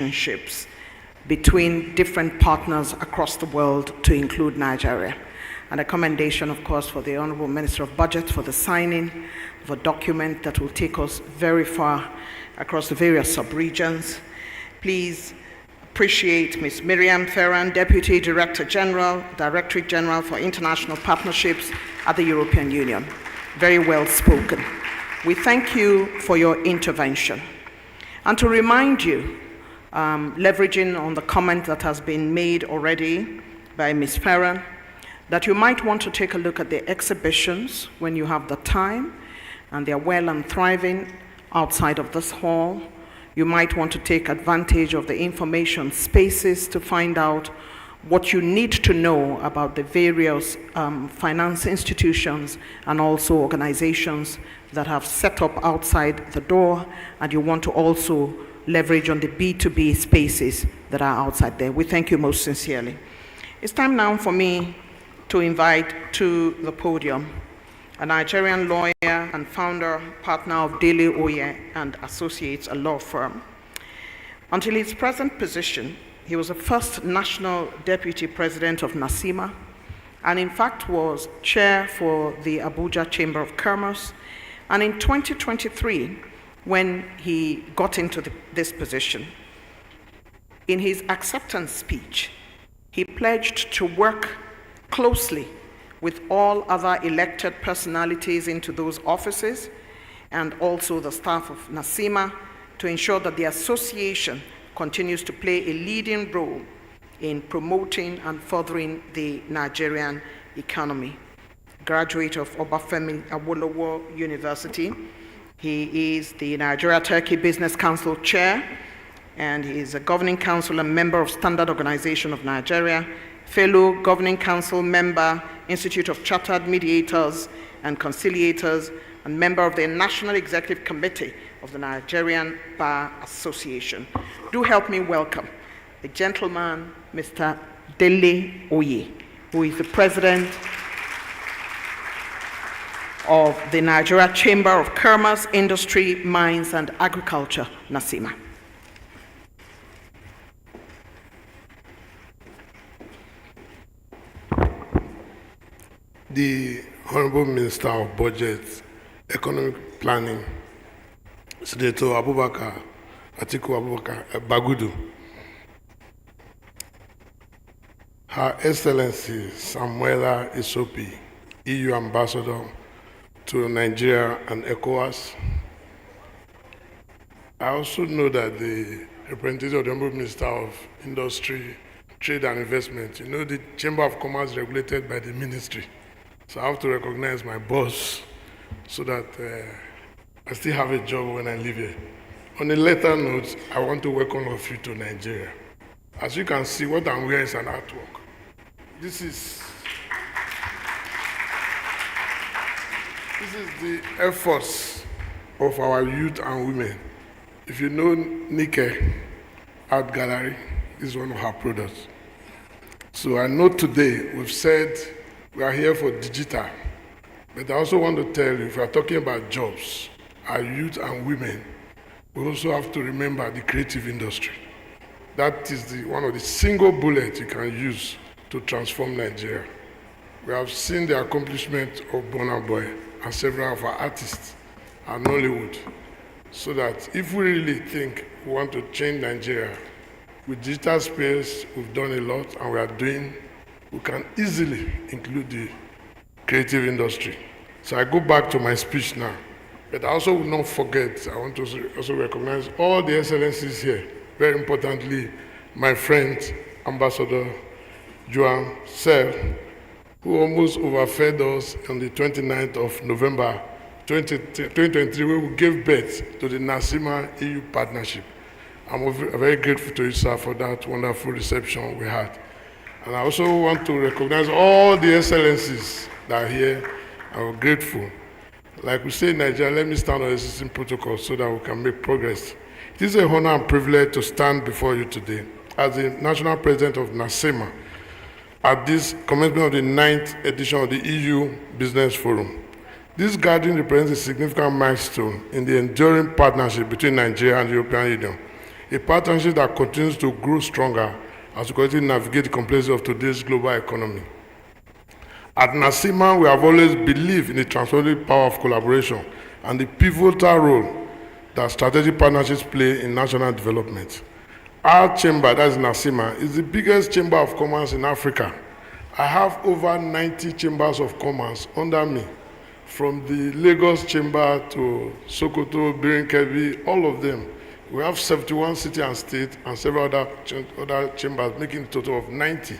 relationships between different partners across the world to include Nigeria. And a commendation, of course, for the Honorable Minister of Budget for the signing of a document that will take us very far across the various sub-regions. Please appreciate Ms. Miriam Ferran, Deputy Director General, Directorate General for International Partnerships at the European Union. Very well spoken. We thank you for your intervention. And to remind you, leveraging on the comment that has been made already by Ms. Ferran, that you might want to take a look at the exhibitions when you have the time, and they're well and thriving outside of this hall. You might want to take advantage of the information spaces to find out what you need to know about the various finance institutions and also organizations that have set up outside the door, and you want to also leverage on the B2B spaces that are outside there. We thank you most sincerely. It's time now for me to invite to the podium a Nigerian lawyer and founder, partner of Daly Oye and Associates, a law firm. Until his present position, he was the first national deputy president of NACIMA, and in fact was chair for the Abuja Chamber of Commerce. And in 2023, when he got into this position, in his acceptance speech, he pledged to work closely with all other elected personalities into those offices and also the staff of NACIMA to ensure that the association continues to play a leading role in promoting and furthering the Nigerian economy. Graduate of Obafemi Awolowo University. He is the Nigeria-Turkey Business Council Chair, and he is a Governing Council and member of Standard Organization of Nigeria, fellow Governing Council member, Institute of Chartered Mediators and Conciliators, and member of the National Executive Committee of the Nigerian Bar Association. Do help me welcome the gentleman, Mr. Daly Oye, who is the president of the Nigeria Chamber of Commerce, Industry, Mines, and Agriculture, NACIMA. The Honorable Minister of Budget, Economic Planning, Senator Abubakar Atiku Abubakar Bagudu, Her Excellency Samuela Isopi, EU Ambassador to Nigeria and ECOWAS. I also know that the representative of the Honorable Minister of Industry, Trade and Investment, you know, the Chamber of Commerce is regulated by the ministry. So I have to recognize my boss so that I still have a job when I leave here. On a later note, I want to welcome all of you to Nigeria. As you can see, what I'm wearing is an artwork. This is the efforts of our youth and women. If you know Nike Art Gallery, this is one of her products. So I know today we've said we are here for digital, but I also want to tell you, if we are talking about jobs, our youth and women, we also have to remember the creative industry. That is one of the single bullets you can use to transform Nigeria. We have seen the accomplishment of Burna Boy and several of our artists and Nollywood, so that if we really think we want to change Nigeria, with digital space, we've done a lot and we are doing, we can easily include the creative industry. So I go back to my speech now, but I also will not forget, I want to also recognize all the excellencies here. Very importantly, my friend, Ambassador Joan Sell, who almost overfed us on the 29th of November 2023, where we gave birth to the NACIMA EU partnership. I'm very grateful to you, sir, for that wonderful reception we had. And I also want to recognize all the excellencies that are here, and we're grateful. Like we say in Nigeria, let me stand on existing protocols so that we can make progress. It is an honor and privilege to stand before you today as the National President of NACIMA at this commencement of the 9th edition of the EU Business Forum. This gathering represents a significant milestone in the enduring partnership between Nigeria and the European Union. a partnership that continues to grow stronger as we continue to navigate the complexity of today's global economy. At NACIMA, we have always believed in the transformative power of collaboration and the pivotal role that strategic partnerships play in national development. Our chamber, that is NACIMA, is the biggest chamber of commerce in Africa. I have over 90 chambers of commerce under me, from the Lagos chamber to Sokoto, Birinkebi, all of them. We have 71 city and state and several other chambers, making a total of 90.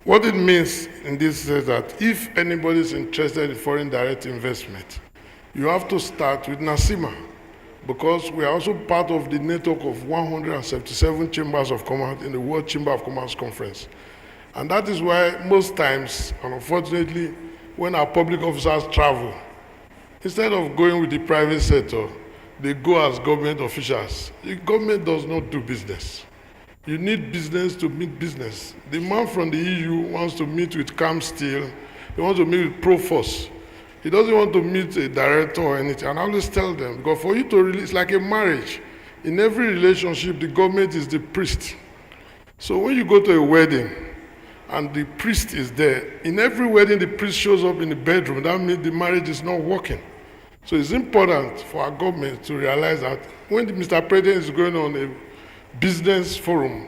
What it means in this is that if anybody is interested in foreign direct investment, you have to start with NACIMA, because we are also part of the network of 177 chambers of commerce in the World Chamber of Commerce Conference. And that is why most times, and unfortunately, when our public officers travel, instead of going with the private sector, they go as government officials. The government does not do business. You need business to meet business. The man from the EU wants to meet with Cam Steel. He wants to meet with Proforce. He doesn't want to meet a director or anything. And I always tell them, because for you to release, like a marriage, in every relationship, the government is the priest. So when you go to a wedding and the priest is there, in every wedding the priest shows up in the bedroom, that means the marriage is not working. So it's important for our government to realize that when Mr. President is going on a business forum,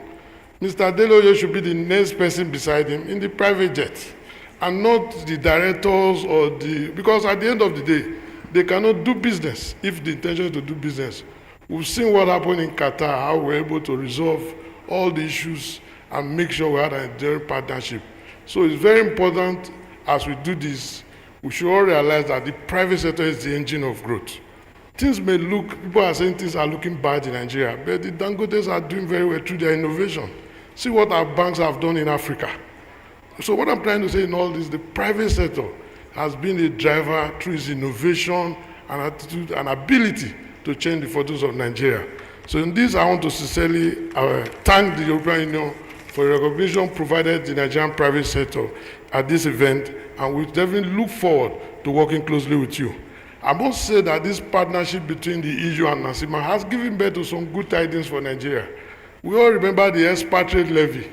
Mr. Deloye should be the next person beside him in the private jet, and not the directors or because at the end of the day, they cannot do business if the intention is to do business. We've seen what happened in Qatar, how we're able to resolve all the issues and make sure we had an enduring partnership. So it's very important as we do this, we should all realize that the private sector is the engine of growth. Things may look, people are saying things are looking bad in Nigeria, but the Dangotes are doing very well through their innovation. See what our banks have done in Africa. So what I'm trying to say in all this, the private sector has been a driver through its innovation and attitude and ability to change the fortunes of Nigeria. So in this, I want to sincerely thank the European Union for the recognition provided the Nigerian private sector at this event, and we definitely look forward to working closely with you. I must say that this partnership between the EU and NACIMA has given birth to some good tidings for Nigeria. We all remember the expatriate levy.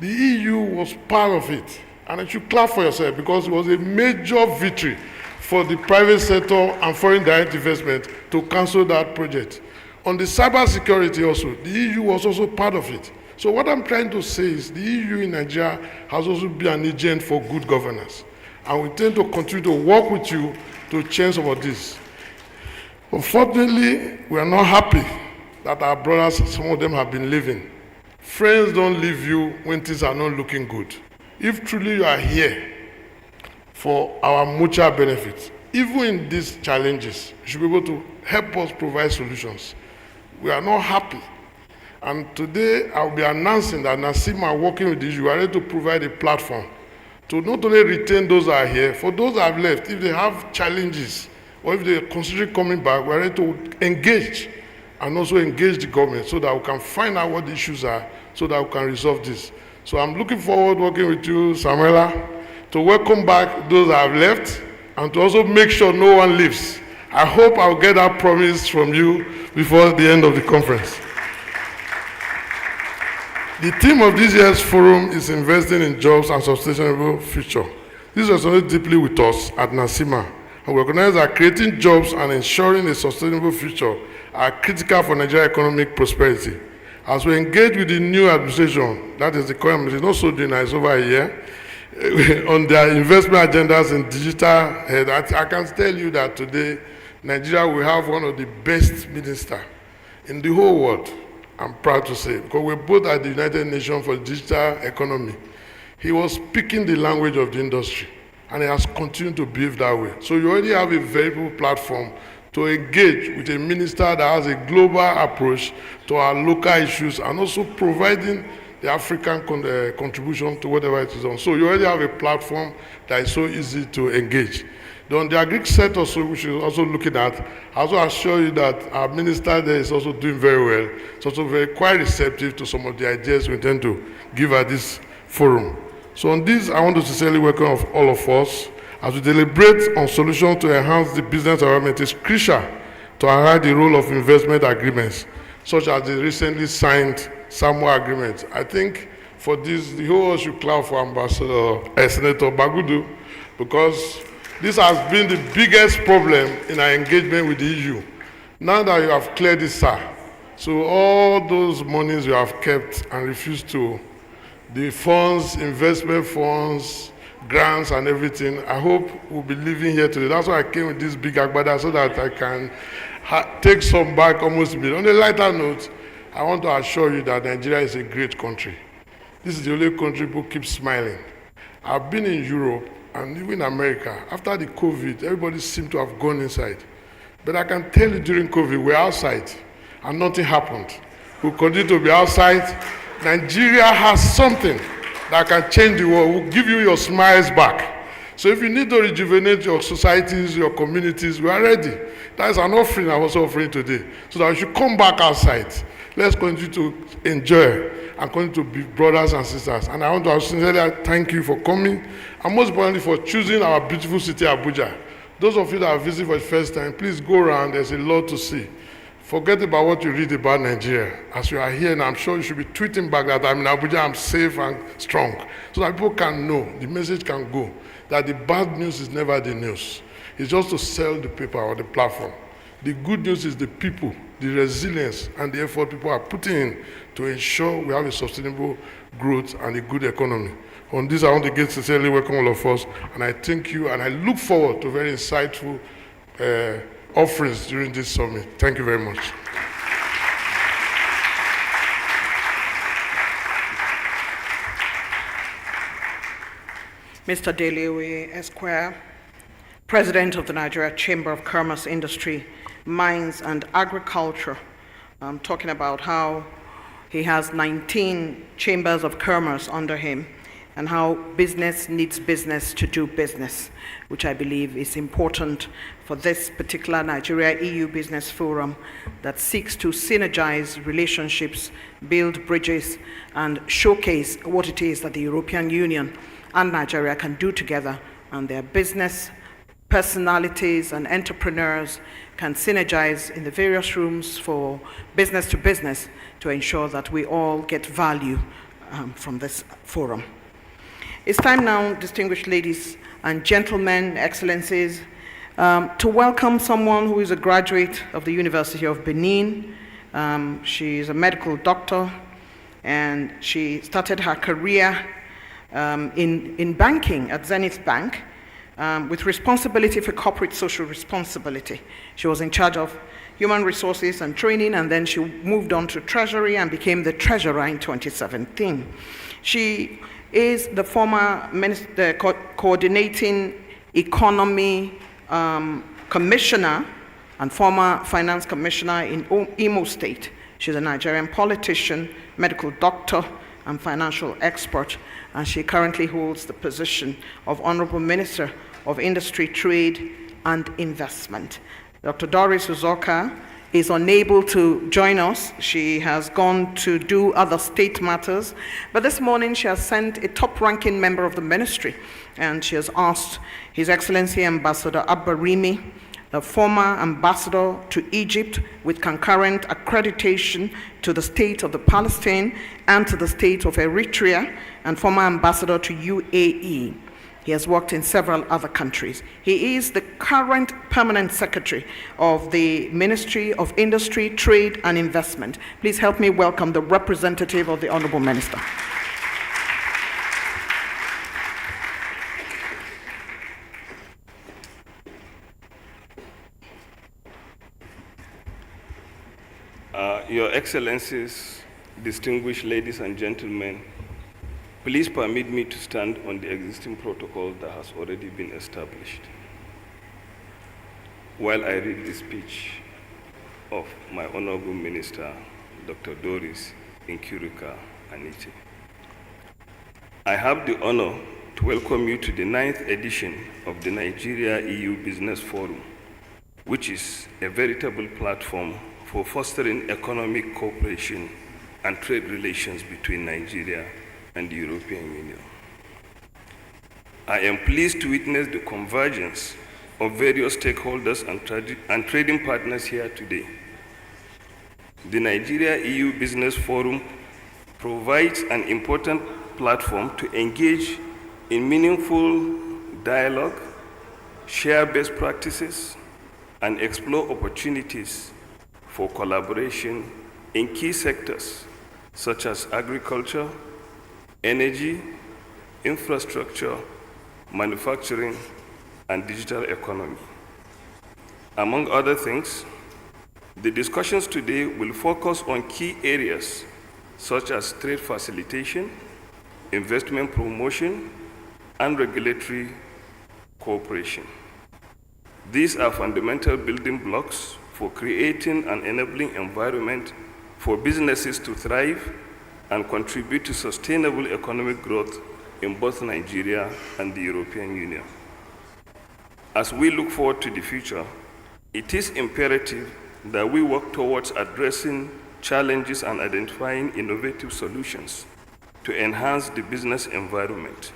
The EU was part of it, and you should clap for yourself because it was a major victory for the private sector and foreign direct investment to cancel that project. On the cyber security also, the EU was also part of it. So what I'm trying to say is the EU in Nigeria has also been an agent for good governance. And we intend to continue to work with you to change some of this. Unfortunately, we are not happy that our brothers, some of them have been leaving. Friends don't leave you when things are not looking good. If truly you are here for our mutual benefit, even in these challenges, you should be able to help us provide solutions. We are not happy. And today, I'll be announcing that NACIMA, working with you, are ready to provide a platform to not only retain those that are here, for those that have left, if they have challenges, or if they consider coming back, we're ready to engage and also engage the government so that we can find out what the issues are, so that we can resolve this. So I'm looking forward working with you, Samuela, to welcome back those that have left, and to also make sure no one leaves. I hope I'll get that promise from you before the end of the conference. The theme of this year's forum is investing in jobs and sustainable future. This resonates deeply with us at NACIMA, and we recognize that creating jobs and ensuring a sustainable future are critical for Nigeria's economic prosperity. As we engage with the new administration, that is the current administration, not so doing it's over a year, on their investment agendas in digital health, I can tell you that today, Nigeria will have one of the best ministers in the whole world. I'm proud to say, because we're both at the United Nations for Digital Economy. He was speaking the language of the industry, and he has continued to behave that way. So you already have a valuable platform to engage with a minister that has a global approach to our local issues, and also providing the African contribution to whatever it is on. So you already have a platform that is so easy to engage. On the agri sector, which is also looking at, I also assure you that our minister there is also doing very well. It's also quite receptive to some of the ideas we intend to give at this forum. So on this, I want to sincerely welcome all of us. As we deliberate on solutions to enhance the business environment, it's crucial to highlight the role of investment agreements such as the recently signed Samoa Agreement. I think for this, the whole world should clap for Senator Bagudu, because this has been the biggest problem in our engagement with the EU. Now that you have cleared this, sir, so all those monies you have kept and refused to, the funds, investment funds, grants and everything, I hope we'll be living here today. That's why I came with this big agbada, so that I can take some back almost immediately. On a lighter note, I want to assure you that Nigeria is a great country. This is the only country people keep smiling. I've been in Europe and even America. After the COVID, everybody seemed to have gone inside. But I can tell you during COVID, we're outside and nothing happened. We'll continue to be outside. Nigeria has something that can change the world. We'll give you your smiles back. So if you need to rejuvenate your societies, your communities, we are ready. That is an offering I was offering today. So that you should come back outside. Let's continue to enjoy and continue to be brothers and sisters. And I want to sincerely thank you for coming, and most importantly for choosing our beautiful city, Abuja. Those of you that are visiting for the first time, please go around. There's a lot to see. Forget about what you read about Nigeria. As you are here, and I'm sure you should be tweeting back that I'm in Abuja, I'm safe and strong, so that people can know, the message can go, that the bad news is never the news. It's just to sell the paper or the platform. The good news is the people, the resilience and the effort people are putting in to ensure we have a sustainable growth and a good economy. On this, I want to again sincerely welcome all of us, and I thank you, and I look forward to very insightful offerings during this summit. Thank you very much. Mr. Delewe Esquire, President of the Nigeria Chamber of Commerce, Industry, Mines and Agriculture, talking about how he has 19 chambers of commerce under him, and how business needs business to do business, which I believe is important for this particular Nigeria EU Business Forum that seeks to synergize relationships, build bridges, and showcase what it is that the European Union and Nigeria can do together, and their business personalities and entrepreneurs can synergize in the various rooms for business to business to ensure that we all get value from this forum. It's time now, distinguished ladies and gentlemen, excellencies, to welcome someone who is a graduate of the University of Benin. She is a medical doctor, and she started her career in banking at Zenith Bank with responsibility for corporate social responsibility. She was in charge of human resources and training, and then she moved on to Treasury and became the Treasurer in 2017. She is the former coordinating economy commissioner and former finance commissioner in Imo State. She's a Nigerian politician, medical doctor, and financial expert, and she currently holds the position of Honorable Minister of Industry, Trade, and Investment. Dr. Doris Uzoka is unable to join us. She has gone to do other state matters, but this morning she has sent a top-ranking member of the ministry, and she has asked His Excellency Ambassador Abba Rimi, the former ambassador to Egypt with concurrent accreditation to the state of the Palestine and to the state of Eritrea, and former ambassador to UAE. He has worked in several other countries. He is the current permanent secretary of the Ministry of Industry, Trade, and Investment. Please help me welcome the representative of the Honorable Minister. Your Excellencies, distinguished ladies and gentlemen, please permit me to stand on the existing protocol that has already been established while I read the speech of my Honorable Minister, Dr. Doris Nkirika Anite. I have the honor to welcome you to the 9th edition of the Nigeria EU Business Forum, which is a veritable platform for fostering economic cooperation and trade relations between Nigeria and the European Union. I am pleased to witness the convergence of various stakeholders and trading partners here today. The Nigeria EU Business Forum provides an important platform to engage in meaningful dialogue, share best practices, and explore opportunities for collaboration in key sectors such as agriculture, energy, infrastructure, manufacturing, and digital economy. Among other things, the discussions today will focus on key areas such as trade facilitation, investment promotion, and regulatory cooperation. These are fundamental building blocks for creating an enabling environment for businesses to thrive and contribute to sustainable economic growth in both Nigeria and the European Union. As we look forward to the future, it is imperative that we work towards addressing challenges and identifying innovative solutions to enhance the business environment.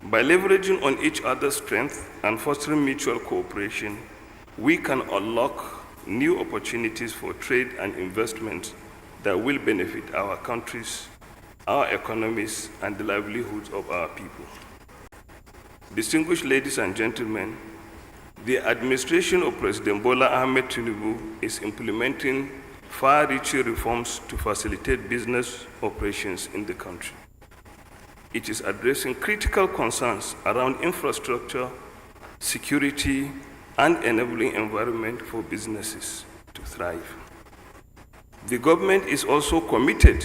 By leveraging on each other's strengths and fostering mutual cooperation, we can unlock new opportunities for trade and investment that will benefit our countries, our economies, and the livelihoods of our people. Distinguished ladies and gentlemen, the administration of President Bola Ahmed Tinubu is implementing far-reaching reforms to facilitate business operations in the country. It is addressing critical concerns around infrastructure, security, and enabling environment for businesses to thrive. The government is also committed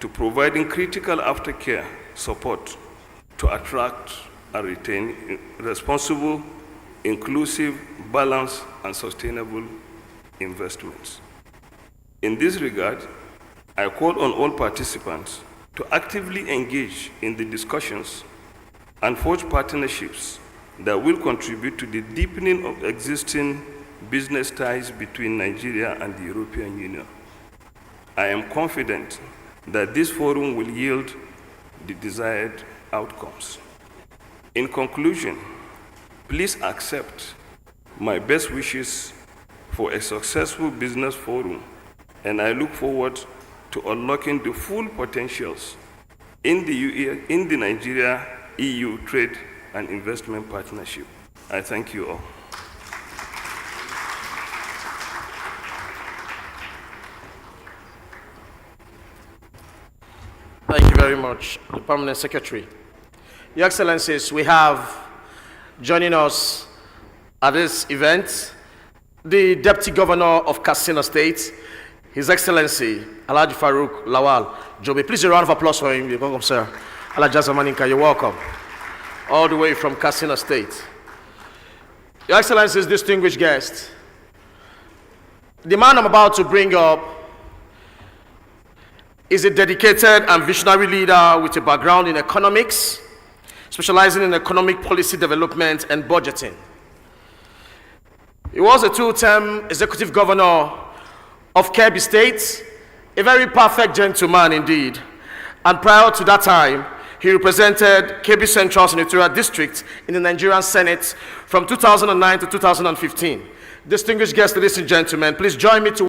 to providing critical aftercare support to attract and retain responsible, inclusive, balanced, and sustainable investments. In this regard, I call on all participants to actively engage in the discussions and forge partnerships that will contribute to the deepening of existing business ties between Nigeria and the European Union. I am confident that this forum will yield the desired outcomes. In conclusion, please accept my best wishes for a successful business forum, and I look forward to unlocking the full potentials in the Nigeria-EU trade and investment partnership. I thank you all. Thank you very much, the Permanent Secretary. Your Excellencies, we have joining us at this event the Deputy Governor of Katsina State, His Excellency Alhaji Farouk Lawal Jobe. Please a round of applause for him. You're welcome, sir. Alhaji Zamaninka, you're welcome. All the way from Katsina State. Your Excellencies, distinguished guests, the man I'm about to bring up is a dedicated and visionary leader with a background in economics, specializing in economic policy development and budgeting. He was a two-term executive governor of Kebbi State, a very perfect gentleman indeed. And prior to that time, he represented Kebbi Central Senatorial District in the Nigerian Senate from 2009 to 2015. Distinguished guests, ladies and gentlemen, please join me to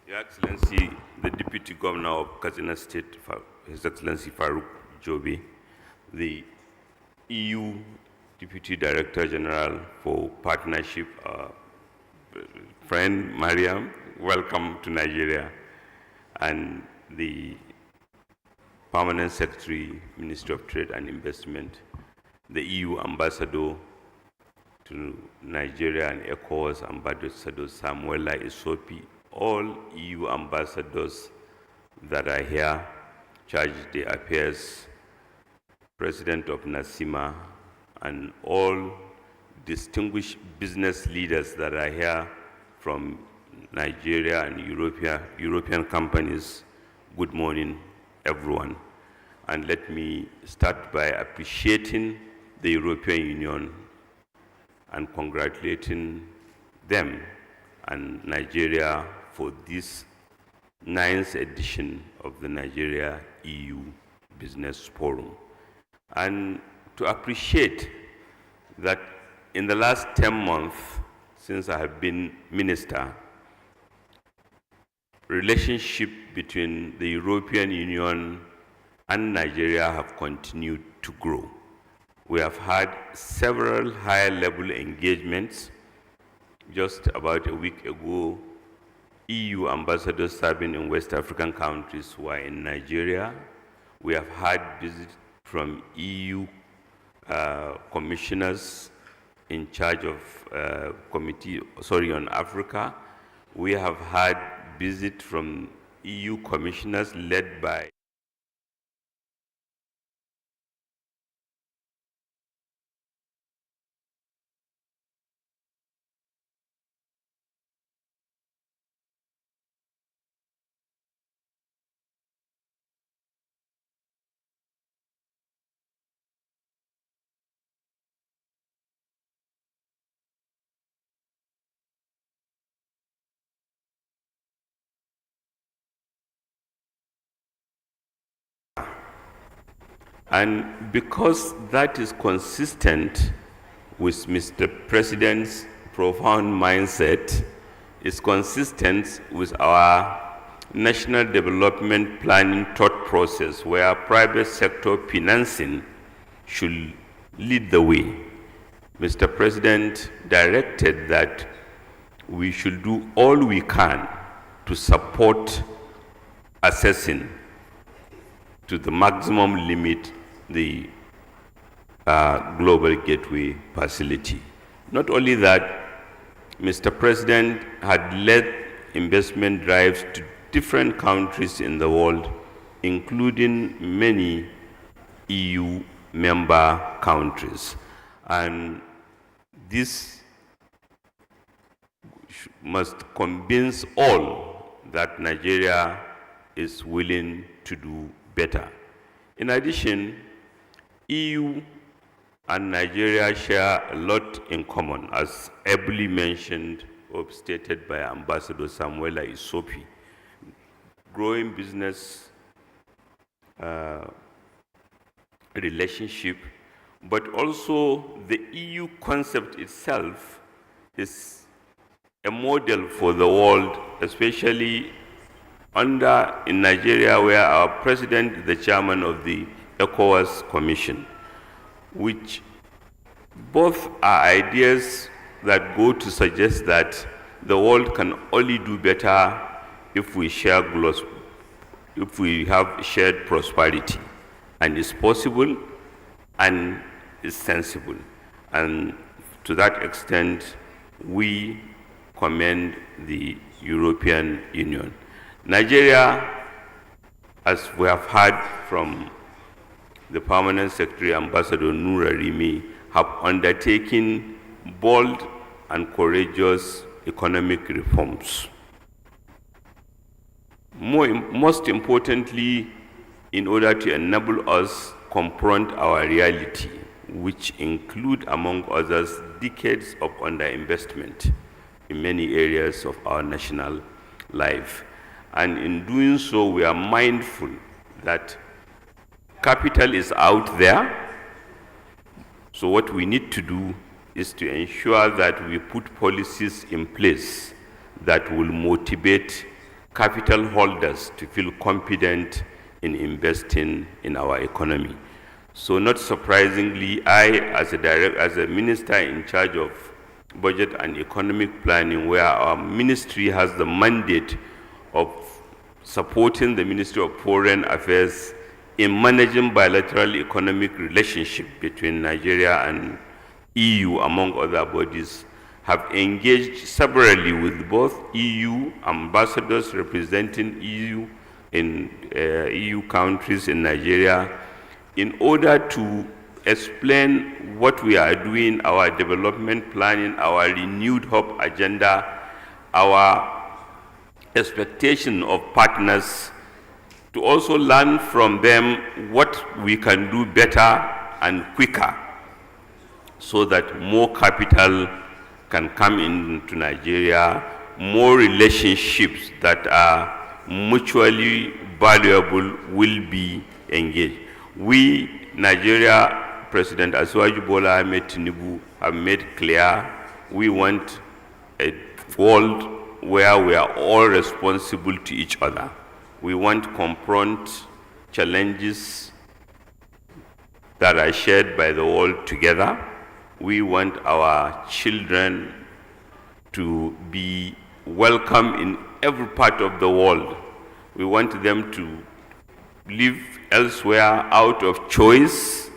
Your Excellency, the Deputy Governor of Katsina State, His Excellency Farouk Jobe, the EU Deputy Director General for Partnership, friend Mariam, welcome to Nigeria, and the Permanent Secretary, Ministry of Trade and Investment, the EU Ambassador to Nigeria and ECOWAS, Ambassador Samuela Isopi, all EU ambassadors that are here, Charge d'Affaires, President of NASIMA, and all distinguished business leaders that are here from Nigeria and European companies. Good morning, everyone. And let me start by appreciating the European Union and congratulating them and Nigeria for this 9th edition of the Nigeria EU Business Forum, and to appreciate that in the last 10 months since I have been minister, relationship between the European Union and Nigeria have continued to grow. We have had several high-level engagements. Just about a week ago, EU ambassadors serving in West African countries were in Nigeria. We have had visits from EU commissioners in charge of on Africa. We have had visits from EU commissioners led by and because that is consistent with Mr. President's profound mindset, is consistent with our national development planning thought process where private sector financing should lead the way. Mr. President directed that we should do all we can to support assessing to the maximum limit the Global Gateway Facility. Not only that, Mr. President had led investment drives to different countries in the world, including many EU member countries. And this must convince all that Nigeria is willing to do better. In addition, EU and Nigeria share a lot in common, as ably mentioned or stated by Ambassador Samuela Isopi. Growing business relationship, but also the EU concept itself is a model for the world, especially in Nigeria, where our president is the chairman of the ECOWAS Commission, which both are ideas that go to suggest that the world can only do better if we have shared prosperity, and it's possible and it's sensible. And to that extent, we commend the European Union. Nigeria, as we have heard from the Permanent Secretary, Ambassador Noura Rimi, have undertaken bold and courageous economic reforms. Most importantly, in order to enable us confront our reality, which include, among others, decades of underinvestment in many areas of our national life. And in doing so, we are mindful that capital is out there. So what we need to do is to ensure that we put policies in place that will motivate capital holders to feel confident in investing in our economy. So not surprisingly, I, as a minister in charge of budget and economic planning, where our ministry has the mandate of supporting the Ministry of Foreign Affairs in managing bilateral economic relationship between Nigeria and EU, among other bodies, have engaged severally with both EU ambassadors representing EU in EU countries in Nigeria in order to explain what we are doing, our development planning, our renewed hope agenda, our expectation of partners, to also learn from them what we can do better and quicker so that more capital can come into Nigeria, more relationships that are mutually valuable will be engaged. We, Nigeria, President Asiwaju Bola Ahmed Tinubu, have made clear we want a world where we are all responsible to each other. We want to confront challenges that are shared by the world together. We want our children to be welcome in every part of the world. We want them to live elsewhere out of choice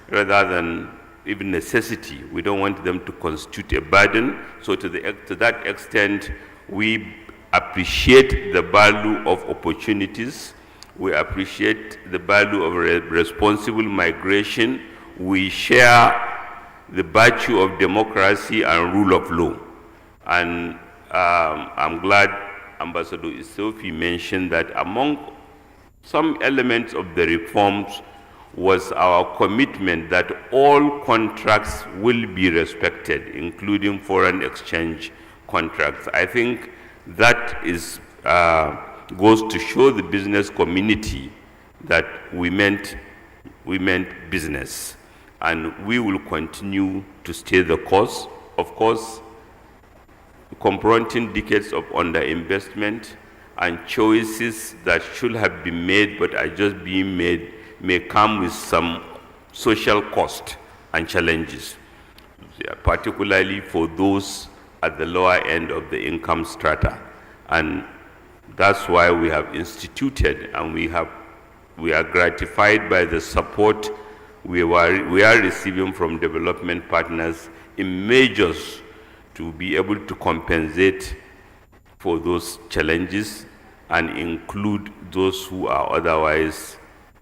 rather than even necessity. We don't want them to constitute a burden. So to that extent, we appreciate the value of opportunities. We appreciate the value of responsible migration. We share the virtue of democracy and rule of law. And I'm glad Ambassador Isofi mentioned that among some elements of the reforms was our commitment that all contracts will be respected, including foreign exchange contracts. I think that is goes to show the business community that we meant business, and we will continue to stay the course. Of course, confronting decades of underinvestment and choices that should have been made but are just being made may come with some social cost and challenges, particularly for those at the lower end of the income strata. And that's why we have instituted, and we are gratified by the support we are receiving from development partners in measures to be able to compensate for those challenges and include those who are otherwise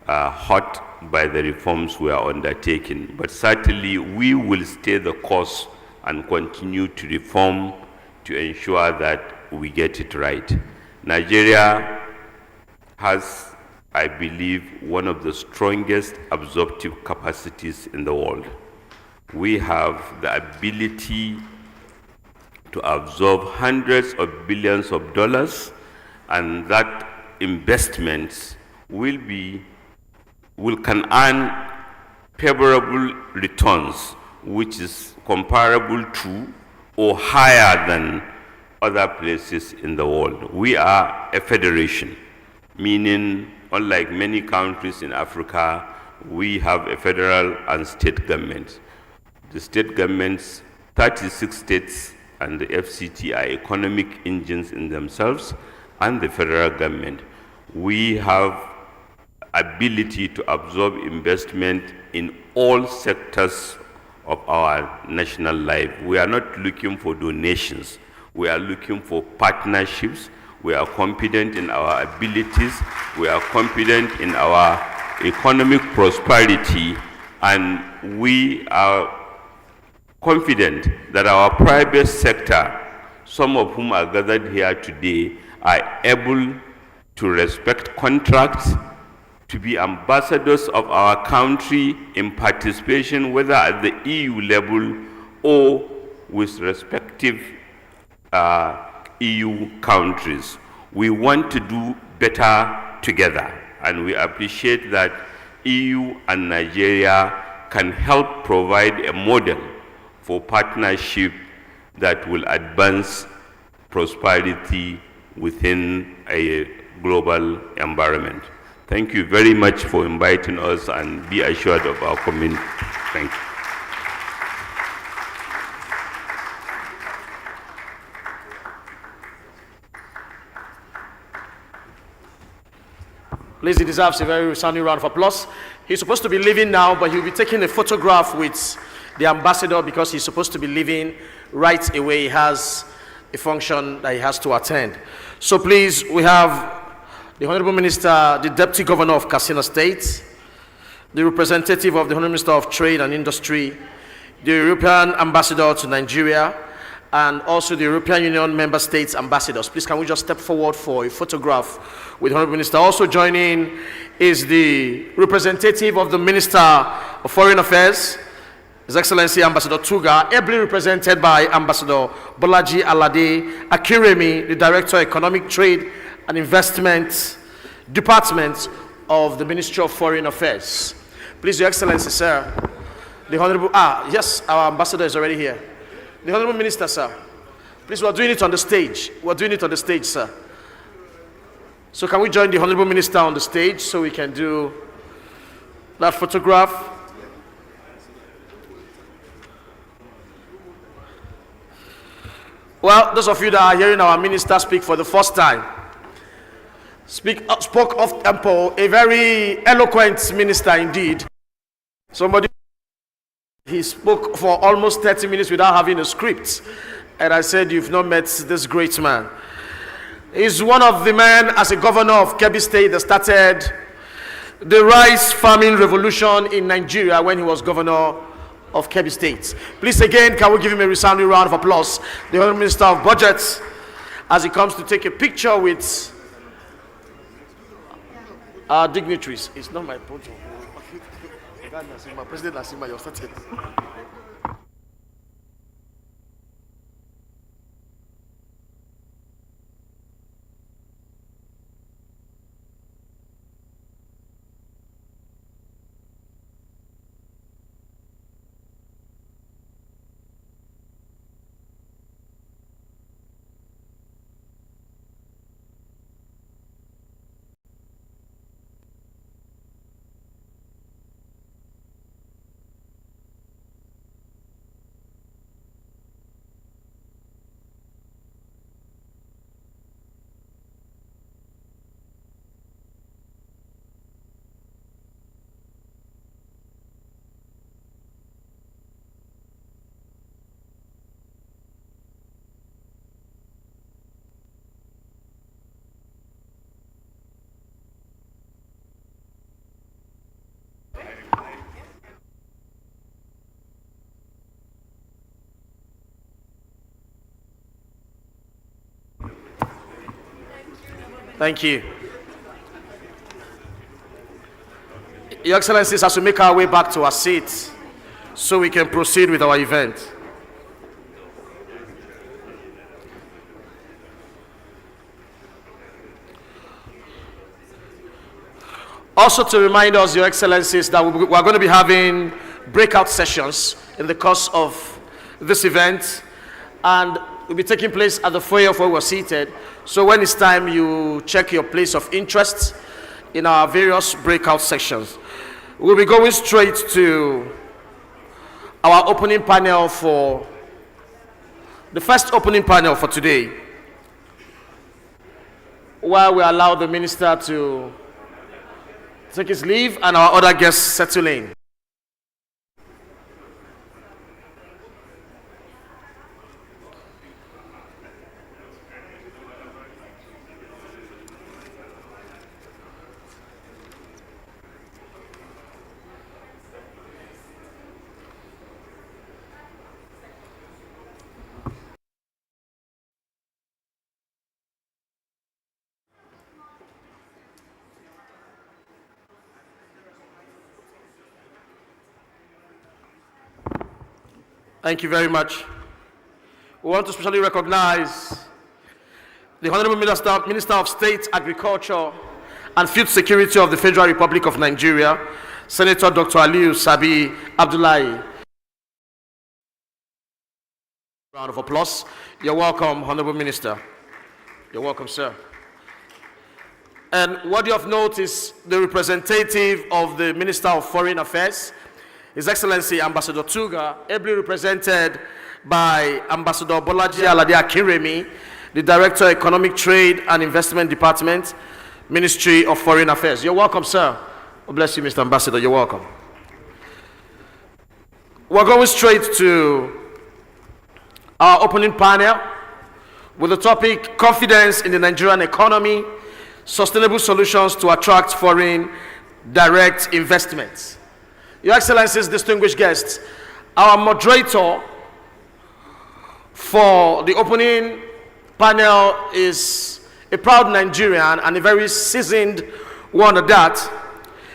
hurt by the reforms we are undertaking. But certainly we will stay the course and continue to reform to ensure that we get it right. Nigeria has, I believe, one of the strongest absorptive capacities in the world. We have the ability to absorb hundreds of billions of dollars, and that investments can earn favorable returns, which is comparable to or higher than other places in the world. We are a federation, meaning unlike many countries in Africa, we have a federal and state government. The state governments, 36 states and the FCT are economic engines in themselves, and the federal government. We have ability to absorb investment in all sectors of our national life. We are not looking for donations. We are looking for partnerships. We are confident in our abilities. We are confident in our economic prosperity, and we are confident that our private sector, some of whom are gathered here today, are able to respect contracts, to be ambassadors of our country in participation, whether at the EU level or with respective EU countries. We want to do better together, and we appreciate that EU and Nigeria can help provide a model for partnership that will advance prosperity within a global environment. Thank you very much for inviting us, and be assured of our commitment. Thank you. Please, he deserves a very resounding round of applause. He's supposed to be leaving now, but he'll be taking a photograph with the ambassador because he's supposed to be leaving right away. He has a function that he has to attend. So please, we have the Honorable Minister, the Deputy Governor of Katsina State, the representative of the Honorable Minister of Trade and Industry, the European Ambassador to Nigeria, and also the European Union Member States Ambassadors. Please, can we just step forward for a photograph with the Honorable Minister? Also joining is the representative of the Minister of Foreign Affairs, His Excellency Ambassador Tuga, ably represented by Ambassador Bolaji Alade Akiremi, the Director Economic Trade and Investment Department of the Ministry of Foreign Affairs. Please, Your Excellency, sir, the Honorable, yes, our Ambassador is already here. The Honorable Minister, sir, please, we're doing it on the stage. We're doing it on the stage, sir. So can we join the Honorable Minister on the stage so we can do that photograph? Well, those of you that are hearing our minister speak for the first time, spoke off tempo, a very eloquent minister indeed. He spoke for almost 30 minutes without having a script. And I said, you've not met this great man. He's one of the men as a governor of Kebbi State that started the rice farming revolution in Nigeria when he was governor of Kebbi State. Please again, can we give him a resounding round of applause? The Honorable Minister of Budget, as he comes to take a picture with our dignitaries. It's not my photo. President Nasima, you're starting. Thank you. Your Excellencies, as we make our way back to our seats so we can proceed with our event. Also to remind us, Your Excellencies, that we are going to be having breakout sessions in the course of this event, and will be taking place at the foyer where we're seated. So when it's time, you check your place of interest in our various breakout sections. We'll be going straight to our opening panel for the first opening panel for today, while we allow the minister to take his leave and our other guests settle in. Thank you very much. We want to specially recognize the Honorable Minister of State, Agriculture and Food Security of the Federal Republic of Nigeria, Senator Dr. Aliyu Sabi Abdullahi. Round of applause. You're welcome, Honorable Minister. You're welcome, sir. And worthy of note is the representative of the Minister of Foreign Affairs, His Excellency Ambassador Tuga, ably represented by Ambassador Bolaji Alade Akiremi, the Director Economic Trade and Investment Department, Ministry of Foreign Affairs. You're welcome, sir. God bless you, Mr. Ambassador. You're welcome. We're going straight to our opening panel with the topic, Confidence in the Nigerian Economy, Sustainable Solutions to Attract Foreign Direct Investments. Your Excellencies, distinguished guests, our moderator for the opening panel is a proud Nigerian and a very seasoned one at that.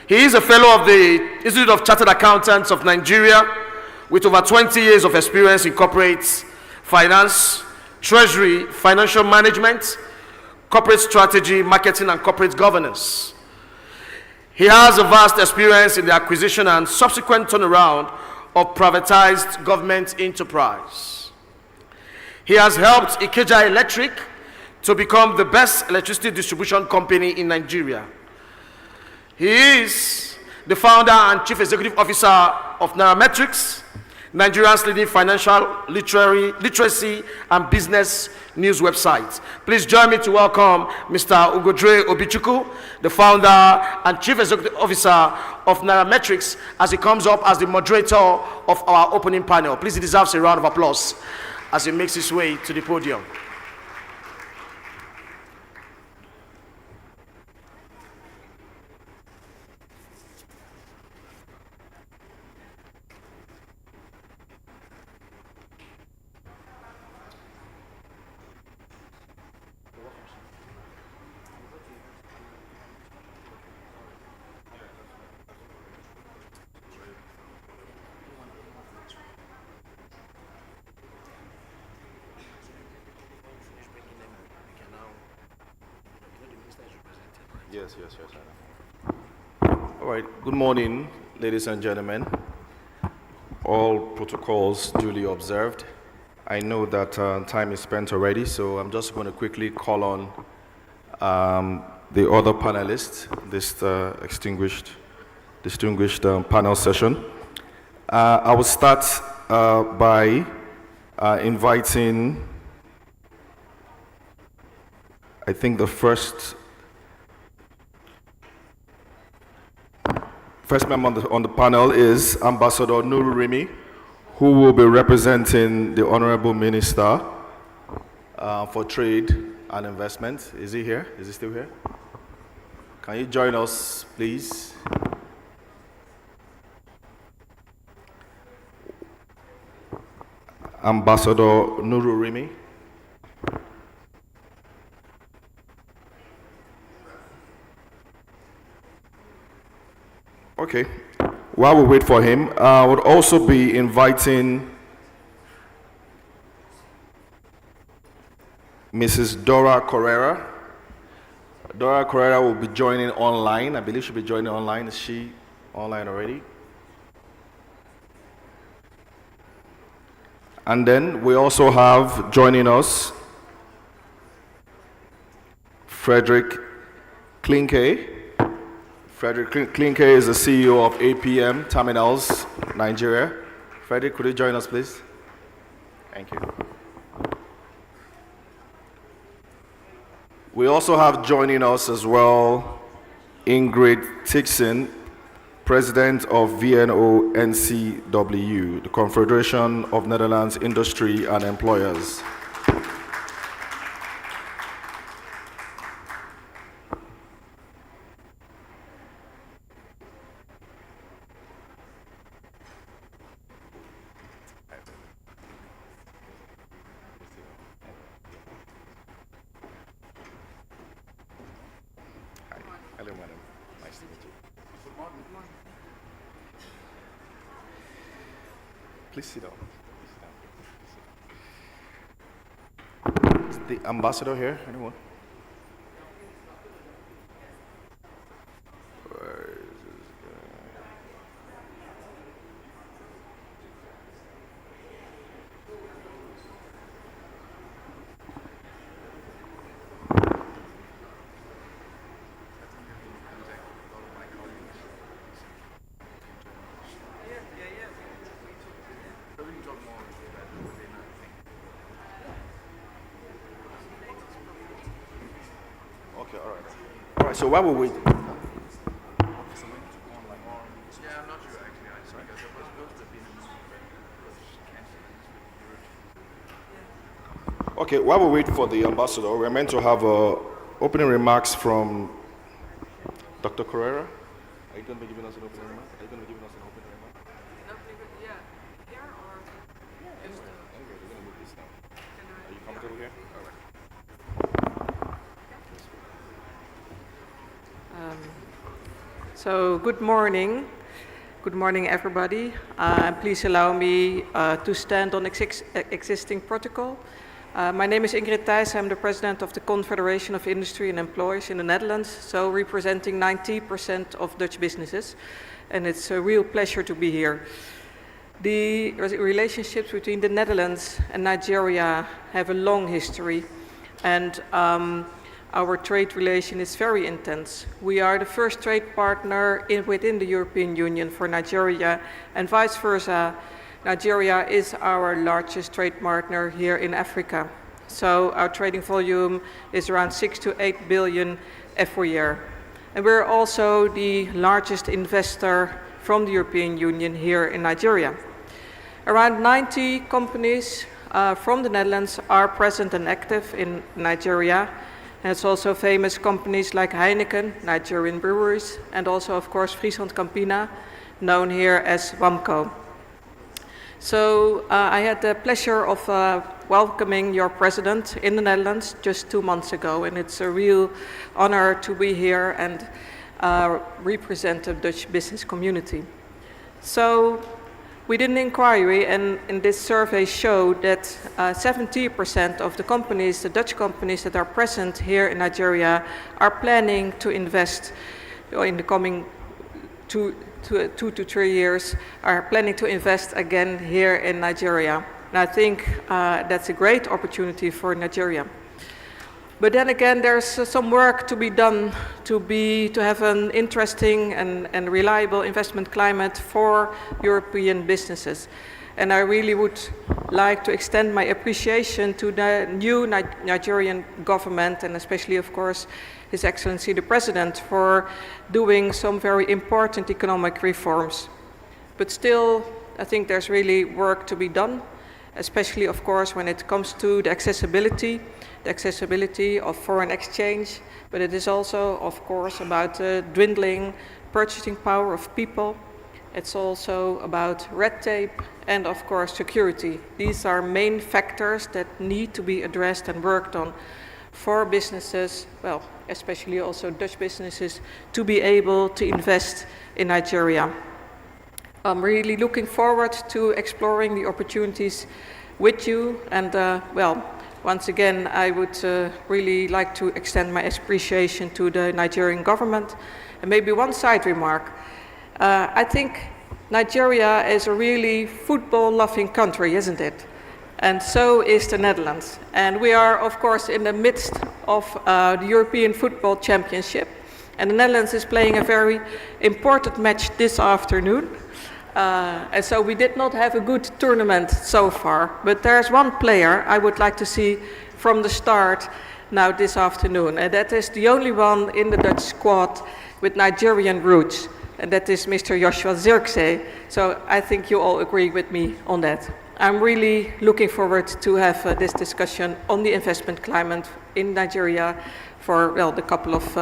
He is a fellow of the Institute of Chartered Accountants of Nigeria, with over 20 years of experience in corporate finance, treasury, financial management, corporate strategy, marketing, and corporate governance. He has a vast experience in the acquisition and subsequent turnaround of privatized government enterprise. He has helped Ikeja Electric to become the best electricity distribution company in Nigeria. He is the founder and chief executive officer of Nairametrics, Nigeria's leading financial literacy and business news website. Please join me to welcome Mr. Ugodre Obichukwu, the founder and chief executive officer of Nairametrics, as he comes up as the moderator of our opening panel. Please, he deserves a round of applause as he makes his way to the podium. Yes. All right, good morning, ladies and gentlemen. All protocols duly observed. I know that time is spent already, so I'm just going to quickly call on the other panelists, this distinguished panel session. I will start by inviting, I think the first member on the panel is Ambassador Nuru Rimi, who will be representing the Honorable Minister for Trade and Investment. Is he here? Is he still here? Can you join us, please? Ambassador Nuru Rimi. Okay, while we wait for him, I would also be inviting Mrs. Dora Correra. Dora Correra will be joining online. I believe she'll be joining online. Is she online already? And then we also have joining us Frederick Klinke. Frederick Klinke is the CEO of APM Terminals, Nigeria. Frederick, could you join us, please? Thank you. We also have joining us as well Ingrid Tixon, President of VNO-NCW, the Confederation of Netherlands Industry and Employers. Hello, madam. Nice to meet you. Good morning. Please sit down. Is the ambassador here? Anyone? Where is this guy? Okay, all right. All right, so while we wait. Okay, while we wait for the ambassador, we're meant to have opening remarks from Dr. Correra. Are you going to be giving us an opening remark? Are you going to be giving us an opening remark? Anyway, we're going to move this now. Are you comfortable here? All right. So, good morning. Good morning, everybody. Please allow me to stand on existing protocol. My name is Ingrid Thijs. I'm the president of the Confederation of Industry and Employers in the Netherlands, so representing 90% of Dutch businesses. And it's a real pleasure to be here. The relationships between the Netherlands and Nigeria have a long history, and our trade relation is very intense. We are the first trade partner within the European Union for Nigeria, and vice versa. Nigeria is our largest trade partner here in Africa. So our trading volume is around 6 to 8 billion every year. And we're also the largest investor from the European Union here in Nigeria. Around 90 companies from the Netherlands are present and active in Nigeria. And it's also famous companies like Heineken, Nigerian breweries, and also, of course, Friesland Campina, known here as WAMCO. So I had the pleasure of welcoming your president in the Netherlands just 2 months ago, and it's a real honor to be here and represent the Dutch business community. So we did an inquiry, and in this survey showed that 70% of the companies, the Dutch companies that are present here in Nigeria, are planning to invest in the coming 2 to 3 years, are planning to invest again here in Nigeria. And I think that's a great opportunity for Nigeria. But then again, there's some work to be done to have an interesting and reliable investment climate for European businesses. And I really would like to extend my appreciation to the new Nigerian government, and especially, of course, His Excellency the President, for doing some very important economic reforms. But still, I think there's really work to be done, especially, of course, when it comes to the accessibility of foreign exchange, but it is also, of course, about the dwindling purchasing power of people. It's also about red tape and, of course, security. These are main factors that need to be addressed and worked on for businesses, well, especially also Dutch businesses, to be able to invest in Nigeria. I'm really looking forward to exploring the opportunities with you, and well, once again, I would really like to extend my appreciation to the Nigerian government. And maybe one side remark. I think Nigeria is a really football-loving country, isn't it? And so is the Netherlands. And we are, of course, in the midst of the European Football Championship. And the Netherlands is playing a very important match this afternoon. And so we did not have a good tournament so far, but there's one player I would like to see from the start now this afternoon, and that is the only one in the Dutch squad with Nigerian roots, and that is Mr. Joshua Zirkzee. So I think you all agree with me on that. I'm really looking forward to have this discussion on the investment climate in Nigeria for, well, the couple of,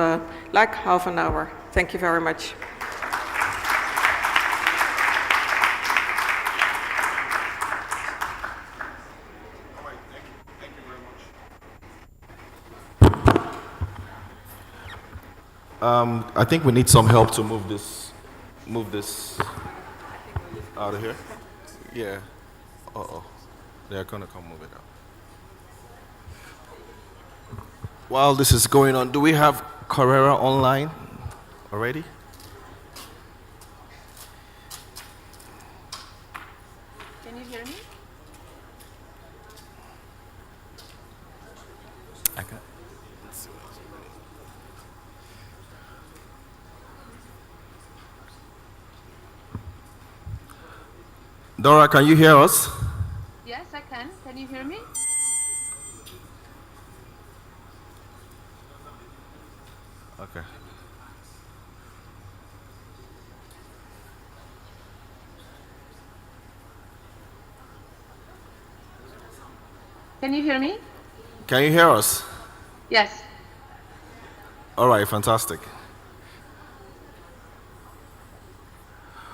like half an hour. Thank you very much. I think we need some help to move this out of here. Yeah. They're gonna come move it out. While this is going on, do we have Carrera online already? Can you hear me? I can. Dora, can you hear us? Yes, I can. Can you hear me? Okay. Can you hear me? Can you hear us? Yes. All right, fantastic.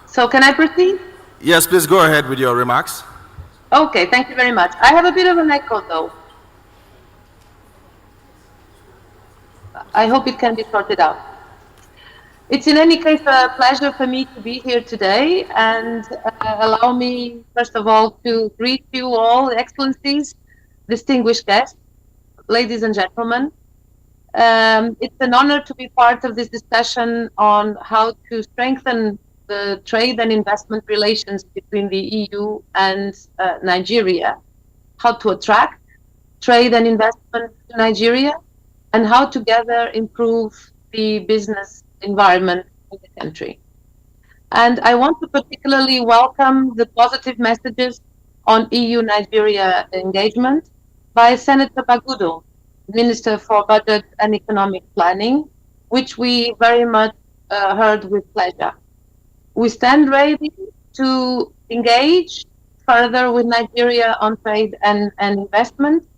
So can I proceed? Yes, please go ahead with your remarks. Okay, thank you very much. I have a bit of an echo though. I hope it can be sorted out. It's in any case a pleasure for me to be here today, and allow me, first of all, to greet you all, Excellencies, distinguished guests, ladies and gentlemen. It's an honor to be part of this discussion on how to strengthen the trade and investment relations between the EU and Nigeria, how to attract trade and investment to Nigeria, and how together improve the business environment in the country. And I want to particularly welcome the positive messages on EU-Nigeria engagement by Senator Bagudo, Minister for Budget and Economic Planning, which we very much heard with pleasure. We stand ready to engage further with Nigeria on trade and investment,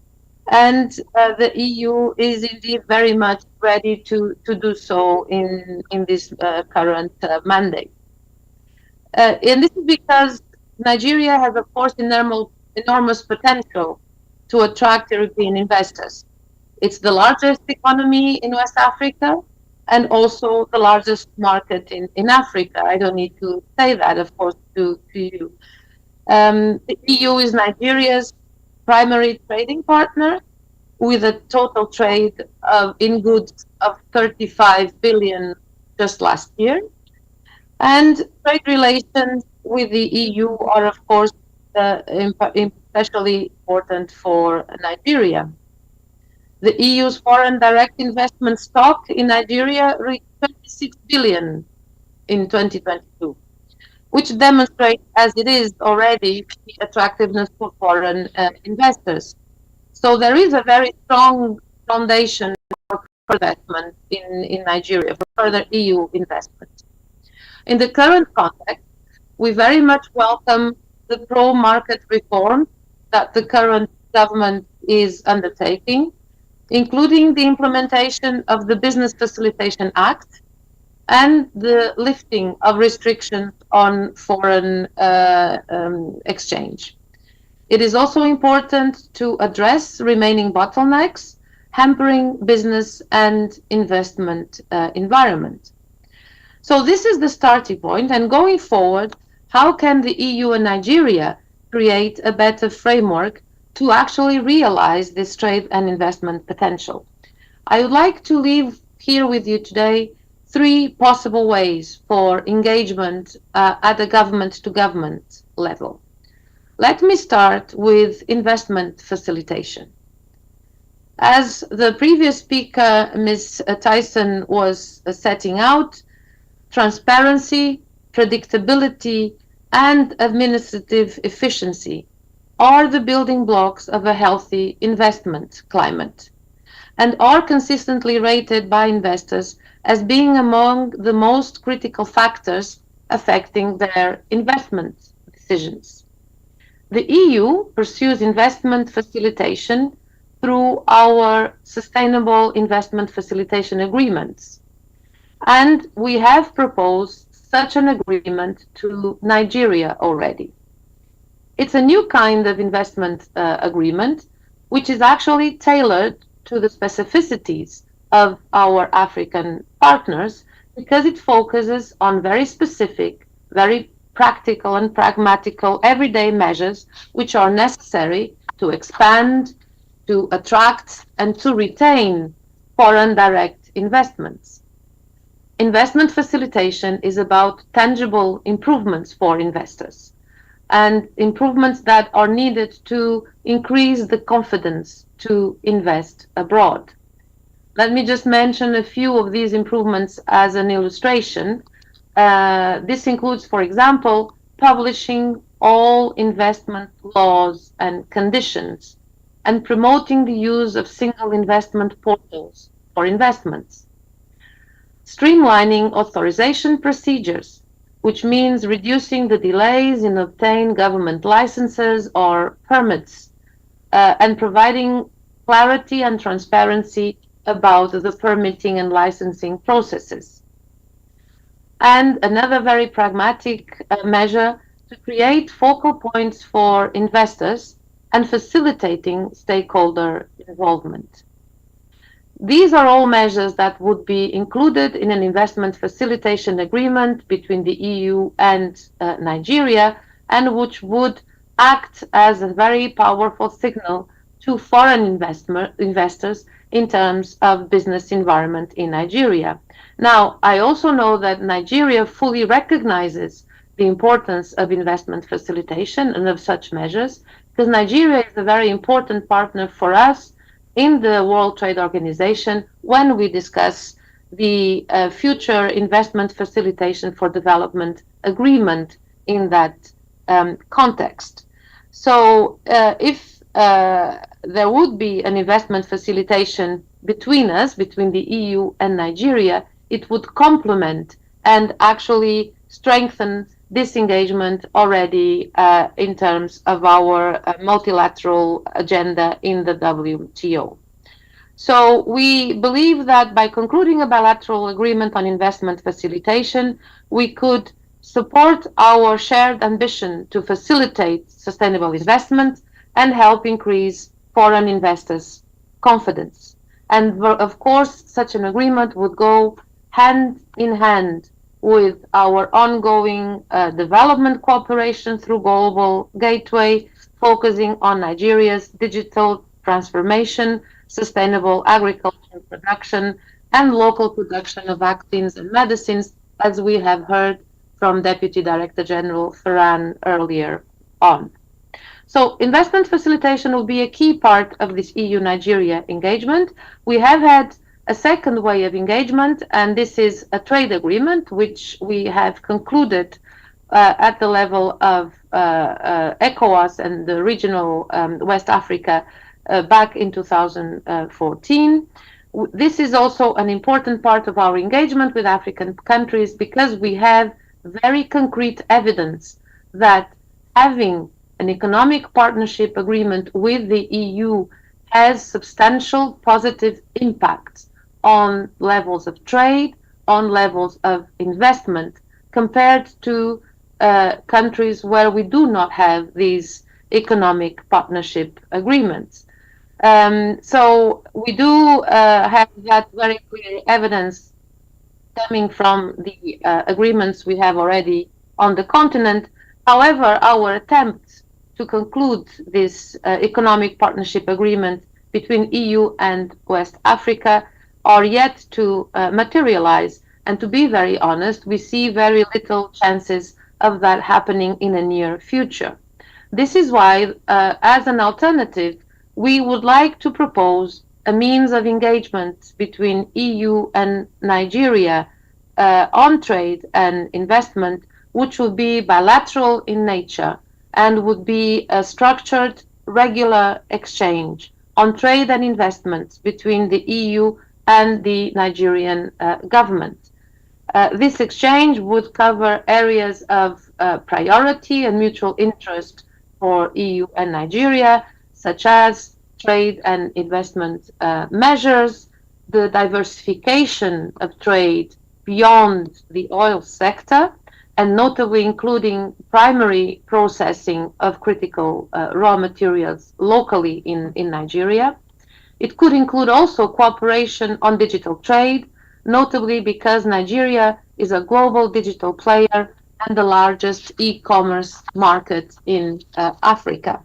and the EU is indeed very much ready to do so in this current mandate. And this is because Nigeria has, of course, enormous potential to attract European investors. It's the largest economy in West Africa and also the largest market in Africa. I don't need to say that, of course, to you. The EU is Nigeria's primary trading partner, with a total trade in goods of 35 billion just last year. And trade relations with the EU are, of course, especially important for Nigeria. The EU's foreign direct investment stock in Nigeria reached 26 billion in 2022, which demonstrates, as it is already, the attractiveness for foreign investors. So there is a very strong foundation for investment in Nigeria, for further EU investment. In the current context, we very much welcome the pro-market reform that the current government is undertaking, including the implementation of the Business Facilitation Act and the lifting of restrictions on foreign exchange. It is also important to address remaining bottlenecks hampering business and investment environment. So this is the starting point, and going forward, how can the EU and Nigeria create a better framework to actually realize this trade and investment potential? I would like to leave here with you today 3 possible ways for engagement at the government-to-government level. Let me start with investment facilitation. As the previous speaker, Ms. Tyson, was setting out, transparency, predictability, and administrative efficiency are the building blocks of a healthy investment climate, and are consistently rated by investors as being among the most critical factors affecting their investment decisions. The EU pursues investment facilitation through our Sustainable Investment Facilitation Agreements, and we have proposed such an agreement to Nigeria already. It's a new kind of investment agreement, which is actually tailored to the specificities of our African partners, because it focuses on very specific, very practical and pragmatical everyday measures which are necessary to expand, to attract, and to retain foreign direct investments. Investment facilitation is about tangible improvements for investors, and improvements that are needed to increase the confidence to invest abroad. Let me just mention a few of these improvements as an illustration. This includes, for example, publishing all investment laws and conditions and promoting the use of single investment portals for investments. Streamlining authorization procedures, which means reducing the delays in obtaining government licenses or permits, and providing clarity and transparency about the permitting and licensing processes. And another very pragmatic measure to create focal points for investors and facilitating stakeholder involvement. these are all measures that would be included in an investment facilitation agreement between the EU and Nigeria, and which would act as a very powerful signal to foreign investors in terms of business environment in Nigeria. Now, I also know that Nigeria fully recognizes the importance of investment facilitation and of such measures, because Nigeria is a very important partner for us in the World Trade Organization when we discuss the future investment facilitation for development agreement in that context. So if there would be an investment facilitation between us, between the EU and Nigeria, it would complement and actually strengthen this engagement already in terms of our multilateral agenda in the WTO. So we believe that by concluding a bilateral agreement on investment facilitation, we could support our shared ambition to facilitate sustainable investment and help increase foreign investors' confidence. And of course, such an agreement would go hand in hand with our ongoing development cooperation through Global Gateway, focusing on Nigeria's digital transformation, sustainable agricultural production, and local production of vaccines and medicines, as we have heard from Deputy Director General Ferran earlier on. So investment facilitation will be a key part of this EU-Nigeria engagement. We have had a second way of engagement, and this is a trade agreement, which we have concluded at the level of ECOWAS and the regional West Africa back in 2014. This is also an important part of our engagement with African countries because we have very concrete evidence that having an economic partnership agreement with the EU has substantial positive impacts on levels of trade, on levels of investment, compared to countries where we do not have these economic partnership agreements. So we do have that very clear evidence coming from the agreements we have already on the continent. However, our attempts to conclude this economic partnership agreement between EU and West Africa are yet to materialize. And to be very honest, we see very little chances of that happening in the near future. This is why, as an alternative, we would like to propose a means of engagement between EU and Nigeria on trade and investment, which would be bilateral in nature and would be a structured, regular exchange on trade and investments between the EU and the Nigerian government. This exchange would cover areas of priority and mutual interest for EU and Nigeria, such as trade and investment measures, the diversification of trade beyond the oil sector, and notably including primary processing of critical raw materials locally in Nigeria. It could include also cooperation on digital trade, notably because Nigeria is a global digital player and the largest e-commerce market in Africa.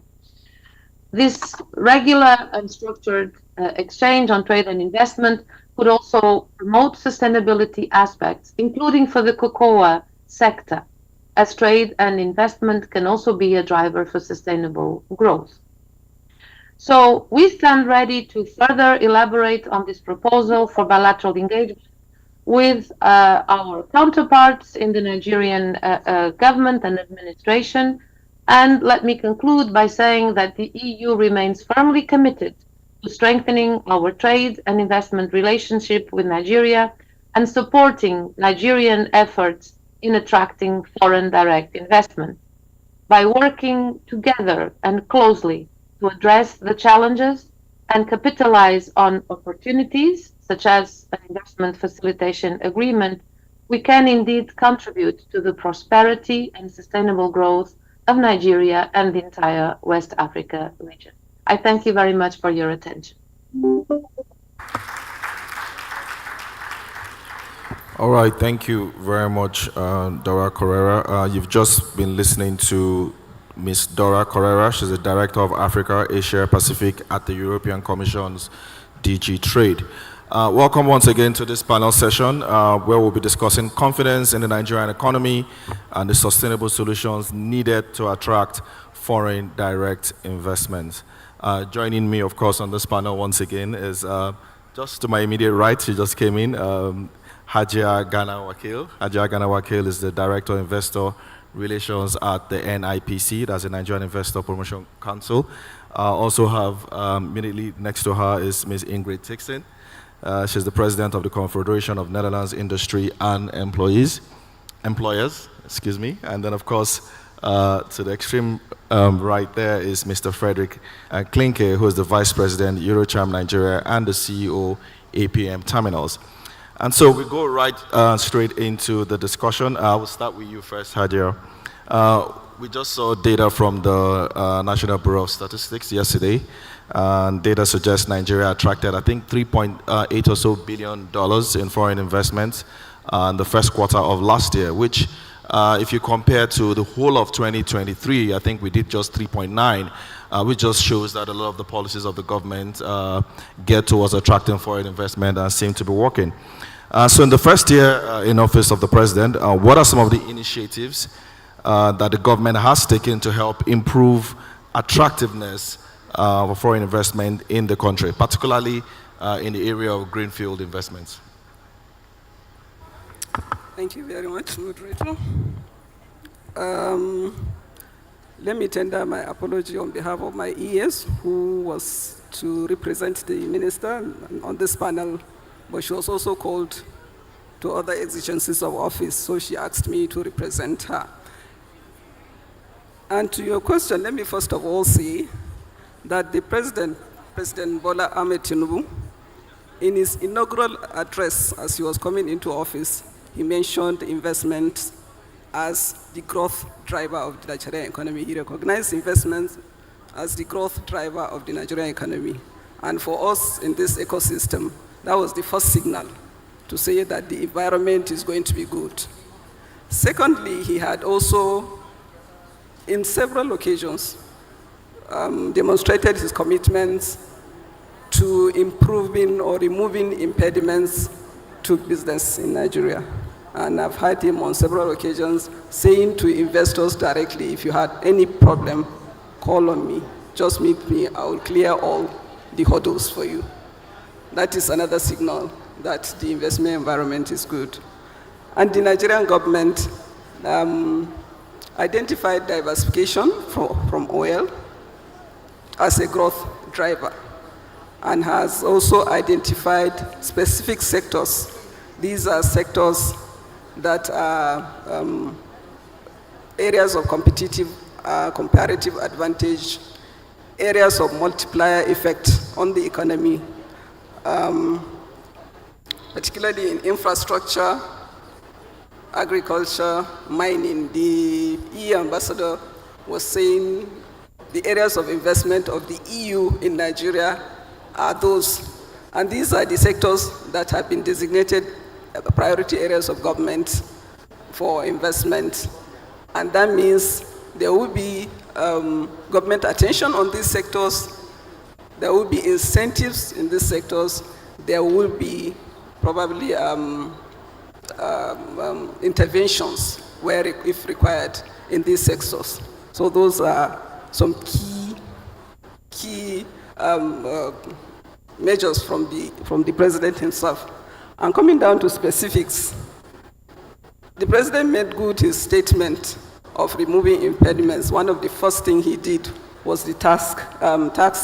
This regular and structured exchange on trade and investment could also promote sustainability aspects, including for the cocoa sector, as trade and investment can also be a driver for sustainable growth. So we stand ready to further elaborate on this proposal for bilateral engagement with our counterparts in the Nigerian government and administration. And let me conclude by saying that the EU remains firmly committed to strengthening our trade and investment relationship with Nigeria and supporting Nigerian efforts in attracting foreign direct investment. By working together and closely to address the challenges and capitalize on opportunities, such as an investment facilitation agreement, we can indeed contribute to the prosperity and sustainable growth of Nigeria and the entire West Africa region. I thank you very much for your attention. All right, thank you very much, Dora Correra. You've just been listening to Ms. Dora Correra. She's the Director of Africa, Asia, Pacific at the European Commission's DG Trade. Welcome once again to this panel session where we'll be discussing confidence in the Nigerian economy and the sustainable solutions needed to attract foreign direct investments. Joining me, of course, on this panel once again is just to my immediate right, she just came in, Hajia Ghana Wakil. Hajia Ghana Wakil is the Director of Investor Relations at the NIPC, that's the Nigerian Investor Promotion Council. Also have immediately next to her is Ms. Ingrid Tixon. She's the President of the Confederation of Netherlands Industry and Employers, excuse me. And then, of course, to the extreme right there is Mr. Frederick Klinke, who is the Vice President, Eurocham Nigeria, and the CEO, APM Terminals. And so we go right straight into the discussion. I will start with you first, Hadia. We just saw data from the National Bureau of Statistics yesterday. Data suggests Nigeria attracted, I think, $3.8 or so billion in foreign investments in the first quarter of last year, which, if you compare to the whole of 2023, I think we did just 3.9, which just shows that a lot of the policies of the government get towards attracting foreign investment and seem to be working. So in the first year in office of the president, what are some of the initiatives that the government has taken to help improve attractiveness of foreign investment in the country, particularly in the area of greenfield investments? Thank you very much, moderator. Let me tender my apology on behalf of my ES, who was to represent the minister on this panel, but she was also called to other exigencies of office, so she asked me to represent her. And to your question, let me first of all say that the President Bola Ahmed Tinubu, in his inaugural address as he was coming into office, he mentioned investment as the growth driver of the Nigerian economy. He recognized investment as the growth driver of the Nigerian economy. And for us in this ecosystem, that was the first signal to say that the environment is going to be good. Secondly, he had also, in several occasions, demonstrated his commitment to improving or removing impediments to business in Nigeria. And I've heard him on several occasions saying to investors directly, if you had any problem, call on me, just meet me, I will clear all the hurdles for you. That is another signal that the investment environment is good. And the Nigerian government identified diversification from oil as a growth driver and has also identified specific sectors. These are sectors that are areas of comparative advantage, areas of multiplier effect on the economy, particularly in infrastructure, agriculture, mining. The EU ambassador was saying the areas of investment of the EU in Nigeria are those. And these are the sectors that have been designated priority areas of government for investment. And that means there will be government attention on these sectors, there will be incentives in these sectors, there will be probably interventions where, if required, in these sectors. So those are some key measures from the president himself. And coming down to specifics, the president made good his statement of removing impediments. One of the first things he did was the tax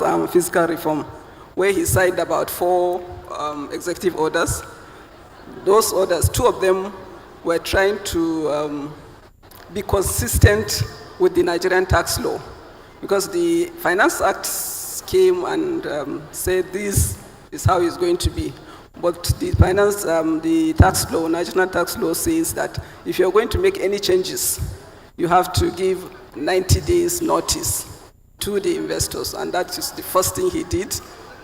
and fiscal reform, where he signed about 4 executive orders. Those orders, 2 of them were trying to be consistent with the Nigerian tax law, because the Finance Act came and said this is how it's going to be. But the tax law, national tax law, says that if you're going to make any changes, you have to give 90 days notice to the investors. And that is the first thing he did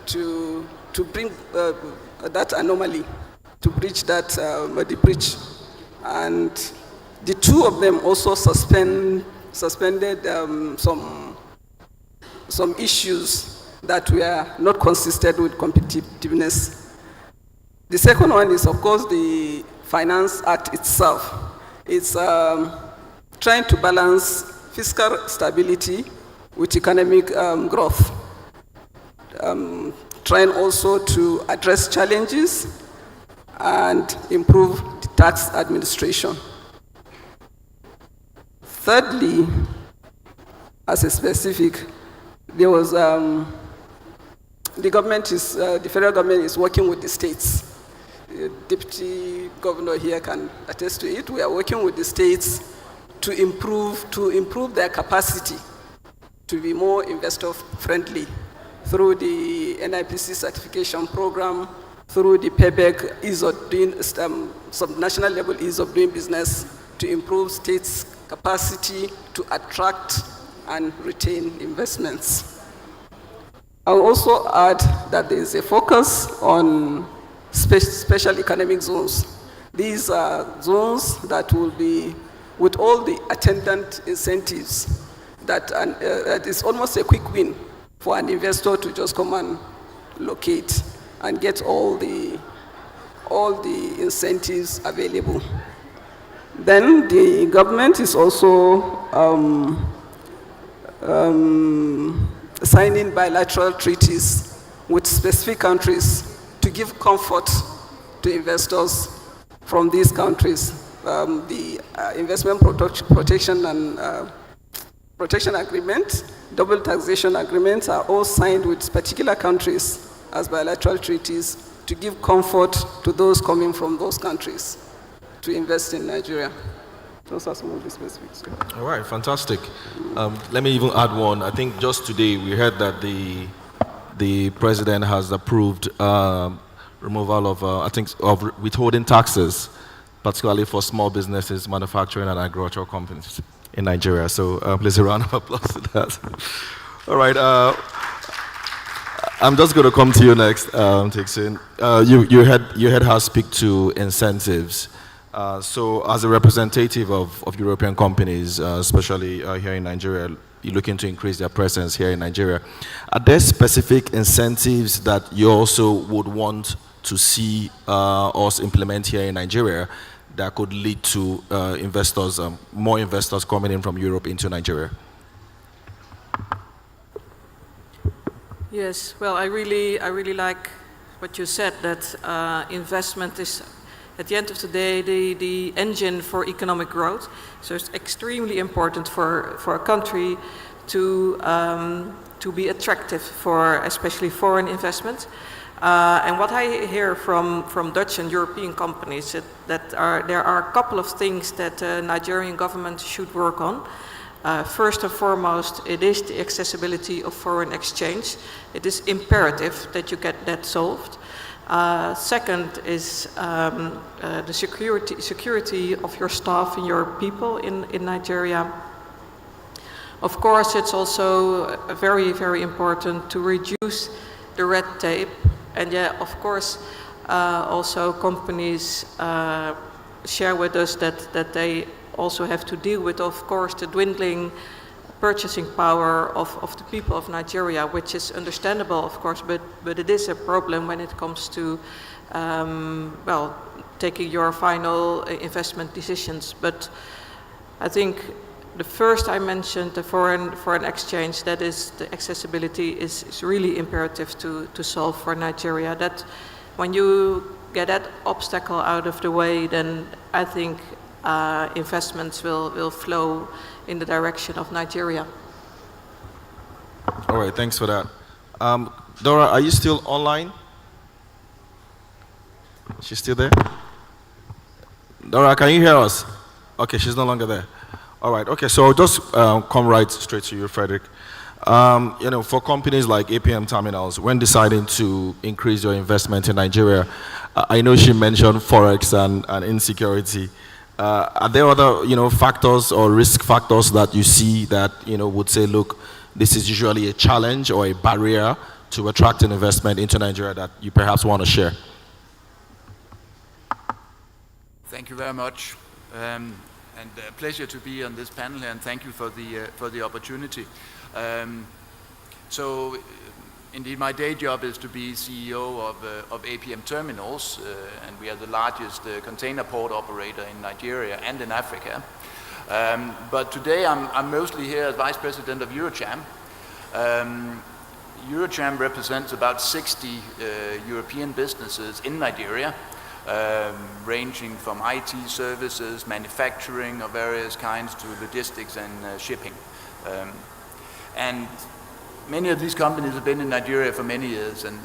to bring that anomaly to breach that, the breach. And the two of them also suspended some issues that were not consistent with competitiveness. The second one is, of course, the Finance Act itself. It's trying to balance fiscal stability with economic growth, trying also to address challenges and improve the tax administration. Thirdly, as a specific, there was the federal government is working with the states. The deputy governor here can attest to it. We are working with the states to improve their capacity to be more investor friendly through the NIPC certification program, through the payback ease of doing some national level ease of doing business, to improve states' capacity to attract and retain investments. I'll also add that there is a focus on special economic zones. These are zones that will be, with all the attendant incentives, that is almost a quick win for an investor to just come and locate and get all the incentives available. Then the government is also signing bilateral treaties with specific countries to give comfort to investors from these countries. The investment protection and protection agreement, double taxation agreements are all signed with particular countries as bilateral treaties to give comfort to those coming from those countries to invest in Nigeria. Those are some of the specifics. All right, fantastic. Let me even add one. I think just today we heard that the president has approved removal of withholding taxes, particularly for small businesses, manufacturing and agricultural companies in Nigeria. So please a round of applause to that. All right, I'm just going to come to you next, Tixin. You had her speak to incentives. So as a representative of European companies, especially here in Nigeria, looking to increase their presence here in Nigeria, are there specific incentives that you also would want to see us implement here in Nigeria that could lead to investors, more investors coming in from Europe into Nigeria? Yes, well, I really like what you said, that investment is, at the end of the day, the engine for economic growth. So it's extremely important for a country to be attractive for especially foreign investment. And what I hear from Dutch and European companies that there are a couple of things that the Nigerian government should work on. First and foremost, it is the accessibility of foreign exchange. It is imperative that you get that solved. Second is the security of your staff and your people in Nigeria. Of course, it's also very, very important to reduce the red tape. And yeah, of course, also companies share with us that they also have to deal with, of course, the dwindling purchasing power of the people of Nigeria, which is understandable, of course, but it is a problem when it comes to, well, taking your final investment decisions. But I think the first I mentioned, the foreign exchange, that is the accessibility is really imperative to solve for Nigeria. That when you get that obstacle out of the way, then I think investments will flow in the direction of Nigeria. All right, thanks for that. Dora, are you still online? She's still there? Dora, can you hear us? Okay, she's no longer there. All right, okay, so I'll just come right straight to you, Frederick. You know, for companies like APM Terminals, when deciding to increase your investment in Nigeria, I know she mentioned Forex and insecurity. Are there other, you know, factors or risk factors that you see that, you know, would say, look, this is usually a challenge or a barrier to attract an investment into Nigeria that you perhaps want to share? Thank you very much, and a pleasure to be on this panel here, and thank you for the opportunity. Indeed, my day job is to be CEO of APM Terminals, and we are the largest container port operator in Nigeria and in Africa. But today I'm mostly here as Vice President of Eurocham. Eurocham represents about 60 European businesses in Nigeria, ranging from IT services, manufacturing of various kinds, to logistics and shipping. And many of these companies have been in Nigeria for many years and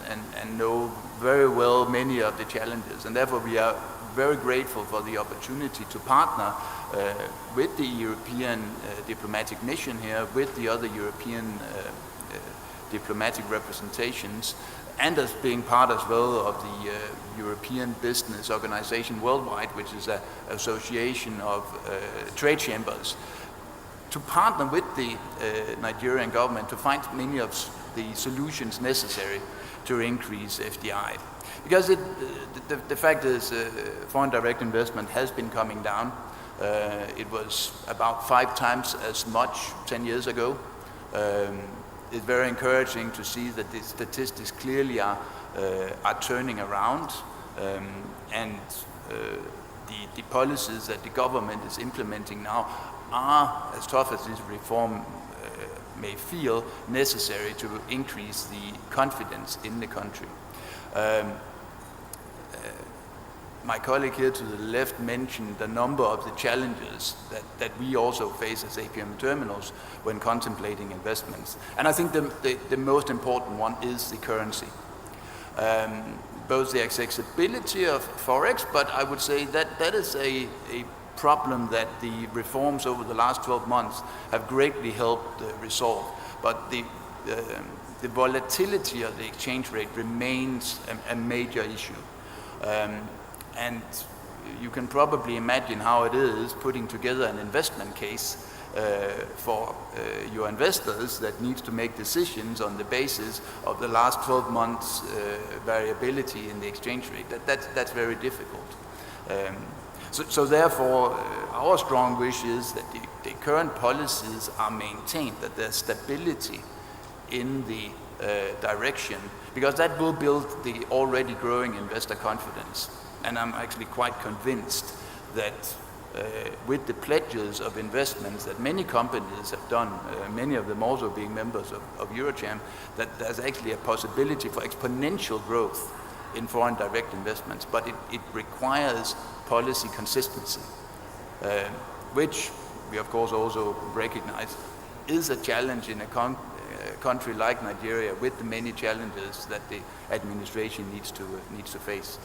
know very well many of the challenges, and therefore we are very grateful for the opportunity to partner with the European diplomatic mission here, with the other European diplomatic representations, and as being part as well of the European Business Organization Worldwide, which is an association of trade chambers, to partner with the Nigerian government to find many of the solutions necessary to increase FDI. Because the fact is, foreign direct investment has been coming down. It was about 5 times as much 10 years ago. It's very encouraging to see that the statistics clearly are turning around, and the policies that the government is implementing now are, as tough as this reform may feel, necessary to increase the confidence in the country. My colleague here to the left mentioned a number of the challenges that we also face as APM Terminals when contemplating investments. And I think the most important one is the currency. Both the accessibility of Forex, but I would say that is a problem that the reforms over the last 12 months have greatly helped resolve. But the volatility of the exchange rate remains a major issue. And you can probably imagine how it is putting together an investment case for your investors that needs to make decisions on the basis of the last 12 months variability in the exchange rate. That's very difficult. So therefore, our strong wish is that the current policies are maintained, that there's stability in the direction, because that will build the already growing investor confidence. And I'm actually quite convinced that with the pledges of investments that many companies have done, many of them also being members of Eurocham, that there's actually a possibility for exponential growth in foreign direct investments. But it requires policy consistency, which we of course also recognize is a challenge in a country like Nigeria, with the many challenges that the administration needs to face.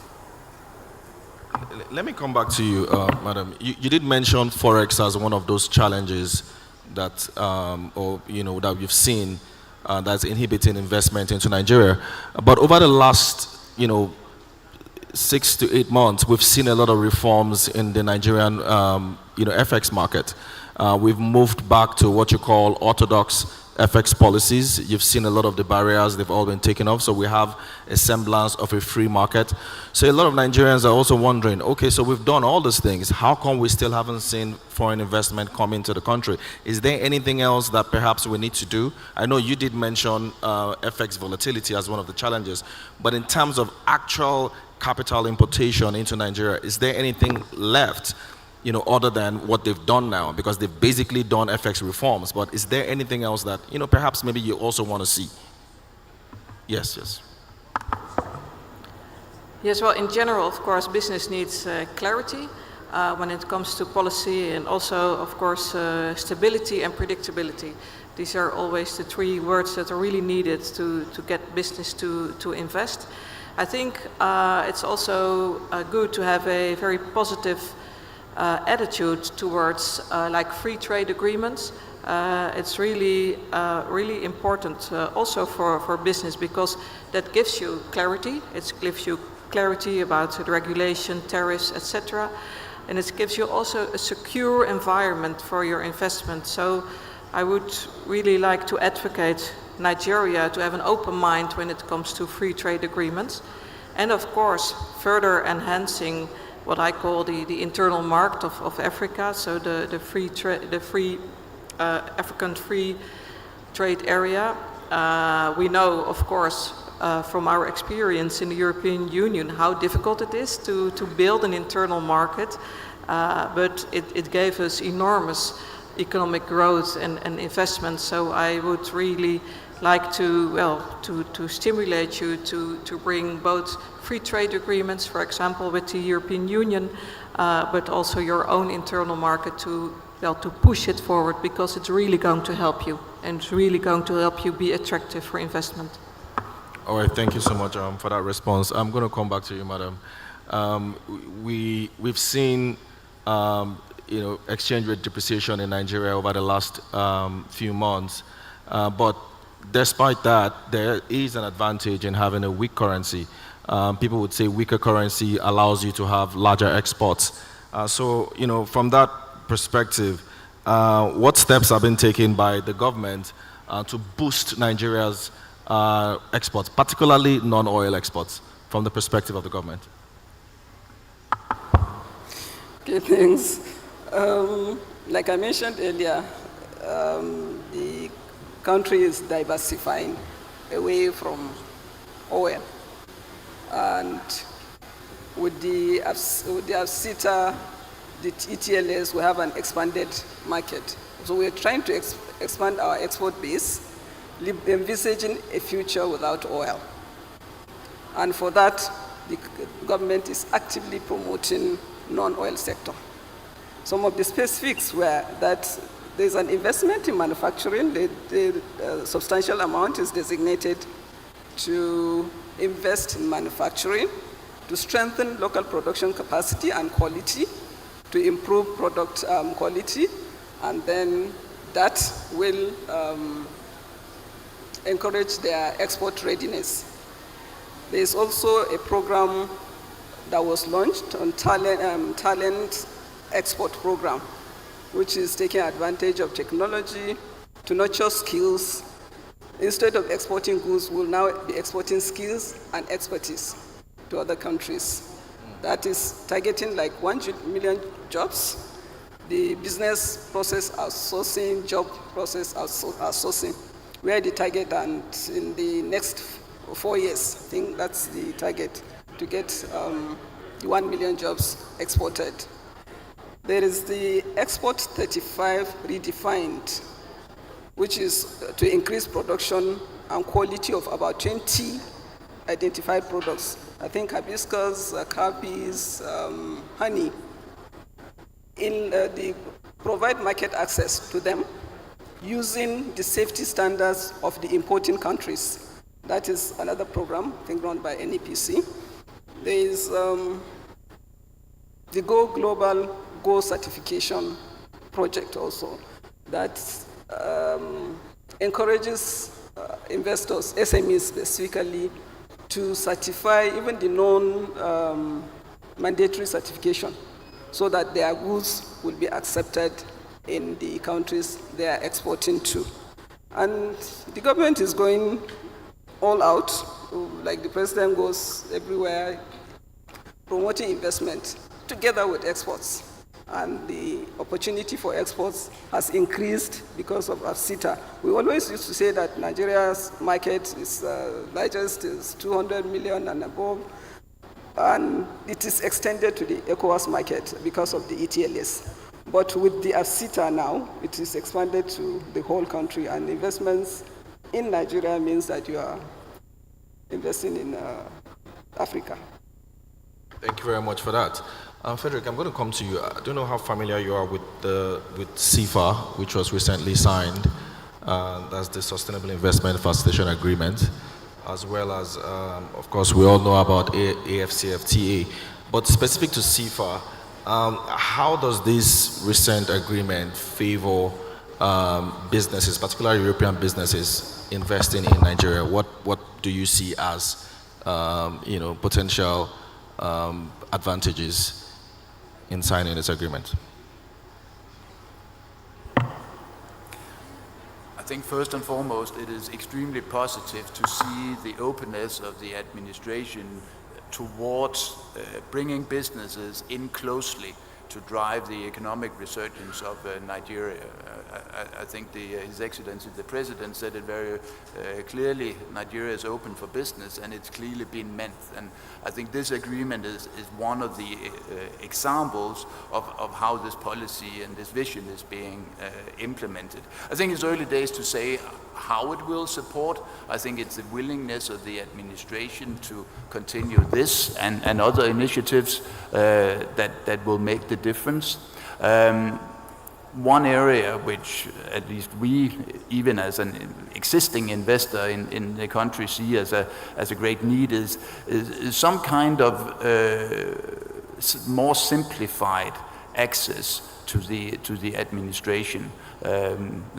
Let me come back to you, Madam. You did mention Forex as one of those challenges that, that we've seen that's inhibiting investment into Nigeria. But over the last, 6 to 8 months, we've seen a lot of reforms in the Nigerian, FX market. We've moved back to what you call orthodox FX policies. You've seen a lot of the barriers, they've all been taken off, so we have a semblance of a free market. So a lot of Nigerians are also wondering, okay, so we've done all these things, how come we still haven't seen foreign investment come into the country? Is there anything else that perhaps we need to do? I know you did mention FX volatility as one of the challenges, but in terms of actual capital importation into Nigeria, is there anything left other than what they've done now? Because they've basically done FX reforms, but is there anything else that, perhaps maybe you also want to see? Yes. Yes, well, in general, of course, business needs clarity when it comes to policy, and also, of course, stability and predictability. These are always the 3 words that are really needed to get business to invest. I think it's also good to have a very positive attitude towards like free trade agreements. It's really important also for business, because that gives you clarity. It gives you clarity about the regulation, tariffs, etc. And it gives you also a secure environment for your investment. So I would really like to advocate Nigeria to have an open mind when it comes to free trade agreements. And of course, further enhancing what I call the internal market of Africa, so the free African free trade area. We know, of course, from our experience in the European Union, how difficult it is to build an internal market, but it gave us enormous economic growth and investment. So I would really like to stimulate you to bring both free trade agreements, for example, with the European Union, but also your own internal market to push it forward, because it's really going to help you, and it's really going to help you be attractive for investment. All right, thank you so much for that response. I'm going to come back to you, madam. We've seen exchange rate depreciation in Nigeria over the last few months, but despite that, there is an advantage in having a weak currency. People would say weaker currency allows you to have larger exports. So, from that perspective, what steps have been taken by the government to boost Nigeria's exports, particularly non-oil exports, from the perspective of the government? Okay, thanks. Like I mentioned earlier, the country is diversifying away from oil. And with the AFCITA, the ETLS, we have an expanded market. So we're trying to expand our export base, envisaging a future without oil. And for that, the government is actively promoting non-oil sector. Some of the specifics were that there's an investment in manufacturing. The substantial amount is designated to invest in manufacturing, to strengthen local production capacity and quality, to improve product quality, and then that will encourage their export readiness. There is also a program that was launched on talent export program, which is taking advantage of technology to nurture skills. Instead of exporting goods, we'll now be exporting skills and expertise to other countries. That is targeting like 1 million jobs. The business process outsourcing, job process outsourcing, where the target, and in the next 4 years, I think that's the target, to get 1 million jobs exported. There is the Export 35 redefined, which is to increase production and quality of about 20 identified products. I think hibiscus, coffees, honey. They provide market access to them using the safety standards of the importing countries. That is another program, I think, run by NEPC. There is the Go Global Go certification project also that encourages investors, SMEs specifically, to certify even the non-mandatory certification so that their goods will be accepted in the countries they are exporting to. And the government is going all out, like the president goes everywhere, promoting investment together with exports. And the opportunity for exports has increased because of AFCITA. We always used to say that Nigeria's market is largest, is 200 million and above, and it is extended to the ECOWAS market because of the ETLS. But with the AFCITA now, it is expanded to the whole country, and investments in Nigeria means that you are investing in Africa. Thank you very much for that. Frederick, I'm going to come to you. I don't know how familiar you are with CIFA, which was recently signed. That's the Sustainable Investment Facilitation Agreement, as well as, of course, we all know about AFCFTA. But specific to CIFA, how does this recent agreement favor businesses, particularly European businesses, investing in Nigeria? What do you see as potential advantages in signing this agreement? I think first and foremost, it is extremely positive to see the openness of the administration towards bringing businesses in closely to drive the economic resurgence of Nigeria. I think His Excellency the President said it very clearly. Nigeria is open for business, and it's clearly been meant. And I think this agreement is one of the examples of how this policy and this vision is being implemented. I think it's early days to say how it will support. I think it's the willingness of the administration to continue this and other initiatives that will make the difference. One area which at least we, even as an existing investor in the country, see as a great need is some kind of more simplified access to the administration.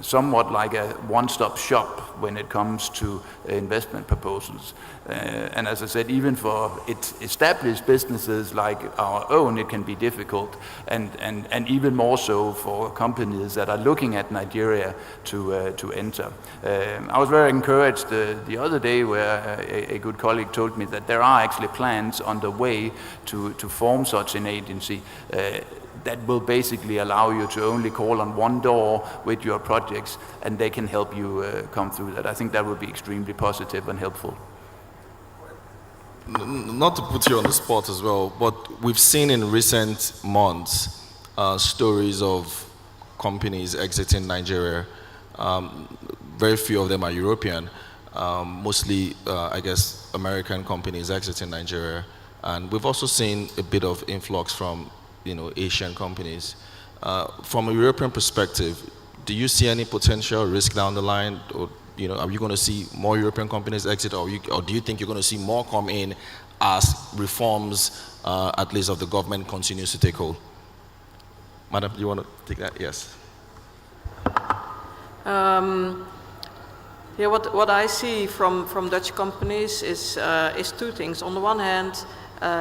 Somewhat like a one-stop shop when it comes to investment proposals. And as I said, even for established businesses like our own, it can be difficult, and even more so for companies that are looking at Nigeria to enter. I was very encouraged the other day where a good colleague told me that there are actually plans on the way to form such an agency that will basically allow you to only call on one door with your projects, and they can help you come through that. I think that would be extremely positive and helpful. Not to put you on the spot as well, but we've seen in recent months stories of companies exiting Nigeria. Very few of them are European, mostly, I guess, American companies exiting Nigeria. And we've also seen a bit of influx from Asian companies. From a European perspective, do you see any potential risk down the line, or are you going to see more European companies exit, or do you think you're going to see more come in as reforms, at least of the government, continues to take hold? Madam, do you want to take that? Yes. Yeah, what I see from Dutch companies is two things. On the one hand,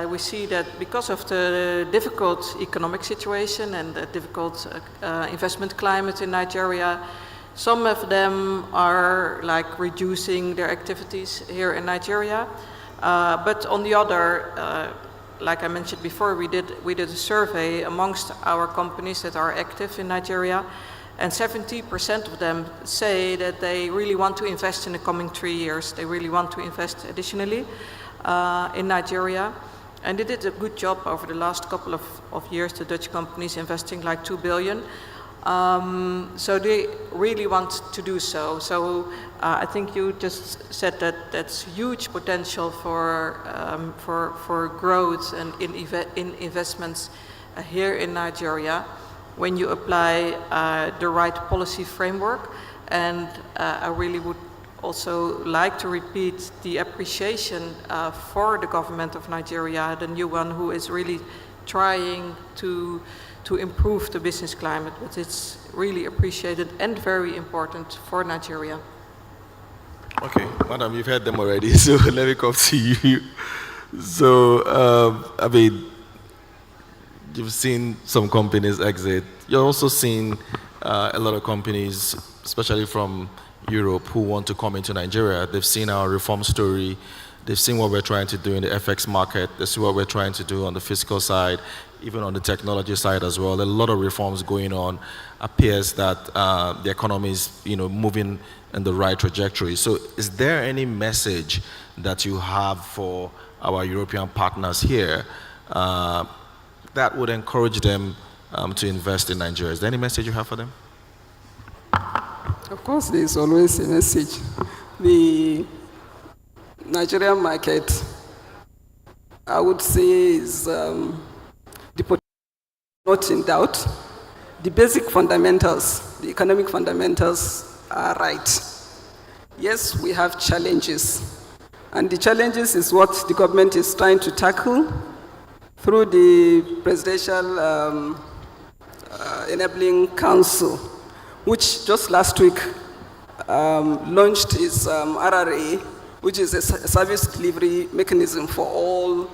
we see that because of the difficult economic situation and the difficult investment climate in Nigeria, some of them are like reducing their activities here in Nigeria. But on the other, like I mentioned before, we did a survey amongst our companies that are active in Nigeria, and 70% of them say that they really want to invest in the coming 3 years. They really want to invest additionally in Nigeria. And they did a good job over the last couple of years, the Dutch companies investing like 2 billion. So they really want to do so. So I think you just said that that's huge potential for growth and in investments here in Nigeria when you apply the right policy framework. And I really would also like to repeat the appreciation for the government of Nigeria, the new one, who is really trying to improve the business climate, but it's really appreciated and very important for Nigeria. Okay, Madam, you've heard them already, so let me come to you. So, I mean, you've seen some companies exit. You're also seeing a lot of companies, especially from Europe, who want to come into Nigeria. They've seen our reform story. They've seen what we're trying to do in the FX market. They see what we're trying to do on the fiscal side, even on the technology side as well. There are a lot of reforms going on. Appears that the economy is, moving in the right trajectory. So, is there any message that you have for our European partners here that would encourage them to invest in Nigeria? Is there any message you have for them? Of course, there is always a message. The Nigerian market, I would say, is the potential not in doubt. The basic fundamentals, the economic fundamentals are right. Yes, we have challenges. And the challenges is what the government is trying to tackle through the Presidential Enabling Council, which just last week launched its RRA, which is a service delivery mechanism for all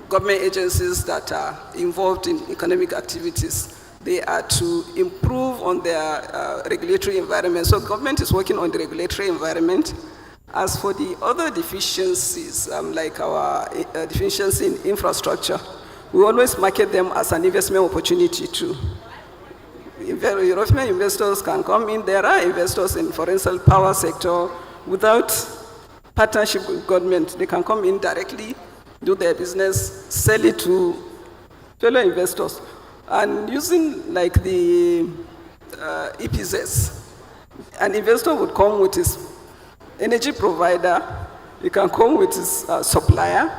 government agencies that are involved in economic activities. They are to improve on their regulatory environment. So government is working on the regulatory environment, As for the other deficiencies, like our deficiency in infrastructure, we always market them as an investment opportunity too. European investors can come in. There are investors in, for instance, power sector. Without partnership with government, they can come in directly, do their business, sell it to fellow investors. And using like the EPZs, an investor would come with his energy provider, he can come with his supplier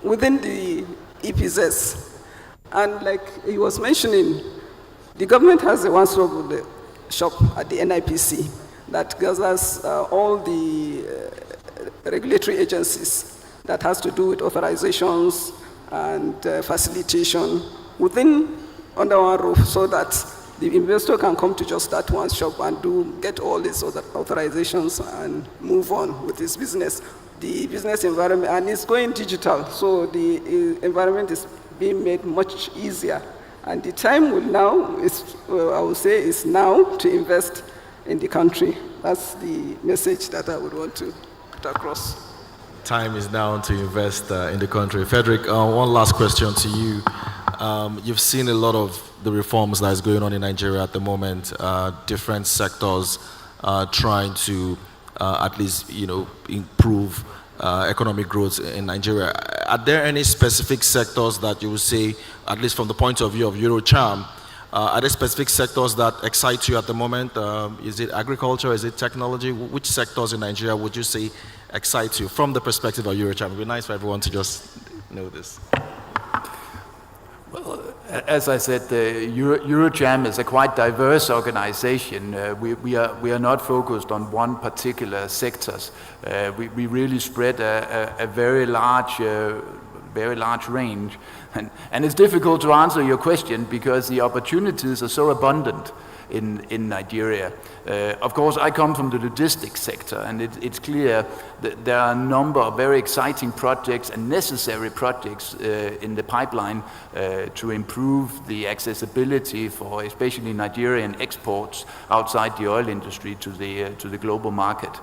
within the EPZs. And like he was mentioning, the government has a one-stop shop at the NIPC that gathers all the regulatory agencies that has to do with authorizations and facilitation under one roof, so that the investor can come to just that one shop and get all these other authorizations and move on with his business. The business environment, and it's going digital, so the environment is being made much easier. And the time will now, I would say, is now to invest in the country. That's the message that I would want to put across. Time is now to invest in the country. Frederick, one last question to you. You've seen a lot of the reforms that is going on in Nigeria at the moment, different sectors trying to at least, improve economic growth in Nigeria. Are there any specific sectors that you would say, at least from the point of view of Eurocharm, are there specific sectors that excite you at the moment? Is it agriculture? Is it technology? Which sectors in Nigeria would you say excite you from the perspective of Eurocharm? It would be nice for everyone to just know this. Well, as I said, Eurocharm is a quite diverse organization. We are not focused on one particular sectors. We really spread a very large range. And it's difficult to answer your question because the opportunities are so abundant in Nigeria. Of course, I come from the logistics sector, and it's clear that there are a number of very exciting projects and necessary projects in the pipeline to improve the accessibility for especially Nigerian exports outside the oil industry to the global market.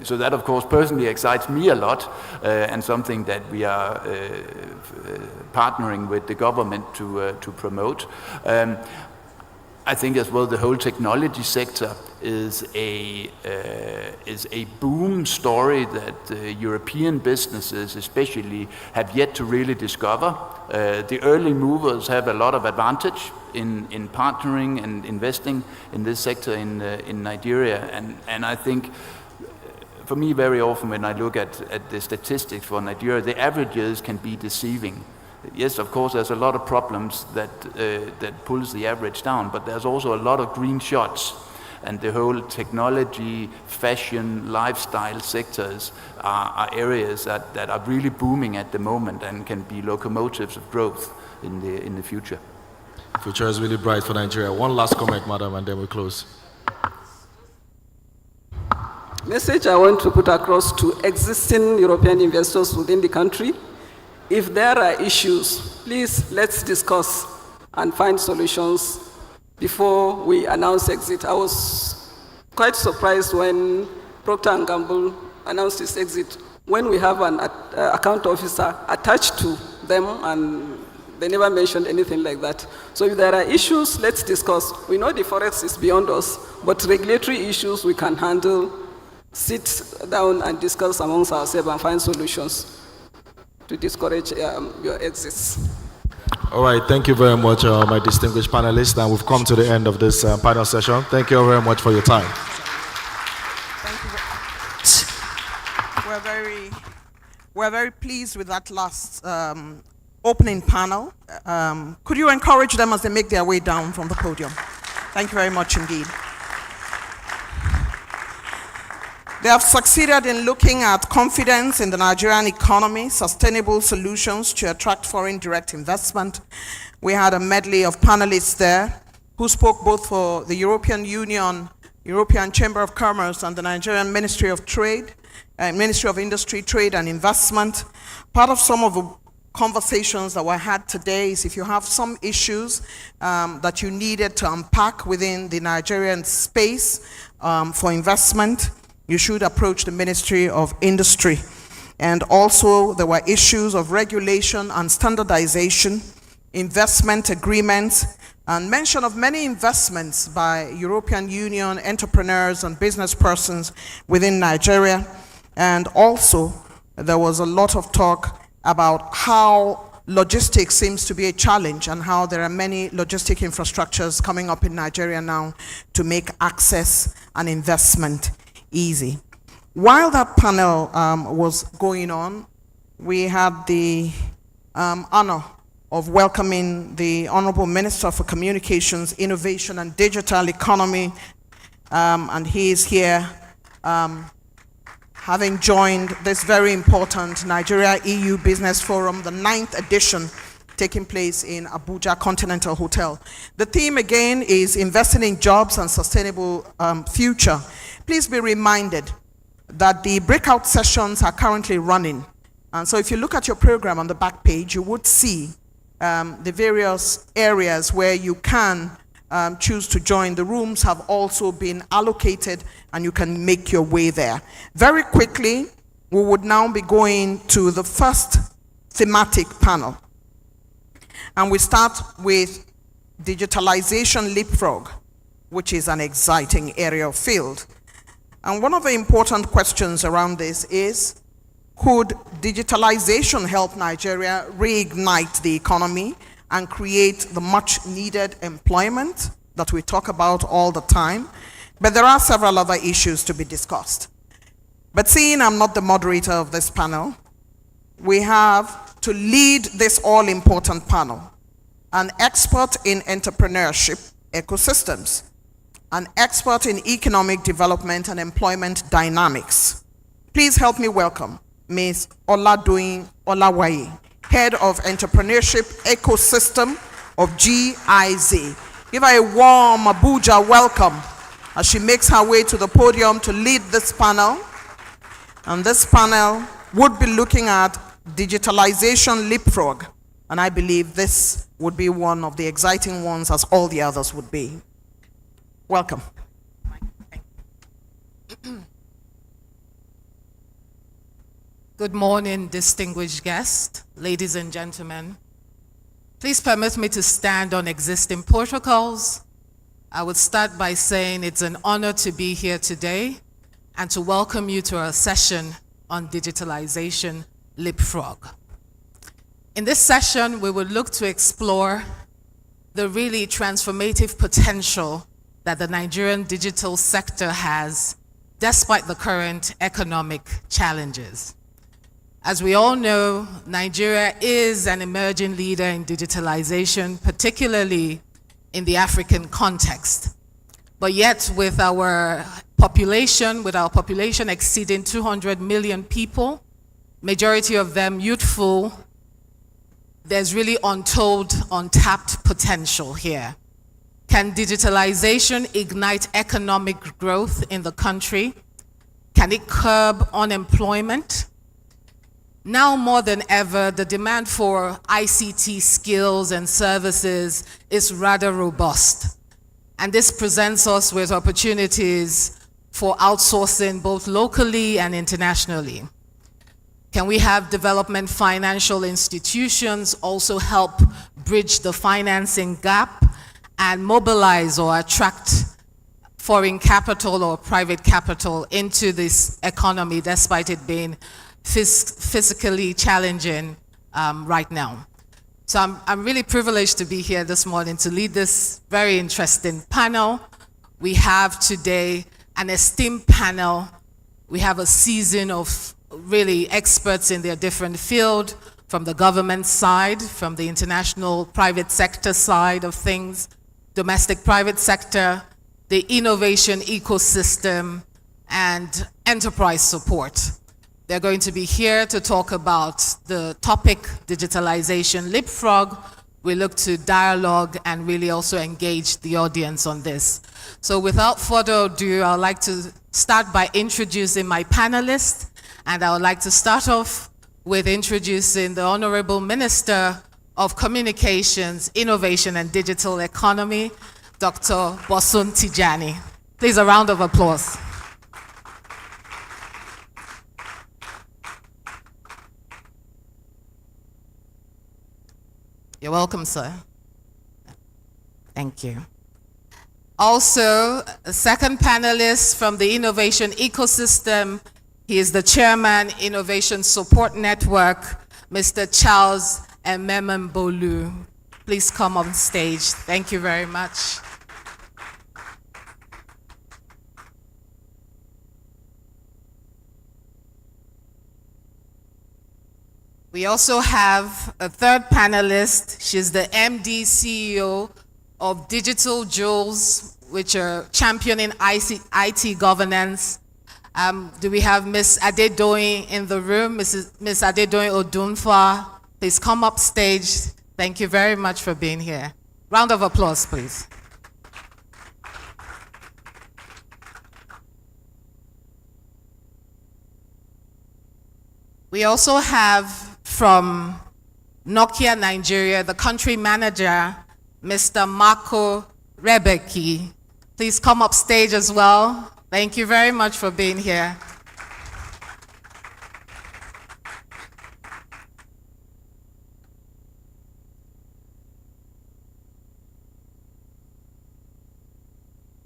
So that, of course, personally excites me a lot, and something that we are partnering with the government to promote. I think as well the whole technology sector is a boom story that European businesses especially have yet to really discover. The early movers have a lot of advantage in partnering and investing in this sector in Nigeria, and I think for me very often when I look at the statistics for Nigeria, the averages can be deceiving. Yes, of course, there's a lot of problems that pulls the average down, but there's also a lot of green shots, and the whole technology, fashion, lifestyle sectors are areas that are really booming at the moment and can be locomotives of growth in the future. Future is really bright for Nigeria. One last comment, madam, and then we close. Message I want to put across to existing European investors within the country: if there are issues, please let's discuss and find solutions before we announce exit. I was quite surprised when Procter & Gamble announced its exit, when we have an account officer attached to them, and they never mentioned anything like that. So if there are issues, let's discuss. We know the forex is beyond us, but regulatory issues we can handle. Sit down and discuss amongst ourselves and find solutions to discourage your exits. All right, thank you very much, my distinguished panelists. And we've come to the end of this panel session. Thank you very much for your time. Thank you. We're very pleased with that last opening panel. Could you encourage them as they make their way down from the podium? Thank you very much indeed. They have succeeded in looking at confidence in the Nigerian economy, sustainable solutions to attract foreign direct investment. We had a medley of panelists there who spoke both for the European Union, European Chamber of Commerce, and the Nigerian Ministry of Trade, Ministry of Industry, Trade and Investment. Part of some of the conversations that were had today is if you have some issues that you needed to unpack within the Nigerian space for investment, you should approach the Ministry of Industry. And also there were issues of regulation and standardization, investment agreements, and mention of many investments by European Union entrepreneurs and business persons within Nigeria. And also there was a lot of talk about how logistics seems to be a challenge and how there are many logistic infrastructures coming up in Nigeria now to make access and investment easy. While that panel was going on, we had the honor of welcoming the Honorable Minister for Communications, Innovation and Digital Economy, and he is here having joined this very important Nigeria EU Business Forum, the 9th edition, taking place in Abuja Continental Hotel. The theme again is investing in jobs and sustainable future. Please be reminded that the breakout sessions are currently running. And so if you look at your program on the back page, you would see the various areas where you can choose to join. The rooms have also been allocated and you can make your way there. Very quickly, we would now be going to the first thematic panel. And we start with digitalization leapfrog, which is an exciting area of field. And one of the important questions around this is, could digitalization help Nigeria reignite the economy and create the much needed employment that we talk about all the time? But there are several other issues to be discussed. But seeing I'm not the moderator of this panel, we have to lead this all-important panel an expert in entrepreneurship ecosystems, an expert in economic development and employment dynamics. Please help me welcome Ms. Oladoyin Olawaye, Head of Entrepreneurship Ecosystem of GIZ. Give her a warm Abuja welcome as she makes her way to the podium to lead this panel. And this panel would be looking at digitalization leapfrog. And I believe this would be one of the exciting ones, as all the others would be. Welcome. Good morning, distinguished guests, ladies and gentlemen. Please permit me to stand on existing protocols. I would start by saying it's an honor to be here today and to welcome you to our session on digitalization leapfrog. In this session, we will look to explore the really transformative potential that the Nigerian digital sector has despite the current economic challenges. As we all know, Nigeria is an emerging leader in digitalization, particularly in the African context. But yet, with our population exceeding 200 million people, majority of them youthful, there's really untapped potential here. Can digitalization ignite economic growth in the country? Can it curb unemployment? Now more than ever, the demand for ICT skills and services is rather robust. And this presents us with opportunities for outsourcing both locally and internationally. Can we have development financial institutions also help bridge the financing gap and mobilize or attract foreign capital or private capital into this economy despite it being physically challenging right now? So I'm really privileged to be here this morning to lead this very interesting panel. We have today an esteemed panel. We have a season of really experts in their different field, from the government side, from the international private sector side of things, domestic private sector, the innovation ecosystem, and enterprise support. They're going to be here to talk about the topic, digitalization leapfrog. We look to dialogue and really also engage the audience on this. So without further ado, I'd like to start by introducing my panelists. And I would like to start off with introducing the Honorable Minister of Communications, Innovation and Digital Economy, Dr. Bosun Tijani. Please, a round of applause. You're welcome, sir. Thank you. Also, a second panelist from the Innovation Ecosystem. He is the Chairman, Innovation Support Network, Mr. Charles Ememembolu. Please come on stage. Thank you very much. We also have a third panelist. She's the MD CEO of Digital Jewels, which are championing IT governance. Do we have Ms. Adedoyin in the room? Ms. Adedoyin Odunfa, please come up stage. Thank you very much for being here. Round of applause, please. We also have from Nokia Nigeria, the country manager, Mr. Marco Rebeki. Please come up stage as well. Thank you very much for being here.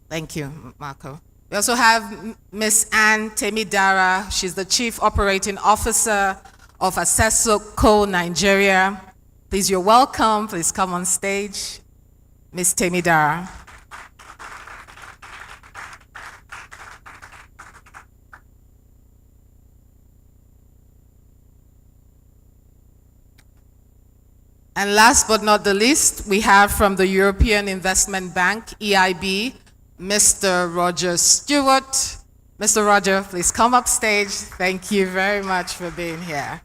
Thank you, Marco. We also have Ms. Ann Temidara. She's the Chief Operating Officer of Aseco Nigeria. Please, you're welcome. Please come on stage. Ms. Temidara. And last but not the least, we have from the European Investment Bank, EIB, Mr. Roger Stewart. Mr. Roger, please come up stage. Thank you very much for being here.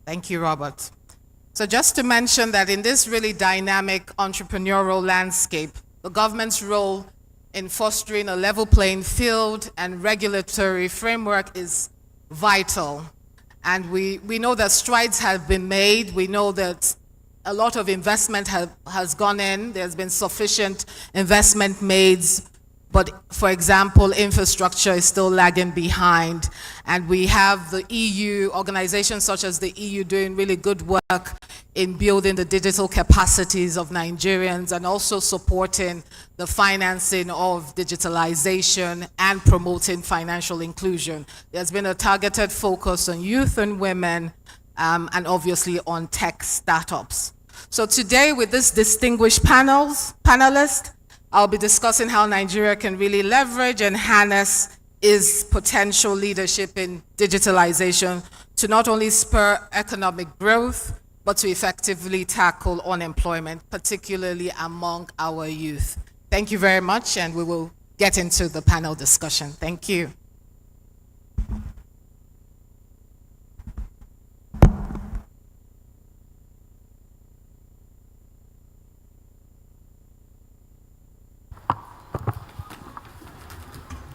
Thank you, Robert. So just to mention that in this really dynamic entrepreneurial landscape, the government's role in fostering a level playing field and regulatory framework is vital. And we know that strides have been made. We know that a lot of investment has gone in. There's been sufficient investment made. But for example, infrastructure is still lagging behind. And we have the EU, organizations such as the EU doing really good work in building the digital capacities of Nigerians and also supporting the financing of digitalization and promoting financial inclusion. There's been a targeted focus on youth and women and obviously on tech startups. So today with this distinguished panelist, I'll be discussing how Nigeria can really leverage and harness its potential leadership in digitalization to not only spur economic growth, but to effectively tackle unemployment, particularly among our youth. Thank you very much, and we will get into the panel discussion. Thank you.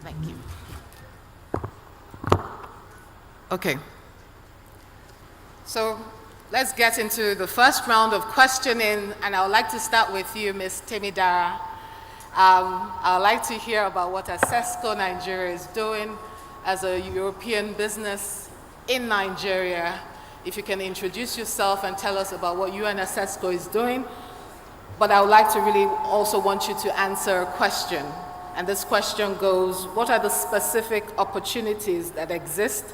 Thank you. Okay. So let's get into the first round of questioning, and I would like to start with you, Ms. Temidara. I would like to hear about what Aseco Nigeria is doing as a European business in Nigeria. If you can introduce yourself and tell us about what you and Aseco is doing. But I would like to really also want you to answer a question. And this question goes, what are the specific opportunities that exist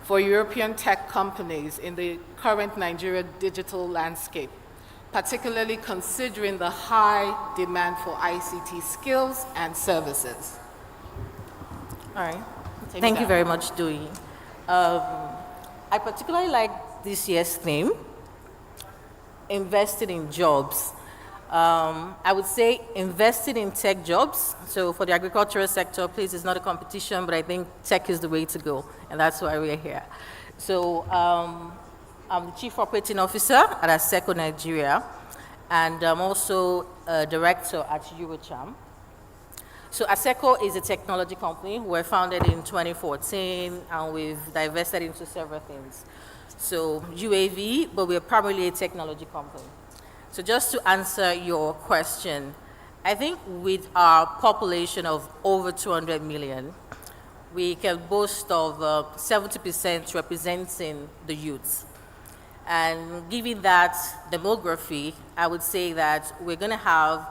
for European tech companies in the current Nigeria digital landscape, particularly considering the high demand for ICT skills and services? All right. Thank you very much, Doi. I particularly like this year's theme, invested in jobs. I would say invested in tech jobs. So for the agricultural sector, please, it's not a competition, but I think tech is the way to go, and that's why we're here. So I'm the Chief Operating Officer at Aseco Nigeria, and I'm also a director at Eurocham. So Aseco is a technology company. We were founded in 2014, and we've divested into several things. So UAV, but we're primarily a technology company. So just to answer your question, I think with our population of over 200 million, we can boast of 70% representing the youth. And given that demography, I would say that we're going to have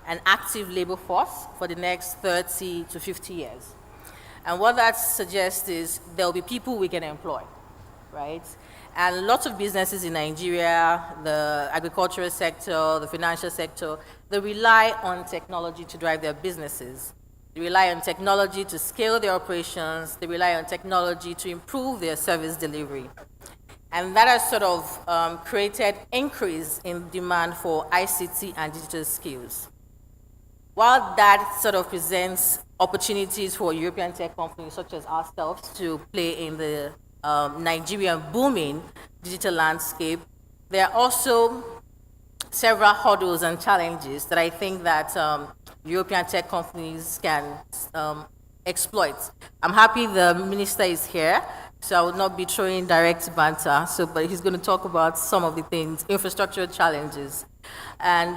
an active labor force for the next 30 to 50 years. And what that suggests is there will be people we can employ, right? And lots of businesses in Nigeria, the agricultural sector, the financial sector, they rely on technology to drive their businesses. They rely on technology to scale their operations. They rely on technology to improve their service delivery. And that has sort of created increase in demand for ICT and digital skills. While that sort of presents opportunities for European tech companies such as ourselves to play in the Nigerian booming digital landscape, there are also several hurdles and challenges that I think that European tech companies can exploit. I'm happy the minister is here, so I will not be throwing direct banter, but he's going to talk about some of the things, infrastructure challenges. And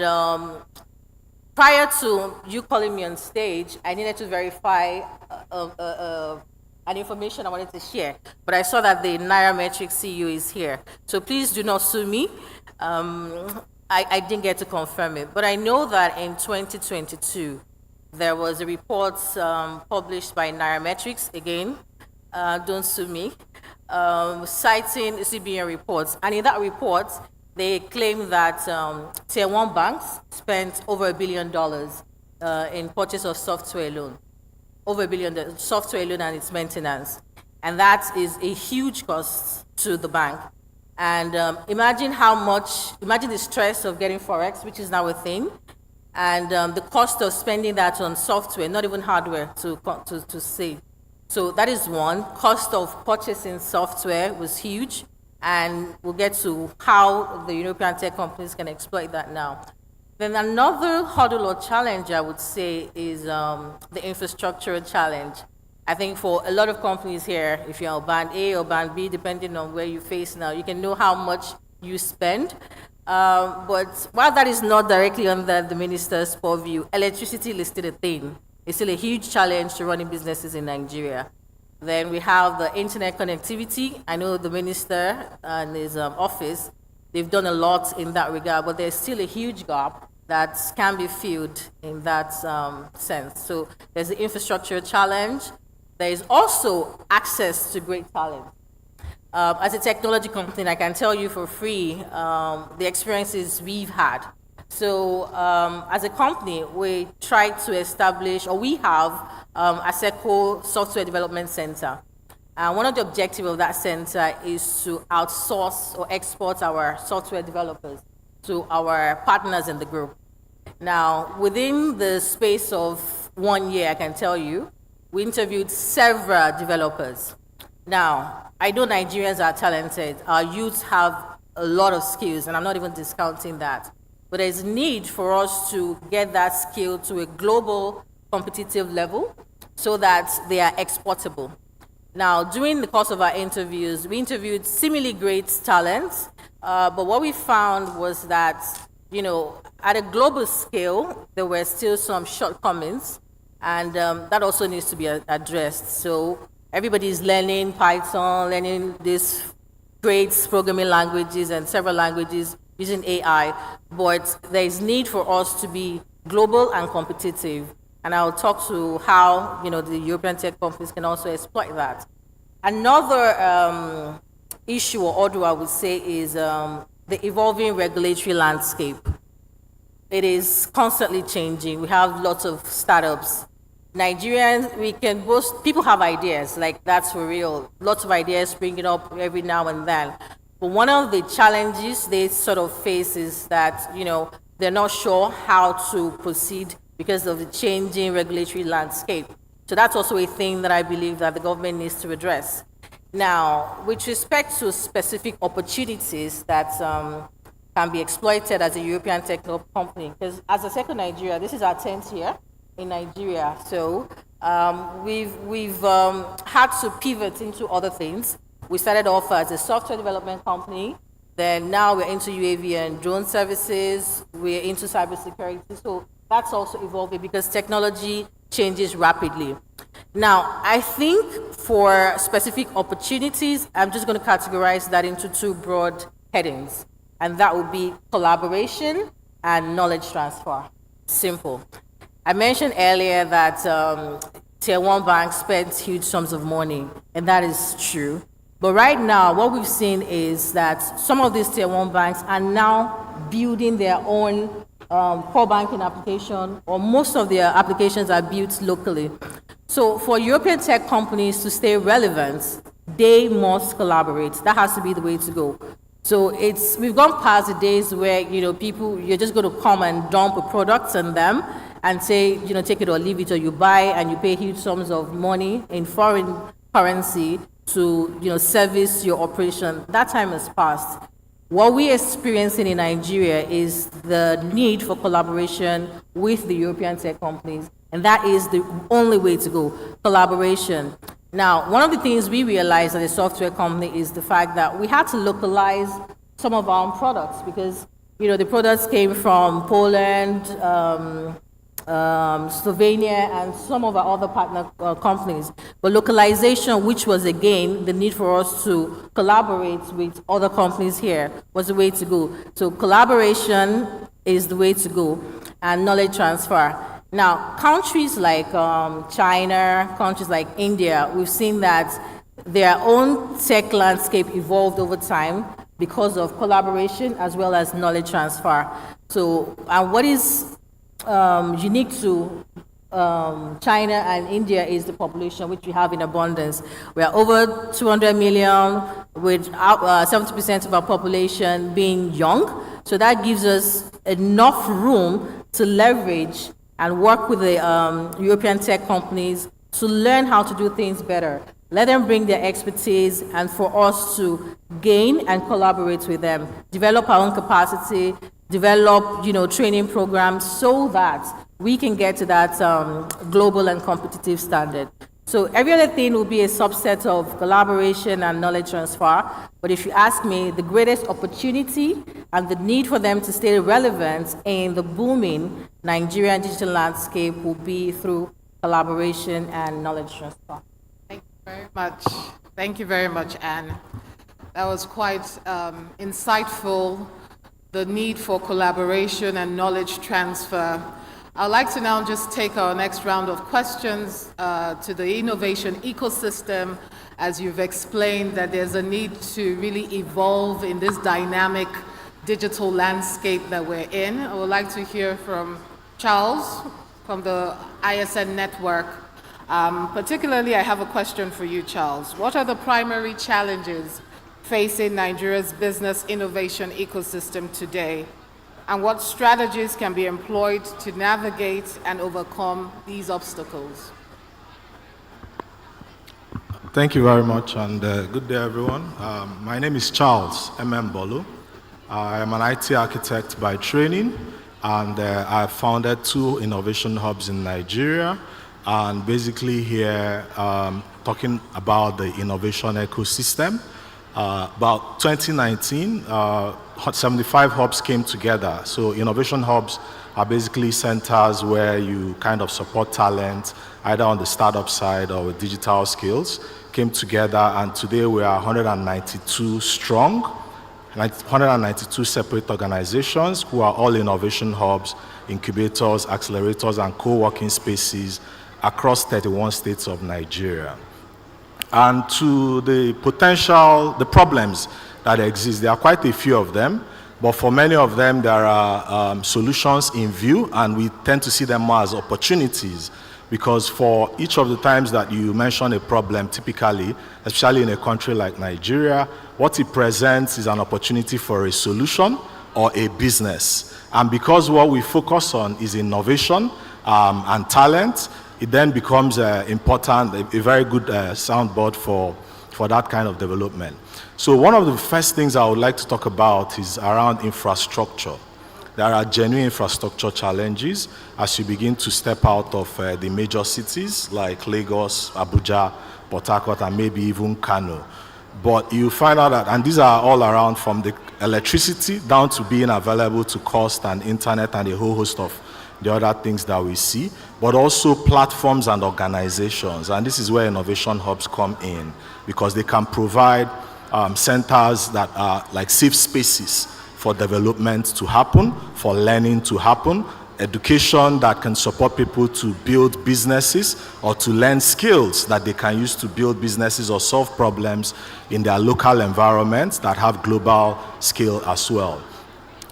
prior to you calling me on stage, I needed to verify an information I wanted to share, but I saw that the Nairametrics CEO is here. So please do not sue me. I didn't get to confirm it, but I know that in 2022, there was a report published by Nairametrics, again, don't sue me, citing CBN reports. And in that report, they claim that Tier 1 banks spent over $1 billion in purchase of software alone. Over $1 billion, software alone and its maintenance. And that is a huge cost to the bank. And imagine the stress of getting Forex, which is now a thing, and the cost of spending that on software, not even hardware, to save. So that is one. Cost of purchasing software was huge, and we'll get to how the European tech companies can exploit that now. Then another hurdle or challenge, I would say, is the infrastructure challenge. I think for a lot of companies here, if you're on band A or band B, depending on where you face now, you can know how much you spend. But while that is not directly under the minister's purview, electricity is still a thing. It's still a huge challenge to running businesses in Nigeria. Then we have the internet connectivity. I know the minister and his office, they've done a lot in that regard, but there's still a huge gap that can be filled in that sense. So there's the infrastructure challenge. There is also access to great talent. As a technology company, I can tell you for free the experiences we've had. So as a company, we try to establish, or we have a SECO Software Development Center. And one of the objectives of that center is to outsource or export our software developers to our partners in the group. Now, within the space of 1 year, I can tell you, we interviewed several developers. Now, I know Nigerians are talented. Our youths have a lot of skills, and I'm not even discounting that. But there's need for us to get that skill to a global competitive level so that they are exportable. Now, during the course of our interviews, we interviewed seemingly great talents, but what we found was that, at a global scale, there were still some shortcomings, and that also needs to be addressed. So everybody is learning Python, learning these great programming languages and several languages using AI, but there is need for us to be global and competitive. And I'll talk to how the European tech companies can also exploit that. Another issue or order I would say is the evolving regulatory landscape. It is constantly changing. We have lots of startups. Nigerians, we can boast, people have ideas, like that's for real. Lots of ideas springing up every now and then. But one of the challenges they sort of face is that, they're not sure how to proceed because of the changing regulatory landscape. So that's also a thing that I believe that the government needs to address. Now, with respect to specific opportunities that can be exploited as a European tech company, because as a second Nigeria, this is our 10th year in Nigeria, so we've had to pivot into other things. We started off as a software development company, then now we're into UAV and drone services, we're into cybersecurity. So That's also evolving because technology changes rapidly. Now, I think for specific opportunities, I'm just going to categorize that into two broad headings, and that would be collaboration and knowledge transfer. Simple. I mentioned earlier that Tier 1 banks spend huge sums of money, and that is true. But right now, what we've seen is that some of these Tier 1 banks are now building their own core banking application, or most of their applications are built locally. So for European tech companies to stay relevant, they must collaborate. That has to be the way to go. So we've gone past the days where, you're just going to come and dump a product on them and say, take it or leave it, or you buy and you pay huge sums of money in foreign currency to, service your operation. That time has passed. What we're experiencing in Nigeria is the need for collaboration with the European tech companies, and that is the only way to go, collaboration. Now, one of the things we realized as a software company is the fact that we had to localize some of our own products because, the products came from Poland, Slovenia, and some of our other partner companies. But localization, which was again the need for us to collaborate with other companies here, was the way to go. So collaboration is the way to go, and knowledge transfer. Now, countries like China, countries like India, we've seen that their own tech landscape evolved over time because of collaboration as well as knowledge transfer. So, what is unique to China and India is the population, which we have in abundance. We are over 200 million, with 70% of our population being young. So that gives us enough room to leverage and work with the European tech companies to learn how to do things better. Let them bring their expertise, and for us to gain and collaborate with them, develop our own capacity, develop, training programs so that we can get to that global and competitive standard. So every other thing will be a subset of collaboration and knowledge transfer. But if you ask me, the greatest opportunity and the need for them to stay relevant in the booming Nigerian digital landscape will be through collaboration and knowledge transfer. Thank you very much. Thank you very much, Anne. That was quite insightful, the need for collaboration and knowledge transfer. I'd like to now just take our next round of questions to the innovation ecosystem. As you've explained, that there's a need to really evolve in this dynamic digital landscape that we're in. I would like to hear from Charles from the ISN network. Particularly, I have a question for you, Charles. What are the primary challenges facing Nigeria's business innovation ecosystem today? And what strategies can be employed to navigate and overcome these obstacles? Thank you very much, and good day, everyone. My name is Charles Bolu. I am an IT architect by training, and I founded 2 innovation hubs in Nigeria, and basically here talking about the innovation ecosystem. About 2019, 75 hubs came together. So innovation hubs are basically centers where you kind of support talent, either on the startup side or with digital skills, came together, and today we are 192 strong, 192 separate organizations who are all innovation hubs, incubators, accelerators, and co-working spaces across 31 states of Nigeria. And to the problems that exist, there are quite a few of them, but for many of them, there are solutions in view, and we tend to see them more as opportunities, because for each of the times that you mention a problem, typically, especially in a country like Nigeria, what it presents is an opportunity for a solution or a business. And because what we focus on is innovation and talent, it then becomes important, a very good soundboard for that kind of development. So one of the first things I would like to talk about is around infrastructure. There are genuine infrastructure challenges as you begin to step out of the major cities like Lagos, Abuja, Port Harcourt, and maybe even Kano. But you find out that, and these are all around, from the electricity down to being available to cost and internet and a whole host of the other things that we see, but also platforms and organizations. And this is where innovation hubs come in, because they can provide centers that are like safe spaces for development to happen, for learning to happen, education that can support people to build businesses or to learn skills that they can use to build businesses or solve problems in their local environments that have global scale as well.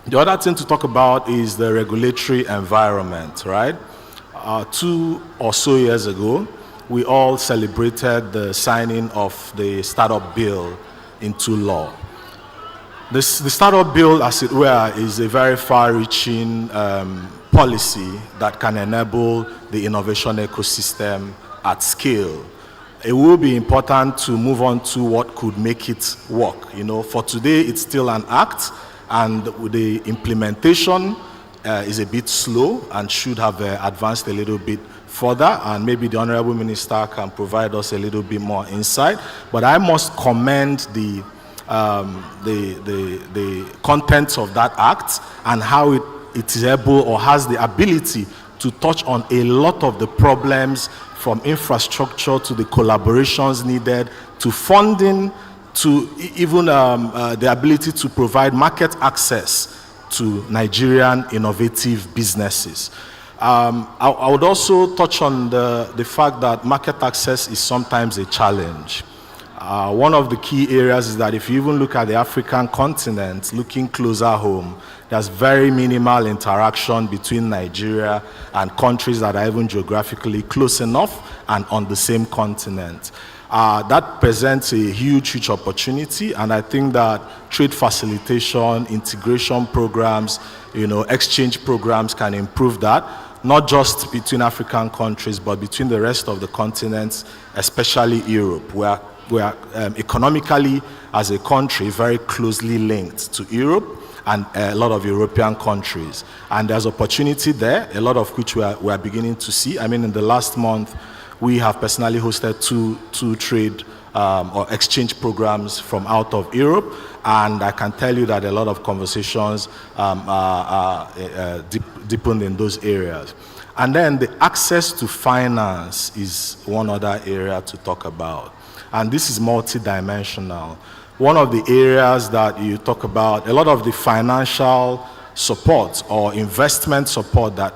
The other thing to talk about is the regulatory environment, right? 2 or so years ago, we all celebrated the signing of the startup bill into law. The startup bill, as it were, is a very far-reaching policy that can enable the innovation ecosystem at scale. It will be important to move on to what could make it work. You know, for today, it's still an act, and the implementation is a bit slow and should have advanced a little bit further, and maybe the Honorable Minister can provide us a little bit more insight. But I must commend the contents of that act and how it is able or has the ability to touch on a lot of the problems, from infrastructure to the collaborations needed, to funding, to even the ability to provide market access to Nigerian innovative businesses. I would also touch on the fact that market access is sometimes a challenge. One of the key areas is that if you even look at the African continent, looking closer home, there's very minimal interaction between Nigeria and countries that are even geographically close enough and on the same continent. That presents a huge opportunity, and I think that trade facilitation, integration programs, exchange programs can improve that, not just between African countries, but between the rest of the continents, especially Europe, where we are economically, as a country, very closely linked to Europe and a lot of European countries. And there's opportunity there, a lot of which we are beginning to see. I mean, in the last month, we have personally hosted two trade or exchange programs from out of Europe, and I can tell you that a lot of conversations are deepened in those areas. And then the access to finance is one other area to talk about. And this is multidimensional. One of the areas that you talk about, a lot of the financial support or investment support that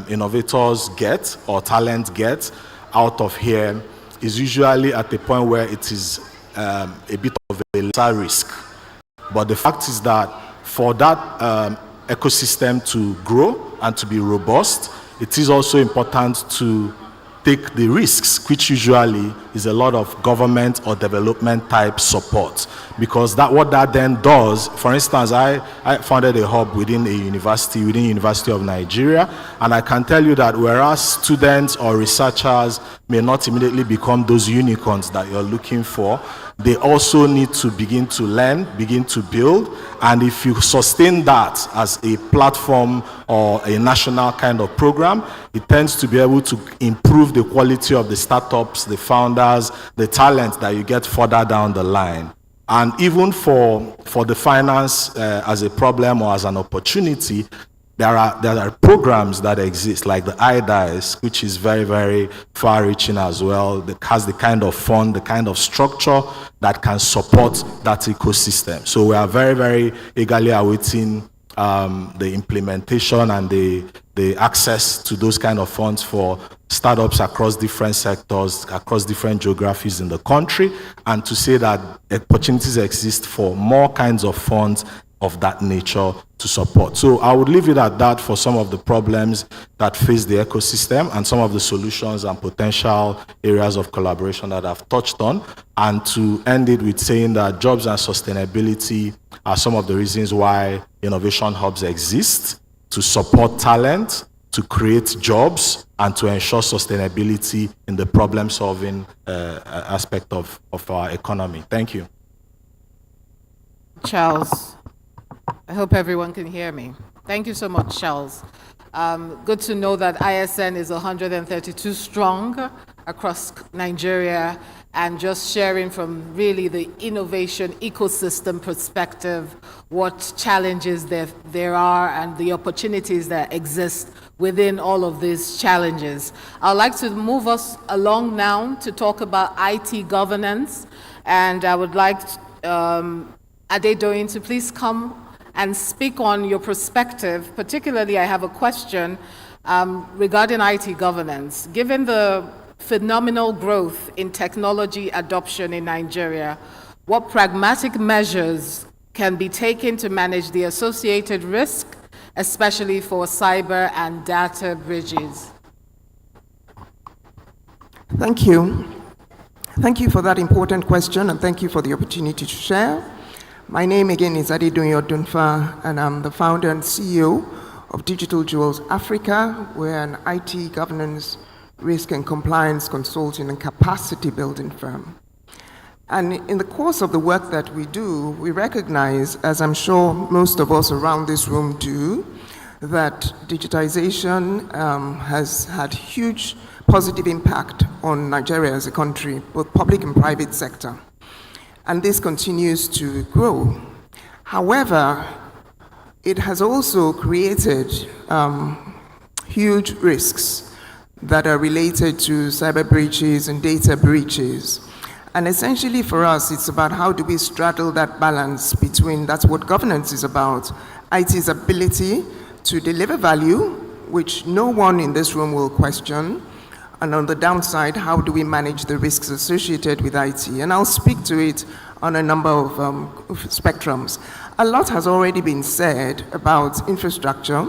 innovators get or talent get out of here is usually at the point where it is a bit of a lesser risk. But the fact is that for that ecosystem to grow and to be robust, it is also important to take the risks, which usually is a lot of government or development type support. Because what that then does, for instance, I founded a hub within University of Nigeria, and I can tell you that whereas students or researchers may not immediately become those unicorns that you're looking for, they also need to begin to learn, begin to build, and if you sustain that as a platform or a national kind of program, it tends to be able to improve the quality of the startups, the founders, the talent that you get further down the line. And even for the finance as a problem or as an opportunity, there are programs that exist, like the IDICE, which is very, very far-reaching as well, that has the kind of fund, the kind of structure that can support that ecosystem. So we are very, very eagerly awaiting the implementation and the access to those kind of funds for startups across different sectors, across different geographies in the country, and to say that opportunities exist for more kinds of funds of that nature to support. So I would leave it at that for some of the problems that face the ecosystem and some of the solutions and potential areas of collaboration that I've touched on, and to end it with saying that jobs and sustainability are some of the reasons why innovation hubs exist, to support talent, to create jobs, and to ensure sustainability in the problem-solving aspect of our economy. Thank you. Charles, I hope everyone can hear me. Thank you so much, Charles. Good to know that ISN is 132 strong across Nigeria, and just sharing from really the innovation ecosystem perspective what challenges there are and the opportunities that exist within all of these challenges. I'd like to move us along now to talk about IT governance, and I would like Adedoyin to please come and speak on your perspective. Particularly, I have a question regarding IT governance. Given the phenomenal growth in technology adoption in Nigeria, what pragmatic measures can be taken to manage the associated risk, especially for cyber and data breaches? Thank you. Thank you for that important question, and thank you for the opportunity to share. My name again is Adedoyin Odunfa, and I'm the founder and CEO of Digital Jewels Africa. We're an IT governance, risk and compliance consulting and capacity building firm. And in the course of the work that we do, we recognize, as I'm sure most of us around this room do, that digitization has had huge positive impact on Nigeria as a country, both public and private sector. And this continues to grow. However, it has also created huge risks that are related to cyber breaches and data breaches. And essentially for us, it's about how do we straddle that balance between, that's what governance is about, IT's ability to deliver value, which no one in this room will question, and on the downside, how do we manage the risks associated with IT? And I'll speak to it on a number of spectrums. A lot has already been said about infrastructure,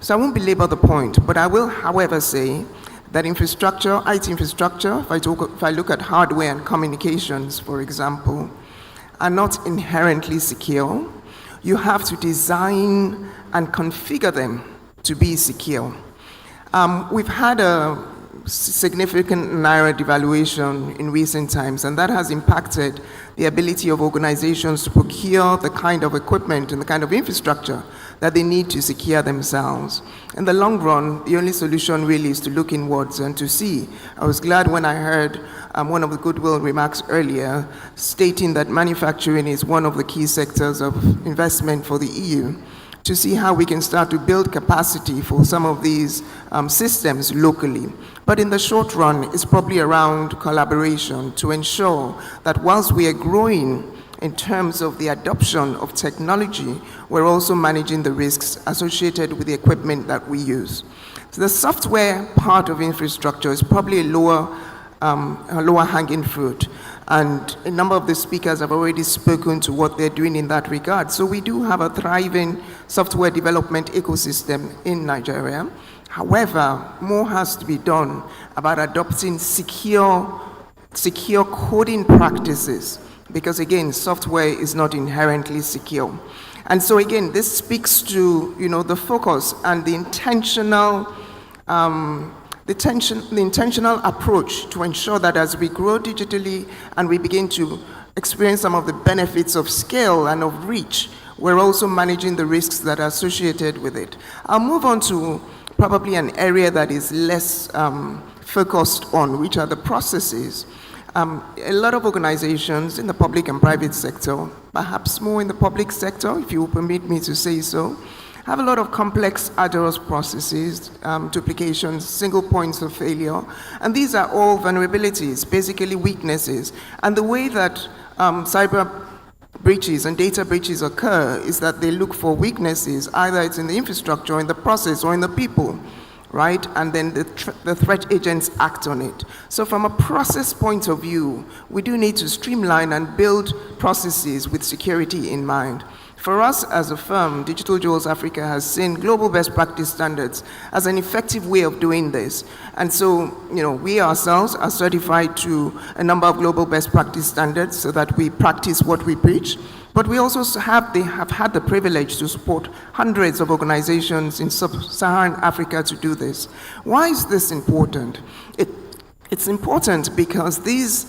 so I won't belabor the point, but I will, however, say that infrastructure, IT infrastructure, if I look at hardware and communications, for example, are not inherently secure. You have to design and configure them to be secure. We've had a significant Naira devaluation in recent times, and that has impacted the ability of organizations to procure the kind of equipment and the kind of infrastructure that they need to secure themselves. In the long run, the only solution really is to look inwards and to see. I was glad when I heard one of the goodwill remarks earlier stating that manufacturing is one of the key sectors of investment for the EU, to see how we can start to build capacity for some of these systems locally. But in the short run, it's probably around collaboration to ensure that whilst we are growing in terms of the adoption of technology, we're also managing the risks associated with the equipment that we use. So the software part of infrastructure is probably a lower hanging fruit. And a number of the speakers have already spoken to what they're doing in that regard. So we do have a thriving software development ecosystem in Nigeria. However, more has to be done about adopting secure coding practices, because again, software is not inherently secure. And so again, this speaks to the focus and the intentional approach to ensure that as we grow digitally and we begin to experience some of the benefits of scale and of reach, we're also managing the risks that are associated with it. I'll move on to probably an area that is less focused on, which are the processes. A lot of organizations in the public and private sector, perhaps more in the public sector, if you will permit me to say so, have a lot of complex, arduous processes, duplications, single points of failure, and these are all vulnerabilities, basically weaknesses. And the way that cyber breaches and data breaches occur is that they look for weaknesses, either it's in the infrastructure, or in the process, or in the people, right? And then the threat agents act on it. So from a process point of view, we do need to streamline and build processes with security in mind. For us as a firm, Digital Jewels Africa has seen global best practice standards as an effective way of doing this. And so, we ourselves are certified to a number of global best practice standards so that we practice what we preach. But we also have had the privilege to support hundreds of organizations in sub-Saharan Africa to do this. Why is this important? It's important because these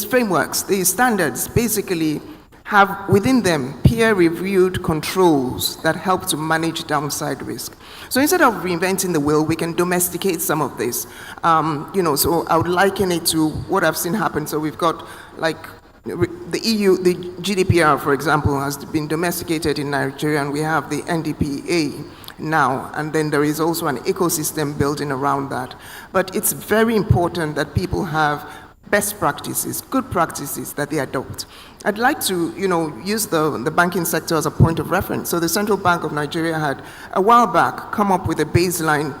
frameworks, these standards, basically have within them peer-reviewed controls that help to manage downside risk. So instead of reinventing the wheel, we can domesticate some of this. So I would liken it to what I've seen happen. So we've got the EU, the GDPR, for example, has been domesticated in Nigeria, and we have the NDPA. now, and then there is also an ecosystem building around that. But it's very important that people have best practices, good practices that they adopt. I'd like to, use the banking sector as a point of reference. So the Central Bank of Nigeria had, a while back, come up with a baseline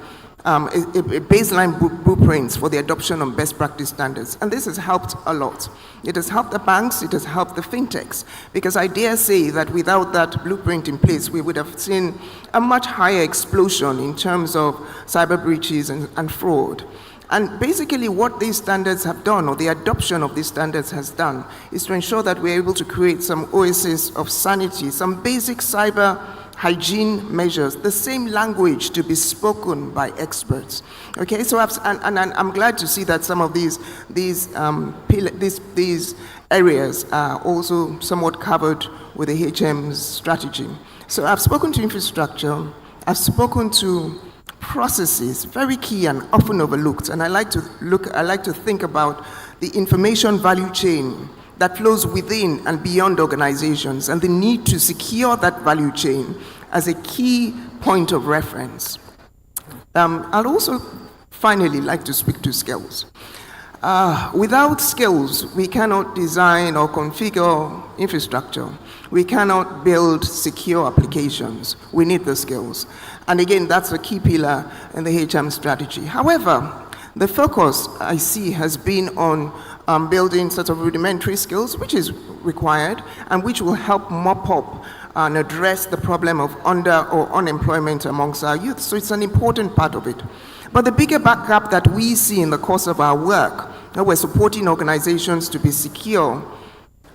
blueprints for the adoption of best practice standards. And this has helped a lot. It has helped the banks, it has helped the fintechs, because I dare say that without that blueprint in place, we would have seen a much higher explosion in terms of cyber breaches and fraud. And basically what these standards have done, or the adoption of these standards has done, is to ensure that we're able to create some oasis of sanity, some basic cyber hygiene measures, the same language to be spoken by experts. Okay, so I'm glad to see that some of these areas are also somewhat covered with the HM's strategy. So I've spoken to infrastructure, I've spoken to processes, very key and often overlooked, and I like to think about the information value chain that flows within and beyond organizations, and the need to secure that value chain as a key point of reference. I'd also finally like to speak to skills. Without skills, we cannot design or configure infrastructure. We cannot build secure applications. We need the skills. And again, that's a key pillar in the HM strategy. However, the focus I see has been on building sort of rudimentary skills, which is required, and which will help mop up and address the problem of under or unemployment amongst our youth. So it's an important part of it. But the bigger gap that we see in the course of our work, that we're supporting organizations to be secure,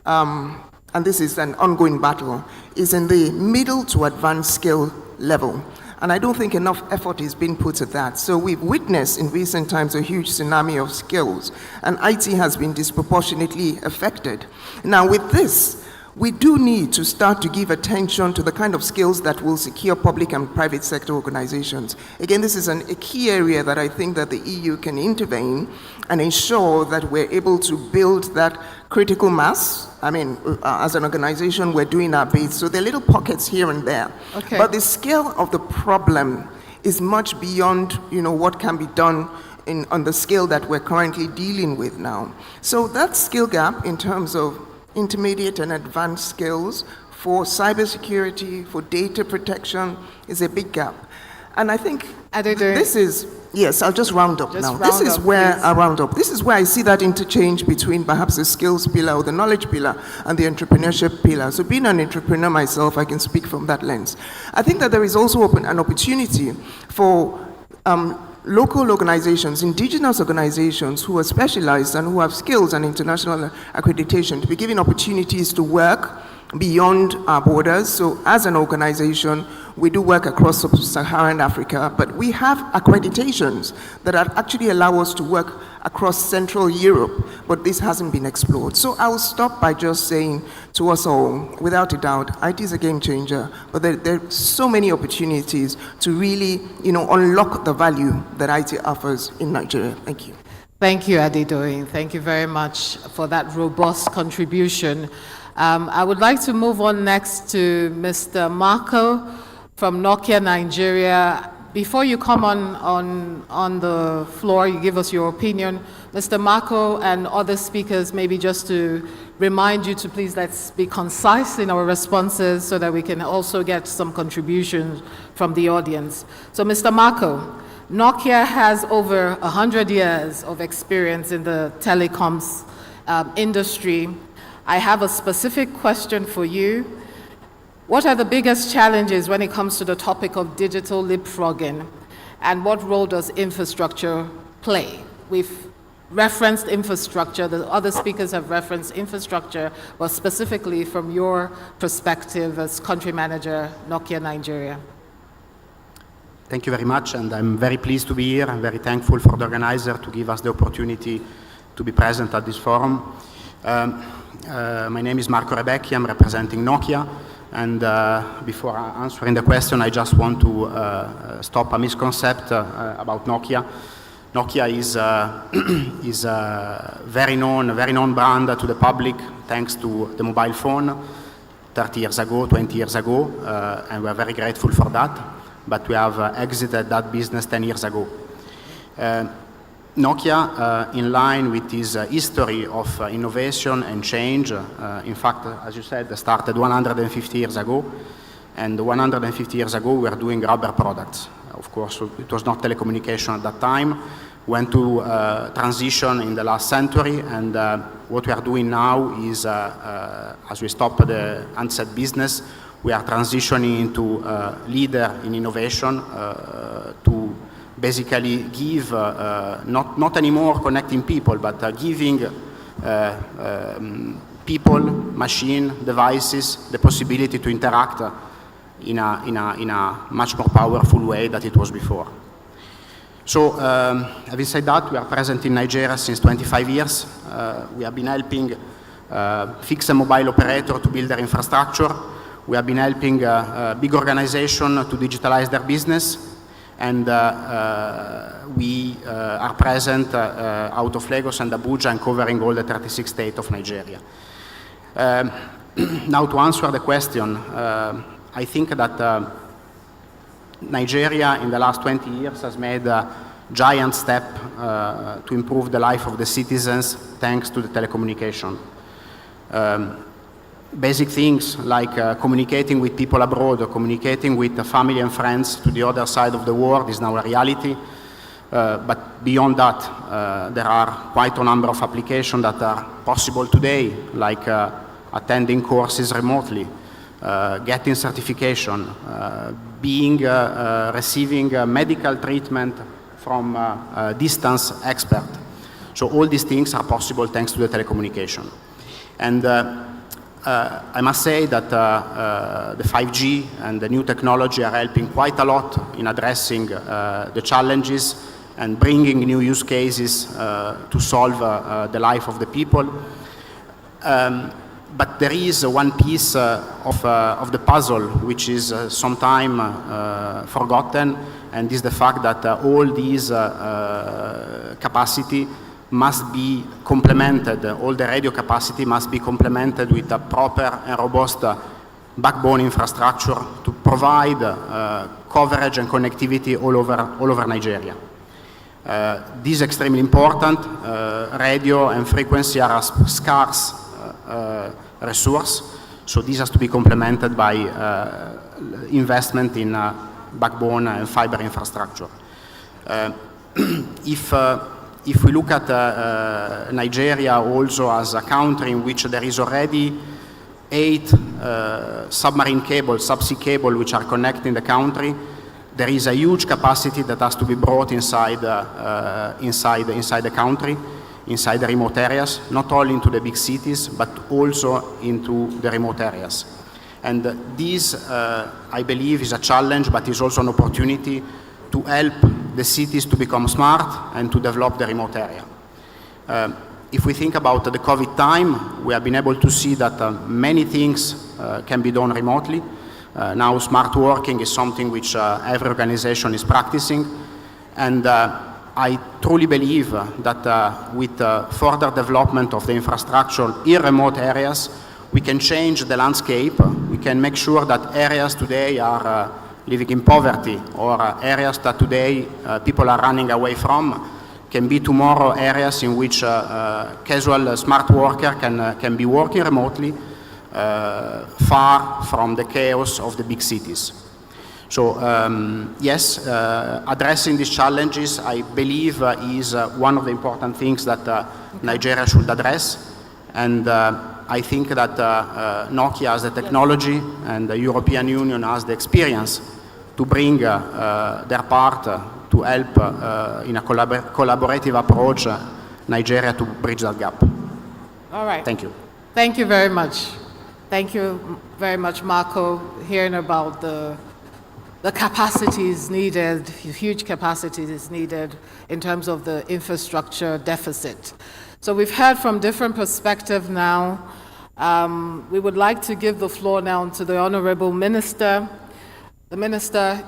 and this is an ongoing battle, is in the middle to advanced skill level. And I don't think enough effort is being put at that. So we've witnessed in recent times a huge tsunami of skills, and IT has been disproportionately affected. Now with this, we do need to start to give attention to the kind of skills that will secure public and private sector organizations. Again, this is a key area that I think that the EU can intervene and ensure that we're able to build that critical mass. I mean, as an organization, we're doing our bit. So there are little pockets here and there. Okay. But the scale of the problem is much beyond, what can be done on the scale that we're currently dealing with now. So that skill gap in terms of intermediate and advanced skills for cybersecurity, for data protection, is a big gap. And I think this is, yes, I'll just round up now. This is where I round up. This is where I see that interchange between perhaps the skills pillar or the knowledge pillar and the entrepreneurship pillar. So being an entrepreneur myself, I can speak from that lens. I think that there is also an opportunity for local organizations, indigenous organizations who are specialized and who have skills and international accreditation to be given opportunities to work beyond our borders. So as an organization, we do work across sub-Saharan Africa, but we have accreditations that actually allow us to work across Central Europe, but this hasn't been explored. So I'll stop by just saying to us all, without a doubt, IT is a game changer, but there are so many opportunities to really, unlock the value that IT offers in Nigeria. Thank you. Thank you, Adedoyin. Thank you very much for that robust contribution. I would like to move on next to Mr. Marco from Nokia Nigeria. Before you come on the floor, you give us your opinion. Mr. Marco and other speakers, maybe just to remind you to please let's be concise in our responses so that we can also get some contributions from the audience. So Mr. Marco, Nokia has over 100 years of experience in the telecoms industry. I have a specific question for you. What are the biggest challenges when it comes to the topic of digital leapfrogging, and what role does infrastructure play? We've referenced infrastructure, the other speakers have referenced infrastructure, but specifically from your perspective as country manager, Nokia Nigeria. Thank you very much, and I'm very pleased to be here. I'm very thankful for the organizer to give us the opportunity to be present at this forum. My name is Marco Rebecchi, I'm representing Nokia. And before answering the question, I just want to stop a misconception about Nokia. Nokia is a very known brand to the public thanks to the mobile phone 30 years ago, 20 years ago, and we're very grateful for that. but we have exited that business 10 years ago. Nokia, in line with its history of innovation and change, in fact, as you said, started 150 years ago, and 150 years ago we were doing rubber products. Of course, it was not telecommunication at that time, went to transition in the last century, and what we are doing now is, as we stop the handset business, we are transitioning into leader in innovation to basically give, not anymore connecting people, but giving people, machine, devices, the possibility to interact in a much more powerful way than it was before. So, having said that, we are present in Nigeria since 25 years. We have been helping fixed and mobile operator to build their infrastructure. We have been helping big organizations to digitalize their business. And we are present out of Lagos and Abuja and covering all the 36 states of Nigeria. Now, to answer the question, I think that Nigeria in the last 20 years has made a giant step to improve the life of the citizens thanks to the telecommunication. Basic things like communicating with people abroad or communicating with family and friends to the other side of the world is now a reality. But beyond that, there are quite a number of applications that are possible today, like attending courses remotely, getting certification, receiving medical treatment from a distance expert. So all these things are possible thanks to the telecommunication. And I must say that the 5G and the new technology are helping quite a lot in addressing the challenges and bringing new use cases to solve the life of the people. But there is one piece of the puzzle which is sometimes forgotten, and is the fact that all these capacity must be complemented, all the radio capacity must be complemented with a proper and robust backbone infrastructure to provide coverage and connectivity all over Nigeria. This is extremely important. Radio and frequency are a scarce resource, so this has to be complemented by investment in backbone and fiber infrastructure. If we look at Nigeria also as a country in which there is already 8 submarine cables, subsea cables, which are connecting the country, there is a huge capacity that has to be brought inside the country, inside the remote areas, not only into the big cities, but also into the remote areas. And this, I believe, is a challenge, but is also an opportunity to help the cities to become smart and to develop the remote area. If we think about the COVID time, we have been able to see that many things can be done remotely. Now smart working is something which every organization is practicing. And I truly believe that with further development of the infrastructure in remote areas, we can change the landscape. We can make sure that areas today are living in poverty, or areas that today people are running away from, can be tomorrow areas in which casual smart worker can be working remotely, far from the chaos of the big cities. So yes, addressing these challenges, I believe, is one of the important things that Nigeria should address. And I think that Nokia has the technology and the European Union has the experience to bring their part to help in a collaborative approach Nigeria to bridge that gap. All right. Thank you. Thank you very much. Thank you very much, Marco, hearing about the capacities needed, huge capacities needed in terms of the infrastructure deficit. So we've heard from different perspectives now. We would like to give the floor now to the Honorable Minister. The Minister,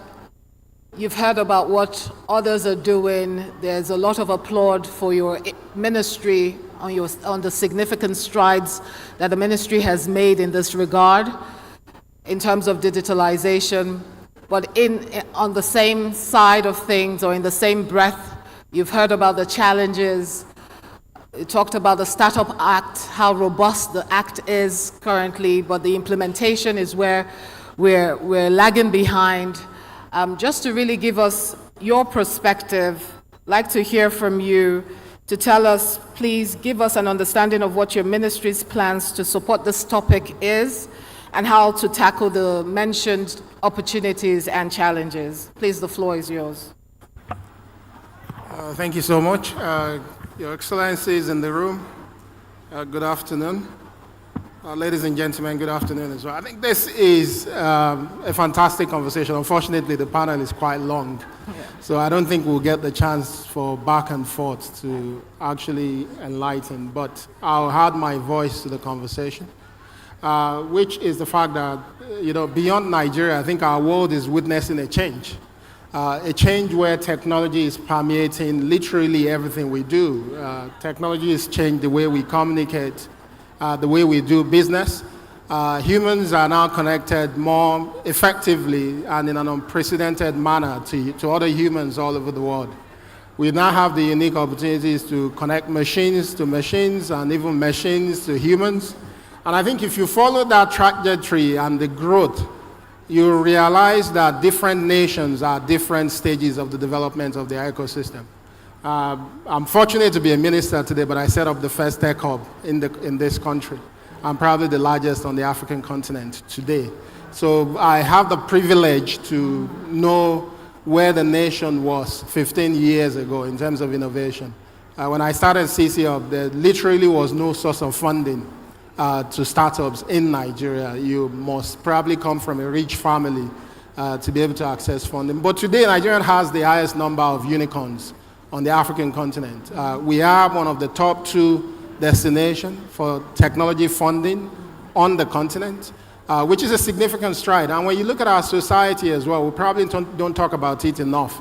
you've heard about what others are doing. There's a lot of applaud for your ministry on the significant strides that the ministry has made in this regard in terms of digitalization. But on the same side of things, or in the same breath, you've heard about the challenges. You talked about the Startup Act, how robust the act is currently, but the implementation is where we're lagging behind. Just to really give us your perspective, I'd like to hear from you to tell us, please give us an understanding of what your ministry's plans to support this topic is and how to tackle the mentioned opportunities and challenges. Please, the floor is yours. Thank you so much. Your Excellencies in the room, good afternoon. Ladies and gentlemen, good afternoon as well. I think this is a fantastic conversation. Unfortunately, the panel is quite long, so I don't think we'll get the chance for back and forth to actually enlighten, but I'll add my voice to the conversation, which is the fact that, beyond Nigeria, I think our world is witnessing a change where technology is permeating literally everything we do. Technology has changed the way we communicate, the way we do business. Humans are now connected more effectively and in an unprecedented manner to other humans all over the world. We now have the unique opportunities to connect machines to machines and even machines to humans. And I think if you follow that trajectory and the growth, you realize that different nations are at different stages of the development of their ecosystem. I'm fortunate to be a minister today, but I set up the first tech hub in this country. I'm probably the largest on the African continent today. So I have the privilege to know where the nation was 15 years ago in terms of innovation. When I started CC Hub, there literally was no source of funding to startups in Nigeria. You must probably come from a rich family to be able to access funding. But today, Nigeria has the highest number of unicorns on the African continent. We are one of the top 2 destinations for technology funding on the continent, which is a significant stride. And when you look at our society as well, we probably don't talk about it enough.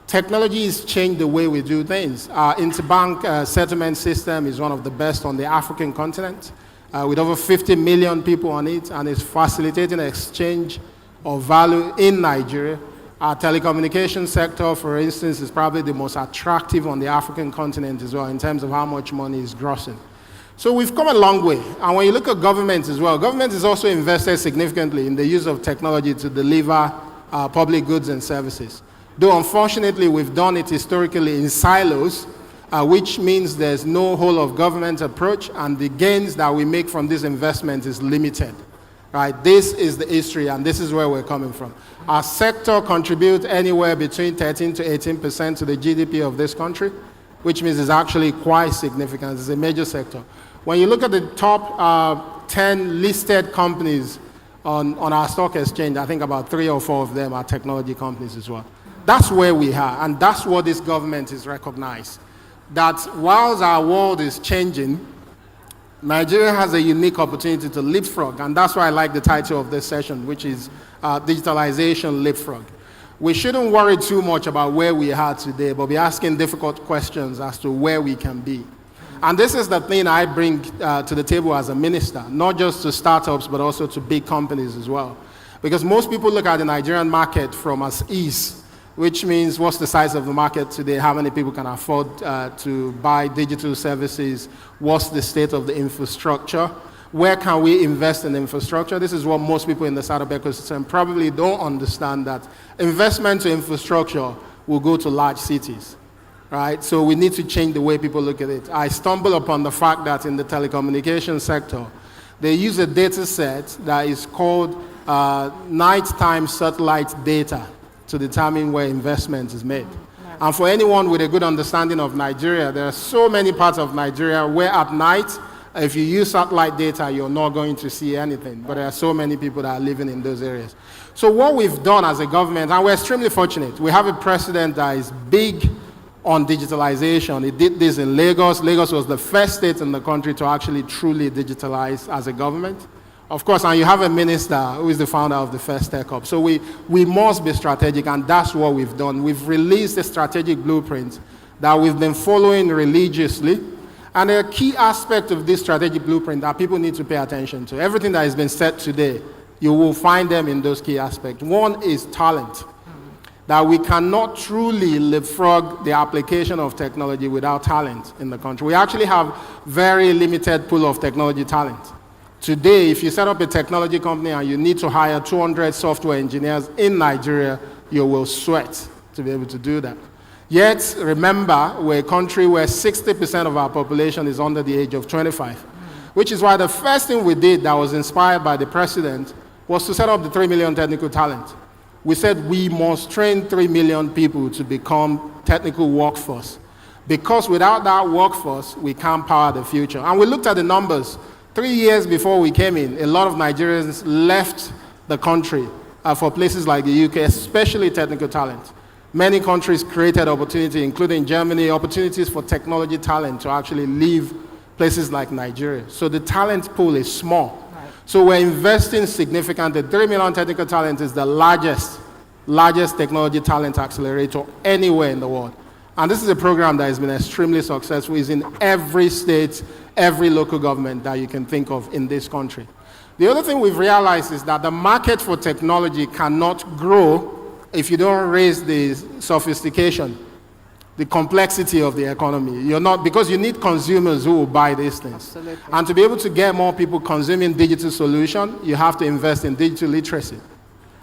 Technology has changed the way we do things. Our interbank settlement system is one of the best on the African continent, with over 50 million people on it, and it's facilitating exchange of value in Nigeria. Our telecommunications sector, for instance, is probably the most attractive on the African continent as well in terms of how much money is grossing. So we've come a long way. And when you look at government as well, government has also invested significantly in the use of technology to deliver public goods and services. Though unfortunately, we've done it historically in silos, which means there's no whole of government approach, and the gains that we make from this investment is limited. Right? This is the history, and this is where we're coming from. Our sector contributes anywhere between 13 to 18% to the GDP of this country, which means it's actually quite significant. It's a major sector. When you look at the top 10 listed companies on our stock exchange, I think about 3 or 4 of them are technology companies as well. That's where we are, and that's what this government is recognized. That whilst our world is changing, Nigeria has a unique opportunity to leapfrog, and that's why I like the title of this session, which is Digitalization Leapfrog. We shouldn't worry too much about where we are today, but be asking difficult questions as to where we can be. And this is the thing I bring to the table as a minister, not just to startups, but also to big companies as well. Because most people look at the Nigerian market from as is, which means what's the size of the market today, how many people can afford to buy digital services, what's the state of the infrastructure, where can we invest in infrastructure? This is what most people in the startup ecosystem probably don't understand, that investment to infrastructure will go to large cities, right? So we need to change the way people look at it. I stumble upon the fact that in the telecommunications sector, they use a data set that is called nighttime satellite data to determine where investment is made. And for anyone with a good understanding of Nigeria, there are so many parts of Nigeria where at night, if you use satellite data, you're not going to see anything. But there are so many people that are living in those areas. So what we've done as a government, and we're extremely fortunate, we have a president that is big on digitalization. He did this in Lagos. Lagos was the first state in the country to actually truly digitalize as a government. Of course, and you have a minister who is the founder of the first tech hub. So we must be strategic, and that's what we've done. We've released a strategic blueprint that we've been following religiously. And a key aspect of this strategic blueprint that people need to pay attention to, everything that has been said today you will find them in those key aspects. One is talent, that we cannot truly leapfrog the application of technology without talent in the country. We actually have very limited pool of technology talent. Today, if you set up a technology company and you need to hire 200 software engineers in Nigeria, you will sweat to be able to do that. Yet, remember, we're a country where 60% of our population is under the age of 25, which is why the first thing we did that was inspired by the president was to set up the 3 million technical talent. We said we must train 3 million people to become technical workforce, because without that workforce, we can't power the future. And we looked at the numbers. 3 years before we came in, a lot of Nigerians left the country for places like the UK, especially technical talent. Many countries created opportunity, including Germany, opportunities for technology talent to actually leave places like Nigeria. So the talent pool is small. So we're investing significantly. 3 million technical talent is the largest technology talent accelerator anywhere in the world. And this is a program that has been extremely successful. It's in every state, every local government that you can think of in this country. The other thing we've realized is that the market for technology cannot grow if you don't raise the sophistication, the complexity of the economy. Because you need consumers who will buy these things. Absolutely. And to be able to get more people consuming digital solutions, you have to invest in digital literacy.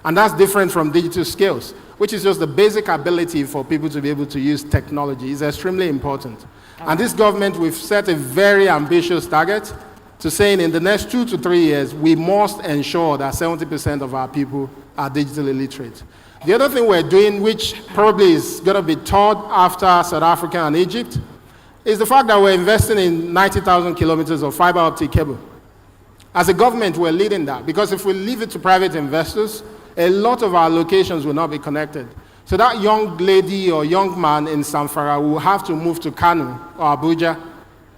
And that's different from digital skills, which is just the basic ability for people to be able to use technology. It's extremely important. And this government, we've set a very ambitious target to saying in the next 2 to 3 years, we must ensure that 70% of our people are digitally literate. The other thing we're doing, which probably is going to be taught after South Africa and Egypt, is the fact that we're investing in 90,000 kilometers of fiber optic cable. As a government, we're leading that, because if we leave it to private investors, a lot of our locations will not be connected. So that young lady or young man in Zamfara will have to move to Kano or Abuja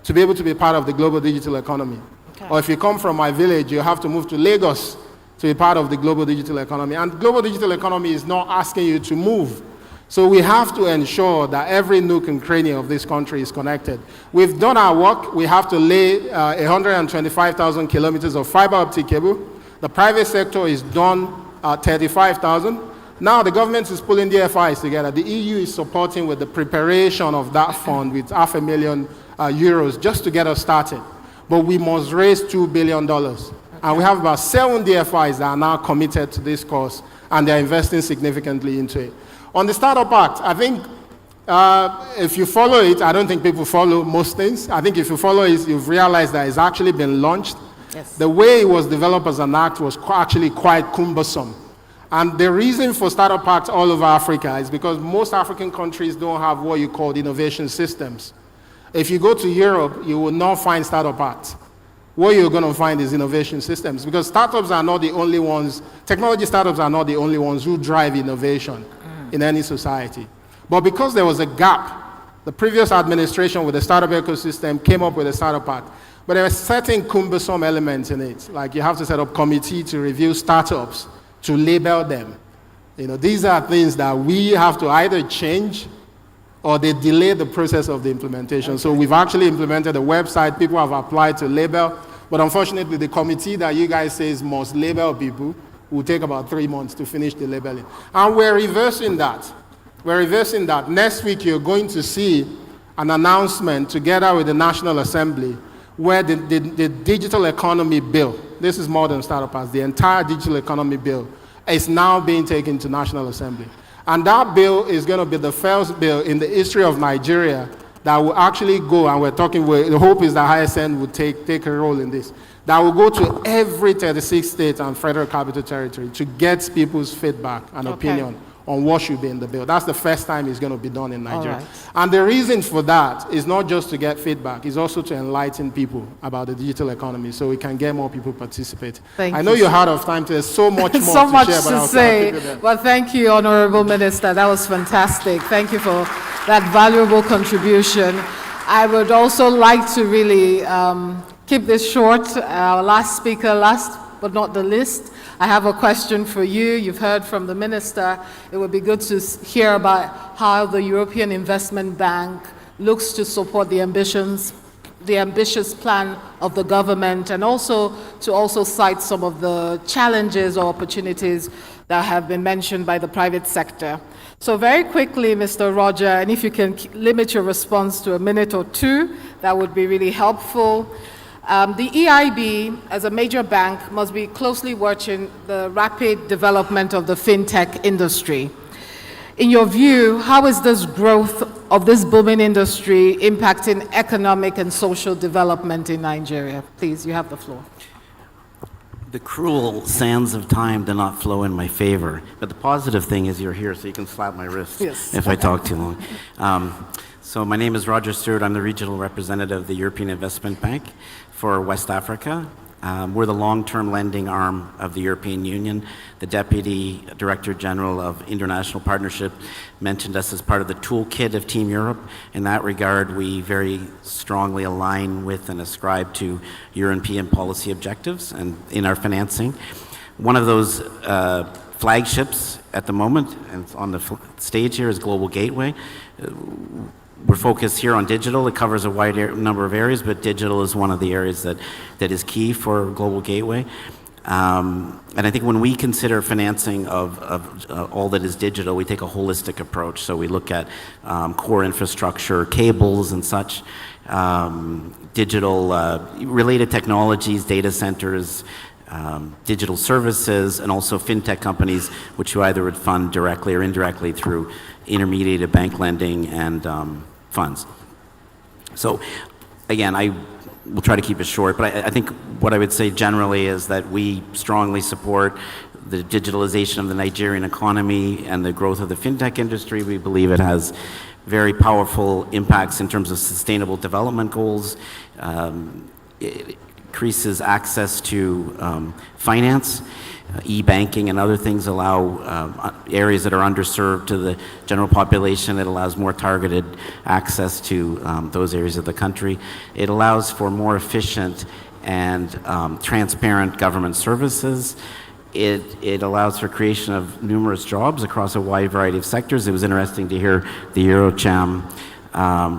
to be able to be part of the global digital economy. Okay. Or if you come from my village, you have to move to Lagos to be part of the global digital economy. And global digital economy is not asking you to move. So we have to ensure that every nook and cranny of this country is connected. We've done our work. We have to lay 125,000 kilometers of fiber optic cable. The private sector is done 35,000. Now the government is pulling the FIs together. The EU is supporting with the preparation of that fund with €500,000 just to get us started. But we must raise $2 billion. And we have about 7 DFIs that are now committed to this course, and they're investing significantly into it. On the Startup Act, I think if you follow it, I don't think people follow most things. I think if you follow it, you've realized that it's actually been launched. Yes. The way it was developed as an act was actually quite cumbersome. And the reason for Startup Acts all over Africa is because most African countries don't have what you call innovation systems. If you go to Europe, you will not find Startup Acts. What you're going to find is innovation systems, because startups are not the only ones, technology startups are not the only ones who drive innovation in any society. But because there was a gap, the previous administration with the startup ecosystem came up with a Startup Act. But there are certain cumbersome elements in it, like you have to set up a committee to review startups, to label them. These are things that we have to either change or they delay the process of the implementation. Okay. So we've actually implemented a website, people have applied to label, but unfortunately the committee that you guys say must label people will take about 3 months to finish the labeling. And we're reversing that. Next week you're going to see an announcement together with the National Assembly where the digital economy bill, this is more than Startup Acts, the entire digital economy bill is now being taken to National Assembly. And that bill is going to be the first bill in the history of Nigeria that will actually go, and the hope is that ISN will take a role in this, that will go to every 36 states and federal capital territory to get people's feedback and opinion on what should be in the bill. That's the first time it's going to be done in Nigeria. Right. And the reason for that is not just to get feedback, it's also to enlighten people about the digital economy so we can get more people participate. I know you're out of time, there's so much more so to much share, but to say. Well, thank you, Honorable Minister. That was fantastic. Thank you for that valuable contribution. I would also like to really keep this short. Our last speaker, last but not the least, I have a question for you. You've heard from the minister. It would be good to hear about how the European Investment Bank looks to support the ambitions the ambitious plan of the government, and also to also cite some of the challenges or opportunities that have been mentioned by the private sector. So very quickly, Mr. Roger, and if you can limit your response to a minute or two, that would be really helpful. The EIB, as a major bank, must be closely watching the rapid development of the fintech industry. In your view, how is this growth of this booming industry impacting economic and social development in Nigeria? Please, you have the floor. The cruel sands of time do not flow in my favor, but the positive thing is you're here, so you can slap my wrist if I talk too long. So my name is Roger Stewart. I'm the regional representative of the European Investment Bank for West Africa. We're the long-term lending arm of the European Union. The Deputy Director General of International Partnership mentioned us as part of the toolkit of Team Europe. In that regard, we very strongly align with and ascribe to European policy objectives and in our financing. One of those flagships at the moment, and on the stage here, is Global Gateway. We're focused here on digital. It covers a wide number of areas, but digital is one of the areas that is key for Global Gateway. And I think when we consider financing of all that is digital, we take a holistic approach. So we look at core infrastructure, cables and such, digital related technologies, data centers, digital services, and also fintech companies, which you either would fund directly or indirectly through intermediated bank lending and funds. So again, I will try to keep it short, but I think what I would say generally is that we strongly support the digitalization of the Nigerian economy and the growth of the fintech industry. We believe it has very powerful impacts in terms of sustainable development goals. It increases access to finance. E-banking and other things allow areas that are underserved to the general population. It allows more targeted access to those areas of the country. It allows for more efficient and transparent government services. It allows for creation of numerous jobs across a wide variety of sectors. It was interesting to hear the Eurocham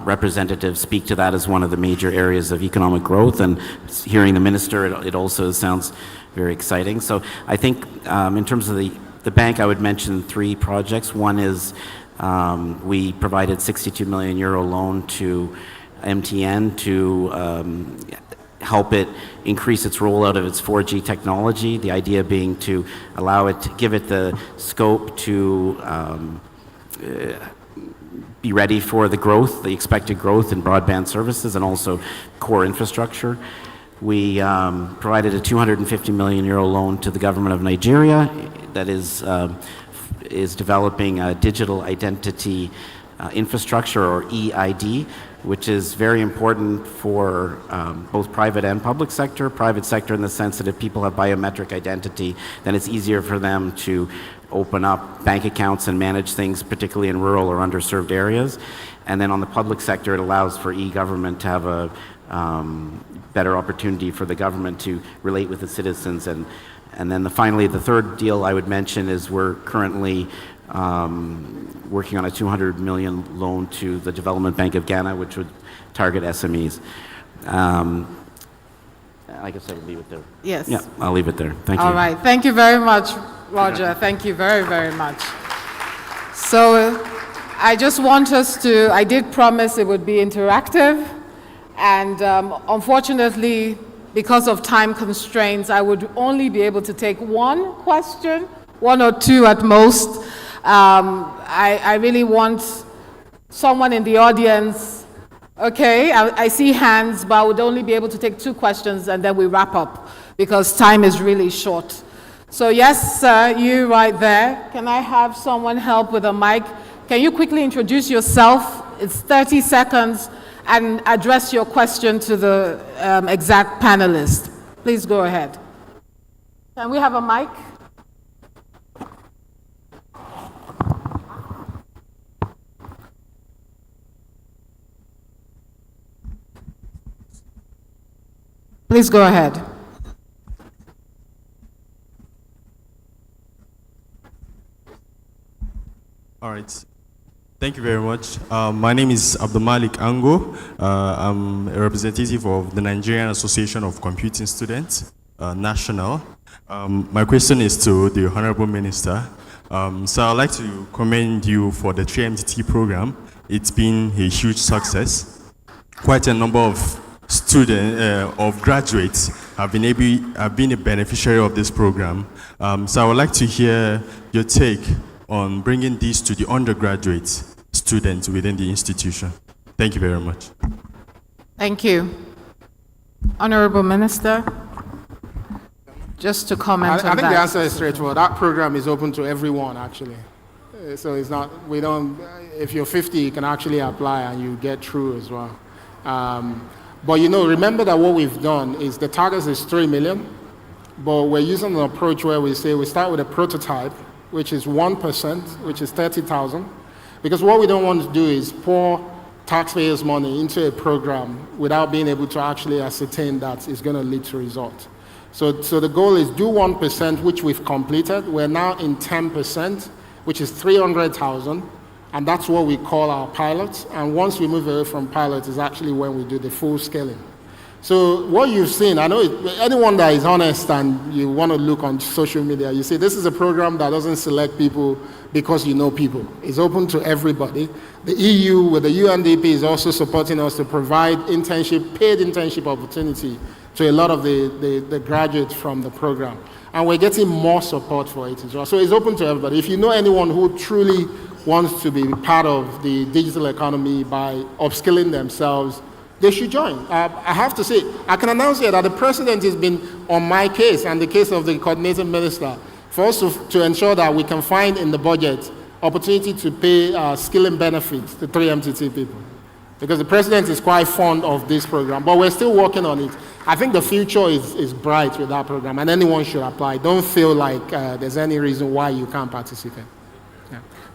representative speak to that as one of the major areas of economic growth, and hearing the minister, it also sounds very exciting. So I think in terms of the bank, I would mention 3 projects. One is we provided 62 million euro loan to MTN to help it increase its rollout of its 4G technology. The idea being to allow it, to give it the scope to be ready for the growth, the expected growth in broadband services and also core infrastructure. We provided a 250 million euro loan to the government of Nigeria that is developing a digital identity infrastructure, or EID, which is very important for both private and public sector. Private sector in the sense that if people have biometric identity, then it's easier for them to open up bank accounts and manage things, particularly in rural or underserved areas. And then on the public sector, it allows for e-government to have a better opportunity for the government to relate with the citizens. And then finally, the third deal I would mention is we're currently working on a 200 million loan to the Development Bank of Ghana, which would target SMEs. I guess I would leave it there. Yes. Yeah, I'll leave it there. Thank you. All right. Thank you very much, Roger. Thank you very, very much. So I just want us to, I did promise it would be interactive. And unfortunately, because of time constraints, I would only be able to take one question, 1 or 2 at most. I really want someone in the audience. Okay, I see hands, but I would only be able to take 2 questions and then we wrap up because time is really short. So yes, sir, you right there. Can I have someone help with a mic? Can you quickly introduce yourself? It's 30 seconds. And address your question to the exact panelist. Please go ahead. Can we have a mic? Please go ahead. All right. Thank you very much. My name is Abdulmalik Ango. I'm a representative of the Nigerian Association of Computing Students, National. My question is to the Honorable Minister. So I'd like to commend you for the 3MTT program. It's been a huge success. Quite a number of graduates have been a beneficiary of this program. So I would like to hear your take on bringing these to the undergraduate students within the institution. Thank you very much. Thank you. Honorable Minister, just to comment on that. I think the answer is straightforward. That program is open to everyone, actually. So it's not, if you're 50, you can actually apply and you get through as well. But remember that what we've done is the target is 3 million, but we're using an approach where we say we start with a prototype, which is 1%, which is 30,000, because what we don't want to do is pour taxpayers' money into a program without being able to actually ascertain that it's going to lead to results. So the goal is do 1%, which we've completed. We're now in 10%, which is 300,000. And that's what we call our pilots. And once we move away from pilots is actually when we do the full scaling. So what you've seen, I know anyone that is honest and you want to look on social media, you see this is a program that doesn't select people because you know people. It's open to everybody. The EU with the UNDP is also supporting us to provide paid internship opportunity to a lot of the graduates from the program. And we're getting more support for it as well. So it's open to everybody. If you know anyone who truly wants to be part of the digital economy by upskilling themselves, they should join. I have to say, I can announce here that the president has been on my case and the case of the coordinating minister for us to ensure that we can find in the budget opportunity to pay skilling benefits to 3MTT people. Because the president is quite fond of this program, but we're still working on it. I think the future is bright with that program and anyone should apply. Don't feel like there's any reason why you can't participate.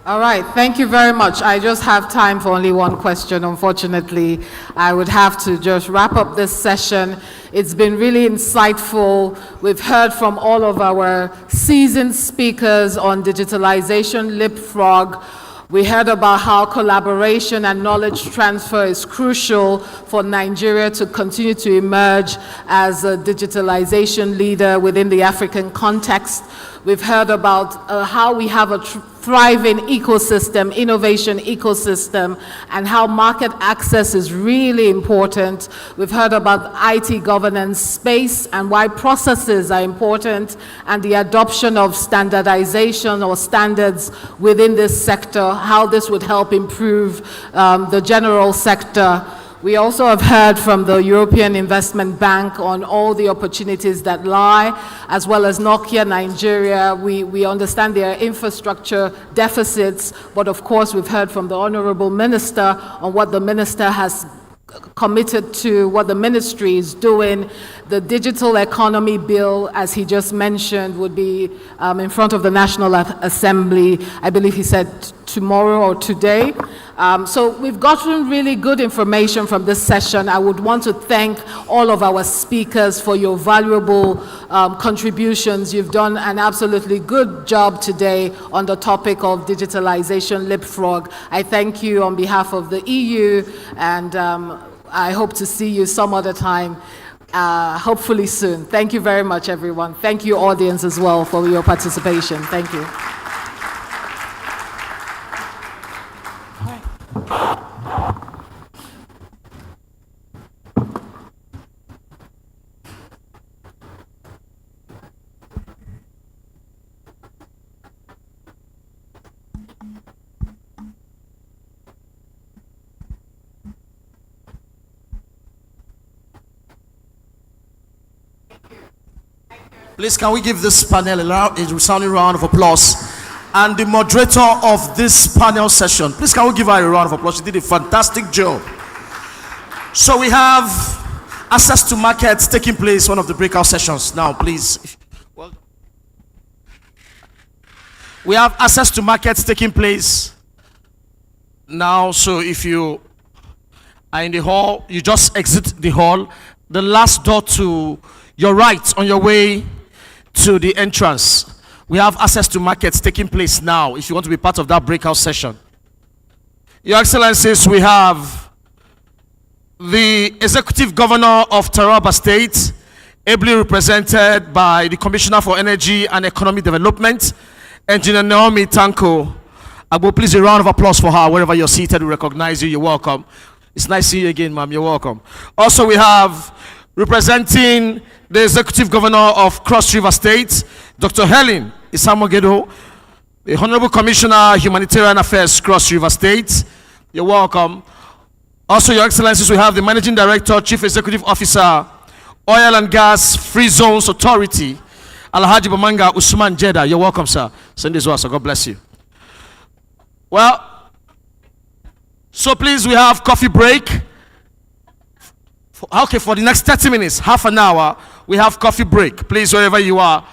All right, thank you very much. I just have time for only one question. Unfortunately, I would have to just wrap up this session. It's been really insightful. We've heard from all of our seasoned speakers on digitalization, leapfrog. We heard about how collaboration and knowledge transfer is crucial for Nigeria to continue to emerge as a digitalization leader within the African context. We've heard about how we have a thriving ecosystem, innovation ecosystem, and how market access is really important. We've heard about IT governance space and why processes are important and the adoption of standardization or standards within this sector, how this would help improve the general sector. We also have heard from the European Investment Bank on all the opportunities that lie, as well as Nokia Nigeria. We understand there are infrastructure deficits, but of course we've heard from the Honorable Minister on what the Minister has committed to, what the ministry is doing. The digital economy bill, as he just mentioned, would be in front of the National Assembly, I believe he said tomorrow or today. So we've gotten really good information from this session. I would want to thank all of our speakers for your valuable contributions. You've done an absolutely good job today on the topic of digitalization leapfrog. I thank you on behalf of the EU, and I hope to see you some other time, hopefully soon. Thank you very much, everyone. Thank you, audience, as well, for your participation. Thank you. Please, can we give this panel a resounding round of applause? And the moderator of this panel session, please, can we give her a round of applause? She did a fantastic job. So we have access to markets taking place, one of the breakout sessions. Now, please. Well, we have access to markets taking place now. So if you are in the hall, you just exit the hall. The last door to your right on your way to the entrance. We have access to markets taking place now if you want to be part of that breakout session. Your Excellencies, we have the Executive Governor of Taraba State, ably represented by the Commissioner for Energy and Economic Development, Engineer Naomi Tanko. I will please a round of applause for her wherever you're seated. We recognize you. You're welcome. It's nice to see you again, ma'am. You're welcome. Also, we have representing the Executive Governor of Cross River State, Dr. Helen Isamogedo, the Honorable Commissioner, Humanitarian Affairs, Cross River State. You're welcome. Also, Your Excellencies, we have the Managing Director, Chief Executive Officer, Oil and Gas Free Zones Authority, Alhaji Bamanga Usman Jeddah. You're welcome, sir. Send this to us, so God bless you. Well, so please, we have coffee break. Okay, for the next 30 minutes, half an hour, we have coffee break. Please, wherever you are,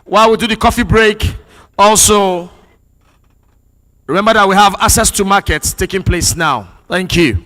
while we do the coffee break, also remember that we have access to markets taking place now. Thank you.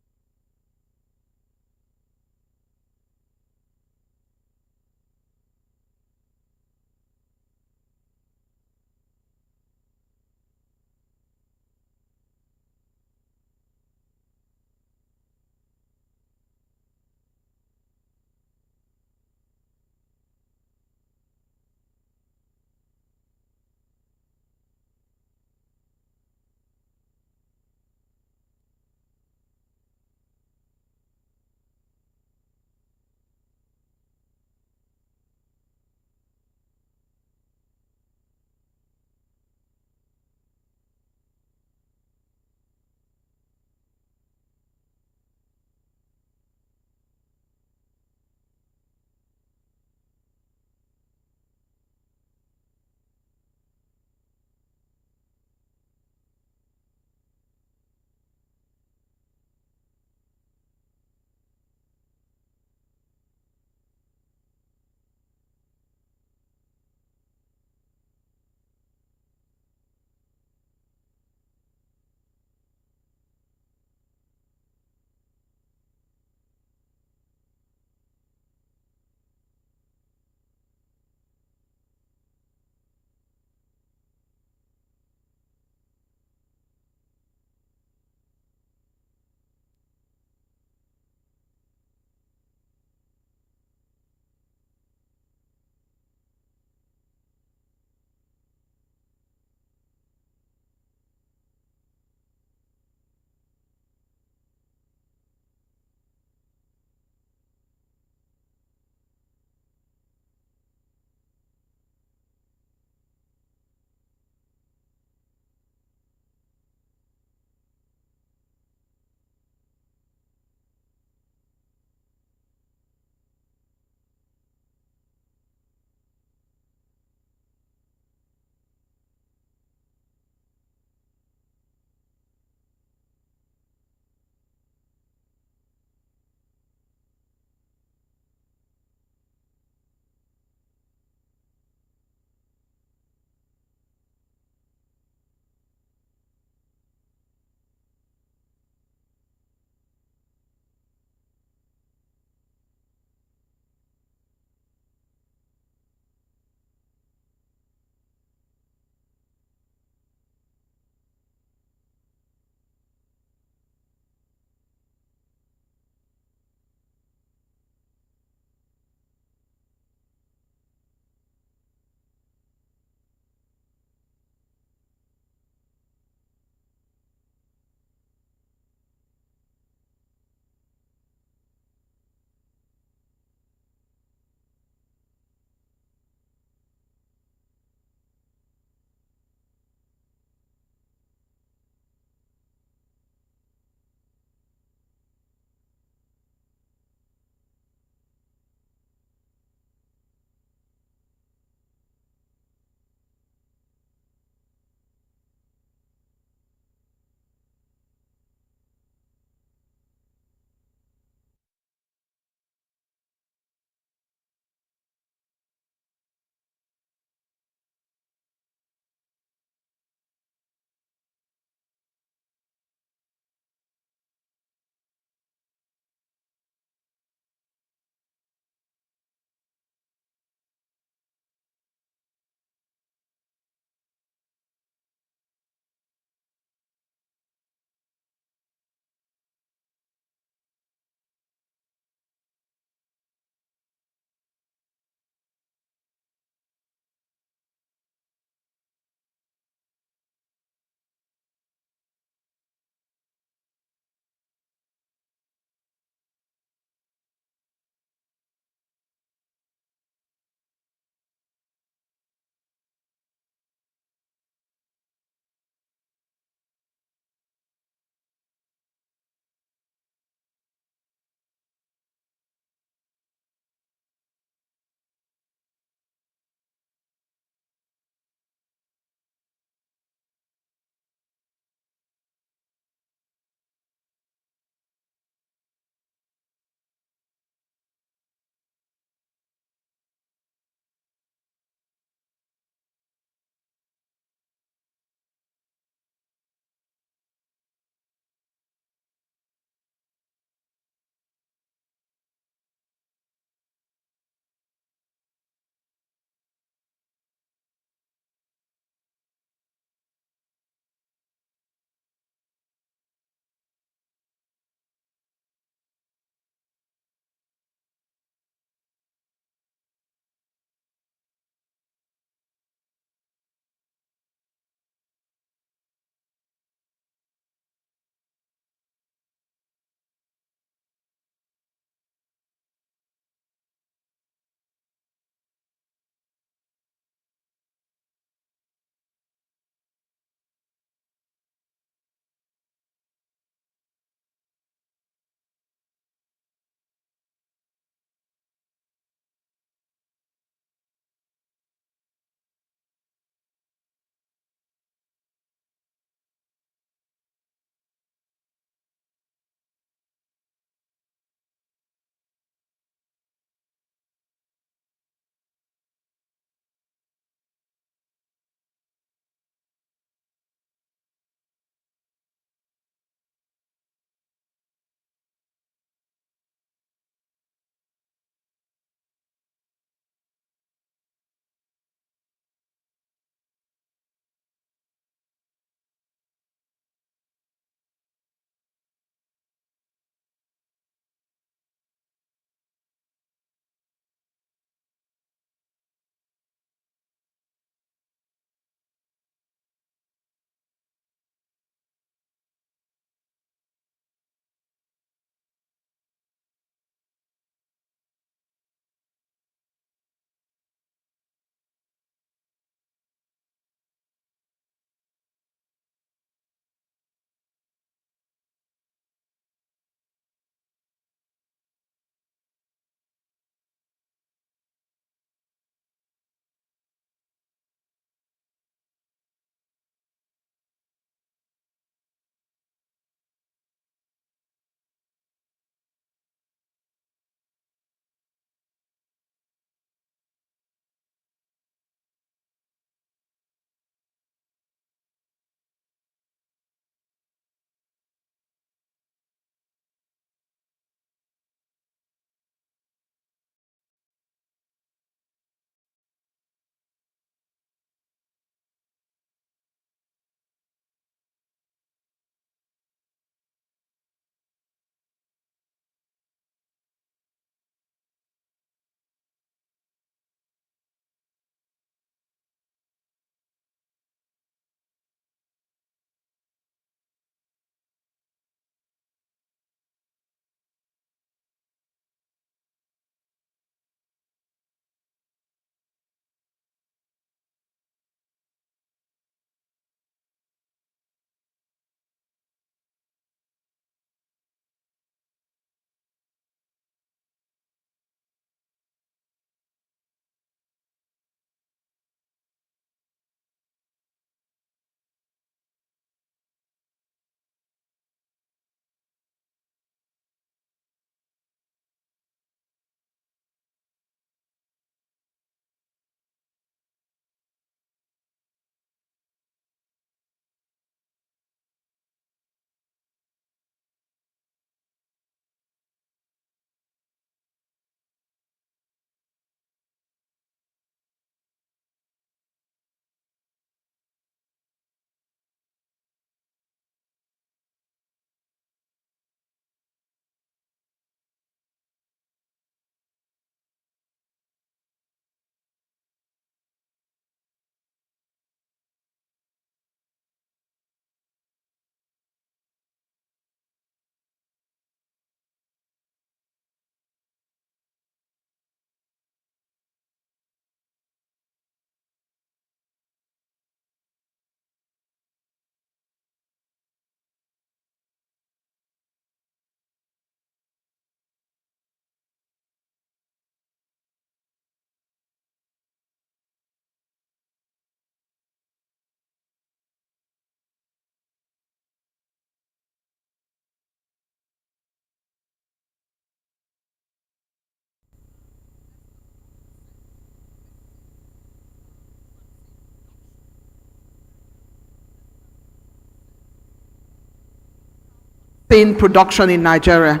sustain production in Nigeria.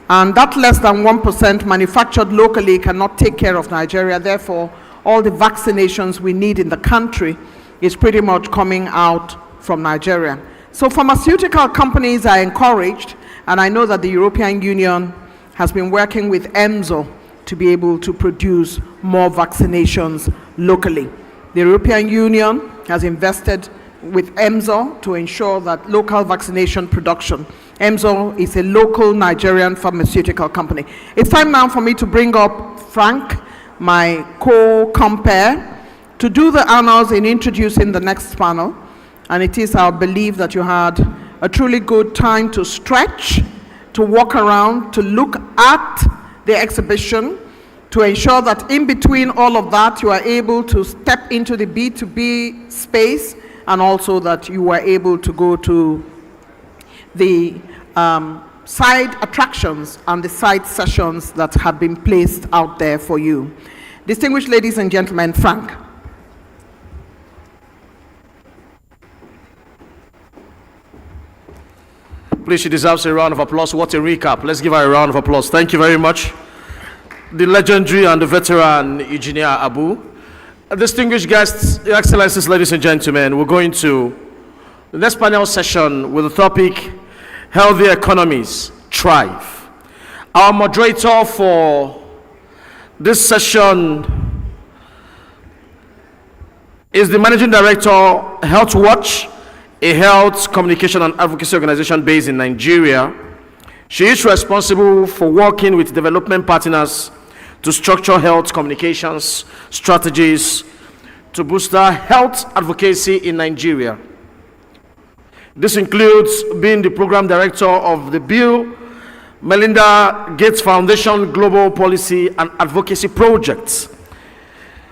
And that less than 1% manufactured locally cannot take care of Nigeria. Therefore, all the vaccinations we need in the country is pretty much coming out from Nigeria. So pharmaceutical companies are encouraged, and I know that the European Union has been working with Emzor to be able to produce more vaccinations locally. The European Union has invested with Emzor to ensure that local vaccination production. Emzor is a local Nigerian pharmaceutical company. It's time now for me to bring up Frank, my co-compare, to do the honors in introducing the next panel. And it is our belief that you had a truly good time to stretch, to walk around, to look at the exhibition, to ensure that in between all of that, you are able to step into the B2B space, and also that you were able to go to the side attractions and the side sessions that have been placed out there for you. Distinguished ladies and gentlemen, Frank. Please, she deserves a round of applause. What a recap. Let's give her a round of applause. Thank you very much. The legendary and the veteran Engineer Abu. Distinguished guests, Your Excellencies, ladies and gentlemen, we're going to the next panel session with the topic, Healthy Economies Thrive. Our moderator for this session is the Managing Director, Health Watch, a health communication and advocacy organization based in Nigeria. She is responsible for working with development partners to structure health communications strategies to booster health advocacy in Nigeria. This includes being the program director of the Bill Melinda Gates Foundation Global Policy and Advocacy Project.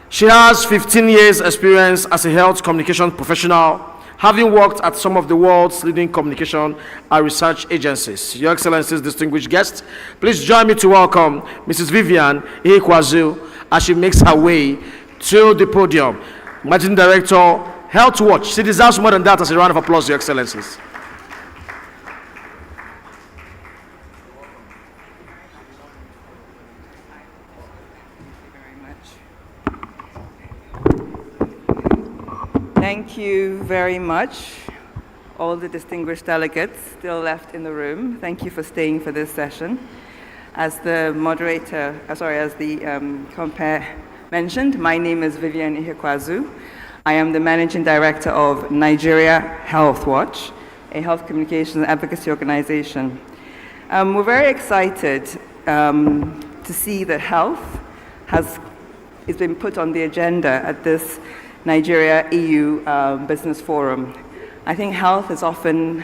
She has 15 years experience as a health communication professional, having worked at some of the world's leading communication and research agencies. Your Excellencies, distinguished guests, please join me to welcome Mrs. Vivian Ihekwazu as she makes her way to the podium. Managing Director, Health Watch. She deserves more than that as a round of applause, Your Excellencies. Thank you very much, all the distinguished delegates still left in the room. Thank you for staying for this session. As the moderator, as the compare mentioned, my name is Vivian Ihekwazu. I am the Managing Director of Nigeria Health Watch, a health communications and advocacy organization. We're very excited to see that health has been put on the agenda at this Nigeria EU Business Forum. I think health is often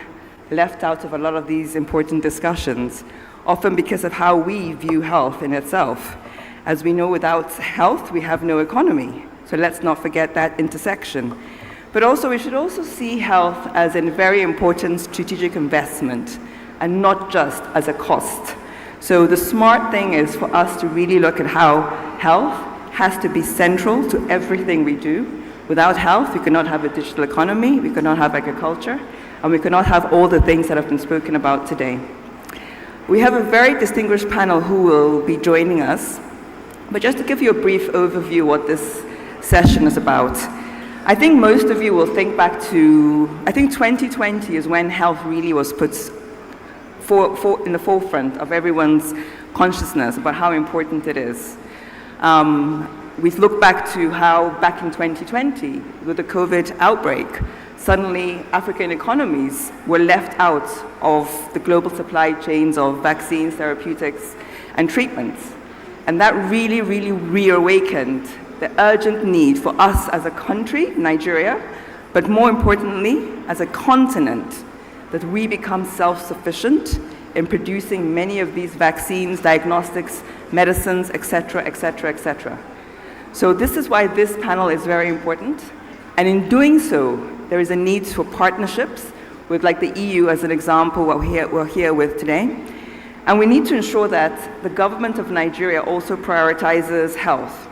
left out of a lot of these important discussions, often because of how we view health in itself. As we know, without health, we have no economy. So let's not forget that intersection. But also, we should also see health as a very important strategic investment and not just as a cost. So the smart thing is for us to really look at how health has to be central to everything we do. Without health, we cannot have a digital economy, we cannot have agriculture, and we cannot have all the things that have been spoken about today. We have a very distinguished panel who will be joining us, but just to give you a brief overview what this session is about. I think most of you will think back to, I think 2020 is when health really was put in the forefront of everyone's consciousness about how important it is. We've looked back to how back in 2020, with the COVID outbreak, suddenly African economies were left out of the global supply chains of vaccines, therapeutics, and treatments. And that really, really reawakened the urgent need for us as a country, Nigeria, but more importantly, as a continent, that we become self-sufficient in producing many of these vaccines, diagnostics, medicines, etc., etc., etc. So this is why this panel is very important. And in doing so, there is a need for partnerships with, like, the EU as an example, what we're here with today. And we need to ensure that the government of Nigeria also prioritizes health.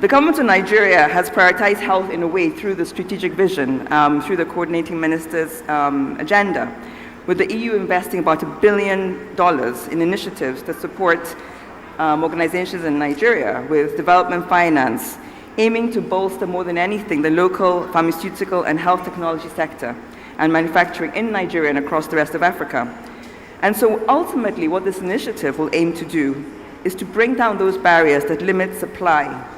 The government of Nigeria has prioritized health in a way through the strategic vision, through the coordinating minister's agenda. with the EU investing about $1 billion in initiatives that support organizations in Nigeria with development finance, aiming to bolster more than anything the local pharmaceutical and health technology sector and manufacturing in Nigeria and across the rest of Africa. And so ultimately what this initiative will aim to do is to bring down those barriers that limit supply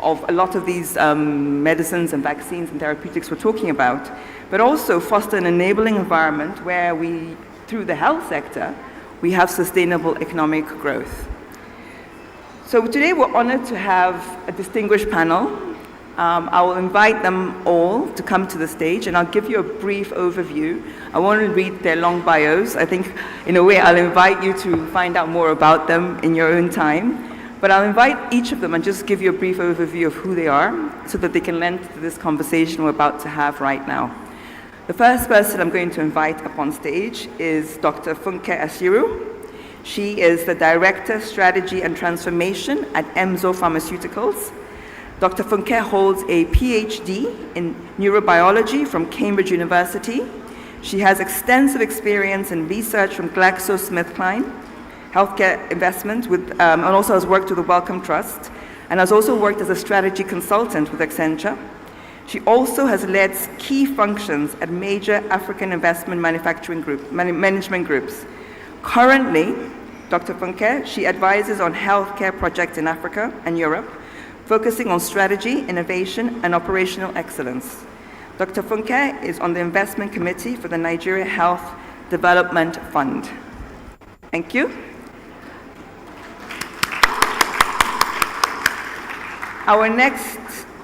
of a lot of these medicines and vaccines and therapeutics we're talking about, but also foster an enabling environment where we, through the health sector, we have sustainable economic growth. So today we're honored to have a distinguished panel. I will invite them all to come to the stage and I'll give you a brief overview. I won't read their long bios. I think in a way I'll invite you to find out more about them in your own time. But I'll invite each of them and just give you a brief overview of who they are so that they can lend to this conversation we're about to have right now. The first person I'm going to invite up on stage is Dr. Funke Asiru. She is the Director, Strategy and Transformation at Emzor Pharmaceuticals. Dr. Funke holds a PhD in neurobiology from Cambridge University. She has extensive experience in research from GlaxoSmithKline, healthcare investment, and also has worked with the Wellcome Trust, and has also worked as a strategy consultant with Accenture. She also has led key functions at major African investment management groups. Currently, Dr. Funke, she advises on healthcare projects in Africa and Europe, focusing on strategy, innovation, and operational excellence. Dr. Funke is on the investment committee for the Nigeria Health Development Fund. Thank you.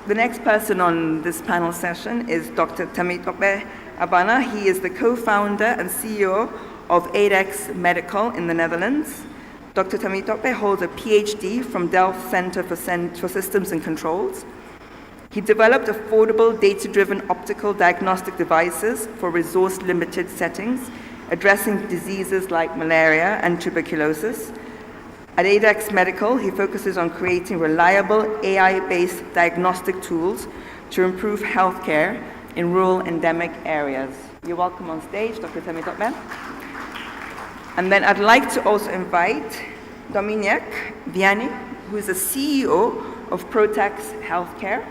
The next person on this panel session is Dr. Temitope Abana. He is the co-founder and CEO of ADEX Medical in the Netherlands. Dr. Temitope holds a PhD from Delft Center for Systems and Controls. He developed affordable data-driven optical diagnostic devices for resource-limited settings, addressing diseases like malaria and tuberculosis. At ADEX Medical, he focuses on creating reliable AI-based diagnostic tools to improve healthcare in rural endemic areas. You're welcome on stage, Dr. Temitope. And then I'd like to also invite Dominic Vianney, who is the CEO of Protex Healthcare.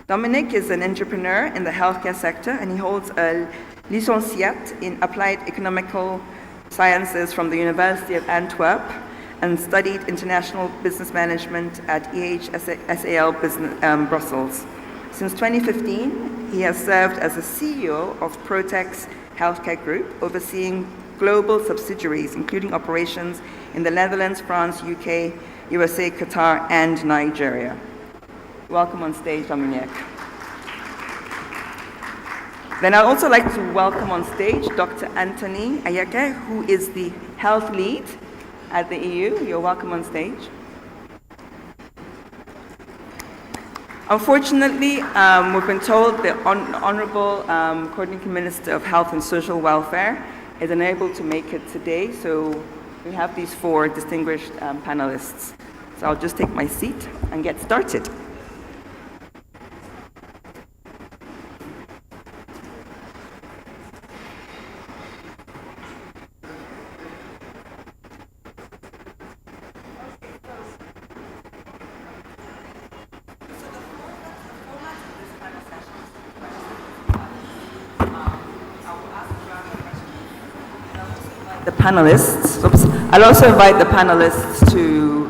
Dominic is an entrepreneur in the healthcare sector, and he holds a licenciate in applied economical sciences from the University of Antwerp and studied international business management at EHSAL Brussels. Since 2015, he has served as the CEO of Protex Healthcare Group, overseeing global subsidiaries, including operations in the Netherlands, France, UK, USA, Qatar, and Nigeria. Welcome on stage, Dominic. Then I'd also like to welcome on stage Dr. Anthony Ayake, who is the health lead at the EU. You're welcome on stage. Unfortunately, we've been told the Honorable Coordinating Minister of Health and Social Welfare is unable to make it today, so we have these four distinguished panelists. So I'll just take my seat and get started. Panelists. I'll also invite the panelists to,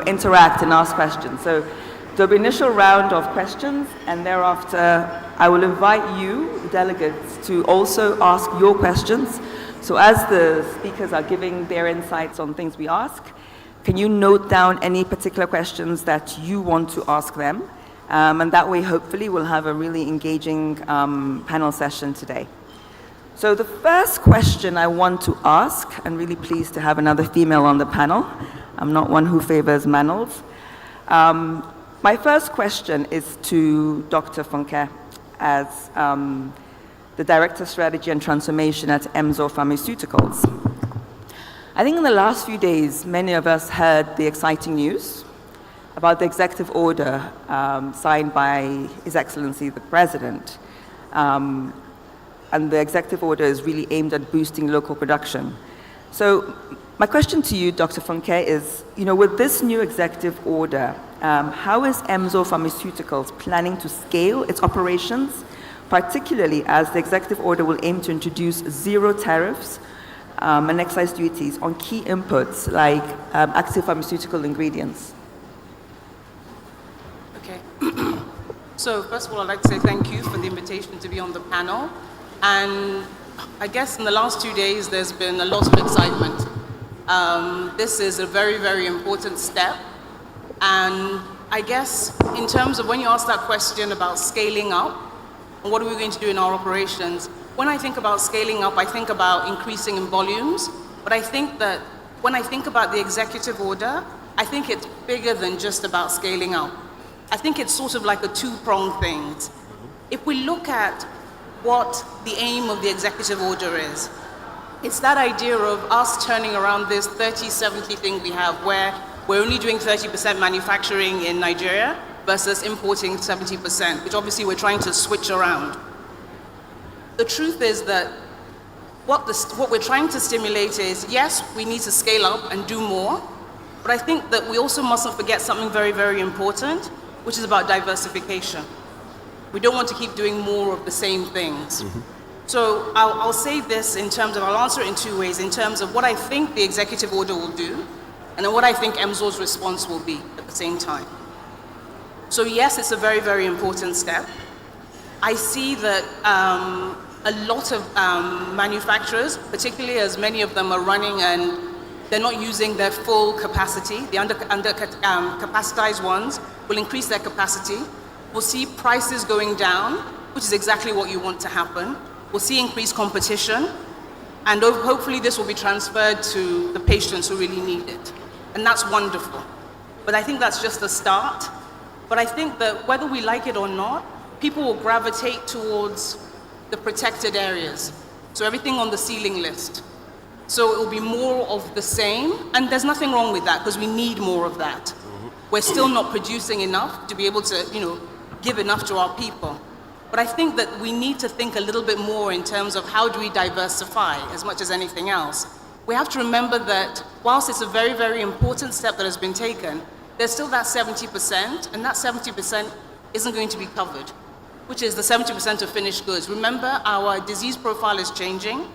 interact and ask questions. So there'll be an initial round of questions, and thereafter I will invite you, the delegates, to also ask your questions. So as the speakers are giving their insights on things we ask, can you note down any particular questions that you want to ask them? And that way, hopefully, we'll have a really engaging panel session today. So the first question I want to ask, and really pleased to have another female on the panel. I'm not one who favors males. My first question is to Dr. Funke as the Director of Strategy and Transformation at Emzor Pharmaceuticals. I think in the last few days, many of us heard the exciting news about the executive order signed by His Excellency the President, and the executive order is really aimed at boosting local production. So my question to you, Dr. Funke, is, with this new executive order, how is Emzor Pharmaceuticals planning to scale its operations, particularly as the executive order will aim to introduce zero tariffs and excise duties on key inputs like active pharmaceutical ingredients? Okay. So first of all, I'd like to say thank you for the invitation to be on the panel. And I guess in the last 2 days, there's been a lot of excitement. This is a very, very important step. And I guess in terms of when you ask that question about scaling up, and what are we going to do in our operations, when I think about scaling up, I think about increasing in volumes. But I think that when I think about the executive order, I think it's bigger than just about scaling up. I think it's sort of like a two-pronged thing. If we look at what the aim of the executive order is, it's that idea of us turning around this 30-70 thing we have, where we're only doing 30% manufacturing in Nigeria versus importing 70%, which obviously we're trying to switch around. The truth is that what we're trying to stimulate is, yes, we need to scale up and do more, but I think that we also mustn't forget something very, very important, which is about diversification. We don't want to keep doing more of the same things. So I'll say this in terms of, I'll answer it in two ways, in terms of what I think the executive order will do, and then what I think Emzor's response will be at the same time. So yes, it's a very, very important step. I see that a lot of manufacturers, particularly as many of them are running and they're not using their full capacity, the capacitized ones will increase their capacity. We'll see prices going down, which is exactly what you want to happen. We'll see increased competition, and hopefully this will be transferred to the patients who really need it. And that's wonderful. But I think that's just the start. But I think that whether we like it or not, people will gravitate towards the protected areas. So everything on the ceiling list. So it will be more of the same, and there's nothing wrong with that because we need more of that. We're still not producing enough to be able to, give enough to our people. But I think that we need to think a little bit more in terms of how do we diversify as much as anything else. We have to remember that whilst it's a very, very important step that has been taken, there's still that 70%, and that 70% isn't going to be covered, which is the 70% of finished goods. Remember, our disease profile is changing.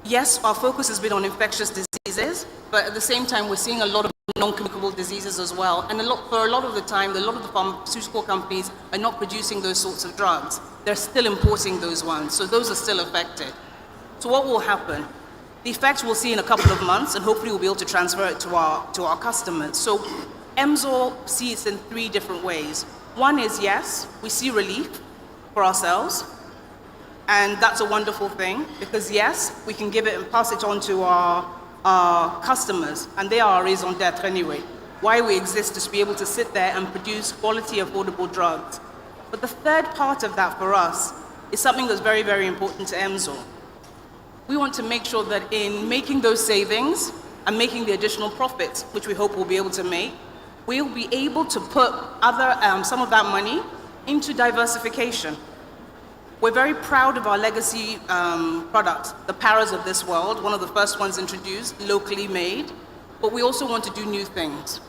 Yes, our focus has been on infectious diseases, but at the same time, we're seeing a lot of non-communicable diseases as well. And for a lot of the time, a lot of the pharmaceutical companies are not producing those sorts of drugs. They're still importing those ones, so those are still affected. So what will happen? The effects we'll see in a couple of months, and hopefully we'll be able to transfer it to our customers. So Emzor sees it in 3 different ways. One is, yes, we see relief for ourselves, and that's a wonderful thing, because yes, we can give it and pass it on to our customers, and they are our raison d'etre anyway. Why we exist is to be able to sit there and produce quality, affordable drugs. But the third part of that for us is something that's very, very important to Emzor. We want to make sure that in making those savings and making the additional profits, which we hope we'll be able to make, we'll be able to put some of that money into diversification. We're very proud of our legacy products, the paras of this world, one of the first ones introduced, locally made, but we also want to do new things.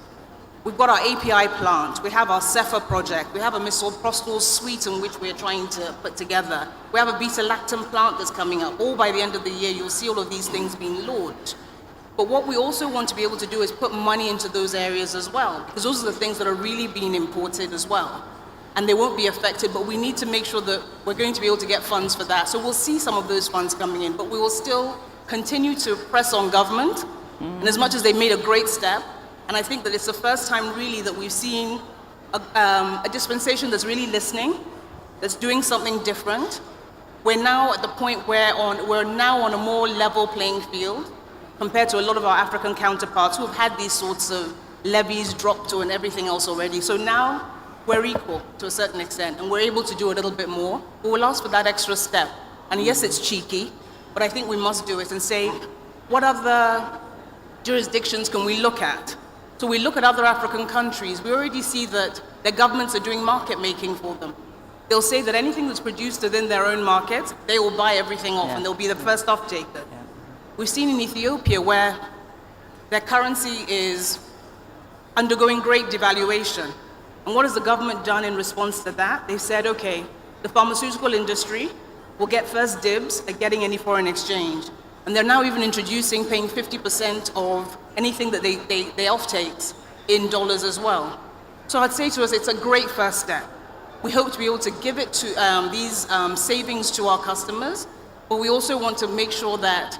We've got our API plant, we have our Cepha project, we have a misoprostol suite in which we're trying to put together. We have a beta-lactam plant that's coming up. All by the end of the year, you'll see all of these things being launched. But what we also want to be able to do is put money into those areas as well, because those are the things that are really being imported as well. And they won't be affected, but we need to make sure that we're going to be able to get funds for that. So we'll see some of those funds coming in, but we will still continue to press on government. And as much as they made a great step, and I think that it's the first time really that we've seen a dispensation that's really listening, that's doing something different. We're now at the point where we're now on a more level playing field compared to a lot of our African counterparts who have had these sorts of levies dropped to and everything else already. So now we're equal to a certain extent, and we're able to do a little bit more. But we'll ask for that extra step. And yes, it's cheeky, but I think we must do it and say, what other jurisdictions can we look at? So we look at other African countries. We already see that their governments are doing market making for them. they'll say that anything that's produced within their own market, they will buy everything off and they'll be the first off taker. We've seen in Ethiopia where their currency is undergoing great devaluation. And what has the government done in response to that? They've said, okay, the pharmaceutical industry will get first dibs at getting any foreign exchange. And they're now even introducing paying 50% of anything that they off-takes in dollars as well. So I'd say to us, it's a great first step. We hope to be able to give it to these savings to our customers, but we also want to make sure that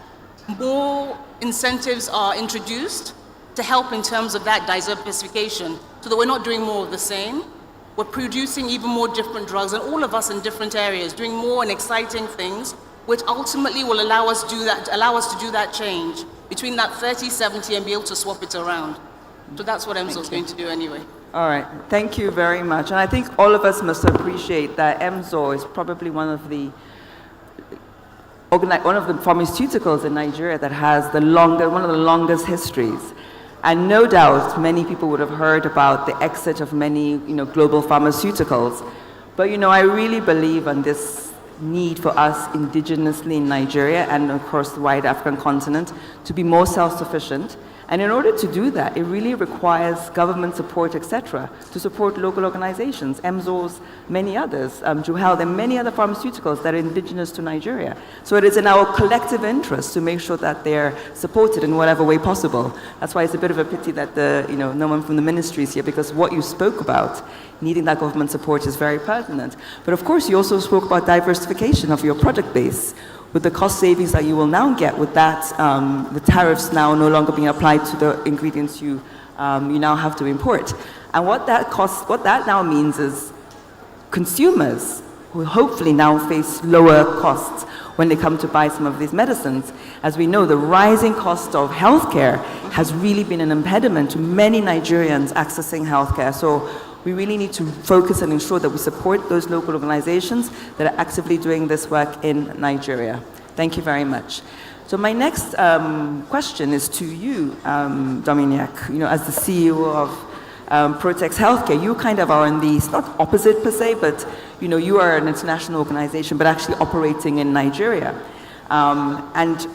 more incentives are introduced to help in terms of that diversification, so that we're not doing more of the same. We're producing even more different drugs, and all of us in different areas, doing more and exciting things, which ultimately will allow us to do that change between that 30-70 and be able to swap it around. So that's what Emzor is going to do anyway. All right, thank you very much. And I think all of us must appreciate that Emzor is probably one of the pharmaceuticals in Nigeria that has one of the longest histories. And no doubt, many people would have heard about the exit of many, global pharmaceuticals. But, I really believe in this need for us indigenously in Nigeria and, of course, the wide African continent to be more self-sufficient. And in order to do that, it really requires government support, etc., to support local organizations, Emzor's, many others, Juhel, and many other pharmaceuticals that are indigenous to Nigeria. So it is in our collective interest to make sure that they're supported in whatever way possible. That's why it's a bit of a pity that no one from the ministry is here, because what you spoke about, needing that government support, is very pertinent. But of course, you also spoke about diversification of your product base, with the cost savings that you will now get with that, the tariffs now no longer being applied to the ingredients you now have to import. And what that now means is consumers will hopefully now face lower costs when they come to buy some of these medicines. As we know, the rising cost of healthcare has really been an impediment to many Nigerians accessing healthcare. So we really need to focus and ensure that we support those local organizations that are actively doing this work in Nigeria. Thank you very much. So my next question is to you, Dominique. As the CEO of Protex Healthcare, you kind of are in the, it's not opposite per se, but you are an international organization, but actually operating in Nigeria. And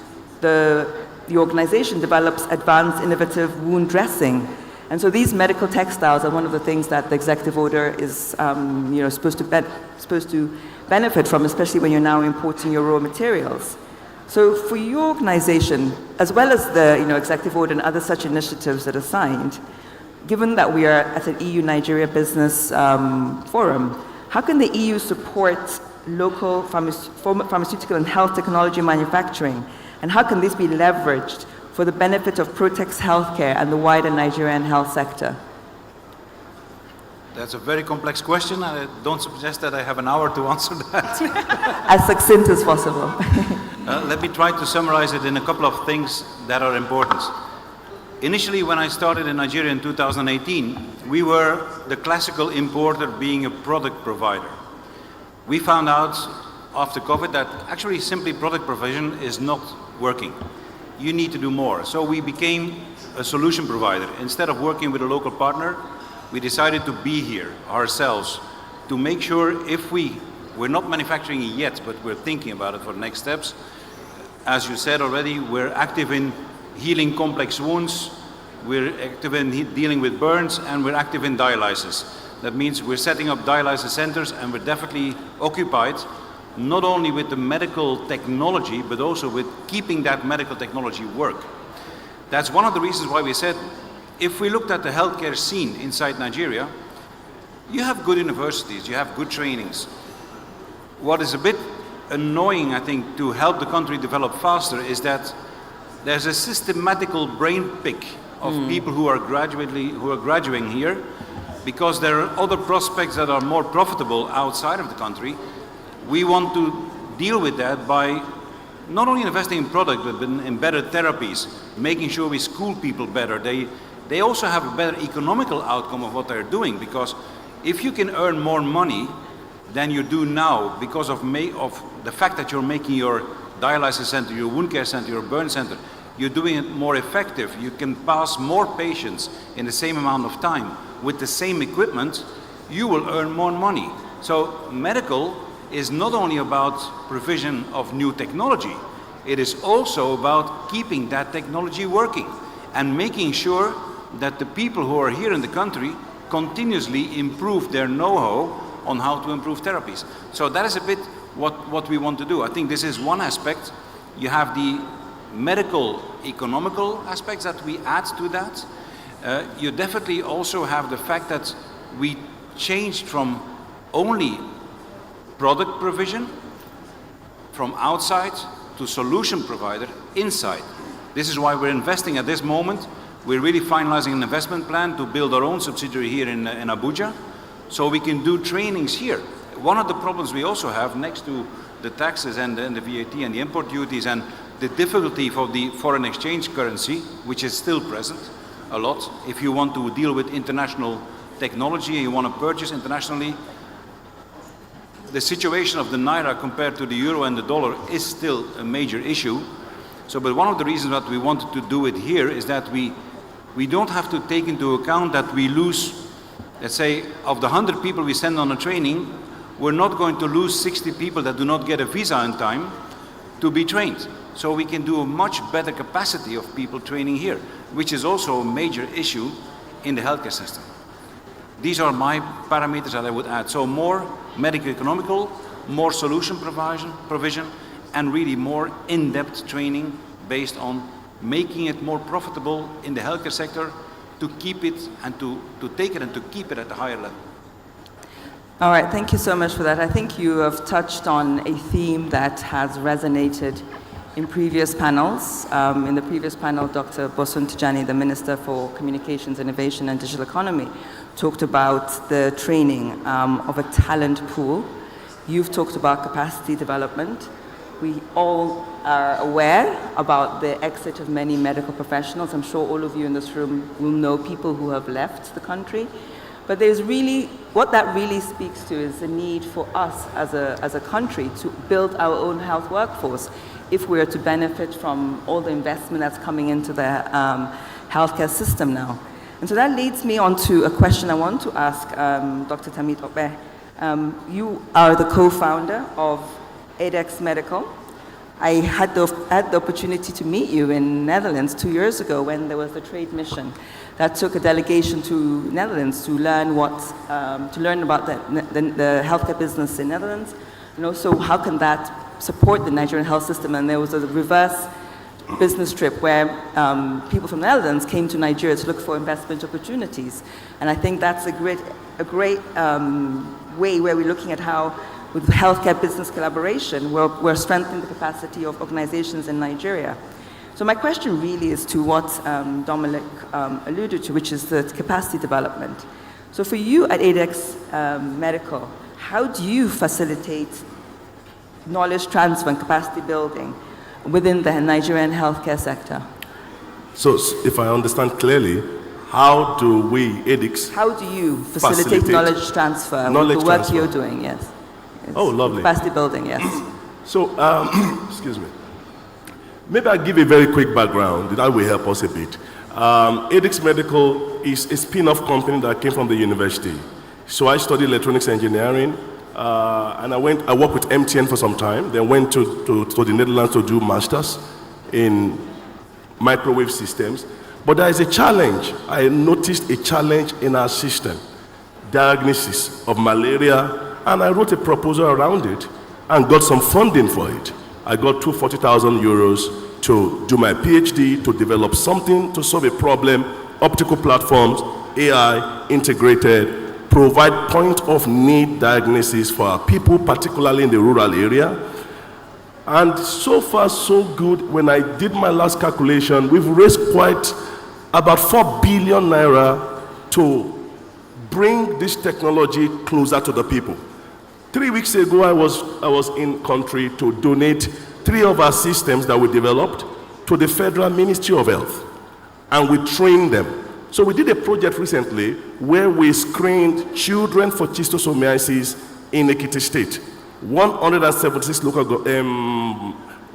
the organization develops advanced innovative wound dressing. And so these medical textiles are one of the things that the executive order is supposed to benefit from, especially when you're now importing your raw materials. So for your organization, as well as the executive order and other such initiatives that are signed, given that we are at an EU-Nigeria business forum, how can the EU support local pharmaceutical and health technology manufacturing? And how can this be leveraged for the benefit of Protex Healthcare and the wider Nigerian health sector? That's a very complex question. I don't suggest that I have an hour to answer that. As succinct as possible. Let me try to summarize it in a couple of things that are important. Initially, when I started in Nigeria in 2018, we were the classical importer being a product provider. We found out after COVID that actually simply product provision is not working. You need to do more. So we became a solution provider. Instead of working with a local partner, we decided to be here ourselves to make sure if we're not manufacturing it yet, but we're thinking about it for the next steps. As you said already, we're active in healing complex wounds, we're active in dealing with burns, and we're active in dialysis. That means we're setting up dialysis centers, and we're definitely occupied not only with the medical technology, but also with keeping that medical technology work. That's one of the reasons why we said, if we looked at the healthcare scene inside Nigeria, you have good universities, you have good trainings. What is a bit annoying, I think, to help the country develop faster is that there's a systematical brain pick of people who are graduating here, because there are other prospects that are more profitable outside of the country. We want to deal with that by not only investing in product, but in better therapies, making sure we school people better. They also have a better economical outcome of what they're doing, because if you can earn more money than you do now because of the fact that you're making your dialysis center, your wound care center, your burn center, you're doing it more effective. You can pass more patients in the same amount of time with the same equipment, you will earn more money. So medical is not only about provision of new technology, it is also about keeping that technology working and making sure that the people who are here in the country continuously improve their know-how on how to improve therapies. So that is a bit what we want to do. I think this is one aspect. You have the medical, economical aspects that we add to that. You definitely also have the fact that we changed from only product provision from outside to solution provider inside. This is why we're investing at this moment. We're really finalizing an investment plan to build our own subsidiary here in Abuja, so we can do trainings here. One of the problems we also have, next to the taxes and the VAT and the import duties and the difficulty for the foreign exchange currency, which is still present a lot, if you want to deal with international technology and you want to purchase internationally, the situation of the naira compared to the euro and the dollar is still a major issue. So, but one of the reasons that we wanted to do it here is that we don't have to take into account that we lose, let's say, of the 100 people we send on a training, we're not going to lose 60 people that do not get a visa in time to be trained. So we can do a much better capacity of people training here, which is also a major issue in the healthcare system. These are my parameters that I would add. So more medical economical, more solution provision, and really more in-depth training based on making it more profitable in the healthcare sector to keep it and to take it and to keep it at a higher level. All right, thank you so much for that. I think you have touched on a theme that has resonated in previous panels. In the previous panel, Dr. Bosun Tijani, the Minister for Communications, Innovation and Digital Economy, talked about the training of a talent pool. You've talked about capacity development. We all are aware about the exit of many medical professionals. I'm sure all of you in this room will know people who have left the country. But there's really, what that really speaks to is the need for us as a country to build our own health workforce if we're to benefit from all the investment that's coming into the healthcare system now. And so that leads me on to a question I want to ask Dr. Tamit Obe. You are the co-founder of EDEX Medical. I had the opportunity to meet you in Netherlands 2 years ago when there was the trade mission that took a delegation to Netherlands to learn about the healthcare business in Netherlands, and also how can that support the Nigerian health system. And there was a reverse business trip where people from the Netherlands came to Nigeria to look for investment opportunities. And I think that's a great way where we're looking at how, with healthcare business collaboration, we're strengthening the capacity of organizations in Nigeria. So my question really is to what Dominic alluded to, which is the capacity development. So for you at EDEX Medical, how do you facilitate knowledge transfer and capacity building within the Nigerian healthcare sector? So if I understand clearly, how do we, EDEX, how do you facilitate knowledge transfer with the work you're doing, yes? Oh, lovely. Capacity building, yes. So, excuse me. Maybe I'll give a very quick background. That will help us a bit. EDEX Medical is a spin-off company that came from the university. So I studied electronics engineering, and I worked with MTN for some time, then went to the Netherlands to do masters in microwave systems. But there is a challenge. I noticed a challenge in our system, diagnosis of malaria, and I wrote a proposal around it and got some funding for it. I got 240,000 euros to do my PhD, to develop something to solve a problem, optical platforms, AI integrated, provide point of need diagnosis for our people, particularly in the rural area. And so far, so good. When I did my last calculation, we've raised quite about 4 billion naira to bring this technology closer to the people. 3 weeks ago, I was in country to donate 3 of our systems that we developed to the Federal Ministry of Health, and we trained them. So we did a project recently where we screened children for schistosomiasis in Ekiti State, 176 local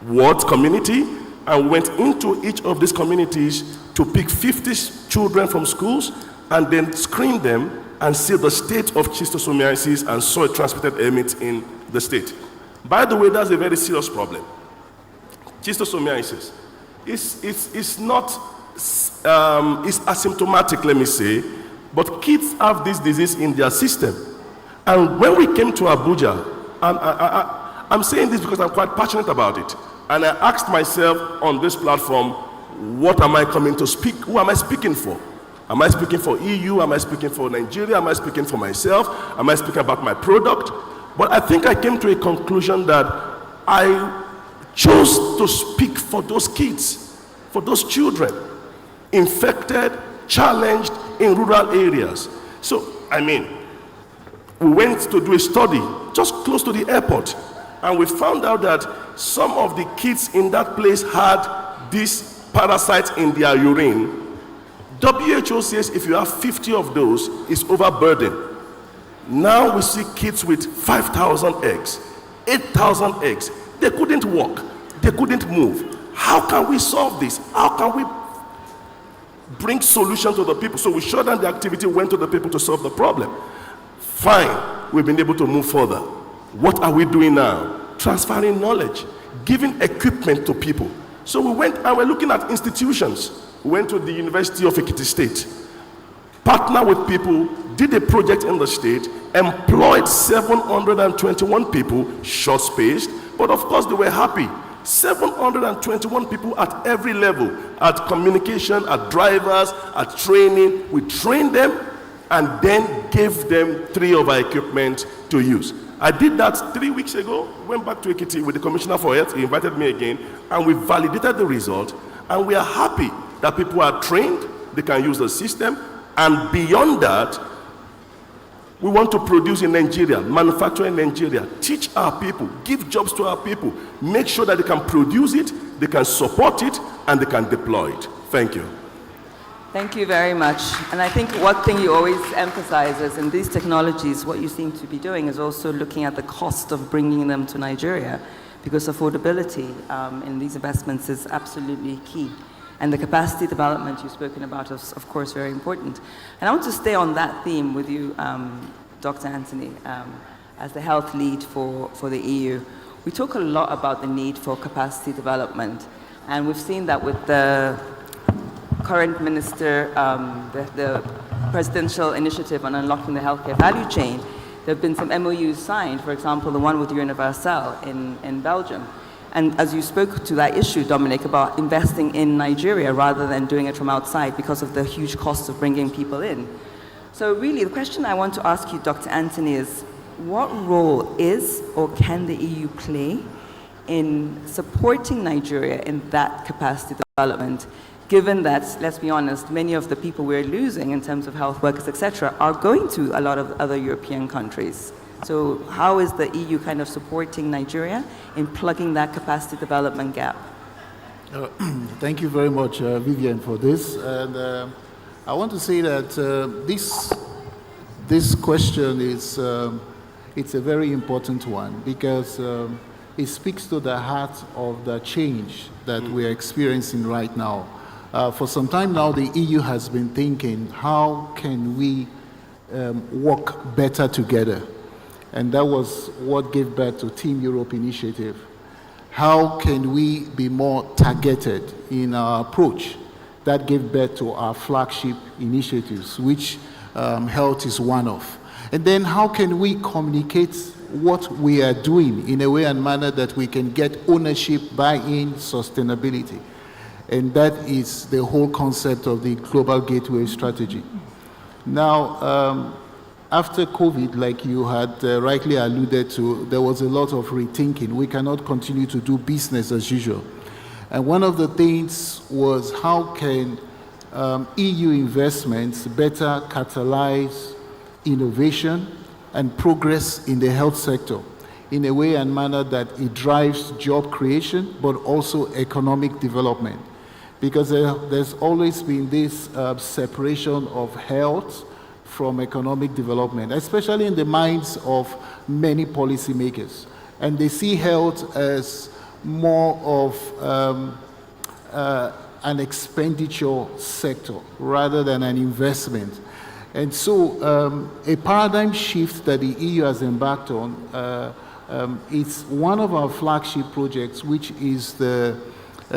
wards community, and we went into each of these communities to pick 50 children from schools and then screen them and see the state of schistosomiasis and soil-transmitted helminths in the state. By the way, that's a very serious problem. Schistosomiasis is not, it's asymptomatic, let me say, but kids have this disease in their system. And when we came to Abuja, I'm saying this because I'm quite passionate about it, and I asked myself on this platform, what am I coming to speak? Who am I speaking for? Am I speaking for EU? Am I speaking for Nigeria? Am I speaking for myself? Am I speaking about my product? But I think I came to a conclusion that I chose to speak for those kids, for those children, infected, challenged in rural areas. So, I mean, we went to do a study just close to the airport, and we found out that some of the kids in that place had these parasites in their urine. WHO says if you have 50 of those, it's overburden. Now we see kids with 5,000 eggs, 8,000 eggs. They couldn't walk, they couldn't move. How can we solve this? How can we bring solution to the people? So we shut down the activity, went to the people to solve the problem. Fine, we've been able to move further. What are we doing now? Transferring knowledge, giving equipment to people. So we went and we're looking at institutions. We went to the University of Ekiti State, partnered with people, did a project in the state, employed 721 people, short-spaced, but of course they were happy. 721 people at every level, at communication, at drivers, at training. We trained them and then gave them 3 of our equipment to use. I did that 3 weeks ago, went back to Ekiti with the Commissioner for Health, he invited me again, and we validated the result, and we are happy that people are trained, they can use the system, and beyond that, we want to produce in Nigeria, manufacture in Nigeria, teach our people, give jobs to our people, make sure that they can produce it, they can support it, and they can deploy it. Thank you. Thank you very much. And I think one thing you always emphasize is in these technologies, what you seem to be doing is also looking at the cost of bringing them to Nigeria, because affordability in these investments is absolutely key. And the capacity development you've spoken about is, of course, very important. And I want to stay on that theme with you, Dr. Anthony, as the health lead for the EU. We talk a lot about the need for capacity development. And we've seen that with the current minister, the presidential initiative on unlocking the healthcare value chain. There have been some MOUs signed, for example, the one with Universal in Belgium. And as you spoke to that issue, Dominic, about investing in Nigeria rather than doing it from outside because of the huge cost of bringing people in. So really, the question I want to ask you, Dr. Anthony, is what role is or can the EU play in supporting Nigeria in that capacity development, given that, let's be honest, many of the people we're losing in terms of health workers, etc., are going to a lot of other European countries? So how is the EU kind of supporting Nigeria in plugging that capacity development gap? Thank you very much, Vivian, for this. And I want to say that this question is it's a very important one because it speaks to the heart of the change that we're experiencing right now. For some time now, the EU has been thinking, how can we work better together? And that was what gave birth to Team Europe initiative. How can we be more targeted in our approach? That gave birth to our flagship initiatives, which health is one of. And then how can we communicate what we are doing in a way and manner that we can get ownership, buy-in, sustainability? And that is the whole concept of the Global Gateway Strategy. Now, after COVID, like you had rightly alluded to, there was a lot of rethinking. We cannot continue to do business as usual. And one of the things was how can EU investments better catalyze innovation and progress in the health sector in a way and manner that it drives job creation, but also economic development. Because there's always been this separation of health from economic development, especially in the minds of many policymakers. And they see health as more of an expenditure sector rather than an investment. And so a paradigm shift that the EU has embarked on, it's one of our flagship projects, which is the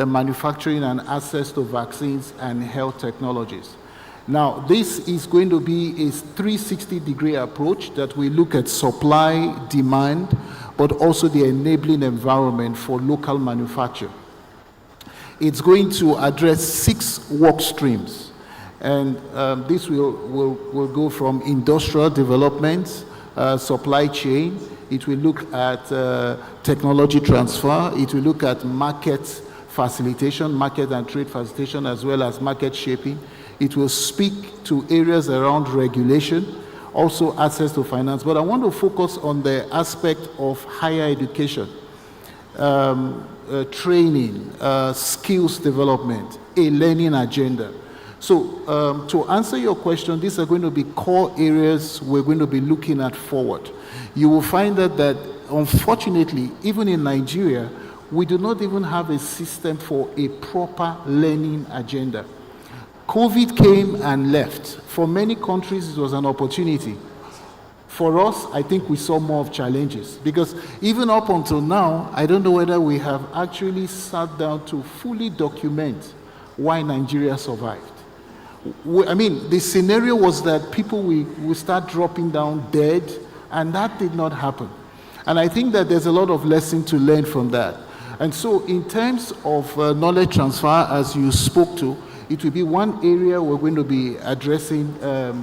manufacturing and access to vaccines and health technologies. Now, this is going to be a 360-degree approach that we look at supply, demand, but also the enabling environment for local manufacture. It's going to address 6 work streams. And this will go from industrial development, supply chain. It will look at technology transfer. It will look at market facilitation, market and trade facilitation, as well as market shaping. It will speak to areas around regulation, also access to finance. But I want to focus on the aspect of higher education, training, skills development, a learning agenda. So to answer your question, these are going to be core areas we're going to be looking at forward. You will find that unfortunately, even in Nigeria, we do not even have a system for a proper learning agenda. COVID came and left. For many countries, it was an opportunity. For us, I think we saw more of challenges, because even up until now, I don't know whether we have actually sat down to fully document why Nigeria survived. I mean, the scenario was that people will start dropping down dead, and that did not happen. And I think that there's a lot of lesson to learn from that. And so in terms of knowledge transfer, as you spoke to, it will be one area we're going to be addressing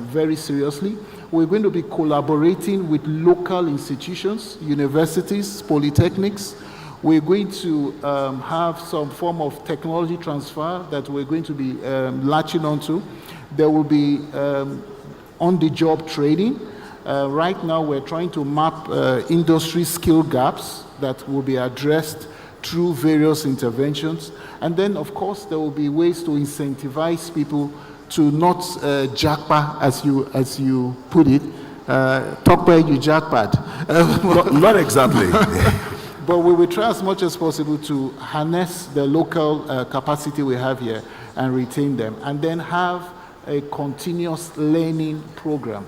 very seriously. We're going to be collaborating with local institutions, universities, polytechnics. We're going to have some form of technology transfer that we're going to be latching onto. There will be on-the-job training. Right now, we're trying to map industry skill gaps that will be addressed through various interventions. And then, of course, there will be ways to incentivize people to not jackpot, as you put it. Talk by you jackpot. Not exactly. But we will try as much as possible to harness the local capacity we have here and retain them, and then have a continuous learning program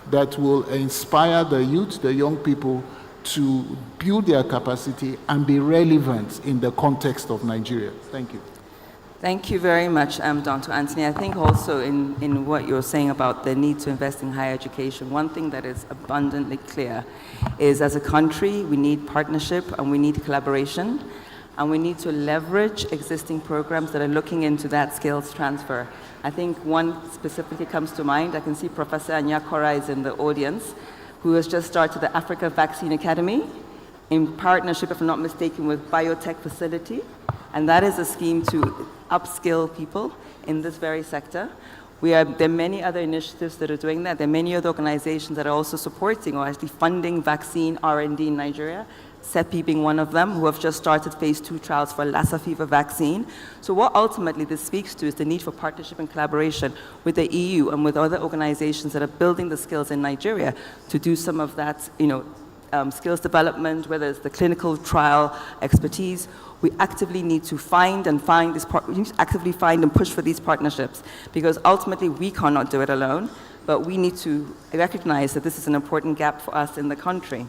that will inspire the youth, the young people, to build their capacity and be relevant in the context of Nigeria. Thank you. Thank you very much, Dr. Anthony. I think also in what you're saying about the need to invest in higher education, one thing that is abundantly clear is, as a country, we need partnership and we need collaboration, and we need to leverage existing programs that are looking into that skills transfer. I think one specifically comes to mind. I can see Professor Anyakora is in the audience, who has just started the Africa Vaccine Academy in partnership, if I'm not mistaken, with Biotech Facility. And that is a scheme to upskill people in this very sector. There are many other initiatives that are doing that. There are many other organizations that are also supporting or actually funding vaccine R&D in Nigeria, CEPI being one of them, who have just started phase 2 trials for Lassa fever vaccine. So what ultimately this speaks to is the need for partnership and collaboration with the EU and with other organizations that are building the skills in Nigeria to do some of that, skills development, whether it's the clinical trial expertise. We actively need to actively find and push for these partnerships, because ultimately we cannot do it alone, but we need to recognize that this is an important gap for us in the country.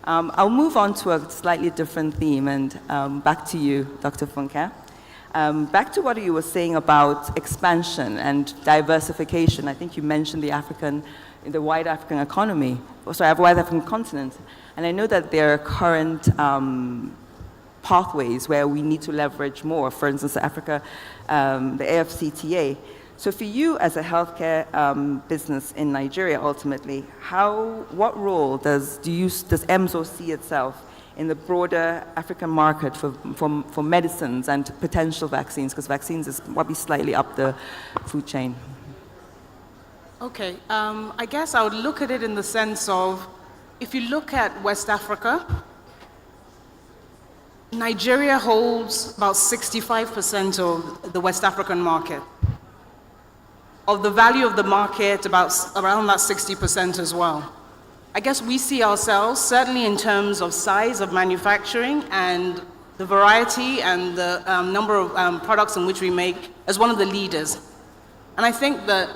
I'll move on to a slightly different theme, and back to you, Dr. Funke. Back to what you were saying about expansion and diversification. I think you mentioned the wide African economy, wide African continent. And I know that there are current pathways where we need to leverage more, for instance, Africa, the AFCTA. So for you as a healthcare business in Nigeria, ultimately, what role does Emzor see itself in the broader African market for medicines and potential vaccines? Because vaccines is probably slightly up the food chain. Okay, I guess I would look at it in the sense of, if you look at West Africa, Nigeria holds about 65% of the West African market. Of the value of the market, around that 60% as well. I guess we see ourselves, certainly in terms of size of manufacturing and the variety and the number of products in which we make, as one of the leaders. And I think that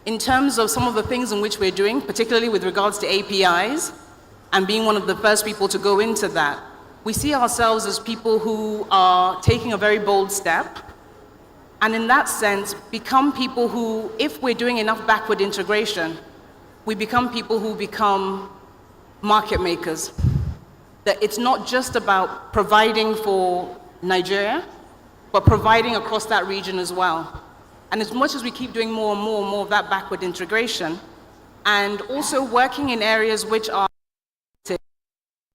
in terms of some of the things in which we're doing, particularly with regards to APIs, and being one of the first people to go into that, we see ourselves as people who are taking a very bold step, and in that sense, become people who, if we're doing enough backward integration, we become people who become market makers. That it's not just about providing for Nigeria, but providing across that region as well. And as much as we keep doing more and more and more of that backward integration, and also working in areas which are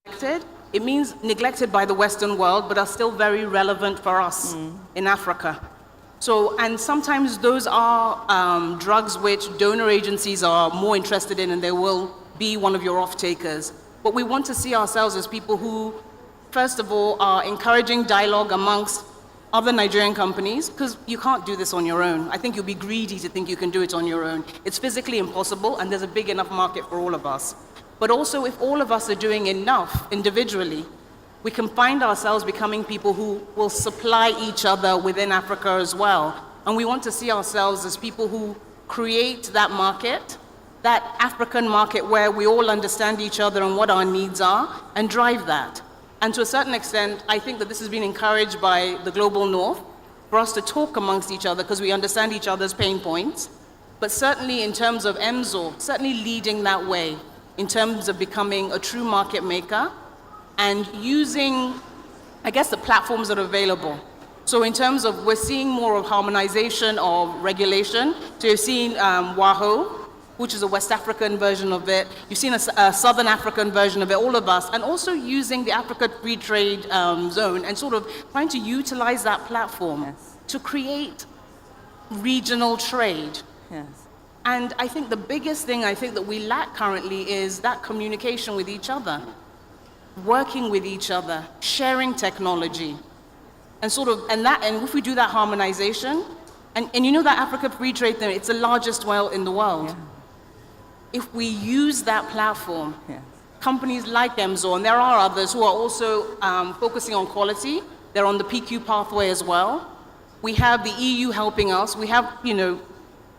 neglected, it means neglected by the Western world, but are still very relevant for us in Africa. So, and sometimes those are drugs which donor agencies are more interested in, and they will be one of your off-takers. But we want to see ourselves as people who, first of all, are encouraging dialogue amongst other Nigerian companies, because you can't do this on your own. I think you'll be greedy to think you can do it on your own. It's physically impossible, and there's a big enough market for all of us. But also, if all of us are doing enough individually, we can find ourselves becoming people who will supply each other within Africa as well. And we want to see ourselves as people who create that market, that African market where we all understand each other and what our needs are, and drive that. And to a certain extent, I think that this has been encouraged by the global north, for us to talk amongst each other because we understand each other's pain points. But certainly in terms of Emzor, certainly leading that way, in terms of becoming a true market maker, and using, I guess, the platforms that are available. So in terms of, we're seeing more of harmonization of regulation. So you've seen WAHO, which is a West African version of it. You've seen a Southern African version of it, all of us, and also using the Africa Free Trade Zone and sort of trying to utilize that platform to create regional trade. Yes. And I think the biggest thing I think that we lack currently is that communication with each other. Working with each other, sharing technology, and and if we do that harmonization, and you know that Africa Free Trade thing, it's the largest well in the world. Yeah. If we use that platform, companies like Emzor, and there are others who are also focusing on quality, they're on the PQ pathway as well. We have the EU helping us. We have,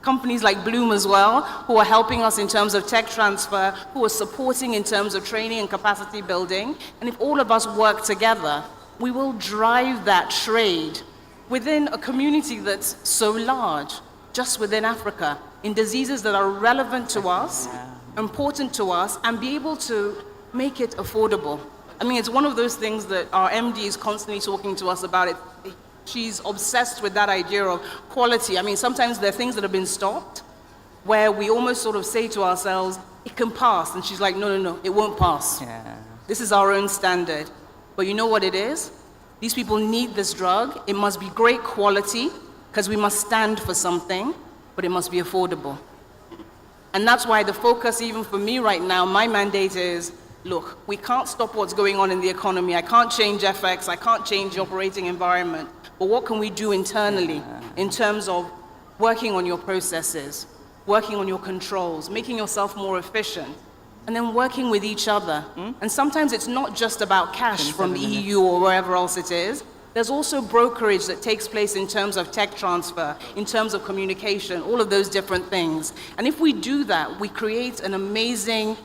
companies like Bloom as well, who are helping us in terms of tech transfer, who are supporting in terms of training and capacity building. And if all of us work together, we will drive that trade within a community that's so large, just within Africa, in diseases that are relevant to us, important to us, and be able to make it affordable. I mean, it's one of those things that our MD is constantly talking to us about. It. She's obsessed with that idea of quality. I mean, sometimes there are things that have been stopped where we almost sort of say to ourselves, it can pass. And she's like, no, it won't pass. Yeah. This is our own standard. But you know what it is? These people need this drug. It must be great quality because we must stand for something, but it must be affordable. And that's why the focus, even for me right now, my mandate is, look, we can't stop what's going on in the economy. I can't change FX. I can't change the operating environment. But what can we do internally in terms of working on your processes, working on your controls, making yourself more efficient, and then working with each other? And sometimes it's not just about cash from the EU or wherever else it is. There's also brokerage that takes place in terms of tech transfer, in terms of communication, all of those different things. And if we do that, we create an amazing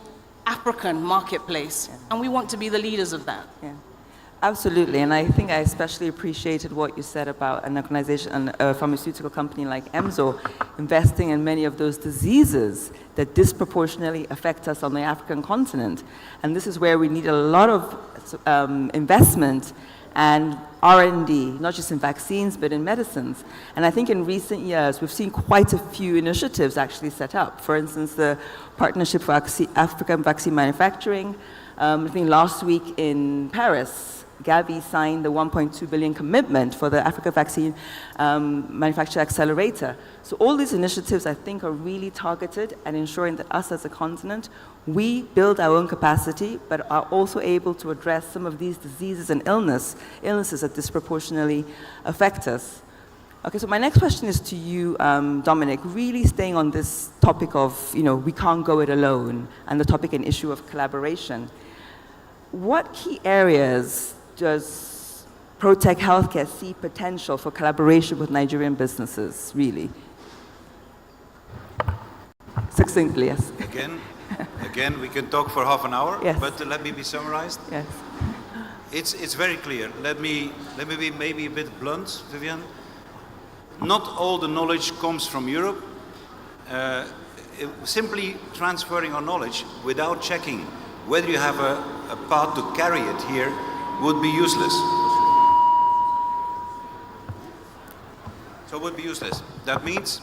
African marketplace, and we want to be the leaders of that. Yeah. Absolutely, and I think I especially appreciated what you said about an organization, a pharmaceutical company like Emzor, investing in many of those diseases that disproportionately affect us on the African continent. And this is where we need a lot of investment and R&D, not just in vaccines, but in medicines. And I think in recent years, we've seen quite a few initiatives actually set up. For instance, the Partnership for African Vaccine Manufacturing. I think last week in Paris, Gavi signed the 1.2 billion commitment for the Africa Vaccine Manufacture Accelerator. So all these initiatives, I think, are really targeted at ensuring that us as a continent, we build our own capacity, but are also able to address some of these diseases and illnesses that disproportionately affect us. Okay, so my next question is to you, Dominic, really staying on this topic of, we can't go it alone, and the topic and issue of collaboration. What key areas does ProTech Healthcare see potential for collaboration with Nigerian businesses, really? Succinctly, yes. Again, we can talk for half an hour, Yes. but let me be summarized. Yes. It's very clear. Let me be maybe a bit blunt, Vivian. Not all the knowledge comes from Europe. Simply transferring our knowledge without checking whether you have a path to carry it here would be useless. So it would be useless. That means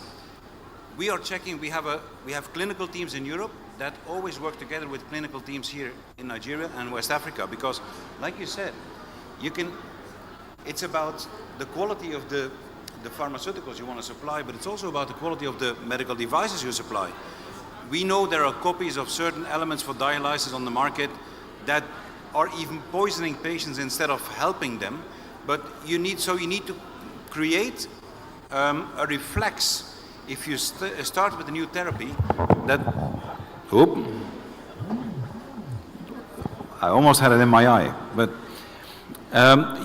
we are checking. We have clinical teams in Europe that always work together with clinical teams here in Nigeria and West Africa, because, like you said, it's about the quality of the pharmaceuticals you want to supply, but it's also about the quality of the medical devices you supply. We know there are copies of certain elements for dialysis on the market that are even poisoning patients instead of helping them, but you need to create a reflex. If you start with a new therapy, I almost had it in my eye, but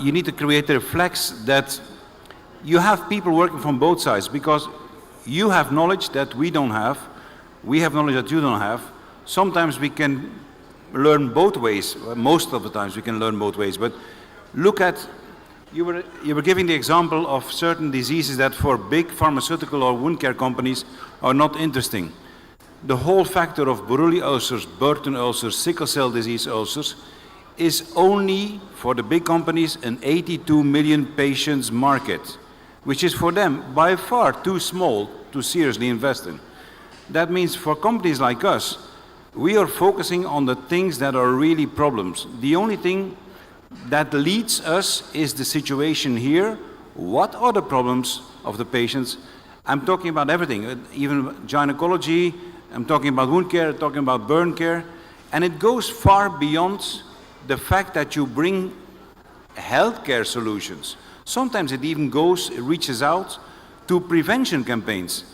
you need to create a reflex that you have people working from both sides, because you have knowledge that we don't have, we have knowledge that you don't have. Sometimes we can learn both ways. Most of the times we can learn both ways, but look at, you were giving the example of certain diseases that for big pharmaceutical or wound care companies are not interesting. The whole factor of Buruli ulcers, Burton ulcers, sickle cell disease ulcers is only for the big companies an 82 million patients market, which is for them by far too small to seriously invest in. That means for companies like us, we are focusing on the things that are really problems. The only thing that leads us is the situation here. What are the problems of the patients? I'm talking about everything, even gynecology, I'm talking about wound care, talking about burn care, and it goes far beyond the fact that you bring healthcare solutions. Sometimes it even reaches out to prevention campaigns.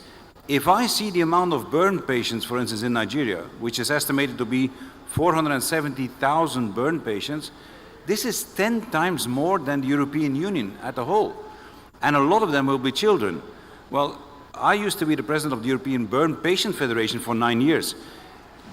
If I see the amount of burn patients, for instance, in Nigeria, which is estimated to be 470,000 burn patients, this is 10 times more than the European Union as a whole. And a lot of them will be children. Well, I used to be the president of the European Burn Patient Federation for 9 years.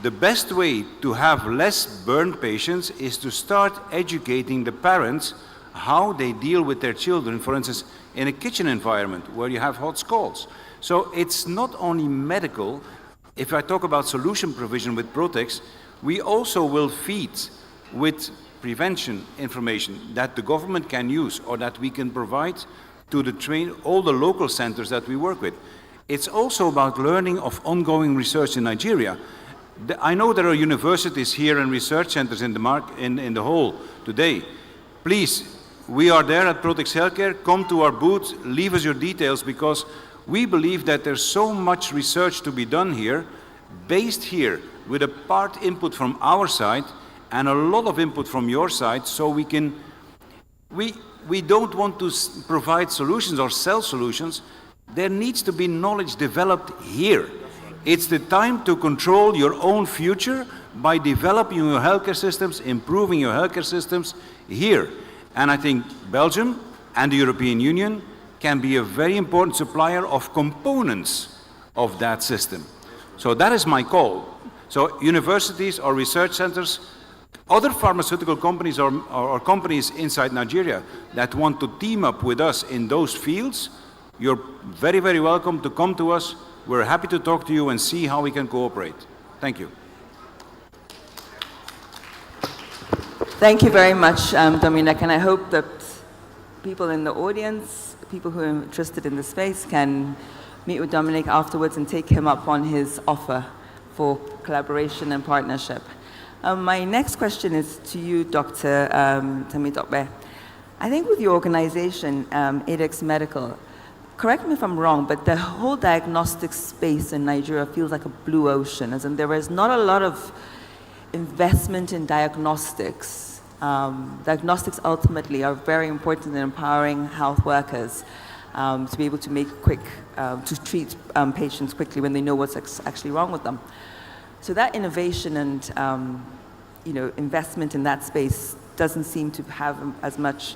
The best way to have less burn patients is to start educating the parents how they deal with their children, for instance, in a kitchen environment where you have hot scalds. So it's not only medical. If I talk about solution provision with Protex, we also will feed with prevention information that the government can use or that we can provide to all the local centers that we work with. It's also about learning of ongoing research in Nigeria. I know there are universities here and research centers in the whole today. Please, we are there at Protex Healthcare. Come to our booth, leave us your details, because we believe that there's so much research to be done here, based here, with a part input from our side and a lot of input from your side, so we don't want to provide solutions or sell solutions. There needs to be knowledge developed here. It's the time to control your own future by developing your healthcare systems, improving your healthcare systems here. And I think Belgium and the European Union can be a very important supplier of components of that system. So that is my call. So universities or research centers, other pharmaceutical companies or companies inside Nigeria that want to team up with us in those fields, you're very, very welcome to come to us. We're happy to talk to you and see how we can cooperate. Thank you. Thank you very much, Dominic, and I hope that people in the audience, people who are interested in the space, can meet with Dominic afterwards and take him up on his offer for collaboration and partnership. My next question is to you, Dr. Temitope. I think with your organization, ADEX Medical, correct me if I'm wrong, but the whole diagnostic space in Nigeria feels like a blue ocean, as in there is not a lot of investment in diagnostics. Diagnostics ultimately are very important in empowering health workers to be able to make to treat patients quickly when they know what's actually wrong with them. So that innovation and investment in that space doesn't seem to have as much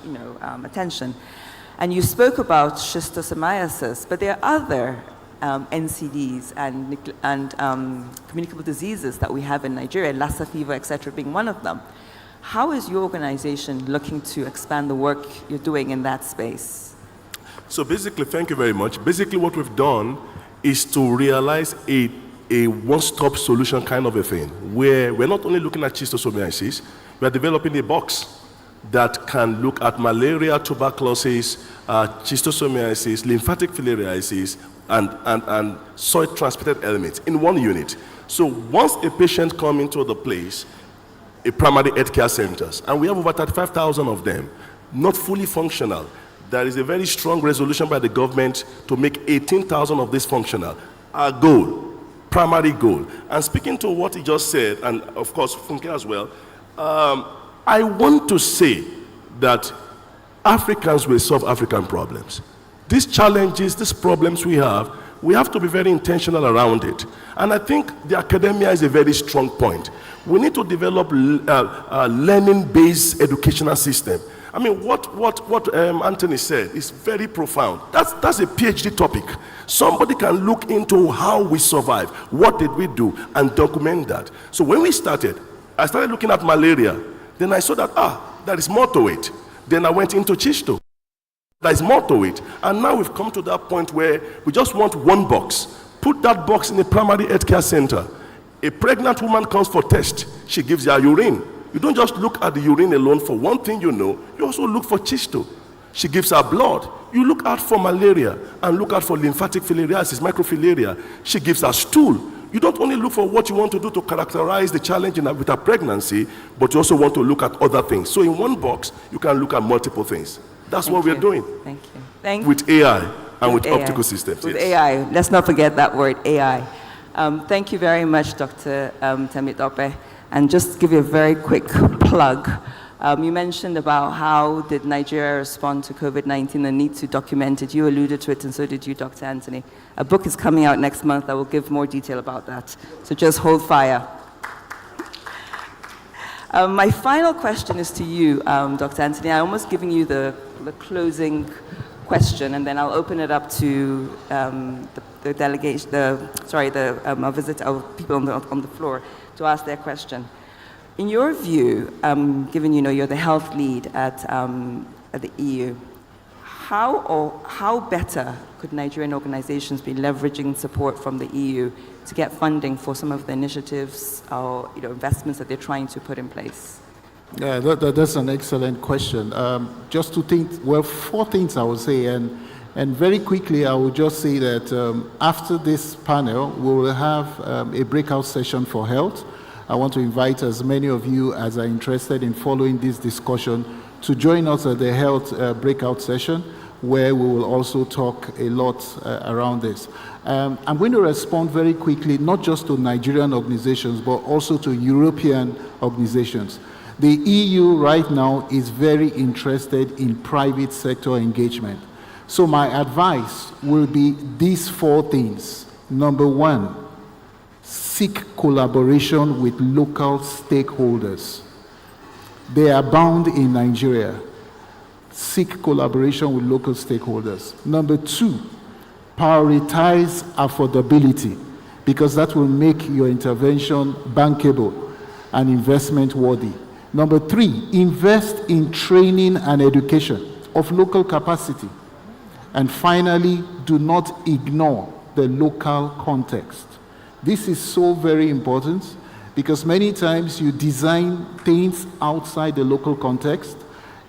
attention. And you spoke about schistosomiasis, but there are other NCDs and communicable diseases that we have in Nigeria, Lassa fever, etc., being one of them. How is your organization looking to expand the work you're doing in that space? So basically, thank you very much. Basically, what we've done is to realize a one-stop solution kind of a thing, where we're not only looking at schistosomiasis, we're developing a box that can look at malaria, tuberculosis, schistosomiasis, lymphatic filariasis, and soil-transmitted elements in one unit. So once a patient comes into the place, a primary health care centers, and we have over 35,000 of them, not fully functional. There is a very strong resolution by the government to make 18,000 of this functional. Our goal, primary goal. And speaking to what he just said, and of course Funke as well, I want to say that Africans will solve African problems. These challenges, these problems we have to be very intentional around it. And I think the academia is a very strong point. We need to develop a learning-based educational system. I mean, what Anthony said is very profound. That's a PhD topic. Somebody can look into how we survive, what did we do, and document that. So when we started, I started looking at malaria. Then I saw that, there is more to it. Then I went into Chisto. There is more to it. And now we've come to that point where we just want one box. Put that box in a primary health care center. A pregnant woman comes for test. She gives her urine. You don't just look at the urine alone for one thing you know. You also look for Chisto. She gives her blood. You look out for malaria and look out for lymphatic filariasis, microfilaria. She gives her stool. You don't only look for what you want to do to characterize the challenge with her pregnancy, but you also want to look at other things. So in one box, you can look at multiple things. That's what we're doing. Thank you. With AI and with optical systems. With AI. Let's not forget that word, AI. Thank you very much, Dr. Temitope. And just give you a very quick plug. You mentioned about how did Nigeria respond to COVID-19 and need to document it. You alluded to it, and so did you, Dr. Anthony. A book is coming out next month that will give more detail about that. So just hold fire. My final question is to you, Dr. Anthony. I'm almost giving you the closing question, and then I'll open it up to the delegation, our visit, our people on the floor to ask their question. In your view, given you're the health lead at the EU, how better could Nigerian organizations be leveraging support from the EU to get funding for some of the initiatives or investments that they're trying to put in place? Yeah, that's an excellent question. Just to think, well, 4 things I would say, and very quickly I will just say that after this panel, we will have a breakout session for health. I want to invite as many of you as are interested in following this discussion to join us at the health breakout session, where we will also talk a lot around this. I'm going to respond very quickly, not just to Nigerian organizations, but also to European organizations. The EU right now is very interested in private sector engagement. So my advice will be these 4 things. Number 1, seek collaboration with local stakeholders. They are bound in Nigeria. Seek collaboration with local stakeholders. Number 2, prioritize affordability, because that will make your intervention bankable and investment worthy. Number 3, invest in training and education of local capacity. And finally, do not ignore the local context. This is so very important because many times you design things outside the local context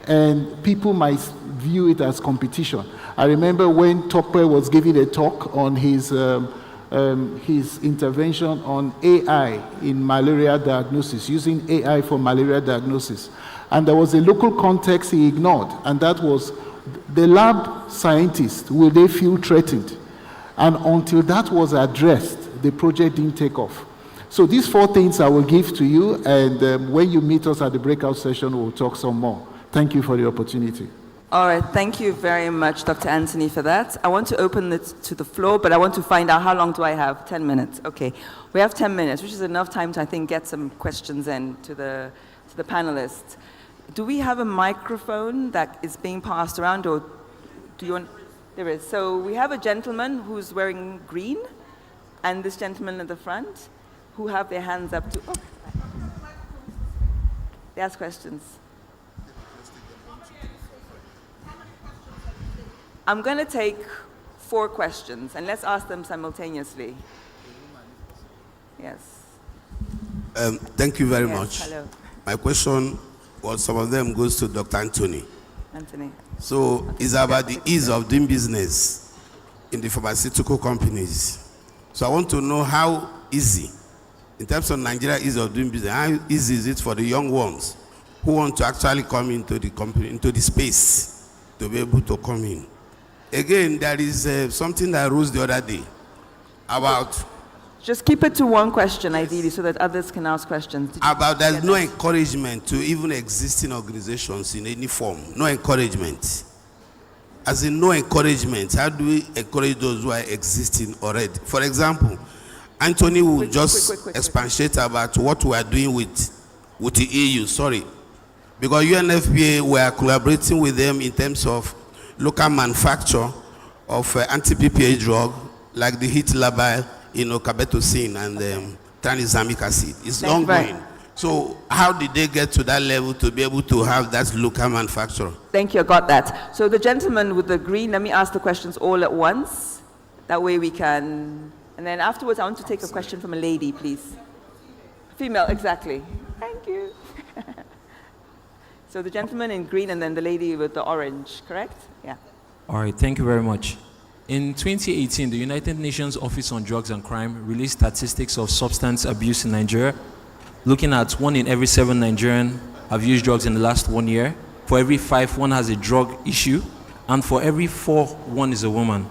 and people might view it as competition. I remember when Tope was giving a talk on his intervention on AI in malaria diagnosis, using AI for malaria diagnosis. And there was a local context he ignored, and that was the lab scientists, will they feel threatened? And until that was addressed, the project didn't take off. So these 4 things I will give to you, and when you meet us at the breakout session, we'll talk some more. Thank you for the opportunity. All right, thank you very much, Dr. Anthony, for that. I want to open it to the floor, but I want to find out how long do I have? 10 minutes, okay. We have 10 minutes, which is enough time to, I think, get some questions in to the panelists. Do we have a microphone that is being passed around, or do you want? There is. So we have a gentleman who's wearing green, and this gentleman in the front, who have their hands up to. Oh. They ask questions. I'm going to take 4 questions, and let's ask them simultaneously. Yes. Thank you very Yes, much. hello. My question, well, some of them goes to Dr. Anthony. Anthony. So it's about the ease of doing business in the pharmaceutical companies. So I want to know how easy, in terms of Nigeria ease of doing business, how easy is it for the young ones who want to actually come into the company, into the space, to be able to come in? Again, there is something that arose the other day about... Just keep it to one question, ideally, so that others can ask questions. About there's no encouragement to even existing organizations in any form. No encouragement. As in no encouragement. How do we encourage those who are existing already? For example, Anthony will expatiate about what we are doing with the EU, because UNFPA, we are collaborating with them in terms of local manufacture of anti-PPA drug, like the heat labile, carbetocin and tranexamic acid. It's ongoing. So how did they get to that level to be able to have that local manufacturer? Thank you, I got that. So the gentleman with the green, let me ask the questions all at once. That way we can, and then afterwards I want to take a question from a lady, please. Female, exactly. Thank you. So the gentleman in green and then the lady with the orange, correct? Yeah. All right, thank you very much. In 2018, the United Nations Office on Drugs and Crime released statistics of substance abuse in Nigeria, looking at 1 in every 7 Nigerians have used drugs in the last 1 year. For every 5, 1 has a drug issue, and for every 4, 1 is a woman.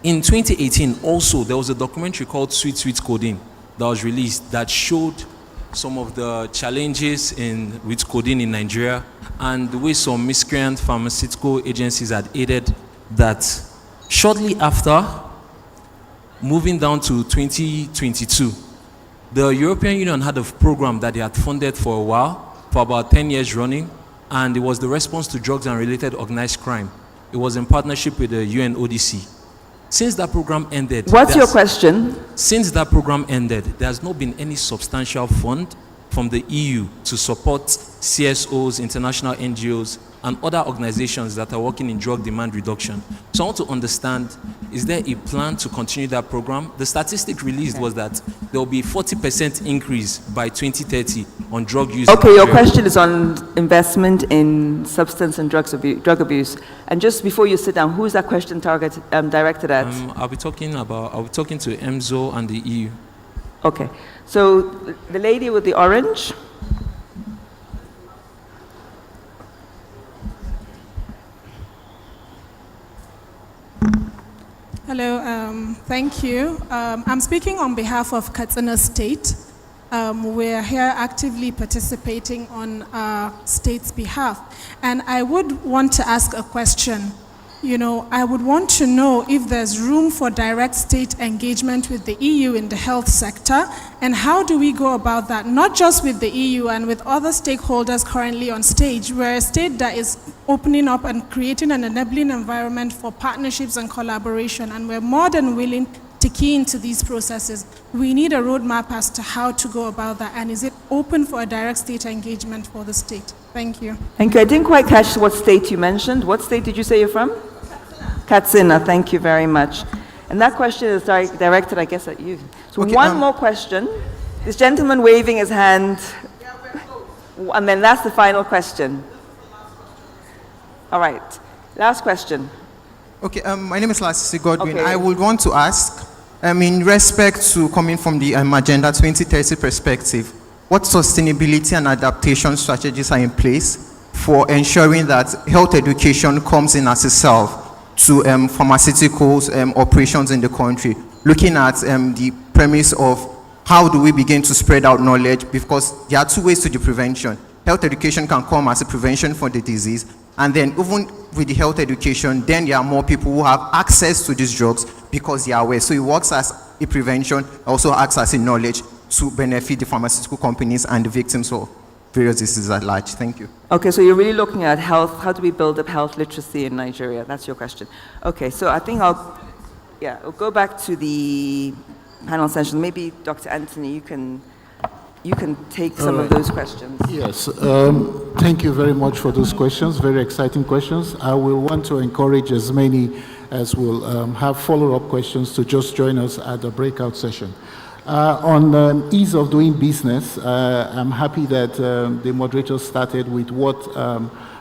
In 2018, also, there was a documentary called Sweet Sweet Codeine that was released that showed some of the challenges with codeine in Nigeria and the way some miscreant pharmaceutical agencies had aided that. Shortly after, moving down to 2022, the European Union had a program that they had funded for a while, for about 10 years running, and it was the response to drugs and related organized crime. It was in partnership with the UNODC. Since that program ended... What's your question? Since that program ended, there has not been any substantial fund from the EU to support CSOs, international NGOs, and other organizations that are working in drug demand reduction. So I want to understand, is there a plan to continue that program? The statistic released was that there will be 40% increase by 2030 on drug use. Okay, your question is on investment in substance and drug abuse. And just before you sit down, who is that question directed at? I'll be talking to Emzor and the EU. Okay, so the lady with the orange. Hello, thank you. I'm speaking on behalf of Katsina State. We're here actively participating on our state's behalf. And I would want to ask a question. You know, I would want to know if there's room for direct state engagement with the EU in the health sector, and how do we go about that, not just with the EU and with other stakeholders currently on stage. We're a state that is opening up and creating an enabling environment for partnerships and collaboration, and we're more than willing to key into these processes. We need a roadmap as to how to go about that, and is it open for a direct state engagement for the state? Thank you. Thank you. I didn't quite catch what state you mentioned. What state did you say you're from? Katsina, thank you very much. And that question is directed, I guess, at you. So okay, one more question. This gentleman waving his hand, and then that's the final question. All right, last question. Okay, my name is Lasisi Godwin. Okay. I would want to ask, in respect to coming from the Agenda 2030 perspective, what sustainability and adaptation strategies are in place for ensuring that health education comes in as itself to pharmaceuticals operations in the country, looking at the premise of how do we begin to spread out knowledge, because there are 2 ways to the prevention. Health education can come as a prevention for the disease, and then even with the health education, then there are more people who have access to these drugs because they are aware. So it works as a prevention, also acts as a knowledge to benefit the pharmaceutical companies and the victims various diseases at large. Thank you. Okay, so you're really looking at health. How do we build up health literacy in Nigeria? That's your question. Okay, so I think we'll go back to the panel session. Maybe Dr. Anthony, you can take some of those questions. Yes, thank you very much for those questions, very exciting questions. I will want to encourage as many as will have follow-up questions to just join us at the breakout session. On ease of doing business, I'm happy that the moderator started with what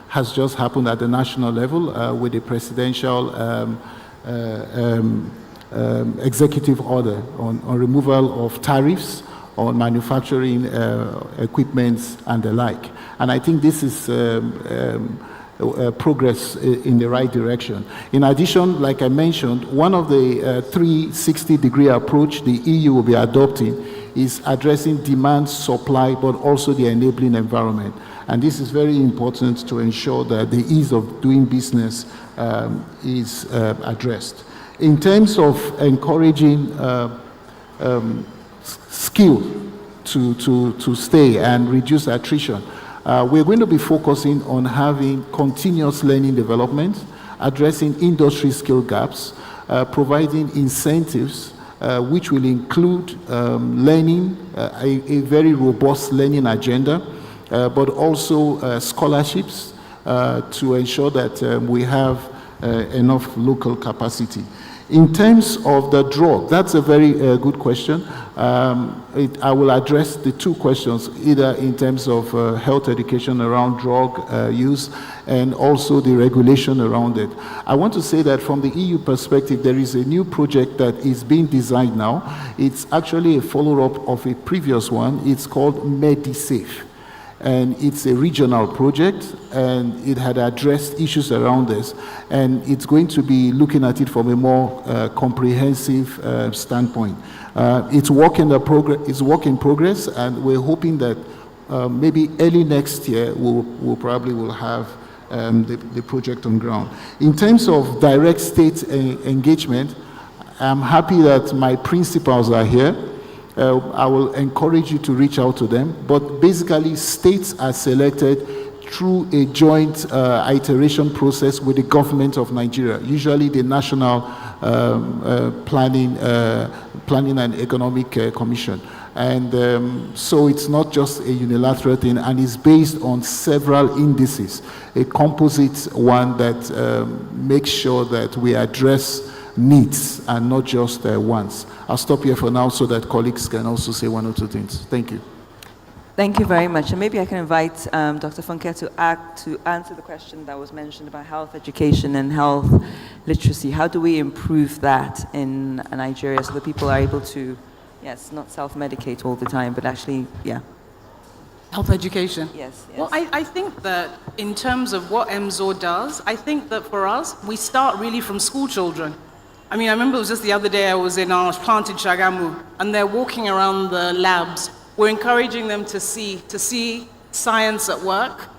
has just happened at the national level with the presidential executive order on removal of tariffs on manufacturing equipment and the like. And I think this is progress in the right direction. In addition, like I mentioned, one of the 360-degree approach the EU will be adopting is addressing demand, supply, but also the enabling environment. And this is very important to ensure that the ease of doing business is addressed. In terms of encouraging skill to stay and reduce attrition, we're going to be focusing on having continuous learning development, addressing industry skill gaps, providing incentives which will include learning, a very robust learning agenda, but also scholarships to ensure that we have enough local capacity. In terms of the drug, that's a very good question. I will address the two questions, either in terms of health education around drug use and also the regulation around it. I want to say that from the EU perspective, there is a new project that is being designed now. It's actually a follow-up of a previous one. It's called MediSafe. And it's a regional project, and it had addressed issues around this. And it's going to be looking at it from a more comprehensive standpoint. It's work in progress, and we're hoping that maybe early next year we'll probably have the project on ground. In terms of direct state engagement, I'm happy that my principals are here. I will encourage you to reach out to them, but basically states are selected through a joint iteration process with the government of Nigeria, usually the National Planning and Economic Commission. And so it's not just a unilateral thing, and it's based on several indices, a composite one that makes sure that we address needs and not just wants. I'll stop here for now so that colleagues can also say one or two things. Thank you. Thank you very much. And maybe I can invite Dr. Funke to answer the question that was mentioned about health education and health literacy. How do we improve that in Nigeria so that people are able to, yes, not self-medicate all the time, but actually, yeah. Health education? Yes. Well, I think that in terms of what Emzor does, I think that for us, we start really from school children. I mean, I remember it was just the other day I was in our plant in Shagamu, and they're walking around the labs. We're encouraging them to see science at work.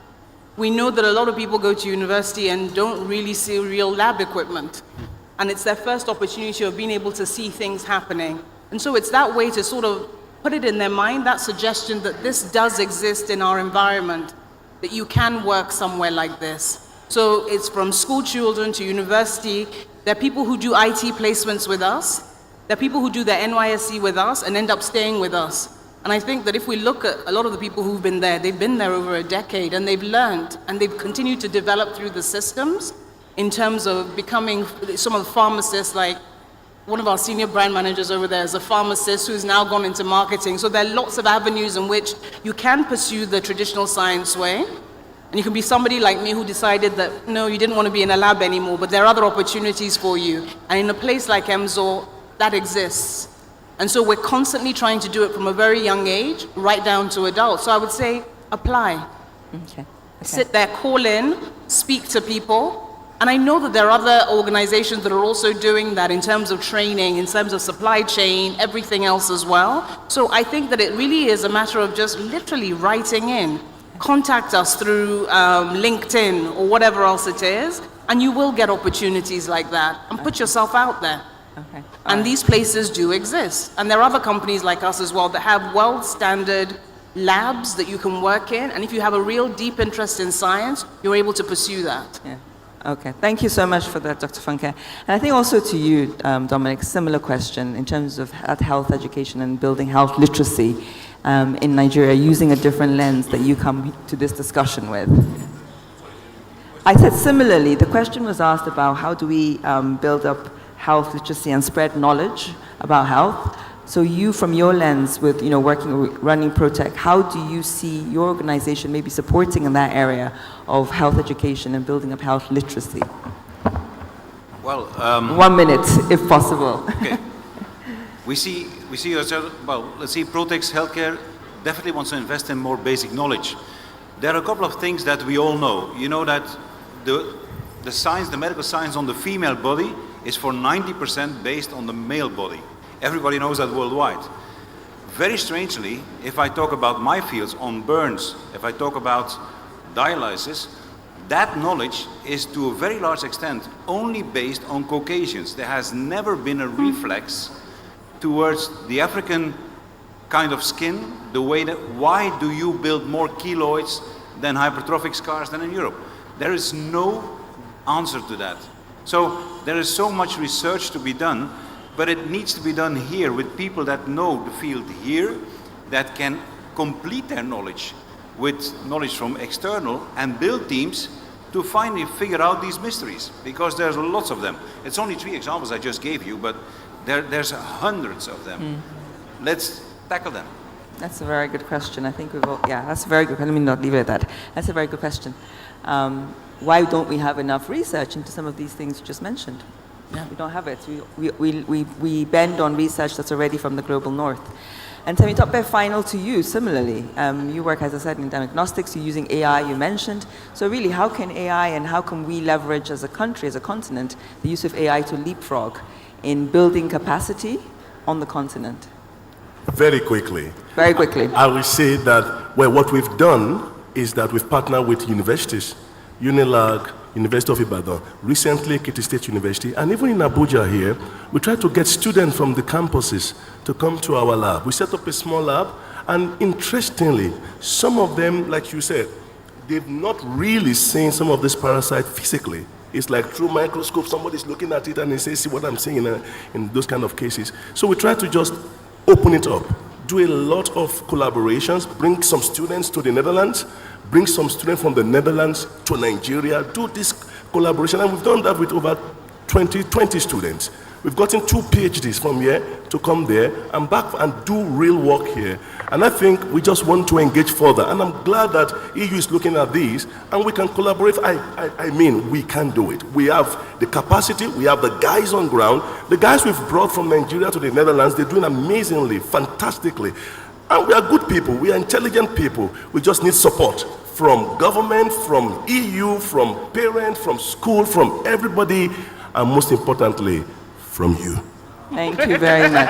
We know that a lot of people go to university and don't really see real lab equipment. And it's their first opportunity of being able to see things happening. And so it's that way to sort of put it in their mind, that suggestion that this does exist in our environment, that you can work somewhere like this. So it's from school children to university. There are people who do IT placements with us. There are people who do their NYSC with us and end up staying with us. And I think that if we look at a lot of the people who've been there, they've been there over a decade, and they've learned, and they've continued to develop through the systems in terms of becoming some of the pharmacists, like one of our senior brand managers over there is a pharmacist who's now gone into marketing. So there are lots of avenues in which you can pursue the traditional science way. And you can be somebody like me who decided that, no, you didn't want to be in a lab anymore, but there are other opportunities for you. And in a place like Emzor, that exists. And so we're constantly trying to do it from a very young age, right down to adults. So I would say, apply. Okay. Sit there, call in, speak to people. And I know that there are other organizations that are also doing that in terms of training, in terms of supply chain, everything else as well. So I think that it really is a matter of just literally writing in. Contact us through LinkedIn or whatever else it is, and you will get opportunities like that. And put yourself out there. Okay. And these places do exist. And there are other companies like us as well that have world standard labs that you can work in, and if you have a real deep interest in science, you're able to pursue that. Yeah. Okay, thank you so much for that, Dr. Funke. And I think also to you, Dominic, similar question in terms of health education and building health literacy in Nigeria, using a different lens that you come to this discussion with. I said similarly, the question was asked about how do we build up health literacy and spread knowledge about health. So you, from your lens with running ProTech, how do you see your organization maybe supporting in that area of health education and building up health literacy? Well, 1 minute, if possible. Okay. We see ourselves, well, let's see, ProTech's healthcare definitely wants to invest in more basic knowledge. There are a couple of things that we all know. You know that the science, the medical science on the female body is for 90% based on the male body. Everybody knows that worldwide. Very strangely, if I talk about my fields on burns, if I talk about dialysis, that knowledge is to a very large extent only based on Caucasians. There has never been a reflex towards the African kind of skin, the way that, why do you build more keloids than hypertrophic scars than in Europe? There is no answer to that. So there is so much research to be done, but it needs to be done here with people that know the field here, that can complete their knowledge with knowledge from external and build teams to finally figure out these mysteries, because there's lots of them. It's only 3 examples I just gave you, but there's hundreds of them. Let's tackle them. That's a very good question. I think we've all, yeah, that's a very good, let me not leave it at that. That's a very good question. Why don't we have enough research into some of these things you just mentioned? Yeah. We don't have it. We bend on research that's already from the global north. And Temi Tokbe, final to you, similarly. You work, as I said, in diagnostics, you're using AI, you mentioned. So really, how can AI and how can we leverage as a country, as a continent, the use of AI to leapfrog in building capacity on the continent? Very quickly. Very quickly. I will say that, well, what we've done is that we've partnered with universities, Unilag, University of Ibadan, recently Ekiti State University, and even in Abuja here, we try to get students from the campuses to come to our lab. We set up a small lab, and interestingly, some of them, like you said, they've not really seen some of this parasite physically. It's like through microscope, somebody's looking at it and they say, see what I'm seeing in those kind of cases. So we try to just open it up, do a lot of collaborations, bring some students to the Netherlands, bring some students from the Netherlands to Nigeria, do this collaboration, and we've done that with over 20 students. We've gotten 2 PhDs from here to come there and back and do real work here. And I think we just want to engage further. And I'm glad that EU is looking at these and we can collaborate. I mean, we can do it. We have the capacity, we have the guys on ground. The guys we've brought from Nigeria to the Netherlands, they're doing amazingly, fantastically. And we are good people, we are intelligent people. We just need support from government, from EU, from parents, from school, from everybody, and most importantly, from you. Thank you very much.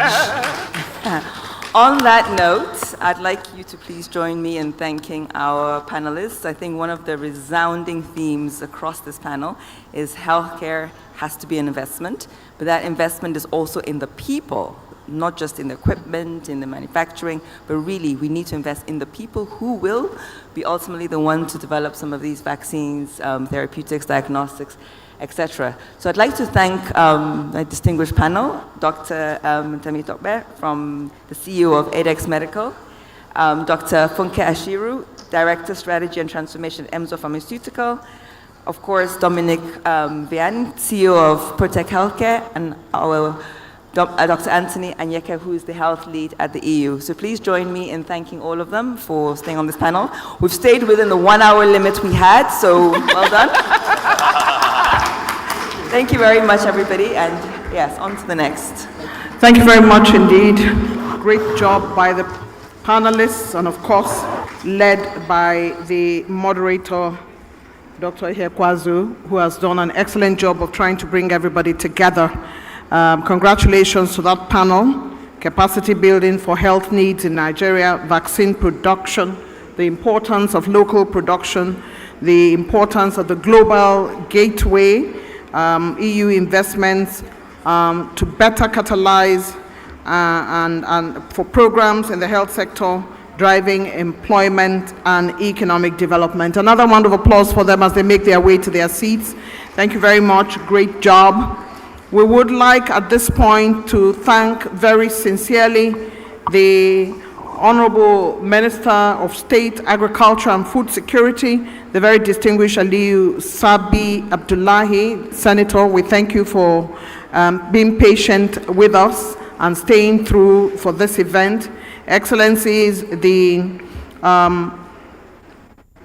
On that note, I'd like you to please join me in thanking our panelists. I think one of the resounding themes across this panel is healthcare has to be an investment, but that investment is also in the people, not just in the equipment, in the manufacturing, but really we need to invest in the people who will be ultimately the ones to develop some of these vaccines, therapeutics, diagnostics, etc. So I'd like to thank my distinguished panel, Dr. Temi Tokbe, from the CEO of ADEX Medical, Dr. Funke Ashiru, Director Strategy and Transformation at Emzor Pharmaceutical, of course, Dominic Vian, CEO of ProTech Healthcare, and our Dr. Anthony Anyeke, who is the health lead at the EU. So please join me in thanking all of them for staying on this panel. We've stayed within the 1 hour limit we had, so well done. Thank you very much, everybody, and yes, on to the next. Thank you very much indeed. Great job by the panelists, and of course, led by the moderator, Dr. Ihekwazu, who has done an excellent job of trying to bring everybody together. Congratulations to that panel. Capacity building for health needs in Nigeria, vaccine production, the importance of local production, the importance of the global gateway, EU investments to better catalyze and for programs in the health sector driving employment and economic development. Another round of applause for them as they make their way to their seats. Thank you very much. Great job. We would like at this point to thank very sincerely the Honorable Minister of State, Agriculture and Food Security, the very distinguished Aliyu Sabi Abdullahi, Senator. We thank you for being patient with us and staying through for this event. Excellencies, the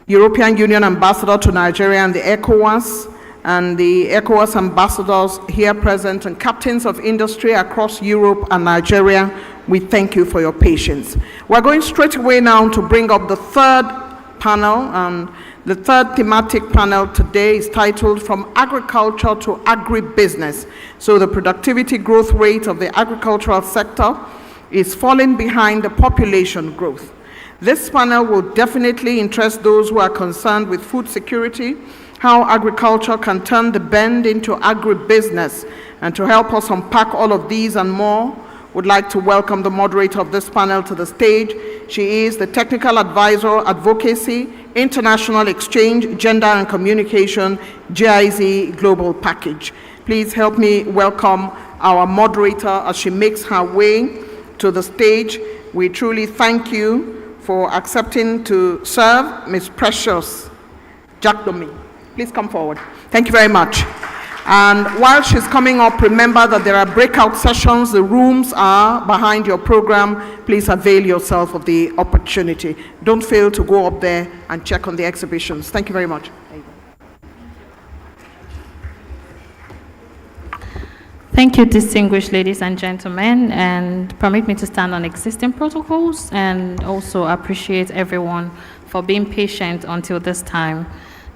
European Union Ambassador to Nigeria and the ECOWAS, and the ECOWAS ambassadors here present, and captains of industry across Europe and Nigeria, we thank you for your patience. We're going straight away now to bring up the third panel, and the third thematic panel today is titled From Agriculture to Agribusiness. So the productivity growth rate of the agricultural sector is falling behind the population growth. This panel will definitely interest those who are concerned with food security, how agriculture can turn the bend into agribusiness. And to help us unpack all of these and more, would like to welcome the moderator of this panel to the stage. She is the Technical Advisor, Advocacy, International Exchange, Gender and Communication, GIZ Global Package. Please help me welcome our moderator as she makes her way to the stage. We truly thank you for accepting to serve, Ms. Precious Jackdomi. Please come forward. Thank you very much. And while she's coming up, remember that there are breakout sessions. The rooms are behind your program. Please avail yourself of the opportunity. Don't fail to go up there and check on the exhibitions. Thank you very much. Thank you, distinguished ladies and gentlemen, and permit me to stand on existing protocols and also appreciate everyone for being patient until this time.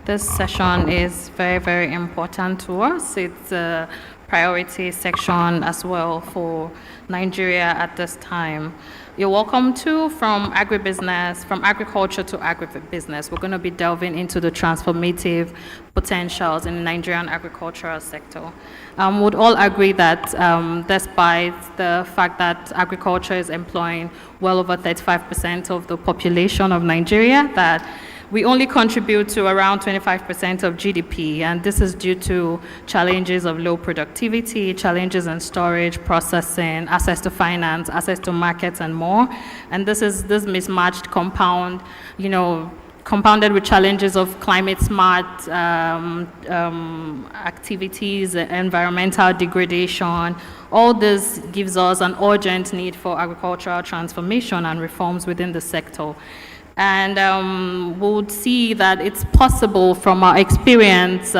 This session is very, very important to us. It's a priority section as well for Nigeria at this time. You're welcome to From Agribusiness, From Agriculture to Agribusiness. We're going to be delving into the transformative potentials in the Nigerian agricultural sector. Would all agree that despite the fact that agriculture is employing well over 35% of the population of Nigeria, that we only contribute to around 25% of GDP, and this is due to challenges of low productivity, challenges in storage, processing, access to finance, access to markets, and more. And this mismatched compounded with challenges of climate smart activities, environmental degradation. All this gives us an urgent need for agricultural transformation and reforms within the sector. And we'll see that it's possible from our experience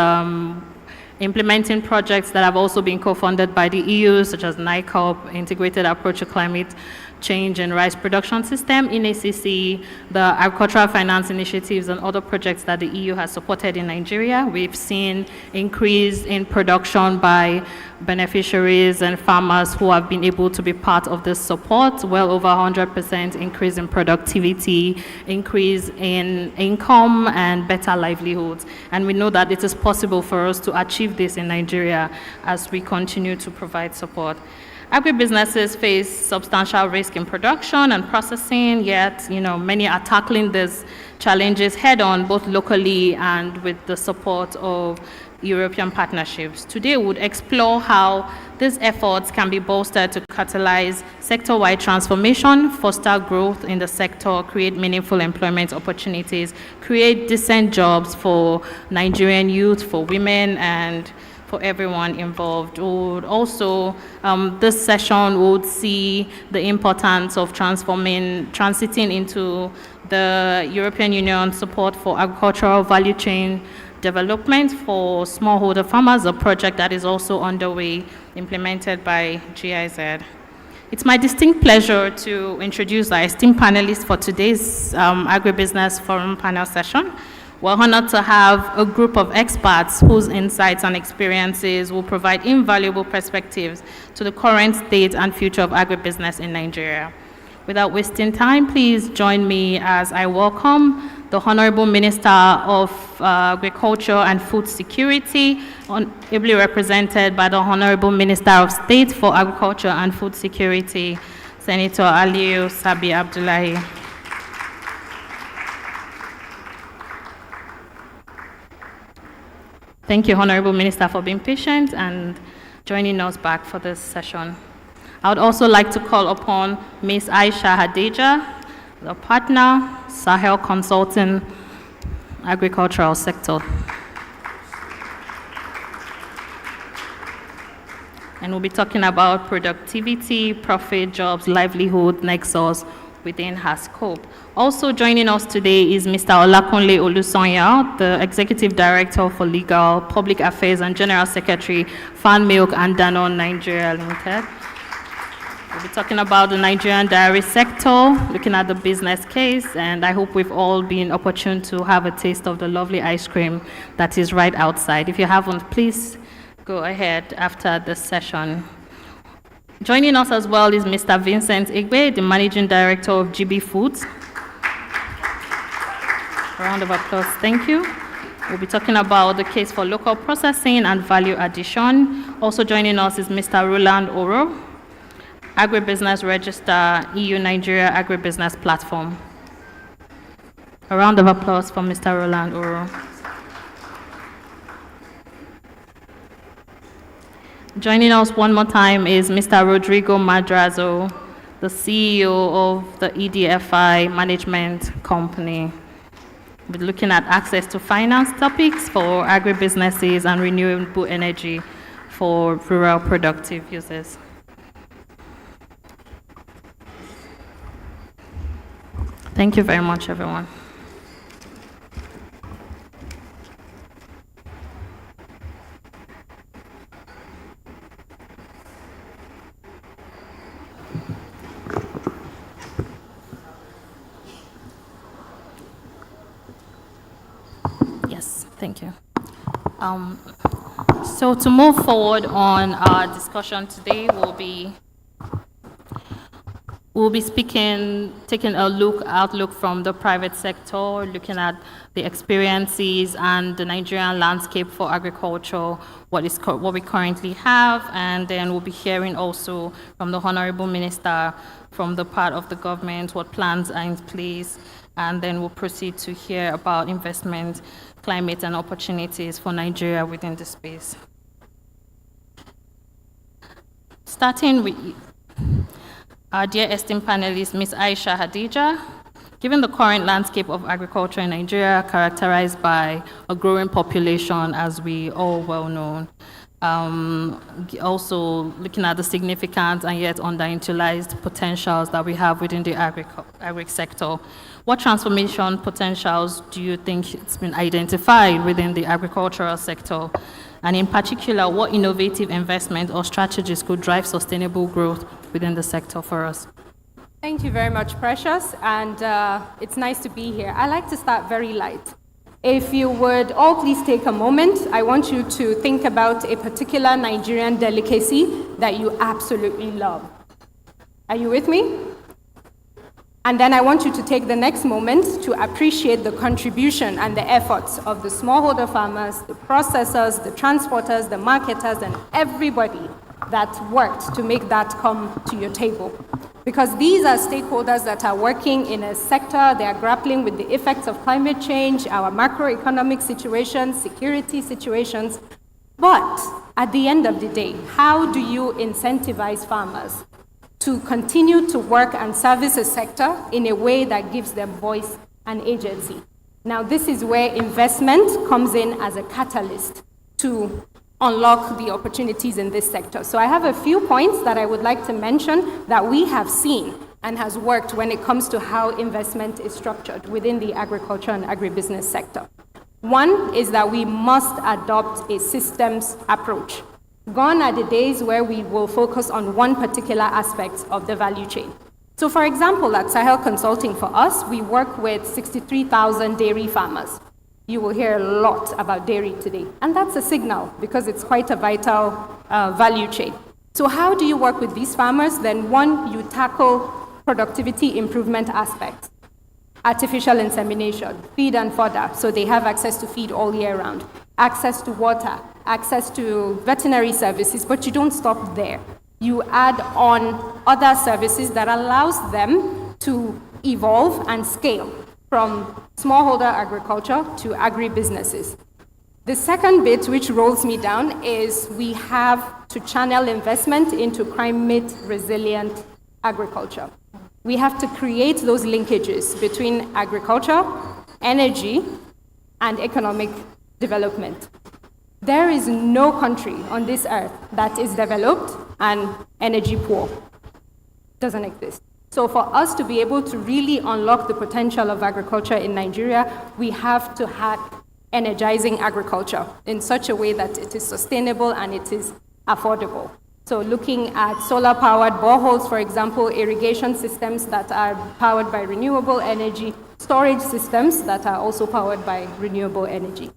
implementing projects that have also been co-funded by the EU, such as NICOP, Integrated Approach to Climate Change and Rice Production System, INACC, the agricultural finance initiatives and other projects that the EU has supported in Nigeria. We've seen increase in production by beneficiaries and farmers who have been able to be part of this support, well over 100% increase in productivity, increase in income and better livelihoods. And we know that it is possible for us to achieve this in Nigeria as we continue to provide support. Agribusinesses face substantial risk in production and processing, yet many are tackling these challenges head-on, both locally and with the support of European partnerships. Today we would explore how these efforts can be bolstered to catalyze sector-wide transformation, foster growth in the sector, create meaningful employment opportunities, create decent jobs for Nigerian youth, for women, and for everyone involved. Also, this session would see the importance of transiting into the European Union support for agricultural value chain development for smallholder farmers, a project that is also underway, implemented by GIZ. It's my distinct pleasure to introduce our esteemed panelists for today's Agribusiness Forum panel session. We're honored to have a group of experts whose insights and experiences will provide invaluable perspectives to the current state and future of agribusiness in Nigeria. Without wasting time, please join me as I welcome the Honorable Minister of Agriculture and Food Security, ably represented by the Honorable Minister of State for Agriculture and Food Security, Senator Aliyu Sabi Abdullahi. Thank you, Honorable Minister, for being patient and joining us back for this session. I would also like to call upon Ms. Aisha Hadija, the partner, Sahel Consulting, Agricultural Sector. And we'll be talking about productivity, profit, jobs, livelihood, nexus within her scope. Also joining us today is Mr. Olakunle Olusanya, the Executive Director for Legal, Public Affairs and General Secretary, Fan Milk and Danone Nigeria Limited. We'll be talking about the Nigerian dairy sector, looking at the business case, and I hope we've all been opportune to have a taste of the lovely ice cream that is right outside. If you haven't, please go ahead after this session. Joining us as well is Mr. Vincent Igbe, the Managing Director of GB Foods. A round of applause, thank you. We'll be talking about the case for local processing and value addition. Also joining us is Mr. Roland Oro, Agribusiness Register, EU Nigeria Agribusiness Platform. A round of applause for Mr. Roland Oro. Joining us one more time is Mr. Rodrigo Madrazo, the CEO of the EDFI Management Company. We're looking at access to finance topics for agribusinesses and renewable energy for rural productive uses. Thank you very much, everyone. Yes, thank you. So to move forward on our discussion today, we'll be taking a outlook from the private sector, looking at the experiences and the Nigerian landscape for agriculture, what we currently have, and then we'll be hearing also from the Honorable Minister from the part of the government what plans are in place, and then we'll proceed to hear about investment, climate, and opportunities for Nigeria within the space. Starting with our dear esteemed panelist, Ms. Aisha Hadija. Given the current landscape of agriculture in Nigeria, characterized by a growing population, as we all well know, also looking at the significant and yet underutilized potentials that we have within the agri sector, what transformation potentials do you think it's been identified within the agricultural sector? And in particular, what innovative investment or strategies could drive sustainable growth within the sector for us? Thank you very much, Precious, and it's nice to be here. I like to start very light. If you would all please take a moment, I want you to think about a particular Nigerian delicacy that you absolutely love. Are you with me? And then I want you to take the next moment to appreciate the contribution and the efforts of the smallholder farmers, the processors, the transporters, the marketers, and everybody that worked to make that come to your table. Because these are stakeholders that are working in a sector, they are grappling with the effects of climate change, our macroeconomic situations, security situations. But at the end of the day, how do you incentivize farmers to continue to work and service a sector in a way that gives them voice and agency? Now, this is where investment comes in as a catalyst to unlock the opportunities in this sector. So I have a few points that I would like to mention that we have seen and has worked when it comes to how investment is structured within the agriculture and agribusiness sector. One is that we must adopt a systems approach. Gone are the days where we will focus on one particular aspect of the value chain. So for example, at Sahel Consulting for us, we work with 63,000 dairy farmers. You will hear a lot about dairy today, and that's a signal because it's quite a vital value chain. So how do you work with these farmers? Then one, you tackle productivity improvement aspects. Artificial insemination, feed and fodder, so they have access to feed all year round. Access to water, access to veterinary services, but you don't stop there. You add on other services that allows them to evolve and scale from smallholder agriculture to agribusinesses. The second bit, which rolls me down, is we have to channel investment into climate resilient agriculture. We have to create those linkages between agriculture, energy, and economic development. There is no country on this earth that is developed and energy poor. Doesn't exist. So for us to be able to really unlock the potential of agriculture in Nigeria, we have to have energizing agriculture in such a way that it is sustainable and it is affordable. So looking at solar-powered boreholes, for example, irrigation systems that are powered by renewable energy, storage systems that are also powered by renewable energy.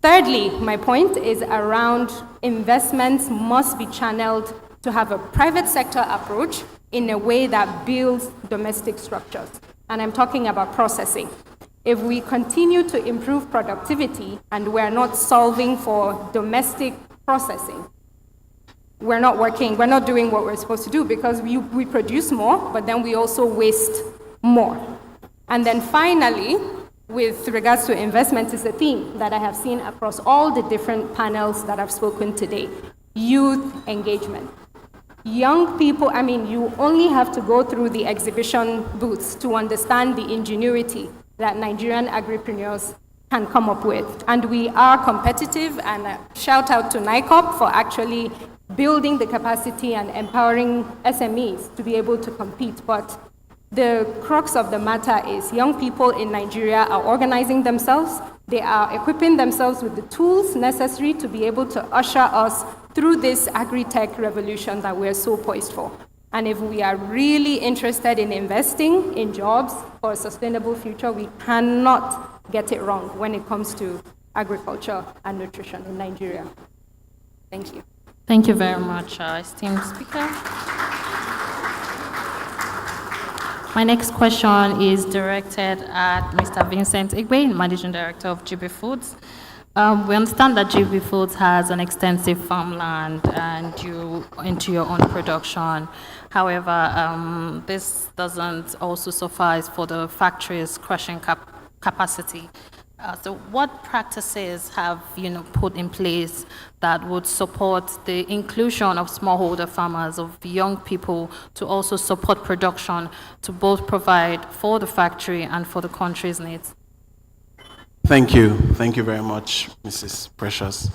Thirdly, my point is around investments must be channeled to have a private sector approach in a way that builds domestic structures. And I'm talking about processing. If we continue to improve productivity and we're not solving for domestic processing, we're not doing what we're supposed to do, because we produce more, but then we also waste more. And then finally, with regards to investment, is a theme that I have seen across all the different panels that I've spoken today: youth engagement. Young people, you only have to go through the exhibition booths to understand the ingenuity that Nigerian agripreneurs can come up with. And we are competitive, and shout out to NICOP for actually building the capacity and empowering SMEs to be able to compete. But the crux of the matter is young people in Nigeria are organizing themselves. They are equipping themselves with the tools necessary to be able to usher us through this agri-tech revolution that we're so poised for. And if we are really interested in investing in jobs for a sustainable future, we cannot get it wrong when it comes to agriculture and nutrition in Nigeria. Thank you. Thank you very much, esteemed speaker. My next question is directed at Mr. Vincent Igwe, Managing Director of GB Foods. We understand that GB Foods has an extensive farmland and you into your own production. However, this doesn't also suffice for the factory's crushing capacity. So what practices have you put in place that would support the inclusion of smallholder farmers, of young people, to also support production, to both provide for the factory and for the country's needs? Thank you. Thank you very much, Mrs. Precious.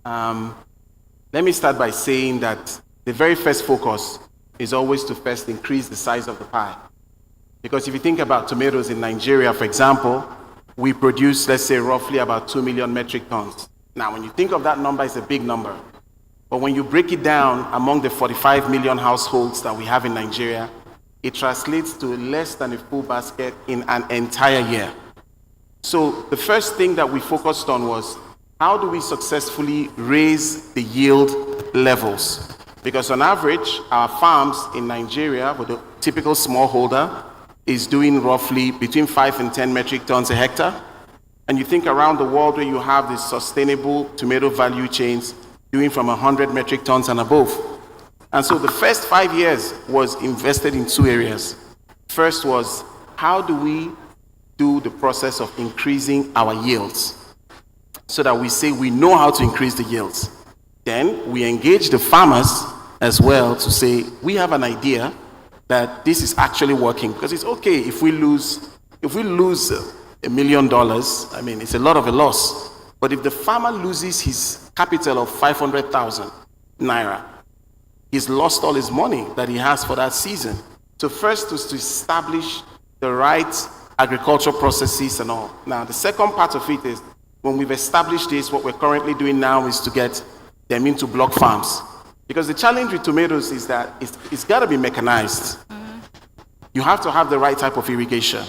Let me start by saying that the very first focus is always to first increase the size of the pie. Because if you think about tomatoes in Nigeria, for example, we produce, let's say, roughly about 2 million metric tons. Now, when you think of that number, it's a big number. But when you break it down among the 45 million households that we have in Nigeria, it translates to less than a full basket in an entire year. So the first thing that we focused on was, how do we successfully raise the yield levels? Because on average, our farms in Nigeria, with a typical smallholder, is doing roughly between 5 and 10 metric tons a hectare. And you think around the world where you have these sustainable tomato value chains doing from 100 metric tons and above. And so the first 5 years was invested in 2 areas. First was, how do we do the process of increasing our yields? So that we say we know how to increase the yields. Then we engage the farmers as well to say, we have an idea that this is actually working, because it's okay if we lose $1 million. I mean, it's a lot of a loss. But if the farmer loses his capital of 500,000 naira, he's lost all his money that he has for that season. So first was to establish the right agricultural processes and all. Now, the second part of it is, when we've established this, what we're currently doing now is to get them into block farms. Because the challenge with tomatoes is that it's got to be mechanized. You have to have the right type of irrigation.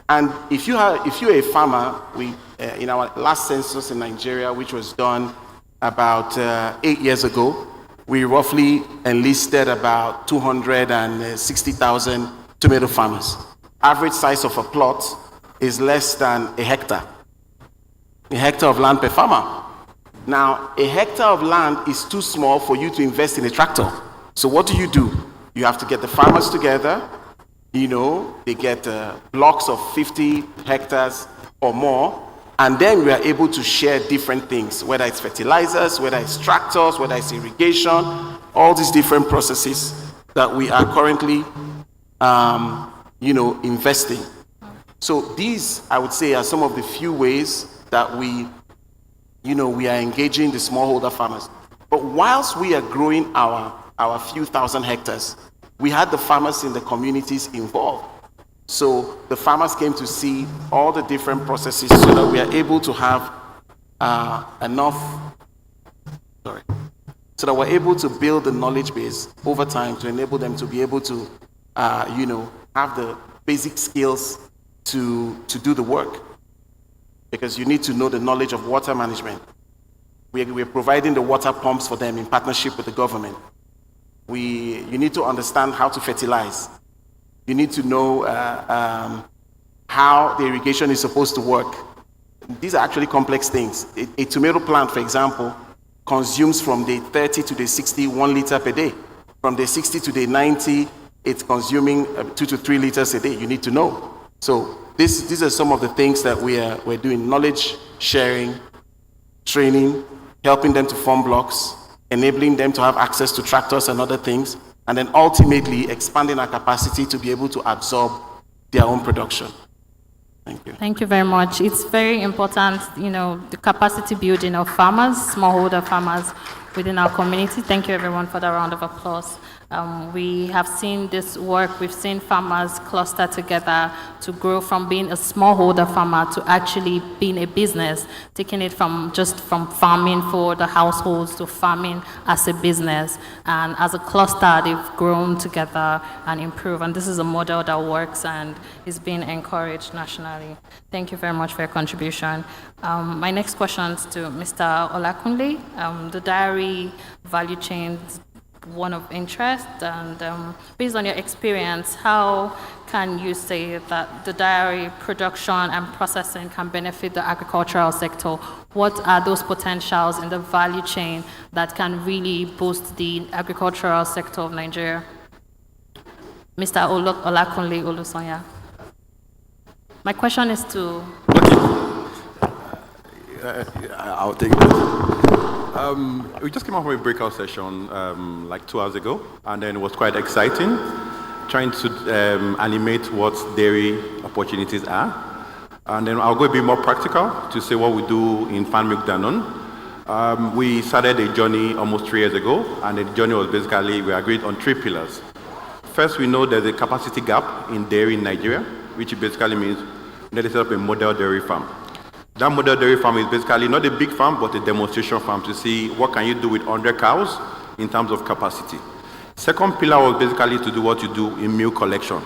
And if you're a farmer, in our last census in Nigeria, which was done about 8 years ago, we roughly enlisted about 260,000 tomato farmers. Average size of a plot is less than a hectare of land per farmer. Now, a hectare of land is too small for you to invest in a tractor. So what do? You have to get the farmers together. They get blocks of 50 hectares or more, And then we are able to share different things, whether it's fertilizers, whether it's tractors, whether it's irrigation, all these different processes that we are currently, investing. So these, I would say, are some of the few ways that we are engaging the smallholder farmers. But whilst we are growing our few thousand hectares, we had the farmers in the communities involved. So the farmers came to see all the different processes so that we are able to have so that we're able to build the knowledge base over time to enable them to be able to, have the basic skills to do the work. Because you need to know the knowledge of water management. We're providing the water pumps for them in partnership with the government. You need to understand how to fertilize. You need to know how the irrigation is supposed to work. These are actually complex things. A tomato plant, for example, consumes from day 30 to day 60 1 liter per day. From day 60 to day 90, it's consuming 2 to 3 liters a day. You need to know. So these are some of the things that we're doing: knowledge sharing, training, helping them to form blocks, enabling them to have access to tractors and other things, and then ultimately expanding our capacity to be able to absorb their own production. Thank you. Thank you very much. It's very important, the capacity building of farmers, smallholder farmers within our community. Thank you everyone for that round of applause. We have seen this work. We've seen farmers cluster together to grow from being a smallholder farmer to actually being a business, taking it from farming for the households to farming as a business. And as a cluster, they've grown together and improved. And this is a model that works and is being encouraged nationally. Thank you very much for your contribution. My next question is to Mr. Olakunle. The dairy value chain, one of interest, and based on your experience, how can you say that the dairy production and processing can benefit the agricultural sector? What are those potentials in the value chain that can really boost the agricultural sector of Nigeria? Mr. Olakunle Olusonya. My question is to... I'll take it. We just came out from a breakout session like 2 hours ago, and then it was quite exciting, trying to animate what dairy opportunities are. And then I'll go a bit more practical to say what we do in Fan Milk Danone. We started a journey almost 3 years ago, and the journey was basically, we agreed on 3 pillars. First, we know there's a capacity gap in dairy in Nigeria, which basically means we need to set up a model dairy farm. That model dairy farm is basically not a big farm, but a demonstration farm to see what can you do with 100 cows in terms of capacity. Second pillar was basically to do what you do in milk collection.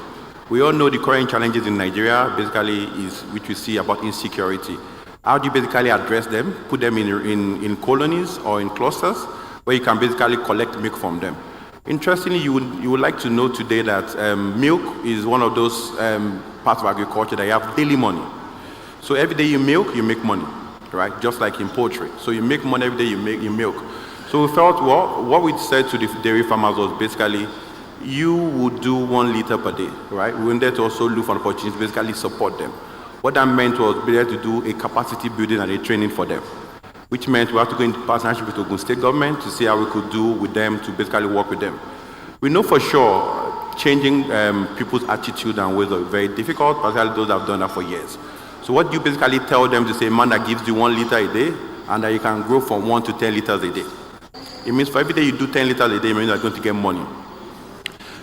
We all know the current challenges in Nigeria basically is, which we see about insecurity. How do you basically address them, put them in colonies or in clusters where you can basically collect milk from them? Interestingly, you would like to know today that milk is one of those parts of agriculture that you have daily money. So every day you make money, right? Just like in poultry. So you make money every day, you milk. So we felt, well, what we said to the dairy farmers was basically, you would do 1 liter per day, right? We wanted to also look for opportunities to basically support them. What that meant was be able to do a capacity building and a training for them, which meant we have to go into partnership with the Ogun State government to see how we could do with them to basically work with them. We know for sure changing people's attitude and ways are very difficult, particularly those that have done that for years. So what do you basically tell them to say, man that gives you 1 liter a day and that you can grow from 1 to 10 liters a day? It means for every day you do 10 liters a day, it means you're going to get money.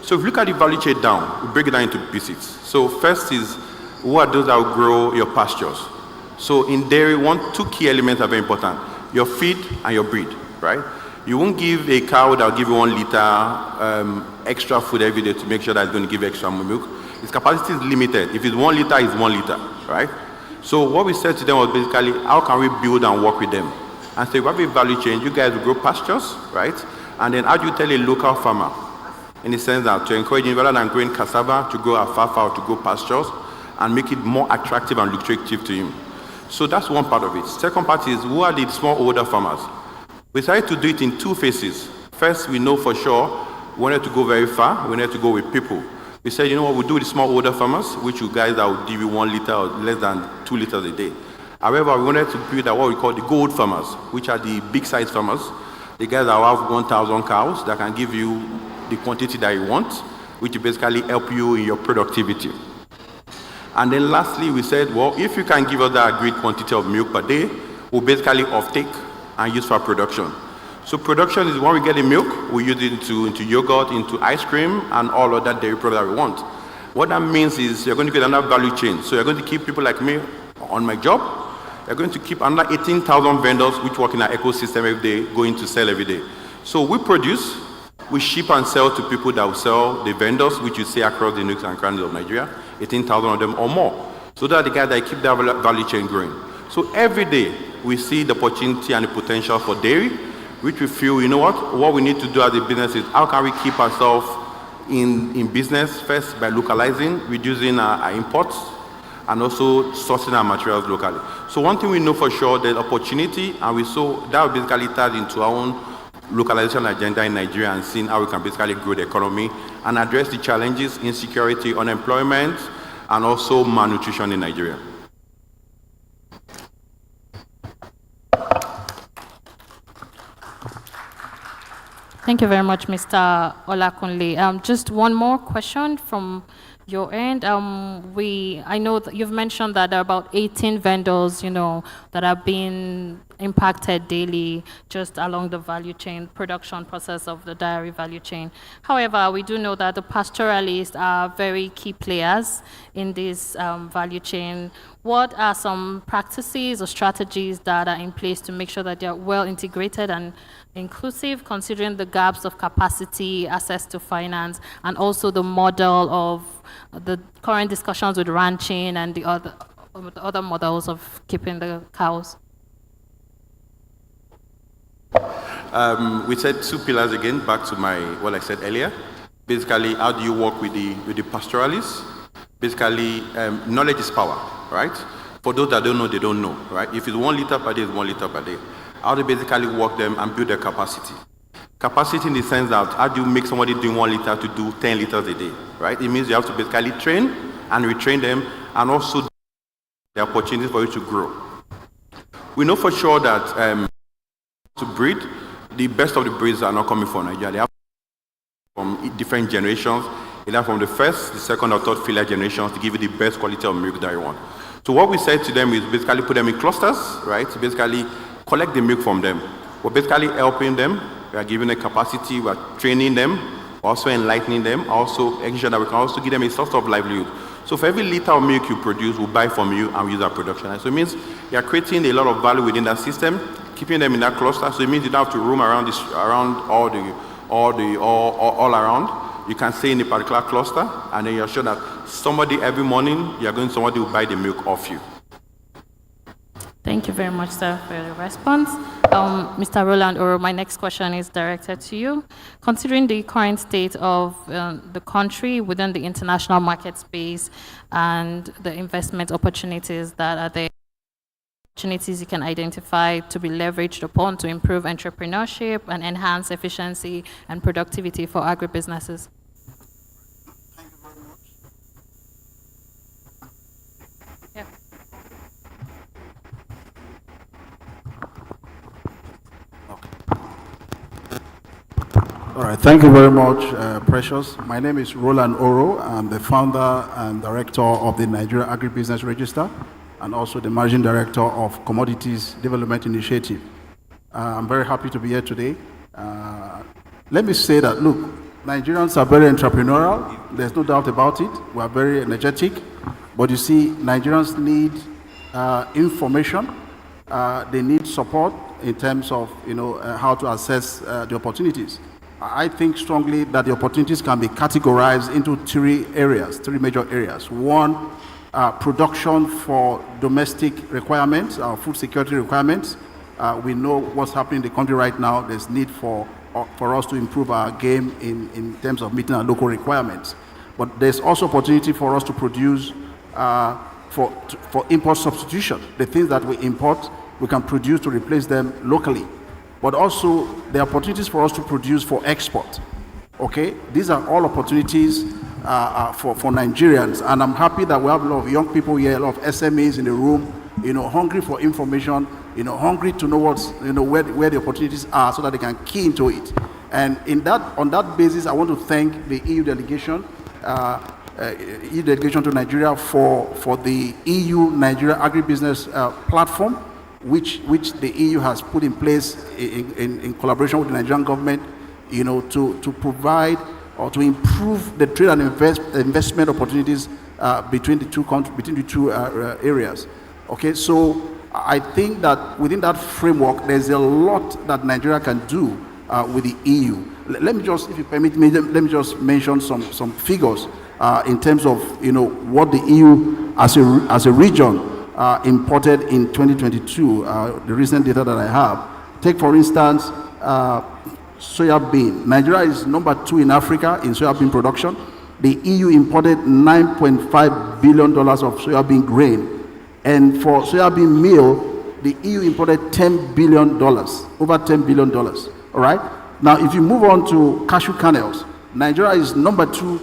So if you look at the value chain down, we break it down into pieces. So first is, who are those that will grow your pastures? So in dairy, 2 key elements are very important. Your feed and your breed, right? You won't give a cow that will give you 1 liter extra food every day to make sure that it's going to give extra milk. Its capacity is limited. If it's 1 liter, it's 1 liter, right? So what we said to them was basically, how can we build and work with them? And say, we have a value chain. You guys will grow pastures, right? And then how do you tell a local farmer, in the sense that to encourage him, rather than growing cassava, to grow alfalfa or to grow pastures, and make it more attractive and lucrative to him. So that's one part of it. Second part is, who are the smallholder farmers? We decided to do it in 2 phases. First, we know for sure we wanted to go very far. We wanted to go with people. We said, you know what, we'll do with smallholder farmers, which you guys that will give you 1 liter or less than 2 liters a day. However, we wanted to build what we call the gold farmers, which are the big size farmers, the guys that have 1,000 cows that can give you the quantity that you want, which basically help you in your productivity. And then lastly, we said, well, if you can give us that agreed quantity of milk per day, we'll basically offtake and use for production. So production is when we get the milk, we use it into yogurt, into ice cream, and all of that dairy product that we want. What that means is you're going to get another value chain. So you're going to keep people like me on my job. You're going to keep another 18,000 vendors which work in our ecosystem every day, going to sell every day. So we produce, we ship and sell to people that will sell the vendors, which you see across the nooks and crannies of Nigeria, 18,000 of them or more. So that the guys that keep that value chain growing. So every day we see the opportunity and the potential for dairy, which we feel, you know what we need to do as a business is how can we keep ourselves in business first by localizing, reducing our imports, and also sourcing our materials locally. So one thing we know for sure, there's opportunity, and we saw that basically ties into our own localization agenda in Nigeria and seeing how we can basically grow the economy and address the challenges, insecurity, unemployment, and also malnutrition in Nigeria. Thank you very much, Mr. Olakunle. Just one more question from your end. I know that you've mentioned that there are about 18 vendors, that are being impacted daily just along the value chain, production process of the dairy value chain. However, we do know that the pastoralists are very key players in this value chain. What are some practices or strategies that are in place to make sure that they're well integrated and inclusive, considering the gaps of capacity, access to finance, and also the model of the current discussions with ranching and the other models of keeping the cows? We said two pillars again, back to what I said earlier. Basically, how do you work with the pastoralists? Basically, knowledge is power, right? For those that don't know, they don't know, right? If it's 1 liter per day, it's 1 liter per day. How do you basically work them and build their capacity? Capacity in the sense that how do you make somebody doing 1 liter to do 10 liters a day, right? It means you have to basically train and retrain them and also the opportunity for you to grow. We know for sure that to breed, the best of the breeds are not coming from Nigeria. They have from different generations, either from the first, the second or third filial generations to give you the best quality of milk that you want. So what we said to them is basically put them in clusters, right? So basically collect the milk from them. We're basically helping them. We are giving them capacity. We are training them, also enlightening them, also making sure that we can also give them a source of livelihood. So for every liter of milk you produce, we'll buy from you and we use our production. And so it means you are creating a lot of value within that system, keeping them in that cluster. So it means you don't have to roam around all around. You can stay in a particular cluster, and then you're sure that somebody every morning somebody will buy the milk off you. Thank you very much, sir, for your response. Mr. Roland Oro, my next question is directed to you. Considering the current state of the country within the international market space and the investment opportunities that are there, opportunities you can identify to be leveraged upon to improve entrepreneurship and enhance efficiency and productivity for agribusinesses? Thank you very much. Yeah. All right, thank you very much, Precious. My name is Roland Oro. I'm the founder and director of the Nigeria Agribusiness Register and also the managing director of Commodities Development Initiative. I'm very happy to be here today. Let me say that, look, Nigerians are very entrepreneurial. There's no doubt about it. We are very energetic. But you see, Nigerians need information. They need support in terms of, how to assess the opportunities. I think strongly that the opportunities can be categorized into three major areas. One, production for domestic requirements, food security requirements. We know what's happening in the country right now. There's need for us to improve our game in terms of meeting our local requirements. But there's also opportunity for us to produce for import substitution. The things that we import, we can produce to replace them locally. But also, there are opportunities for us to produce for export. Okay? These are all opportunities for Nigerians. And I'm happy that we have a lot of young people here, a lot of SMEs in the room, hungry for information, hungry to know where the opportunities are so that they can key into it. And on that basis, I want to thank the EU delegation to Nigeria for the EU-Nigeria agribusiness platform, which the EU has put in place in collaboration with the Nigerian government, to provide or to improve the trade and investment opportunities between the two areas. Okay, so I think that within that framework, there's a lot that Nigeria can do with the EU. Let me just, if you permit me, let me just mention some figures in terms of what the EU as a region imported in 2022. The recent data that I have. Take for instance soya bean. Nigeria is number 2 in Africa in soya bean production. The EU imported $9.5 billion of soya bean grain. And for soya bean meal, the EU imported $10 billion, over $10 billion. All right? Now, if you move on to cashew kernels, Nigeria is number 2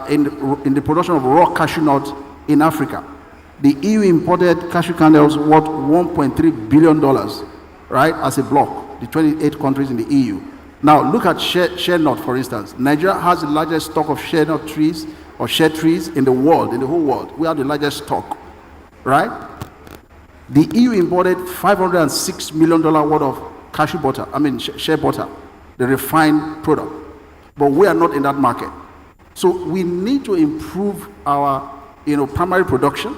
in the production of raw cashew nuts in Africa. The EU imported cashew kernels worth $1.3 billion, right, as a block, the 28 countries in the EU. Now, look at shea nut, for instance. Nigeria has the largest stock of shea nut trees or shea trees in the world, in the whole world. We have the largest stock, right? The EU imported $506 million worth of cashew butter, shea butter, the refined product. But we are not in that market. So we need to improve our primary production,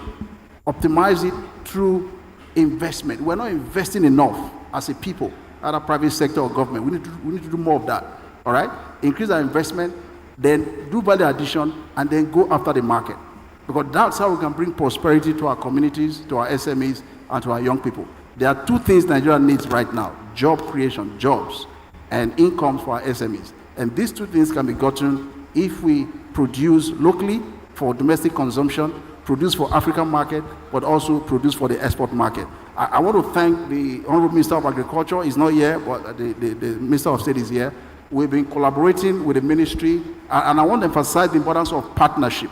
optimize it through investment. We're not investing enough as a people, either private sector or government. We need to do more of that, all right? Increase our investment, then do value addition, and then go after the market. Because that's how we can bring prosperity to our communities, to our SMEs, and to our young people. There are 2 things Nigeria needs right now: job creation, jobs, and incomes for our SMEs. And these 2 things can be gotten if we produce locally for domestic consumption, produce for African market, but also produce for the export market. I want to thank the Honorable Minister of Agriculture. He's not here, but the Minister of State is here. We've been collaborating with the ministry, and I want to emphasize the importance of partnership.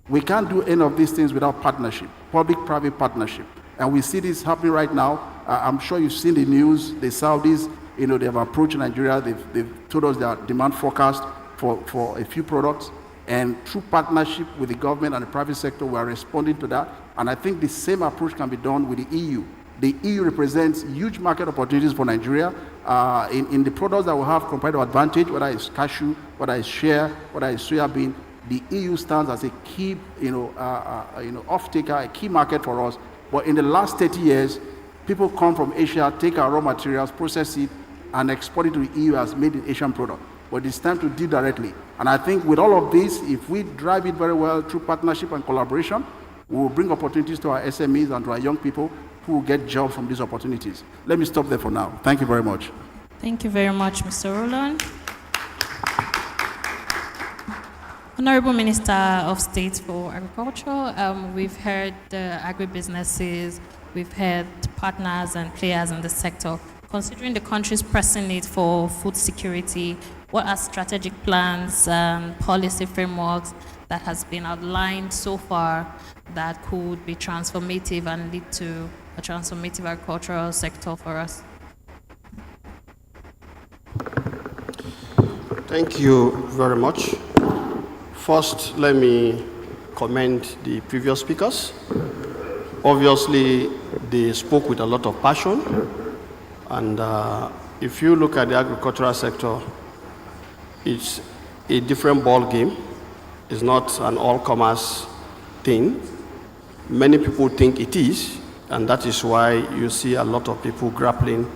We can't do any of these things without partnership, public-private partnership. And we see this happening right now. I'm sure you've seen the news. The Saudis, they have approached Nigeria. They've told us their demand forecast for a few products. And through partnership with the government and the private sector, we are responding to that. And I think the same approach can be done with the EU. The EU represents huge market opportunities for Nigeria. In the products that will have competitive advantage, whether it's cashew, whether it's shea, whether it's soya bean, the EU stands as a key, off-taker, a key market for us. But in the last 30 years, people come from Asia, take our raw materials, process it, and export it to the EU as made in Asian product. But it's time to deal directly. And I think with all of this, if we drive it very well through partnership and collaboration, we will bring opportunities to our SMEs and to our young people who will get jobs from these opportunities. Let me stop there for now. Thank you very much. Thank you very much, Mr. Roland. Honorable Minister of State for Agriculture, we've heard the agribusinesses, we've heard partners and players in the sector. Considering the country's pressing need for food security, what are strategic plans and policy frameworks that has been outlined so far that could be transformative and lead to a transformative agricultural sector for us? Thank you very much. First, let me commend the previous speakers. Obviously, they spoke with a lot of passion. And if you look at the agricultural sector, it's a different ball game. It's not an all-commerce thing. Many people think it is, and that is why you see a lot of people grappling.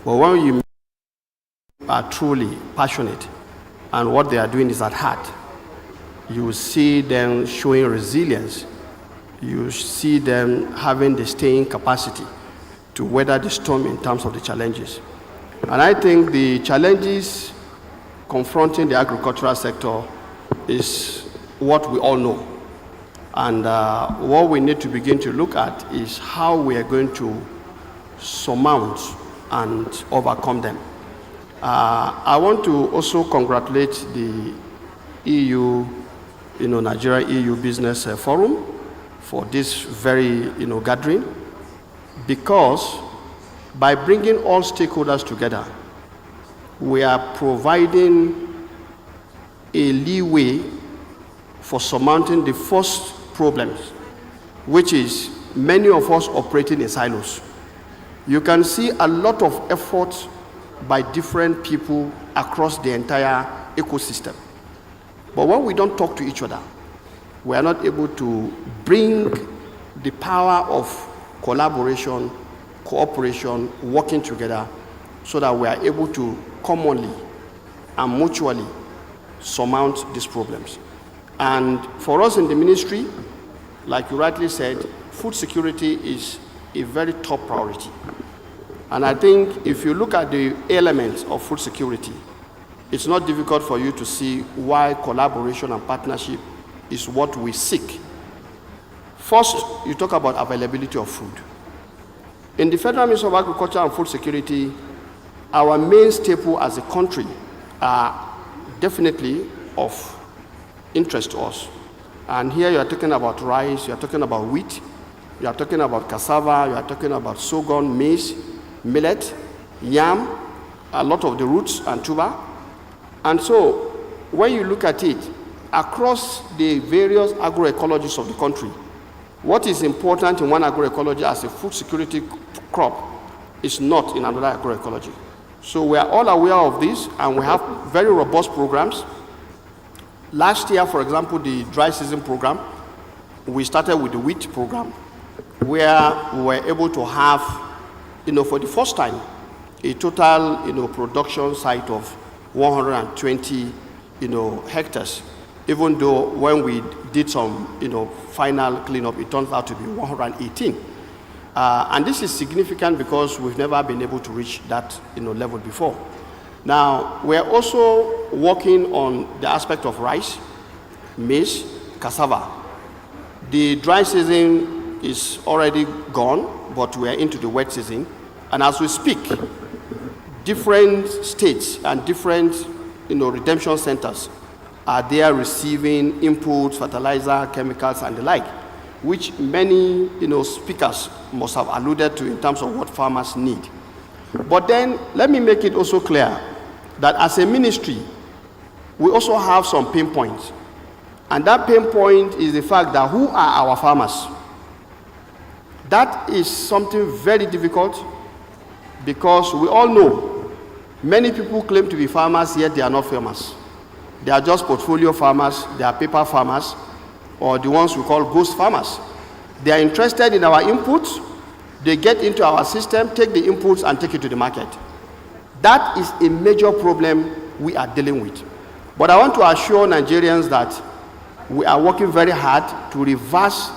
But when you are truly passionate and what they are doing is at heart, you see them showing resilience. You see them having the staying capacity to weather the storm in terms of the challenges. And I think the challenges confronting the agricultural sector is what we all know. And what we need to begin to look at is how we are going to surmount and overcome them. I want to also congratulate the EU, Nigeria EU Business Forum for this very, gathering. because by bringing all stakeholders together, we are providing a leeway for surmounting the first problems, which is many of us operating in silos. You can see a lot of effort by different people across the entire ecosystem. But when we don't talk to each other, we are not able to bring the power of collaboration, cooperation, working together, so that we are able to commonly and mutually surmount these problems. And for us in the ministry, like you rightly said, food security is a very top priority. And I think if you look at the elements of food security, it's not difficult for you to see why collaboration and partnership is what we seek. First, you talk about availability of food. In the Federal Ministry of Agriculture and Food Security, our main staple as a country are definitely of interest to us. And here you are talking about rice, you are talking about wheat, you are talking about cassava, you are talking about sorghum, maize, millet, yam, a lot of the roots and tuber. And so, when you look at it, across the various agroecologies of the country, what is important in one agroecology as a food security crop is not in another agroecology. So we are all aware of this, and we have very robust programs. Last year, for example, the dry season program, we started with the wheat program, where we were able to have, for the first time, a total, production site of 120, hectares. Even though when we did some, final cleanup, it turns out to be 118. And this is significant because we've never been able to reach that, level before. Now, we're also working on the aspect of rice, maize, cassava. The dry season is already gone, but we are into the wet season. And as we speak, different states and different, redemption centers are there receiving inputs, fertilizer, chemicals, and the like, which many, speakers must have alluded to in terms of what farmers need. But then, let me make it also clear that as a ministry, we also have some pain points. And that pain point is the fact that who are our farmers? That is something very difficult, because we all know many people claim to be farmers, yet they are not farmers. They are just portfolio farmers, they are paper farmers, or the ones we call ghost farmers. They are interested in our inputs, they get into our system, take the inputs and take it to the market. That is a major problem we are dealing with. But I want to assure Nigerians that we are working very hard to reverse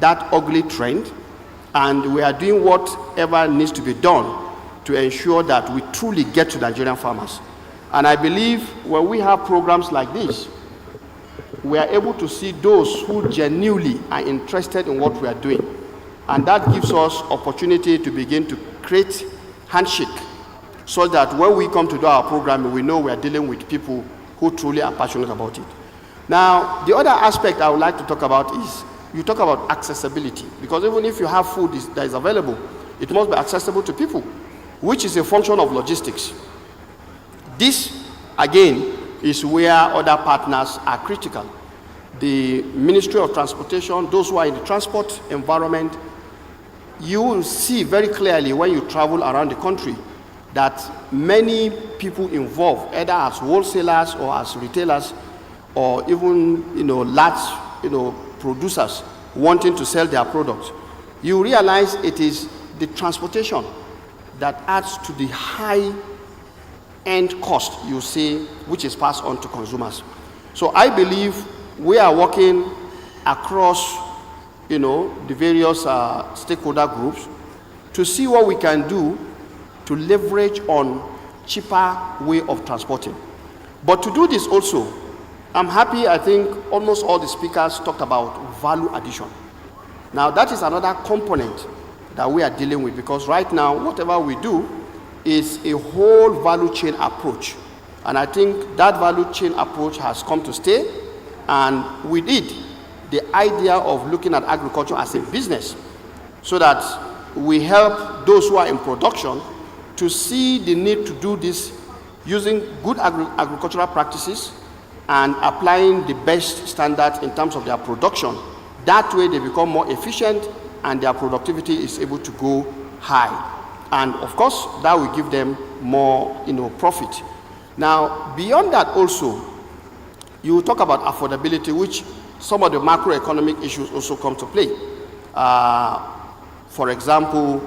that ugly trend, and we are doing whatever needs to be done to ensure that we truly get to Nigerian farmers. And I believe when we have programs like this, we are able to see those who genuinely are interested in what we are doing. And that gives us opportunity to begin to create handshake, so that when we come to do our program, we know we are dealing with people who truly are passionate about it. Now, the other aspect I would like to talk about is, you talk about accessibility, because even if you have food that is available, it must be accessible to people, which is a function of logistics. This, again, is where other partners are critical. The Ministry of Transportation, those who are in the transport environment, you will see very clearly when you travel around the country that many people involved, either as wholesalers or as retailers, or even large producers wanting to sell their products. You realize it is the transportation that adds to the high end cost you see, which is passed on to consumers. So I believe we are working across, the various stakeholder groups to see what we can do to leverage on cheaper way of transporting. But to do this also, I'm happy, I think almost all the speakers talked about value addition. Now that is another component that we are dealing with, because right now, whatever we do is a whole value chain approach. And I think that value chain approach has come to stay, and with it, the idea of looking at agriculture as a business, so that we help those who are in production to see the need to do this using good agricultural practices and applying the best standards in terms of their production. That way they become more efficient and their productivity is able to go high. And of course, that will give them more profit. Now, beyond that also, you talk about affordability, which some of the macroeconomic issues also come to play. For example,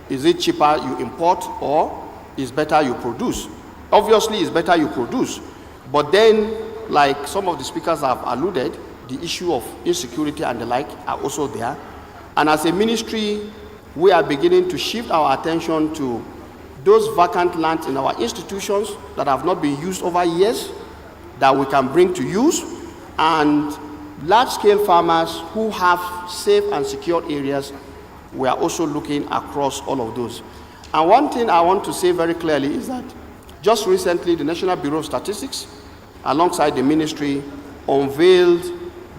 is it cheaper you import or is better you produce? Obviously, it's better you produce. But then, like some of the speakers have alluded, the issue of insecurity and the like are also there. And as a ministry, we are beginning to shift our attention to those vacant lands in our institutions that have not been used over years that we can bring to use, and large-scale farmers who have safe and secure areas. We are also looking across all of those. And one thing I want to say very clearly is that just recently the National Bureau of Statistics, alongside the ministry, unveiled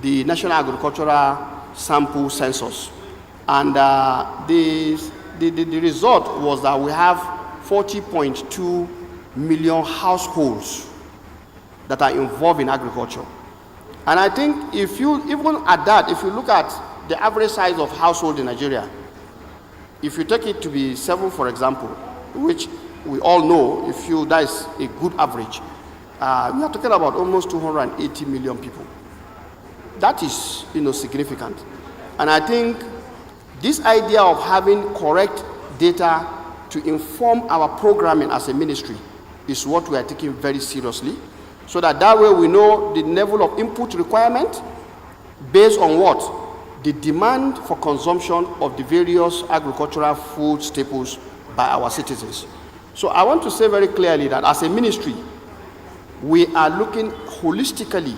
the National Agricultural Sample Census. And the result was that we have 40.2 million households that are involved in agriculture. And I think if you, even at that, if you look at the average size of household in Nigeria, if you take it to be 7, for example, which we all know, that is a good average, we are talking about almost 280 million people. That is, significant. And I think this idea of having correct data to inform our programming as a ministry is what we are taking very seriously, so that way we know the level of input requirement based on what? The demand for consumption of the various agricultural food staples by our citizens. So I want to say very clearly that as a ministry, we are looking holistically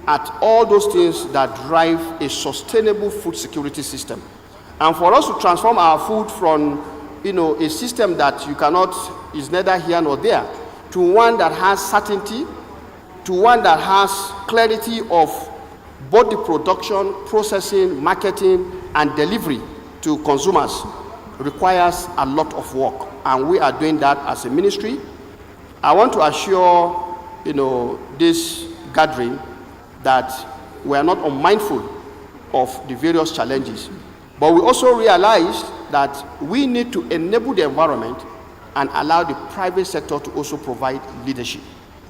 at all those things that drive a sustainable food security system. And for us to transform our food from a system that is neither here nor there, to one that has certainty, to one that has clarity of both the production, processing, marketing, and delivery to consumers, requires a lot of work. And we are doing that as a ministry. I want to assure this gathering that we are not unmindful of the various challenges. But we also realize that we need to enable the environment and allow the private sector to also provide leadership,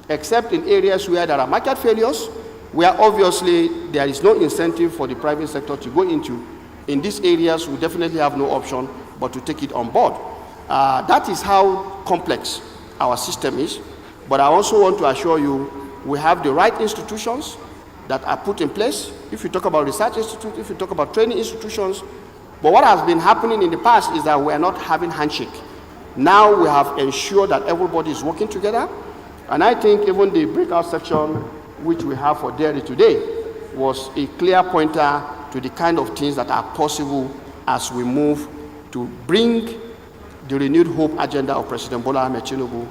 except in areas where there are market failures, where obviously there is no incentive for the private sector to go into. In these areas, we definitely have no option but to take it on board. That is how complex our system is. But I also want to assure you, we have the right institutions that are put in place. If you talk about research institutes, if you talk about training institutions, but what has been happening in the past is that we are not having handshake. Now we have ensured that everybody is working together. And I think even the breakout section, which we have for dairy today, was a clear pointer to the kind of things that are possible as we move to bring the renewed hope agenda of President Bola Ahmed Tinubu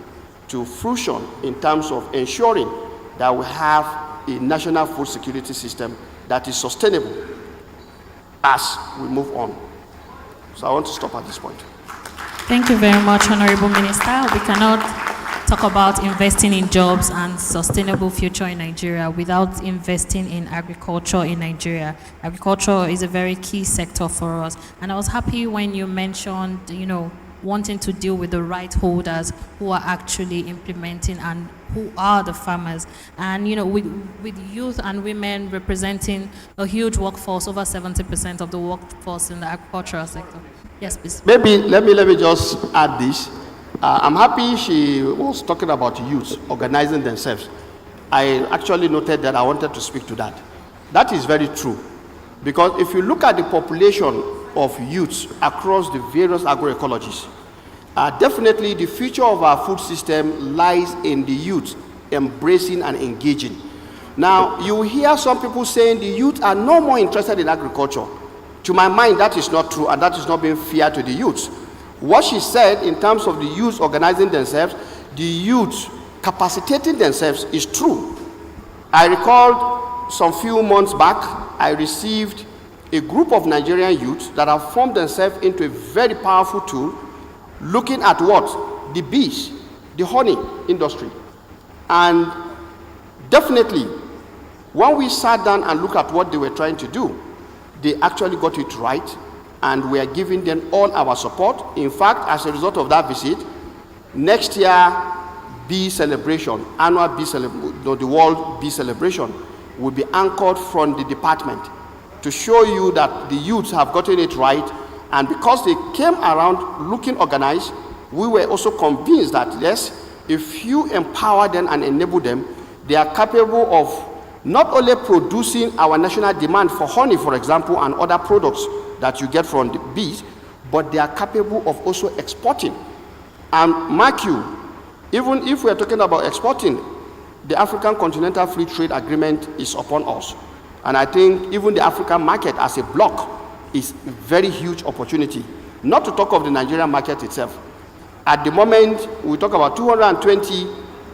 to fruition in terms of ensuring that we have a national food security system that is sustainable as we move on. So I want to stop at this point. Thank you very much, Honorable Minister. We cannot talk about investing in jobs and sustainable future in Nigeria without investing in agriculture in Nigeria. Agriculture is a very key sector for us. And I was happy when you mentioned, wanting to deal with the right holders who are actually implementing and who are the farmers. And, with youth and women representing a huge workforce, over 70% of the workforce in the agricultural sector. Yes, please. Maybe let me just add this. I'm happy she was talking about youth organizing themselves. I actually noted that I wanted to speak to that. That is very true. Because if you look at the population of youths across the various agroecologies, definitely the future of our food system lies in the youth embracing and engaging. Now, you hear some people saying the youth are no more interested in agriculture. To my mind, that is not true, and that is not being fair to the youths. What she said in terms of the youth organizing themselves, the youth capacitating themselves is true. I recall some few months back, I received a group of Nigerian youths that have formed themselves into a very powerful tool looking at what? The bees, the honey industry. And definitely, when we sat down and looked at what they were trying to do, they actually got it right, and we are giving them all our support. In fact, as a result of that visit, next year, bee celebration, annual bee celebration, the World Bee Celebration, will be anchored from the department to show you that the youths have gotten it right. And because they came around looking organized, we were also convinced that yes, if you empower them and enable them, they are capable of not only producing our national demand for honey, for example, and other products that you get from the bees, but they are capable of also exporting. And mark you, even if we are talking about exporting, the African Continental Free Trade Agreement is upon us. And I think even the African market as a bloc is a very huge opportunity, not to talk of the Nigerian market itself. At the moment, we talk about 220.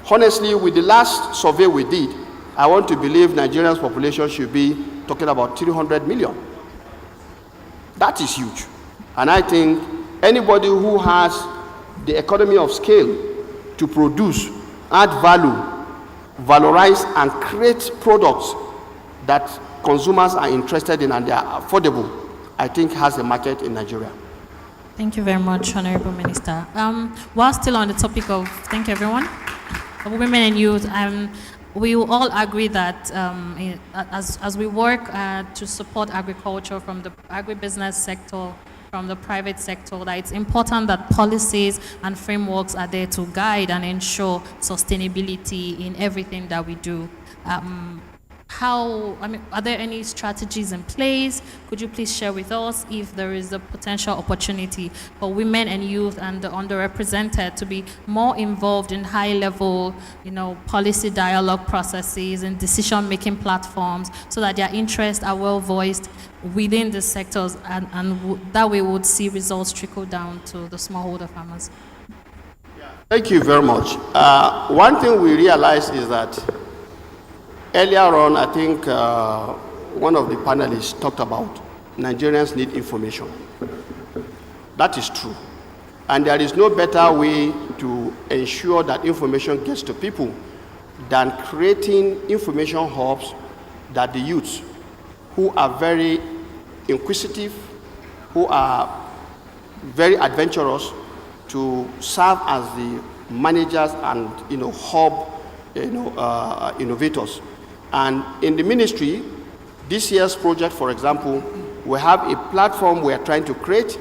Honestly, with the last survey we did, I want to believe Nigeria's population should be talking about 300 million. That is huge. And I think anybody who has the economy of scale to produce, add value, valorize, and create products that consumers are interested in and they are affordable, I think has a market in Nigeria. Thank you very much, Honorable Minister. While still on the topic of, thank you everyone, of women and youth, we will all agree that as we work to support agriculture from the agribusiness sector, from the private sector, that it's important that policies and frameworks are there to guide and ensure sustainability in everything that we do. Are there any strategies in place? Could you please share with us if there is a potential opportunity for women and youth and the underrepresented to be more involved in high-level, policy dialogue processes and decision-making platforms so that their interests are well voiced within the sectors and that way we would see results trickle down to the smallholder farmers? Thank you very much. One thing we realized is that earlier on, I think one of the panelists talked about Nigerians need information. That is true. And there is no better way to ensure that information gets to people than creating information hubs that the youths who are very inquisitive, who are very adventurous, to serve as the managers and hub innovators. And in the ministry, this year's project, for example, we have a platform we are trying to create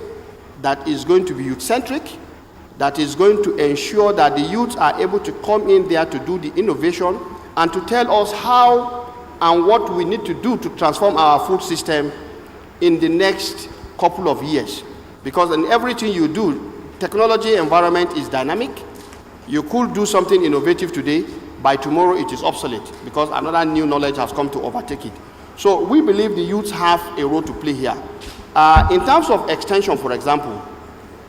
that is going to be youth-centric, that is going to ensure that the youth are able to come in there to do the innovation and to tell us how and what we need to do to transform our food system in the next couple of years. Because in everything you do, technology environment is dynamic. You could do something innovative today, by tomorrow it is obsolete because another new knowledge has come to overtake it. So we believe the youths have a role to play here. In terms of extension, for example,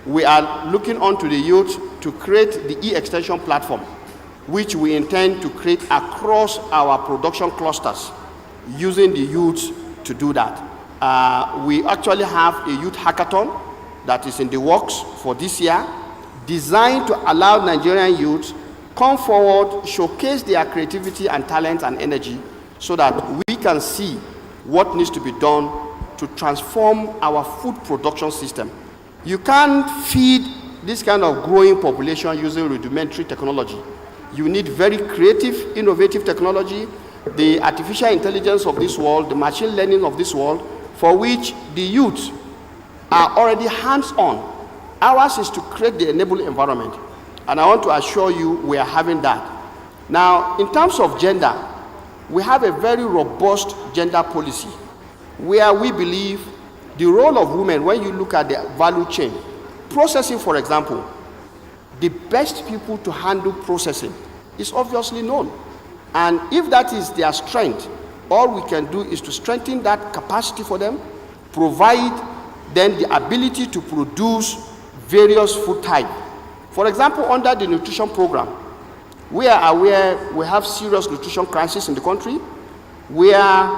we are looking onto the youth to create the e-extension platform, which we intend to create across our production clusters, using the youths to do that. We actually have a youth hackathon that is in the works for this year, designed to allow Nigerian youths come forward, showcase their creativity and talent and energy so that we can see what needs to be done to transform our food production system. You can't feed this kind of growing population using rudimentary technology. You need very creative, innovative technology, the artificial intelligence of this world, the machine learning of this world, for which the youth are already hands-on. Ours is to create the enabling environment. And I want to assure you we are having that. Now, in terms of gender, we have a very robust gender policy where we believe the role of women, when you look at the value chain, processing, for example, the best people to handle processing is obviously known. And if that is their strength, all we can do is to strengthen that capacity for them, provide them the ability to produce various food types. For example, under the nutrition program, we are aware we have serious nutrition crisis in the country, where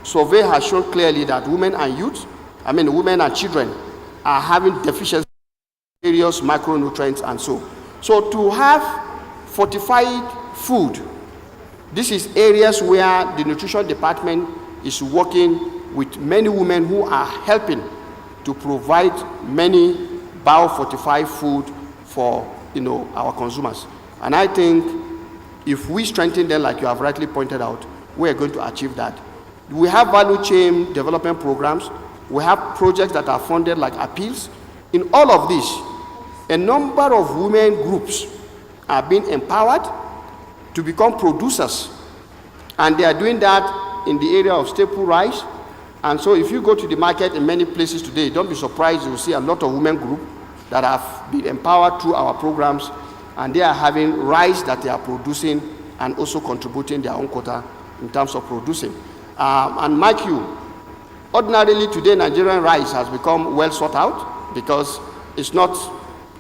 survey has shown clearly that women and children are having deficiencies in various micronutrients and so. So to have fortified food, this is areas where the nutrition department is working with many women who are helping to provide many biofortified food for our consumers. And I think if we strengthen them, like you have rightly pointed out, we are going to achieve that. We have value chain development programs. We have projects that are funded like appeals. In all of this, a number of women groups are being empowered to become producers. And they are doing that in the area of staple rice. And so if you go to the market in many places today, don't be surprised, you will see a lot of women groups that have been empowered through our programs, and they are having rice that they are producing and also contributing their own quota in terms of producing. And mark you, ordinarily today Nigerian rice has become well sought out because it's not,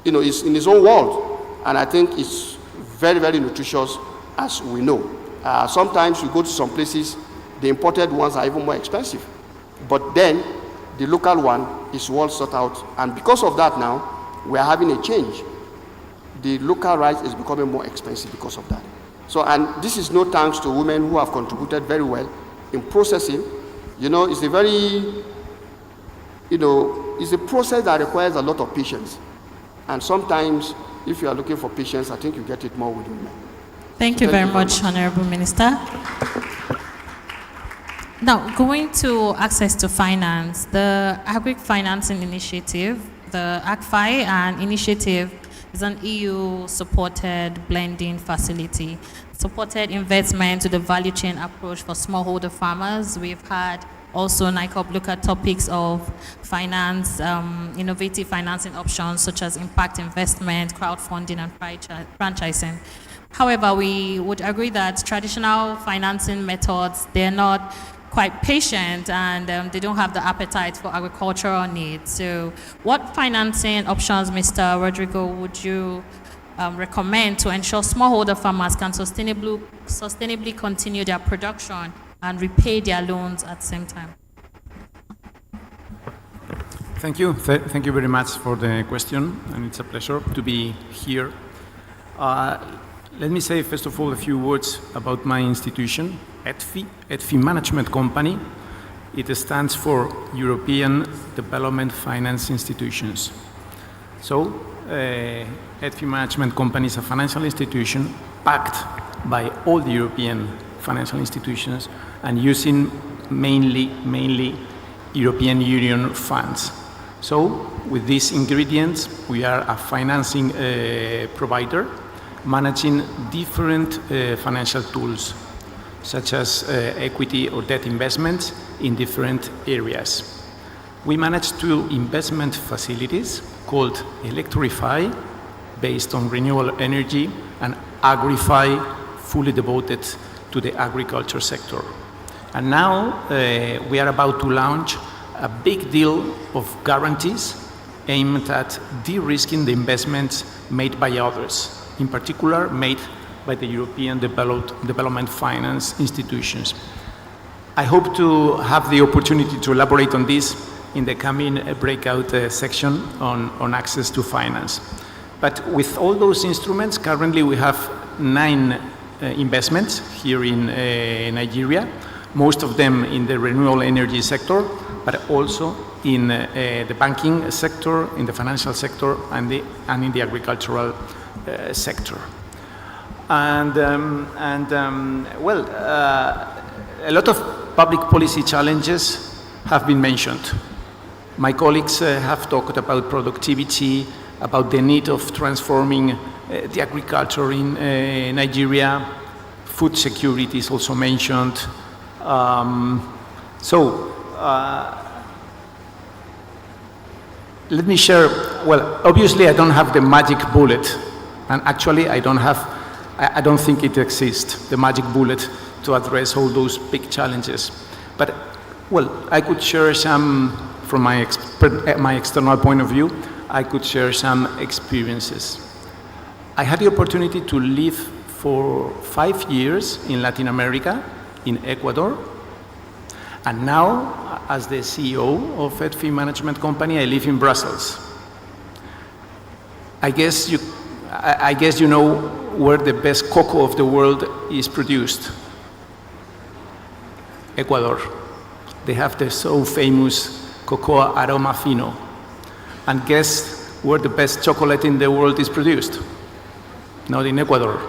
it's in its own world, and I think it's very, very nutritious, as we know. Sometimes you go to some places, the imported ones are even more expensive, but then the local one is well sought out, and because of that now, we are having a change. The local rice is becoming more expensive because of that. So, and this is no thanks to women who have contributed very well in processing. It's a very, it's a process that requires a lot of patience. And sometimes, if you are looking for patience, I think you get it more with women. Thank you very much, Honorable Minister. Now, going to access to finance, the Agric Financing Initiative, the AgFi, an initiative is an EU-supported blending facility, supported investment to the value chain approach for smallholder farmers. We've had also NICOP look at topics of finance, innovative financing options such as impact investment, crowdfunding, and franchising. However, we would agree that traditional financing methods, they're not quite patient, and they don't have the appetite for agricultural needs. So what financing options, Mr. Rodrigo, would you recommend to ensure smallholder farmers can sustainably continue their production and repay their loans at the same time? Thank you. Thank you very much for the question, and it's a pleasure to be here. Let me say, first of all, a few words about my institution, EDFI Management Company. It stands for European Development Finance Institutions. So, EDFI Management Company is a financial institution backed by all the European financial institutions and using mainly European Union funds. So, with these ingredients, we are a financing provider managing different financial tools, such as equity or debt investments in different areas. We manage two investment facilities called Electrify, based on renewable energy, and Agrify, fully devoted to the agriculture sector. And now we are about to launch a big deal of guarantees aimed at de-risking the investments made by others, in particular made by the European Development Finance institutions. I hope to have the opportunity to elaborate on this in the coming breakout section on access to finance. But with all those instruments, currently we have 9 investments here in Nigeria, most of them in the renewable energy sector, but also in the banking sector, in the financial sector, and in the agricultural sector. And a lot of public policy challenges have been mentioned. My colleagues have talked about productivity, about the need of transforming the agriculture in Nigeria. Food security is also mentioned. Let me share, well, obviously I don't have the magic bullet, and actually I don't think it exists, the magic bullet to address all those big challenges. But, well, I could share some, from my external point of view, I could share some experiences. I had the opportunity to live for 5 years in Latin America, in Ecuador, And now, as the CEO of ETFI Management Company, I live in Brussels. I guess you know where the best cocoa of the world is produced. Ecuador. They have the so famous cocoa aroma fino. And guess where the best chocolate in the world is produced? Not in Ecuador.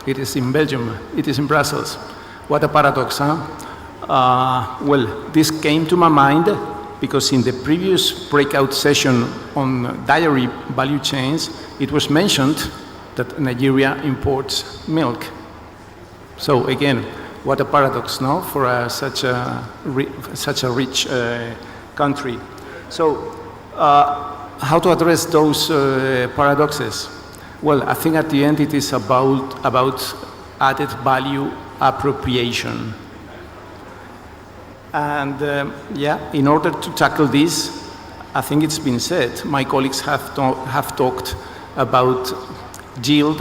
It is in Belgium. It is in Brussels. What a paradox, huh? Well, this came to my mind because in the previous breakout session on dairy value chains, it was mentioned that Nigeria imports milk. So again, what a paradox, no, for such a rich country. So how to address those paradoxes? Well, I think at the end it is about added value appropriation. And yeah, in order to tackle this, I think it's been said, my colleagues have talked about yield,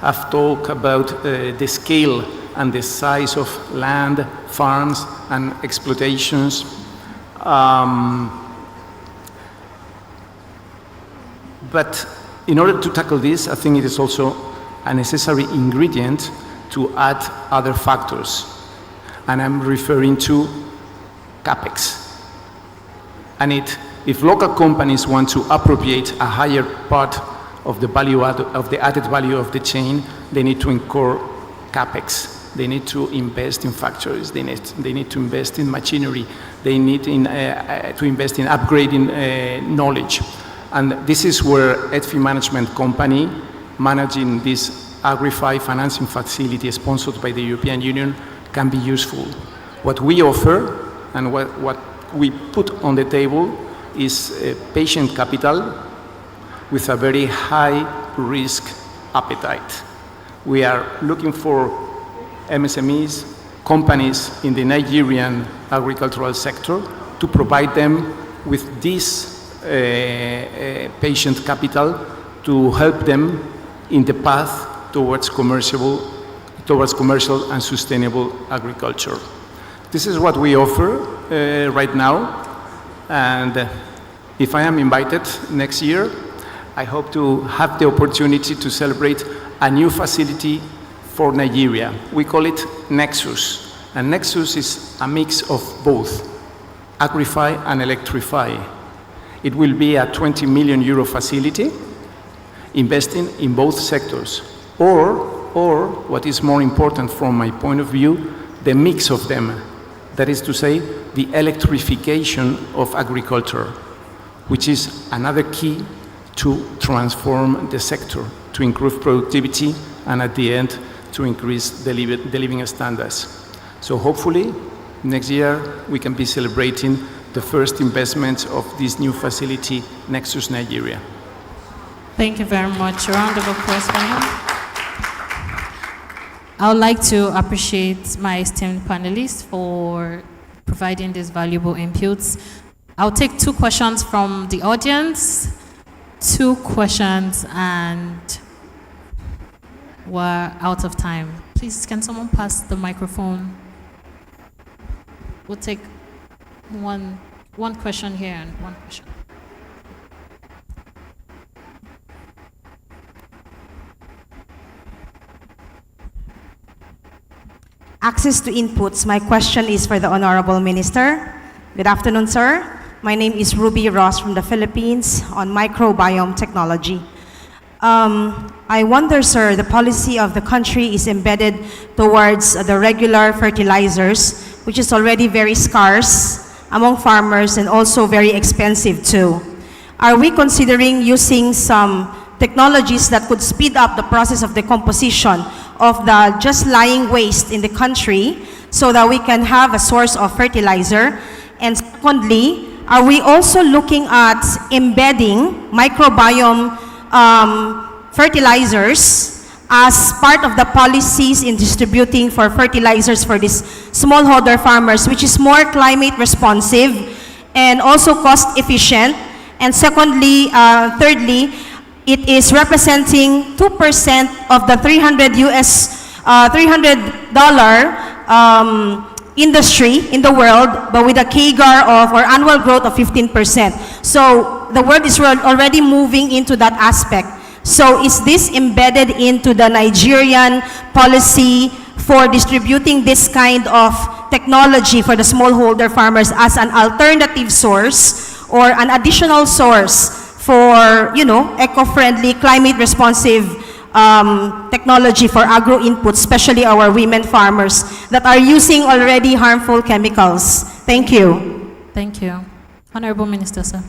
have talked about the scale and the size of land, farms, and exploitations. But in order to tackle this, I think it is also a necessary ingredient to add other factors. And I'm referring to CapEx. And if local companies want to appropriate a higher part of the value of the added value of the chain, they need to incur CapEx. They need to invest in factories. They need to invest in machinery. They need to invest in upgrading knowledge. And this is where ETFI Management Company, managing this Agri-Fi financing facility sponsored by the European Union, can be useful. What we offer and what we put on the table is patient capital with a very high risk appetite. We are looking for MSMEs, companies in the Nigerian agricultural sector to provide them with this patient capital to help them in the path towards commercial and sustainable agriculture. This is what we offer right now, and if I am invited next year, I hope to have the opportunity to celebrate a new facility for Nigeria. We call it Nexus, and Nexus is a mix of both, Agri-Fi and Electrify. It will be a 20 million euro facility, investing in both sectors, or what is more important from my point of view, the mix of them. That is to say, the electrification of agriculture, which is another key to transform the sector, to improve productivity, and at the end, to increase the living standards. So hopefully, next year, we can be celebrating the first investments of this new facility, Nexus Nigeria. Thank you very much. A round of applause for him. I would like to appreciate my esteemed panelists for providing these valuable inputs. I'll take 2 questions from the audience, 2 questions, and we're out of time. Please, can someone pass the microphone? We'll take one question here and 1 question. Access to inputs. My question is for the Honorable Minister. Good afternoon, sir. My name is Ruby Ross from the Philippines on microbiome technology. I wonder, sir, the policy of the country is embedded towards the regular fertilizers, which is already very scarce among farmers and also very expensive too. Are we considering using some technologies that could speed up the process of decomposition of the just lying waste in the country so that we can have a source of fertilizer? And secondly, are we also looking at embedding microbiome fertilizers as part of the policies in distributing for fertilizers for these smallholder farmers, which is more climate responsive and also cost efficient? And secondly, thirdly, it is representing 2% of the $300 industry in the world, but with a CAGR of, or annual growth of 15%. So the world is already moving into that aspect. So is this embedded into the Nigerian policy for distributing this kind of technology for the smallholder farmers as an alternative source or an additional source for, you know, eco-friendly, climate-responsive technology for agro inputs, especially our women farmers that are using already harmful chemicals? Thank you. Thank you. Honorable Minister, sir.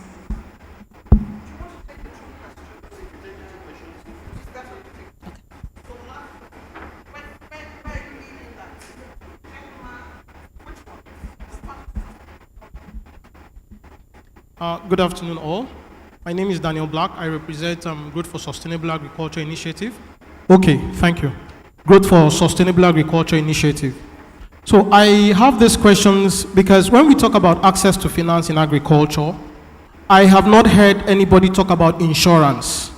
Good afternoon, all. My name is Daniel Black. I represent Growth for Sustainable Agriculture Initiative. Okay, thank you. Growth for Sustainable Agriculture Initiative. So I have these questions because when we talk about access to finance in agriculture, I have not heard anybody talk about insurance.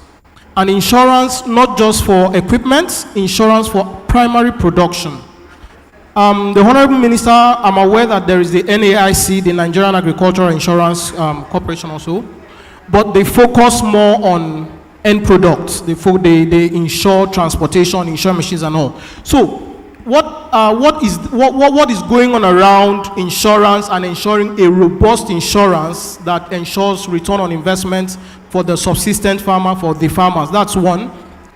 And insurance not just for equipment, insurance for primary production. The Honorable Minister, I'm aware that there is the NAIC, the Nigerian Agricultural Insurance Corporation also, but they focus more on end products. They insure transportation, insure machines and all. So what is going on around insurance and ensuring a robust insurance that ensures return on investment for the subsistent farmer, for the farmers? That's one.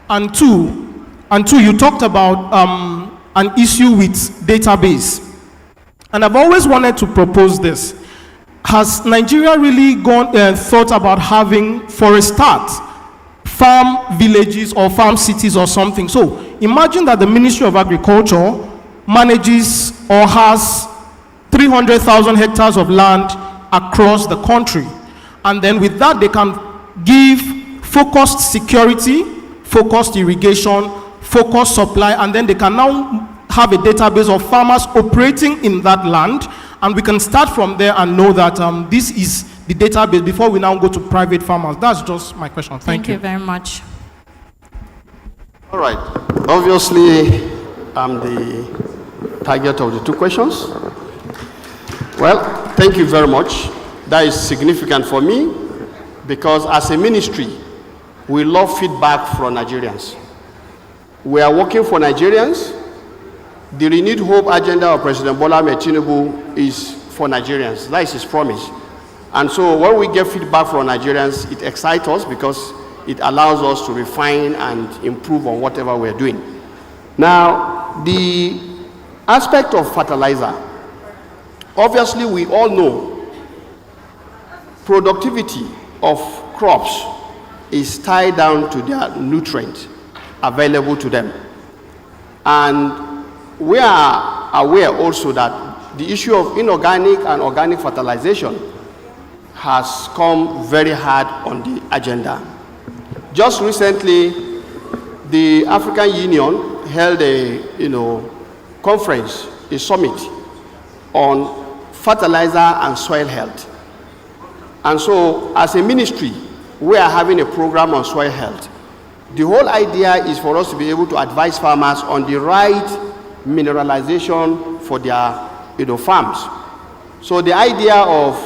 And two, you talked about an issue with database. And I've always wanted to propose this. Has Nigeria really thought about having, for a start, farm villages or farm cities or something? So imagine that the Ministry of Agriculture manages or has 300,000 hectares of land across the country. And then with that, they can give focused security, focused irrigation, focused supply, and then they can now have a database of farmers operating in that land, and we can start from there and know that this is the database before we now go to private farmers. That's just my question. Thank you. Thank you very much. All right. Obviously, I'm the target of the two questions. Well, thank you very much. That is significant for me because as a ministry, we love feedback from Nigerians. We are working for Nigerians. The renewed hope agenda of President Bola Ahmed Tinubu is for Nigerians. That is his promise. And so when we get feedback from Nigerians, it excites us because it allows us to refine and improve on whatever we're doing. Now, the aspect of fertilizer, obviously we all know productivity of crops is tied down to their nutrient available to them. And we are aware also that the issue of inorganic and organic fertilization has come very hard on the agenda. Just recently, the African Union held a conference, a summit on fertilizer and soil health. And so, as a ministry, we are having a program on soil health. The whole idea is for us to be able to advise farmers on the right mineralization for their farms. So the idea of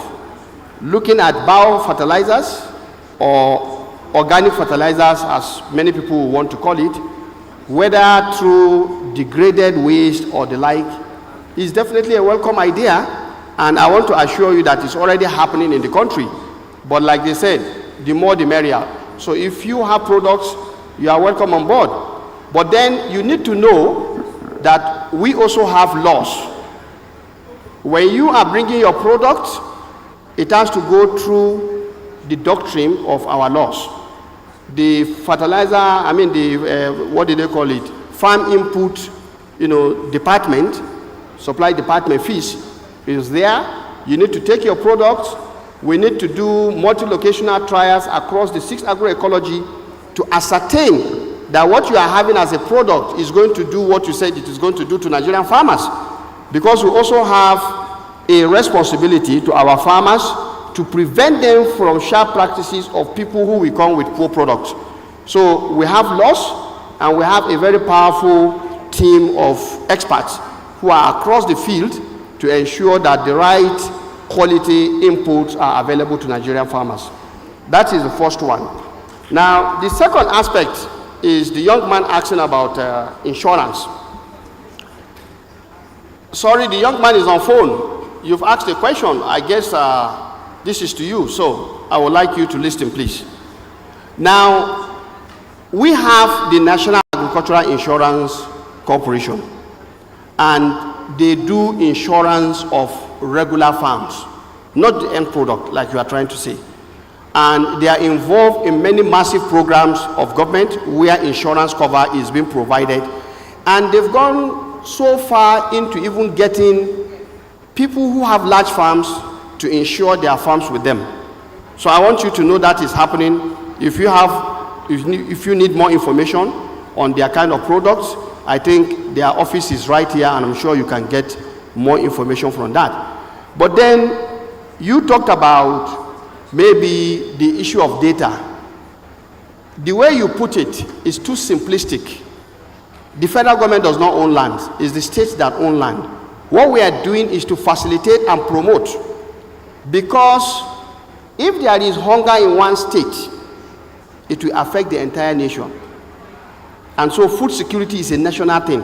looking at biofertilizers or organic fertilizers, as many people want to call it, whether through degraded waste or the like, is definitely a welcome idea. And I want to assure you that it's already happening in the country. But like they said, the more the merrier. So if you have products, you are welcome on board. But then you need to know that we also have laws. When you are bringing your product, it has to go through the doctrine of our laws. The fertilizer, what do they call it? Farm input, department, supply department fees is there. You need to take your product. We need to do multi-locational trials across the 6 agroecology to ascertain that what you are having as a product is going to do what you said it is going to do to Nigerian farmers. Because we also have a responsibility to our farmers to prevent them from sharp practices of people who will come with poor products. So we have laws and we have a very powerful team of experts who are across the field to ensure that the right quality inputs are available to Nigerian farmers. That is the first one. Now, the second aspect is the young man asking about insurance. Sorry, the young man is on phone. You've asked a question. I guess this is to you, so I would like you to listen, please. Now, we have the National Agricultural Insurance Corporation, and they do insurance of regular farms, not the end product like you are trying to say. And they are involved in many massive programs of government where insurance cover is being provided. And they've gone so far into even getting people who have large farms to insure their farms with them. So I want you to know that is happening. If you need more information on their kind of products, I think their office is right here, and I'm sure you can get more information from that. But then you talked about maybe the issue of data. The way you put it is too simplistic. The federal government does not own land. It's the states that own land. What we are doing is to facilitate and promote, because if there is hunger in one state, it will affect the entire nation. And so food security is a national thing.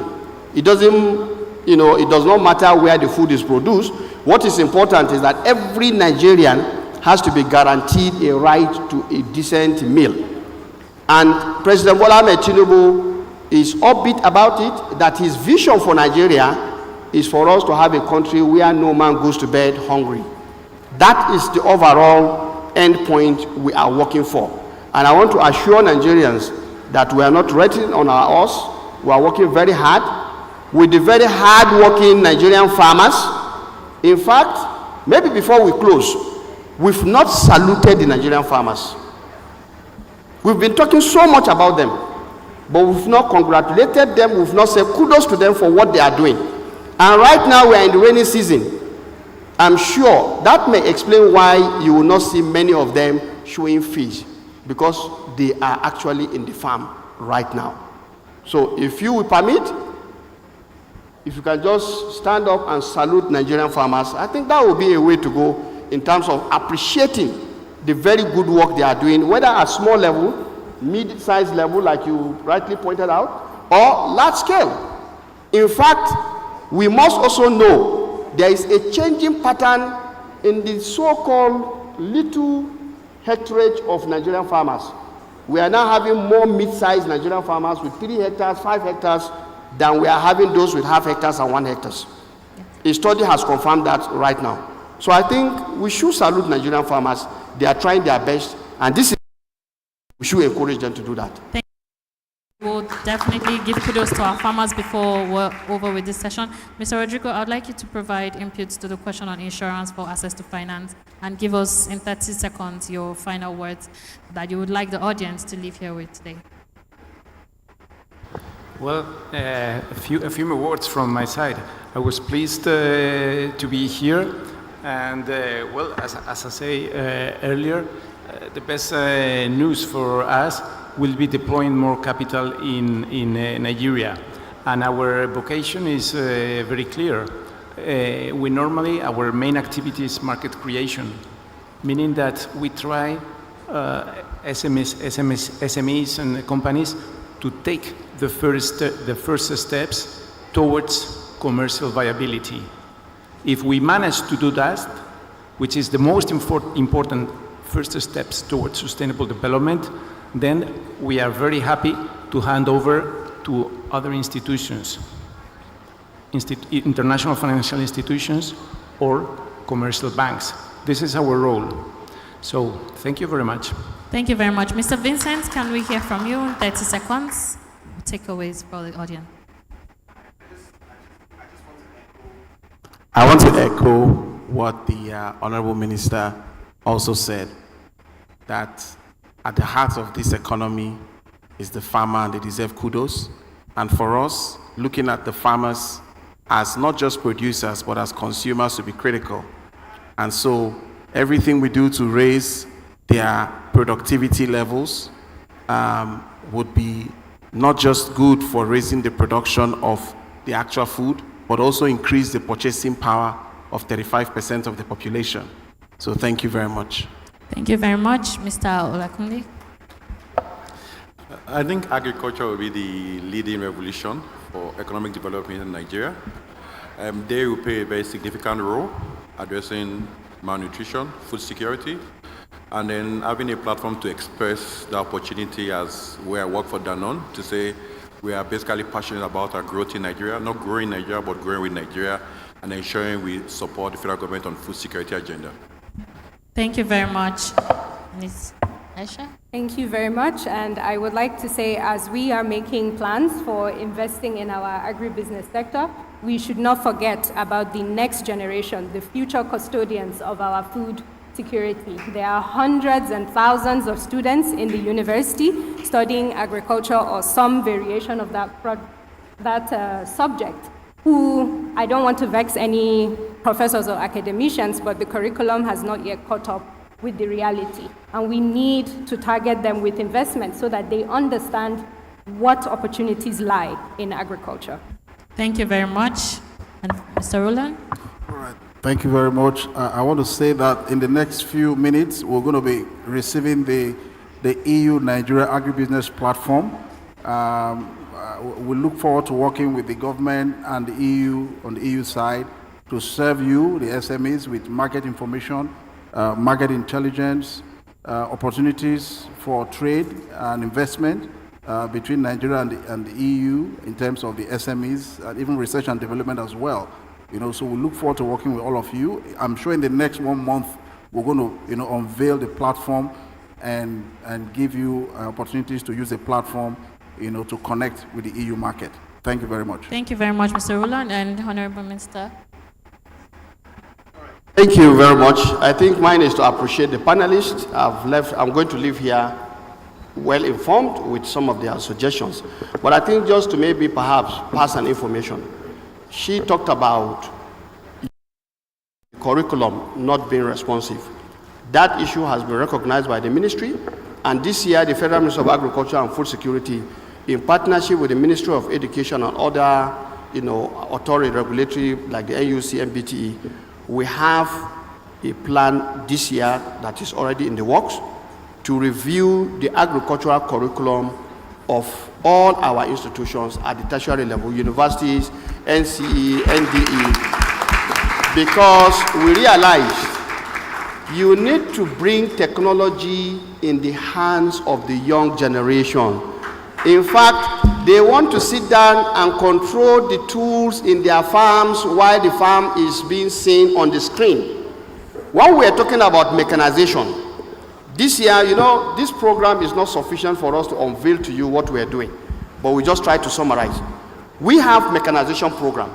It doesn't, it does not matter where the food is produced. What is important is that every Nigerian has to be guaranteed a right to a decent meal. And President Bola Ahmed Tinubu is upbeat about it, that his vision for Nigeria is for us to have a country where no man goes to bed hungry. That is the overall end point we are working for. And I want to assure Nigerians that we are not resting on our horse. We are working very hard with the very hard-working Nigerian farmers. In fact, maybe before we close, we've not saluted the Nigerian farmers. We've been talking so much about them, but we've not congratulated them. We've not said kudos to them for what they are doing. And right now we are in the rainy season. I'm sure that may explain why you will not see many of them showing fish, because they are actually in the farm right now. So if you will permit, if you can just stand up and salute Nigerian farmers, I think that will be a way to go in terms of appreciating the very good work they are doing, whether at small level, mid-sized level, like you rightly pointed out, or large scale. In fact, we must also know there is a changing pattern in the so-called little hectarage of Nigerian farmers. We are now having more mid-sized Nigerian farmers with 3 hectares, 5 hectares, than we are having those with half hectares and 1 hectare. A study has confirmed that right now. So I think we should salute Nigerian farmers. They are trying their best, and this is, we should encourage them to do that. Thank you. We'll definitely give kudos to our farmers before we're over with this session. Mr. Rodrigo, I'd like you to provide inputs to the question on insurance for access to finance, and give us in 30 seconds your final words that you would like the audience to leave here with today. Well, a few more words from my side. I was pleased to be here, and well, as I say earlier, the best news for us will be deploying more capital in Nigeria, and our vocation is very clear. We normally, our main activity is market creation, meaning that we try SMEs and companies to take the first steps towards commercial viability. If we manage to do that, which is the most important first steps towards sustainable development, then we are very happy to hand over to other institutions, international financial institutions or commercial banks. This is our role. So thank you very much. Thank you very much. Mr. Vincent, can we hear from you in 30 seconds? Takeaways for the audience. I want to echo what the Honorable Minister also said, that at the heart of this economy is the farmer, and they deserve kudos. And for us, looking at the farmers as not just producers, but as consumers, to be critical. And so everything we do to raise their productivity levels would be not just good for raising the production of the actual food, but also increase the purchasing power of 35% of the population. So thank you very much. Thank you very much, Mr. Olakunle. I think agriculture will be the leading revolution for economic development in Nigeria. They will play a very significant role addressing malnutrition, food security, and then having a platform to express the opportunity as where I work for Danone, to say we are basically passionate about our growth in Nigeria, not growing Nigeria, but growing with Nigeria, and ensuring we support the federal government on food security agenda. Thank you very much, Ms. Aisha. Thank you very much. And I would like to say, as we are making plans for investing in our agribusiness sector, we should not forget about the next generation, the future custodians of our food security. There are hundreds and thousands of students in the university studying agriculture or some variation of that subject, who, I don't want to vex any professors or academicians, but the curriculum has not yet caught up with the reality. And we need to target them with investment so that they understand what opportunities lie in agriculture. Thank you very much. And Mr. Roland? All right. Thank you very much. I want to say that in the next few minutes, we're going to be receiving the EU-Nigeria Agribusiness Platform. We look forward to working with the government and the EU on the EU side to serve you, the SMEs, with market information, market intelligence, opportunities for trade and investment between Nigeria and the EU in terms of the SMEs, and even research and development as well. So we look forward to working with all of you. I'm sure in the next 1 month, we're going to unveil the platform and give you opportunities to use the platform to connect with the EU market. Thank you very much. Thank you very much, Mr. Roland and Honorable Minister. Thank you very much. I think mine is to appreciate the panelists. I'm going to leave here well informed with some of their suggestions. But I think just to maybe perhaps pass an information. She talked about curriculum not being responsive. That issue has been recognized by the ministry, and this year the Federal Ministry of Agriculture and Food Security, in partnership with the Ministry of Education and other authority regulatory like the NUC, MBTE, we have a plan this year that is already in the works to review the agricultural curriculum of all our institutions at the tertiary level, universities, NCE, NDE, because we realized you need to bring technology in the hands of the young generation. In fact, they want to sit down and control the tools in their farms while the farm is being seen on the screen. When we are talking about mechanization, this year, this program is not sufficient for us to unveil to you what we are doing, but we just try to summarize. We have mechanization program,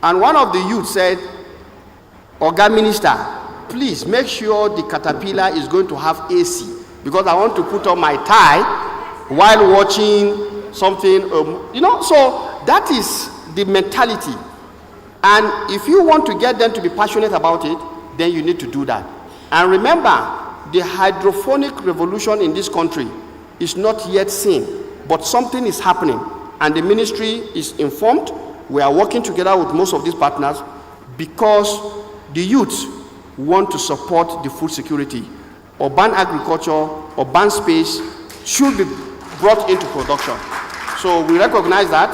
and one of the youth said, "Oga Minister, please make sure the caterpillar is going to have AC, because I want to put on my tie while watching something, so that is the mentality. And if you want to get them to be passionate about it, then you need to do that. And remember, the hydroponic revolution in this country is not yet seen, but something is happening, and the ministry is informed. We are working together with most of these partners because the youth want to support the food security. Urban agriculture, urban space should be brought into production. So we recognize that,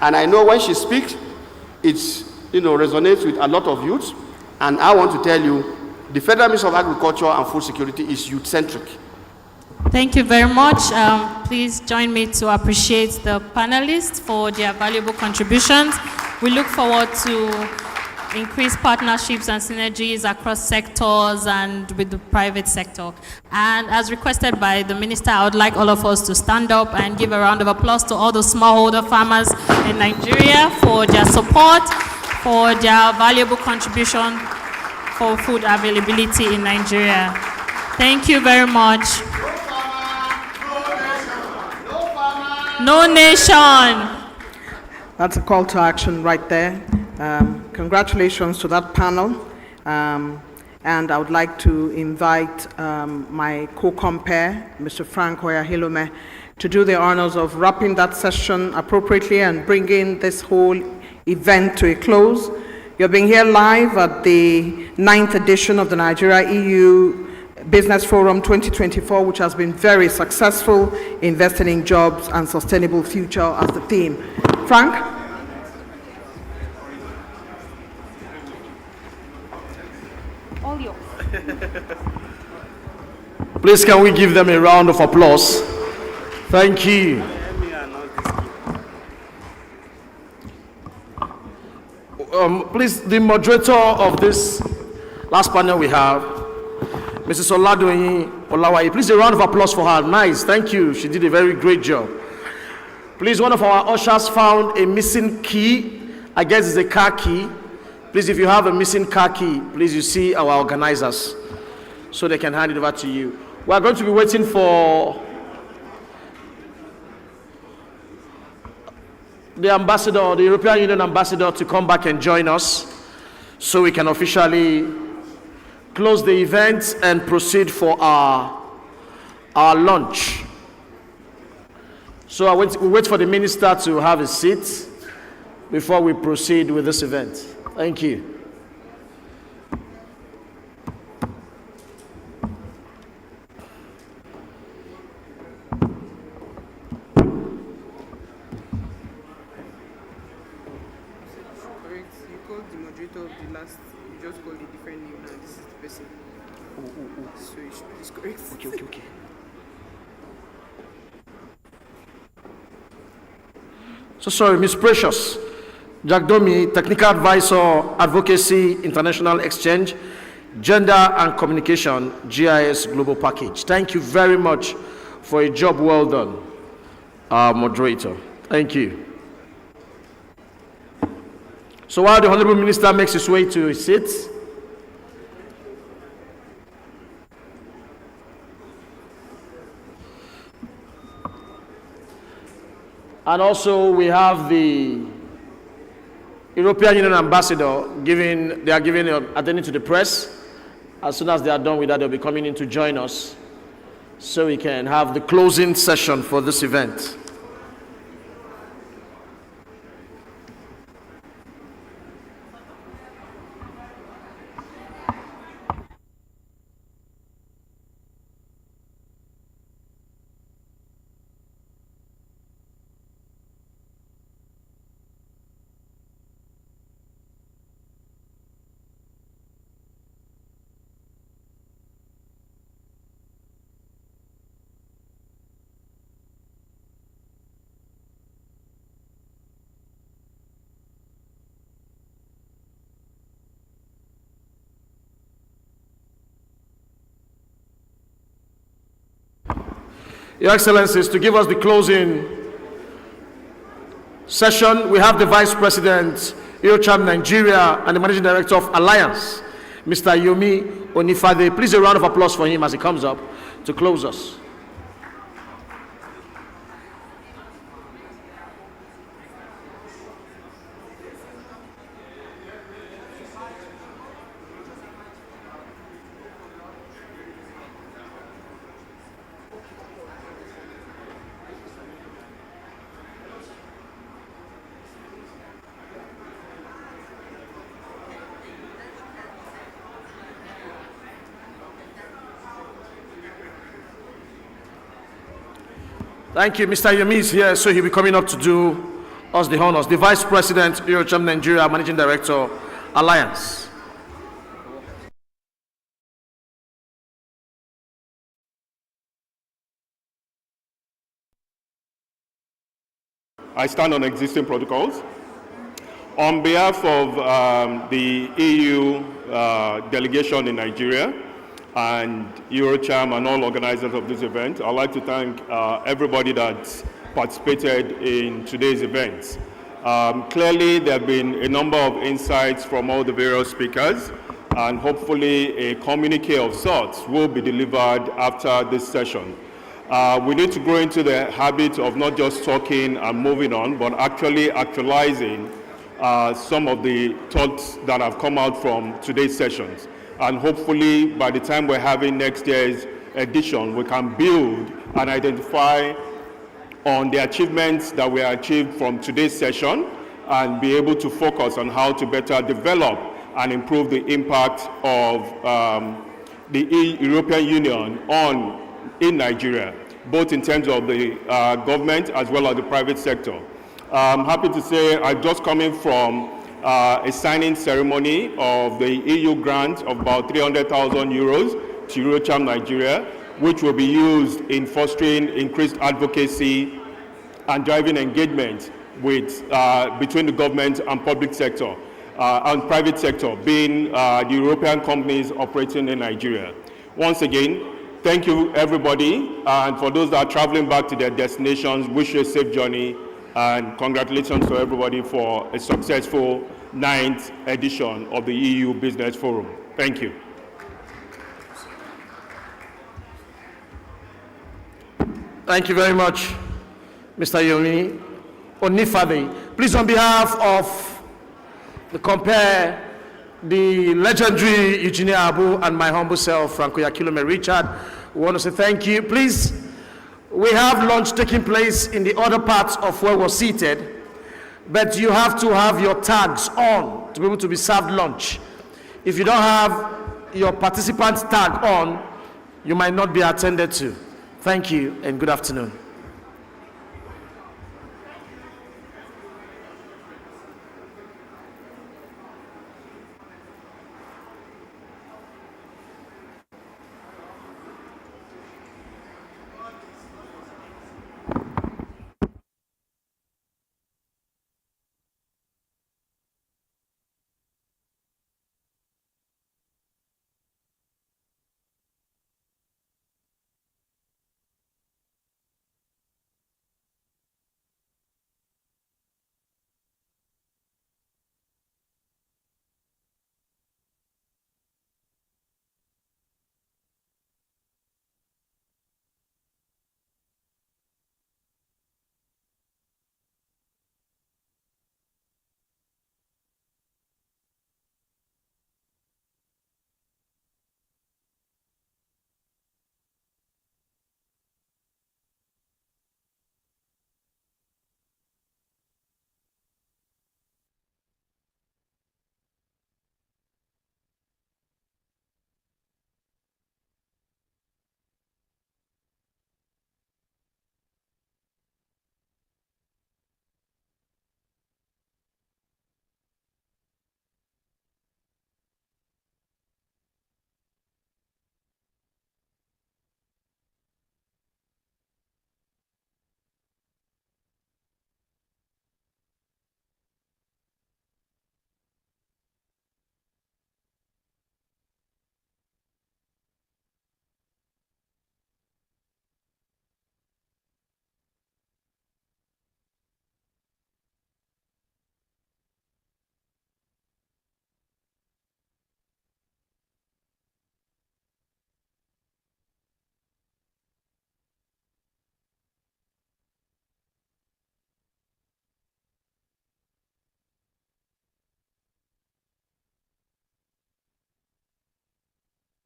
and I know when she speaks, it resonates with a lot of youths. And I want to tell you, the Federal Ministry of Agriculture and Food Security is youth-centric. Thank you very much. Please join me to appreciate the panelists for their valuable contributions. We look forward to increased partnerships and synergies across sectors and with the private sector. And as requested by the Minister, I would like all of us to stand up and give a round of applause to all the smallholder farmers in Nigeria for their support, for their valuable contribution for food availability in Nigeria. Thank you very much. No nation. That's a call to action right there. Congratulations to that panel. And I would like to invite my co-compare, Mr. Frank Oya-Hilome, to do the honors of wrapping that session appropriately and bringing this whole event to a close. You're being here live at the 9th edition of the Nigeria EU Business Forum 2024, which has been very successful, investing in jobs and sustainable future as the theme. Frank? All yours. Please, can we give them a round of applause? Thank you. Please, the moderator of this last panel we have, Mrs. Oladoyin Olawaye. Please, a round of applause for her. Nice, thank you. She did a very great job. Please, one of our ushers found a missing key. I guess it's a car key. Please, if you have a missing car key, please, you see our organizers so they can hand it over to you. We are going to be waiting for the ambassador, the European Union ambassador, to come back and join us so we can officially close the event and proceed for our lunch. So we wait for the minister to have a seat before we proceed with this event. Thank you. Okay. So sorry, Ms. Precious, Jack Domi, Technical Advisor, Advocacy, International Exchange, Gender and Communication, GIS Global Package. Thank you very much for a job well done, moderator. Thank you. So while the Honorable Minister makes his way to his seat, and also we have the European Union ambassador attending to the press. As soon as they are done with that, they'll be coming in to join us so we can have the closing session for this event. Your Excellencies, to give us the closing session, we have the Vice President, EUCHAM Nigeria, and the Managing Director of Alliance, Mr. Yomi Onifade. Please, a round of applause for him as he comes up to close us. Thank you. Mr. Yomi is here, so he'll be coming up to do us the honors. The Vice President, EUCHAM Nigeria, Managing Director, Alliance. I stand on existing protocols. On behalf of the EU delegation in Nigeria, and EUROCHAM and all organizers of this event, I'd like to thank everybody that participated in today's event. Clearly, there have been a number of insights from all the various speakers, and hopefully a communique of sorts will be delivered after this session. We need to grow into the habit of not just talking and moving on, but actually actualizing some of the thoughts that have come out from today's sessions. And hopefully, by the time we're having next year's edition, we can build and identify on the achievements that we achieved from today's session and be able to focus on how to better develop and improve the impact of the European Union in Nigeria, both in terms of the government as well as the private sector. I'm happy to say I'm just coming from a signing ceremony of the EU grant of about 300,000 euros to Eurocham Nigeria, which will be used in fostering increased advocacy and driving engagement with, between the government and public sector, and private sector, being the European companies operating in Nigeria. Once again, thank you everybody, and for those that are traveling back to their destinations, wish you a safe journey, and congratulations to everybody for a successful 9th edition of the EU Business Forum. Thank you. Thank you very much, Mr. Yomi Onifade. Please, on behalf of the Compare, the legendary Eugenia Abu, and my humble self, Franco Yakilome Richard, we want to say thank you. Please, we have lunch taking place in the other parts of where we're seated, but you have to have your tags on to be able to be served lunch. If you don't have your participant tag on, you might not be attended to. Thank you and good afternoon.